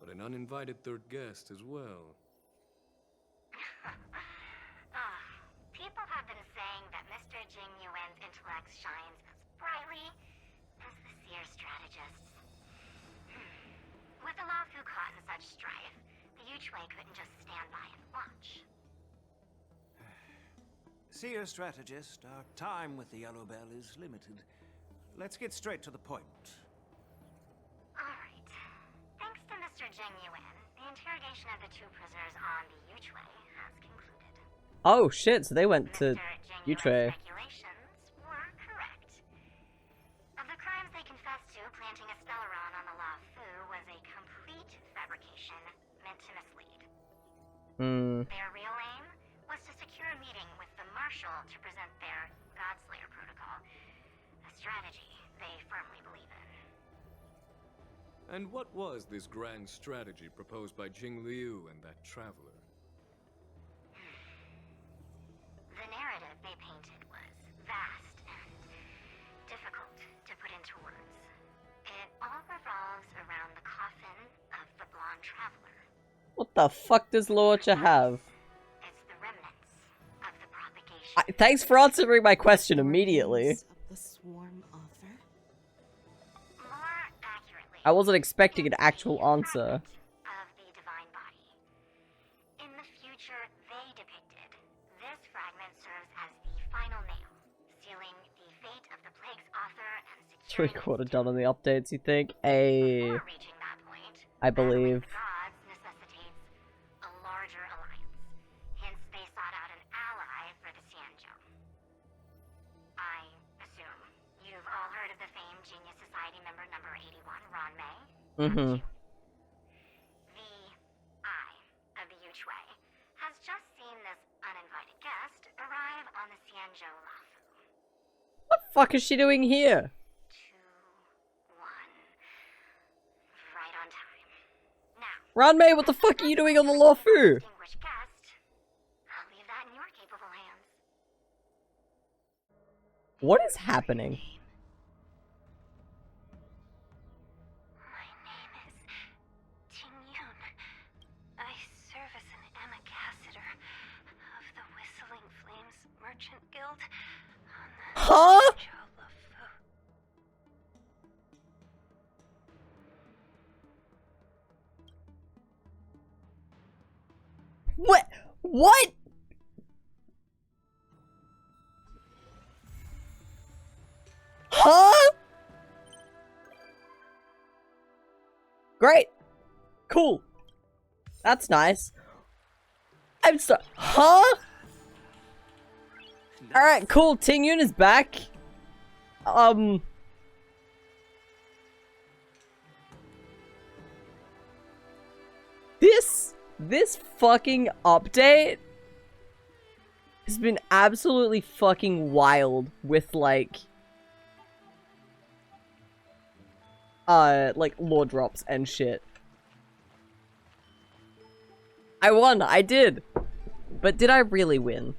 but an uninvited 3rd guest as well. People have been saying that Mr. Jing Yuan's intellect shines as brightly as the seer strategist's. With the Luofu caught in such strife, the Yuchui couldn't just stand by and watch. Seer strategist, our time with the Yellow Bell is limited. Let's get straight to the point. Alright. Thanks to Mr. Jing Yuan, the interrogation of the 2 prisoners on the Yuchui has concluded. Oh shit, so they went to Yuchui. Speculations were correct. Of the crimes they confessed to, planting a Stellaron on the Luofu was a complete fabrication meant to mislead. Their real aim was to secure a meeting with the Marshal to present their Godslayer protocol, a strategy they firmly believe in. And what was this grand strategy proposed by Jing Liu and that traveler? The narrative they painted was vast and difficult to put into words. It all revolves around the coffin of the blonde traveler. What the fuck does Lorcha have? It's the remnants of the propagation. Thanks for answering my question immediately. The swarm author? More accurately, I wasn't expecting an actual answer. of the divine body. In the future they depicted, this fragment serves as the final nail, sealing the fate of the plague's author and securing 3/4 done on the updates, you think? Before reaching that point, I believe. gods necessitates a larger alliance. Hence, they sought out an ally for the Xianzhou. I assume you've all heard of the famed Genius Society member number 81, Ron Mei? The Eye of the Yuchui has just seen this uninvited guest arrive on the Xianzhou Luofu. What the fuck is she doing here? Right on time. Now, Ranmei, what the fuck are you doing on the Luofu? distinguished guest, I'll leave that in your capable hands. What is happening? My name is Tingyun. I serve as an ambassador of the Whistling Flame Huh? What? What? Huh? Great. Cool. That's nice. I'm so— Huh? Alright, cool. Ting Yun is back. This fucking update has been absolutely fucking wild with, like, lore drops and shit. I won, I did. But did I really win?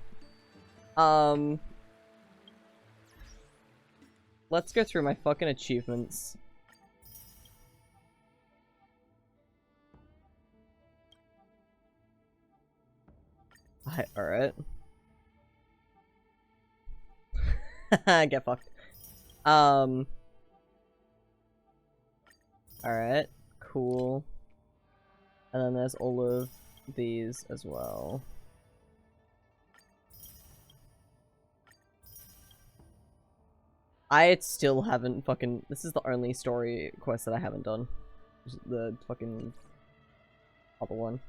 Let's go through my fucking achievements. Alright. Get fucked. Alright, cool. And then there's all of these as well. I still haven't fucking— this is the only story quest that I haven't done. The fucking other one.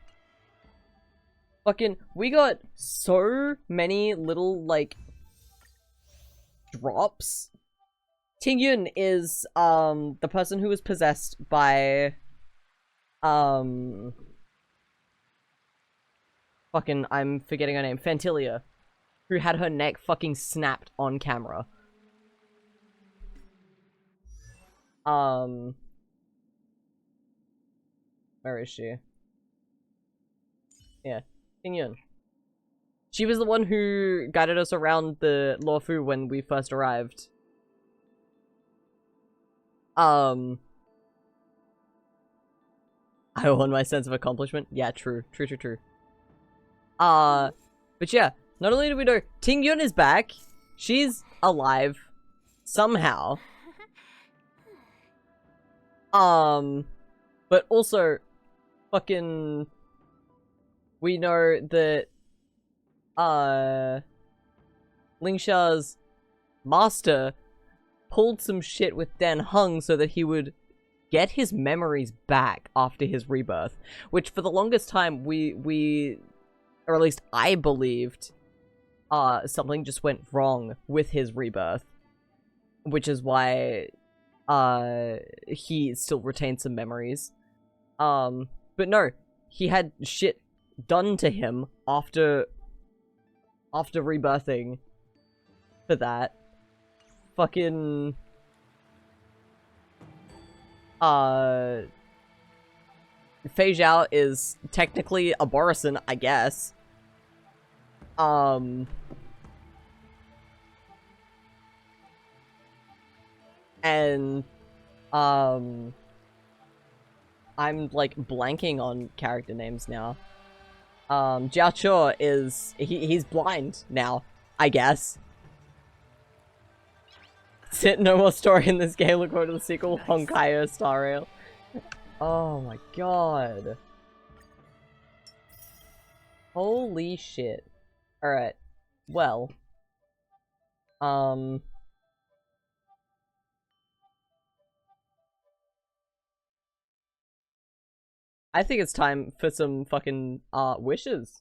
Fucking— we got so many little, like, drops. Ting Yun is, the person who was possessed by, fucking— I'm forgetting her name. Fantilia. Who had her neck fucking snapped on camera. Where is she? Yeah. Ting Yun. She was the one who guided us around the Luofu when we first arrived. I won my sense of accomplishment. Yeah, true. True. But yeah, not only do we know Ting Yun is back, she's alive. Somehow. But also, fucking— we know that, Lingsha's master pulled some shit with Dan Heng so that he would get his memories back after his rebirth. Which, for the longest time, we or at least I believed, something just went wrong with his rebirth. Which is why, he still retained some memories. But no, he had shit done to him after rebirthing for that. Fucking... Fei Zhao is technically a Borisan, I guess. And, I'm, like, blanking on character names now. Jiao Cho is— he's blind now, I guess. That's it, no more story in this game, look forward to the sequel, nice. Honkai Star Rail. Oh my god. Holy shit. Alright. Well. I think it's time for some fucking, wishes.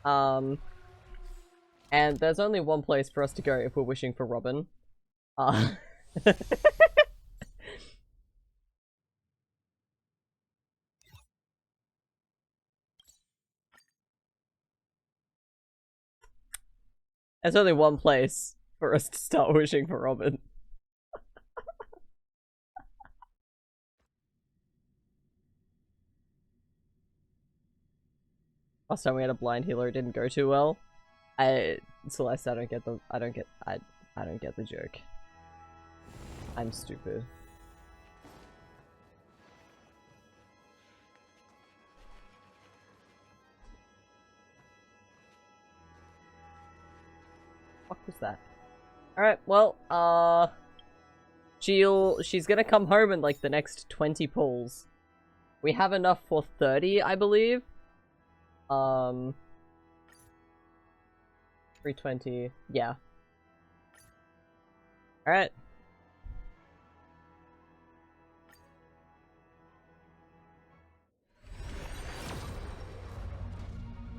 And there's only one place for us to go if we're wishing for Robin. There's only one place for us to start wishing for Robin. Last time we had a blind healer, it didn't go too well. Celeste, I don't get the joke. I'm stupid. What was that? Alright, well, she's gonna come home in like the next 20 pulls. We have enough for 30, I believe. 320, yeah. Alright.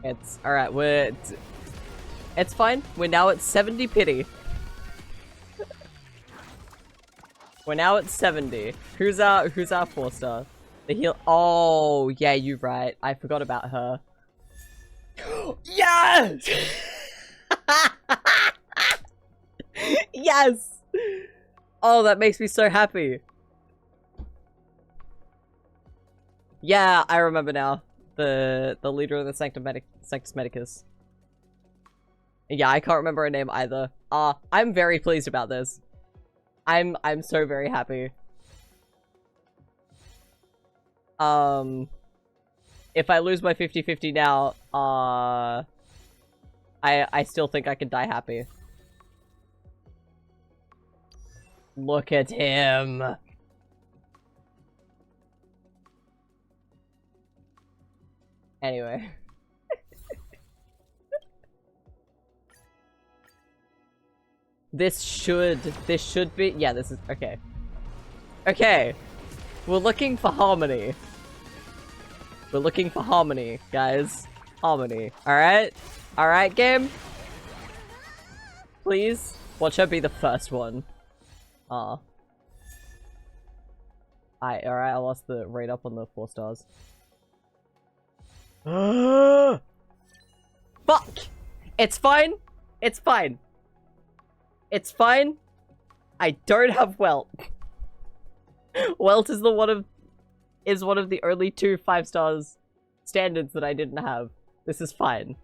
It's alright, it's fine. We're now at 70 pity. We're now at 70. Who's our 4-star? The heal. Oh, yeah, you're right. I forgot about her. Yes! Yes! Oh, that makes me so happy. Yeah, I remember now. The leader of the Sanctus Medicus. Yeah, I can't remember her name either. I'm very pleased about this. I'm so very happy. If I lose my 50-50 now, I still think I can die happy. Look at him. Anyway. This should be, yeah, this is, okay. Okay. We're looking for harmony. We're looking for harmony, guys. Harmony. Alright? Alright, game? Please? Watch her be the first one. Alright, I lost the rate up on the 4 stars. Fuck! It's fine. It's fine. It's fine. I don't have Welt. Welt is one of the only 2 5-stars standards that I didn't have. This is fine.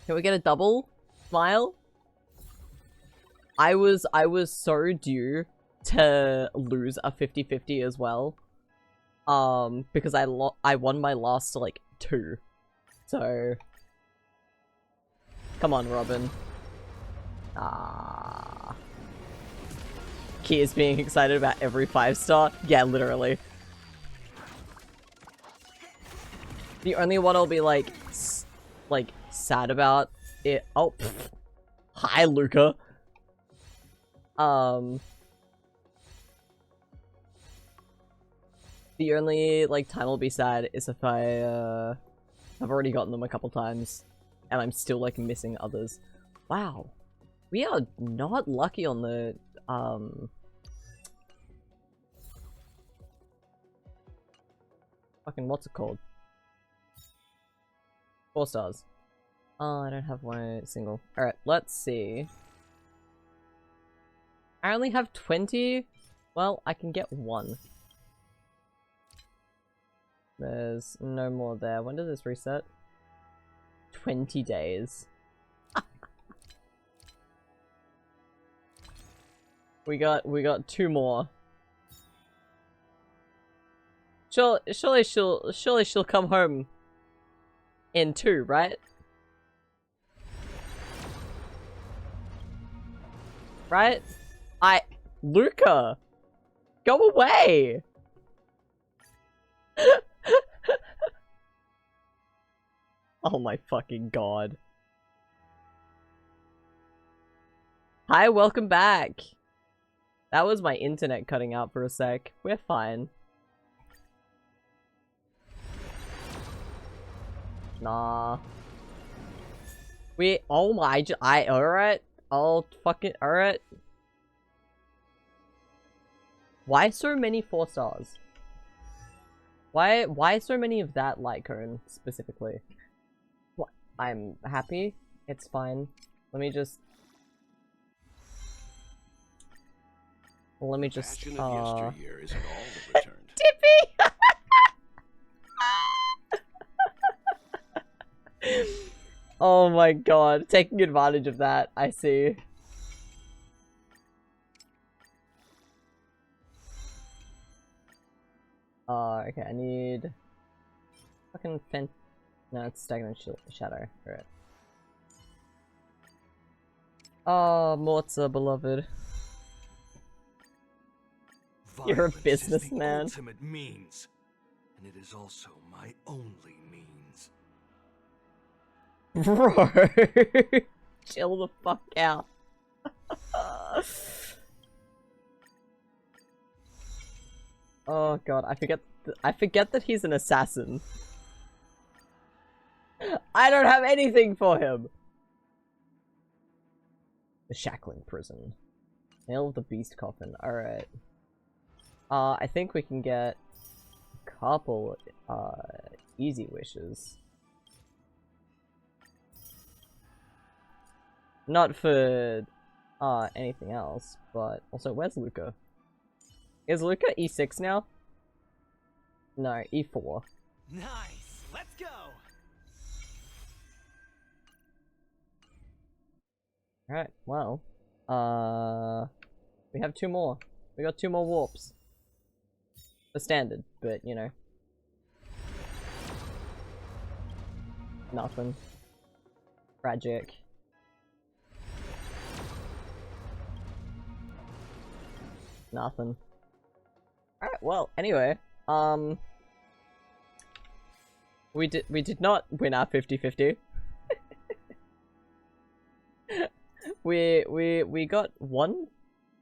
Can we get a double smile? I was so due to lose a 50-50 as well. Because I won my last like 2. So come on, Robin. Kia's being excited about every 5-star. Yeah, literally. The only one I'll be like sad about it. Oh, pfft. Hi, Luca. The only like time I'll be sad is if I've already gotten them a couple times, and I'm still like missing others. Wow, we are not lucky on the fucking what's it called? 4 stars. Oh, I don't have one single. Alright, let's see. I only have 20? Well, I can get 1. There's no more there. When does this reset? 20 days. We got 2 more. Surely she'll come home in 2, right? Right? Luca! Go away! Oh my fucking god. Hi, welcome back! That was my internet cutting out for a sec. We're fine. Nah. Oh my, alright. I'll fucking, alright. Why so many 4 stars? Why so many of that Lycone, specifically? What? I'm happy. It's fine. Let me just... Passion of yesteryear isn't all that returned. Tippy! Oh my god, taking advantage of that, I see. Okay, I need fucking No, it's stagnant shadow. Alright. Oh, Morza, beloved. You're a businessman. Is the ultimate means, and it is also my only means. Bro, chill the fuck out. Oh god, I forget that he's an assassin. I don't have anything for him. The shackling prison. Nail of the beast coffin. Alright. I think we can get a couple easy wishes. Not for anything else, but also where's Luca? Is Luca E6 now? No, E4. Nice. Let's go. Alright, well. We have 2 more. We got 2 more warps. The standard, but you know. Nothing. Tragic. Nothing. Alright, well, anyway, we did not win our 50-50. we got one.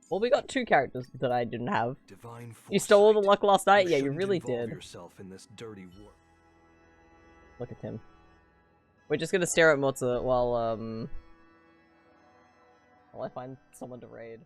Well, we got 2 characters that I didn't have. You stole all the luck last night? Yeah, you really did. Yourself in this dirty war. Look at him. We're just gonna stare at Morza while I find someone to raid.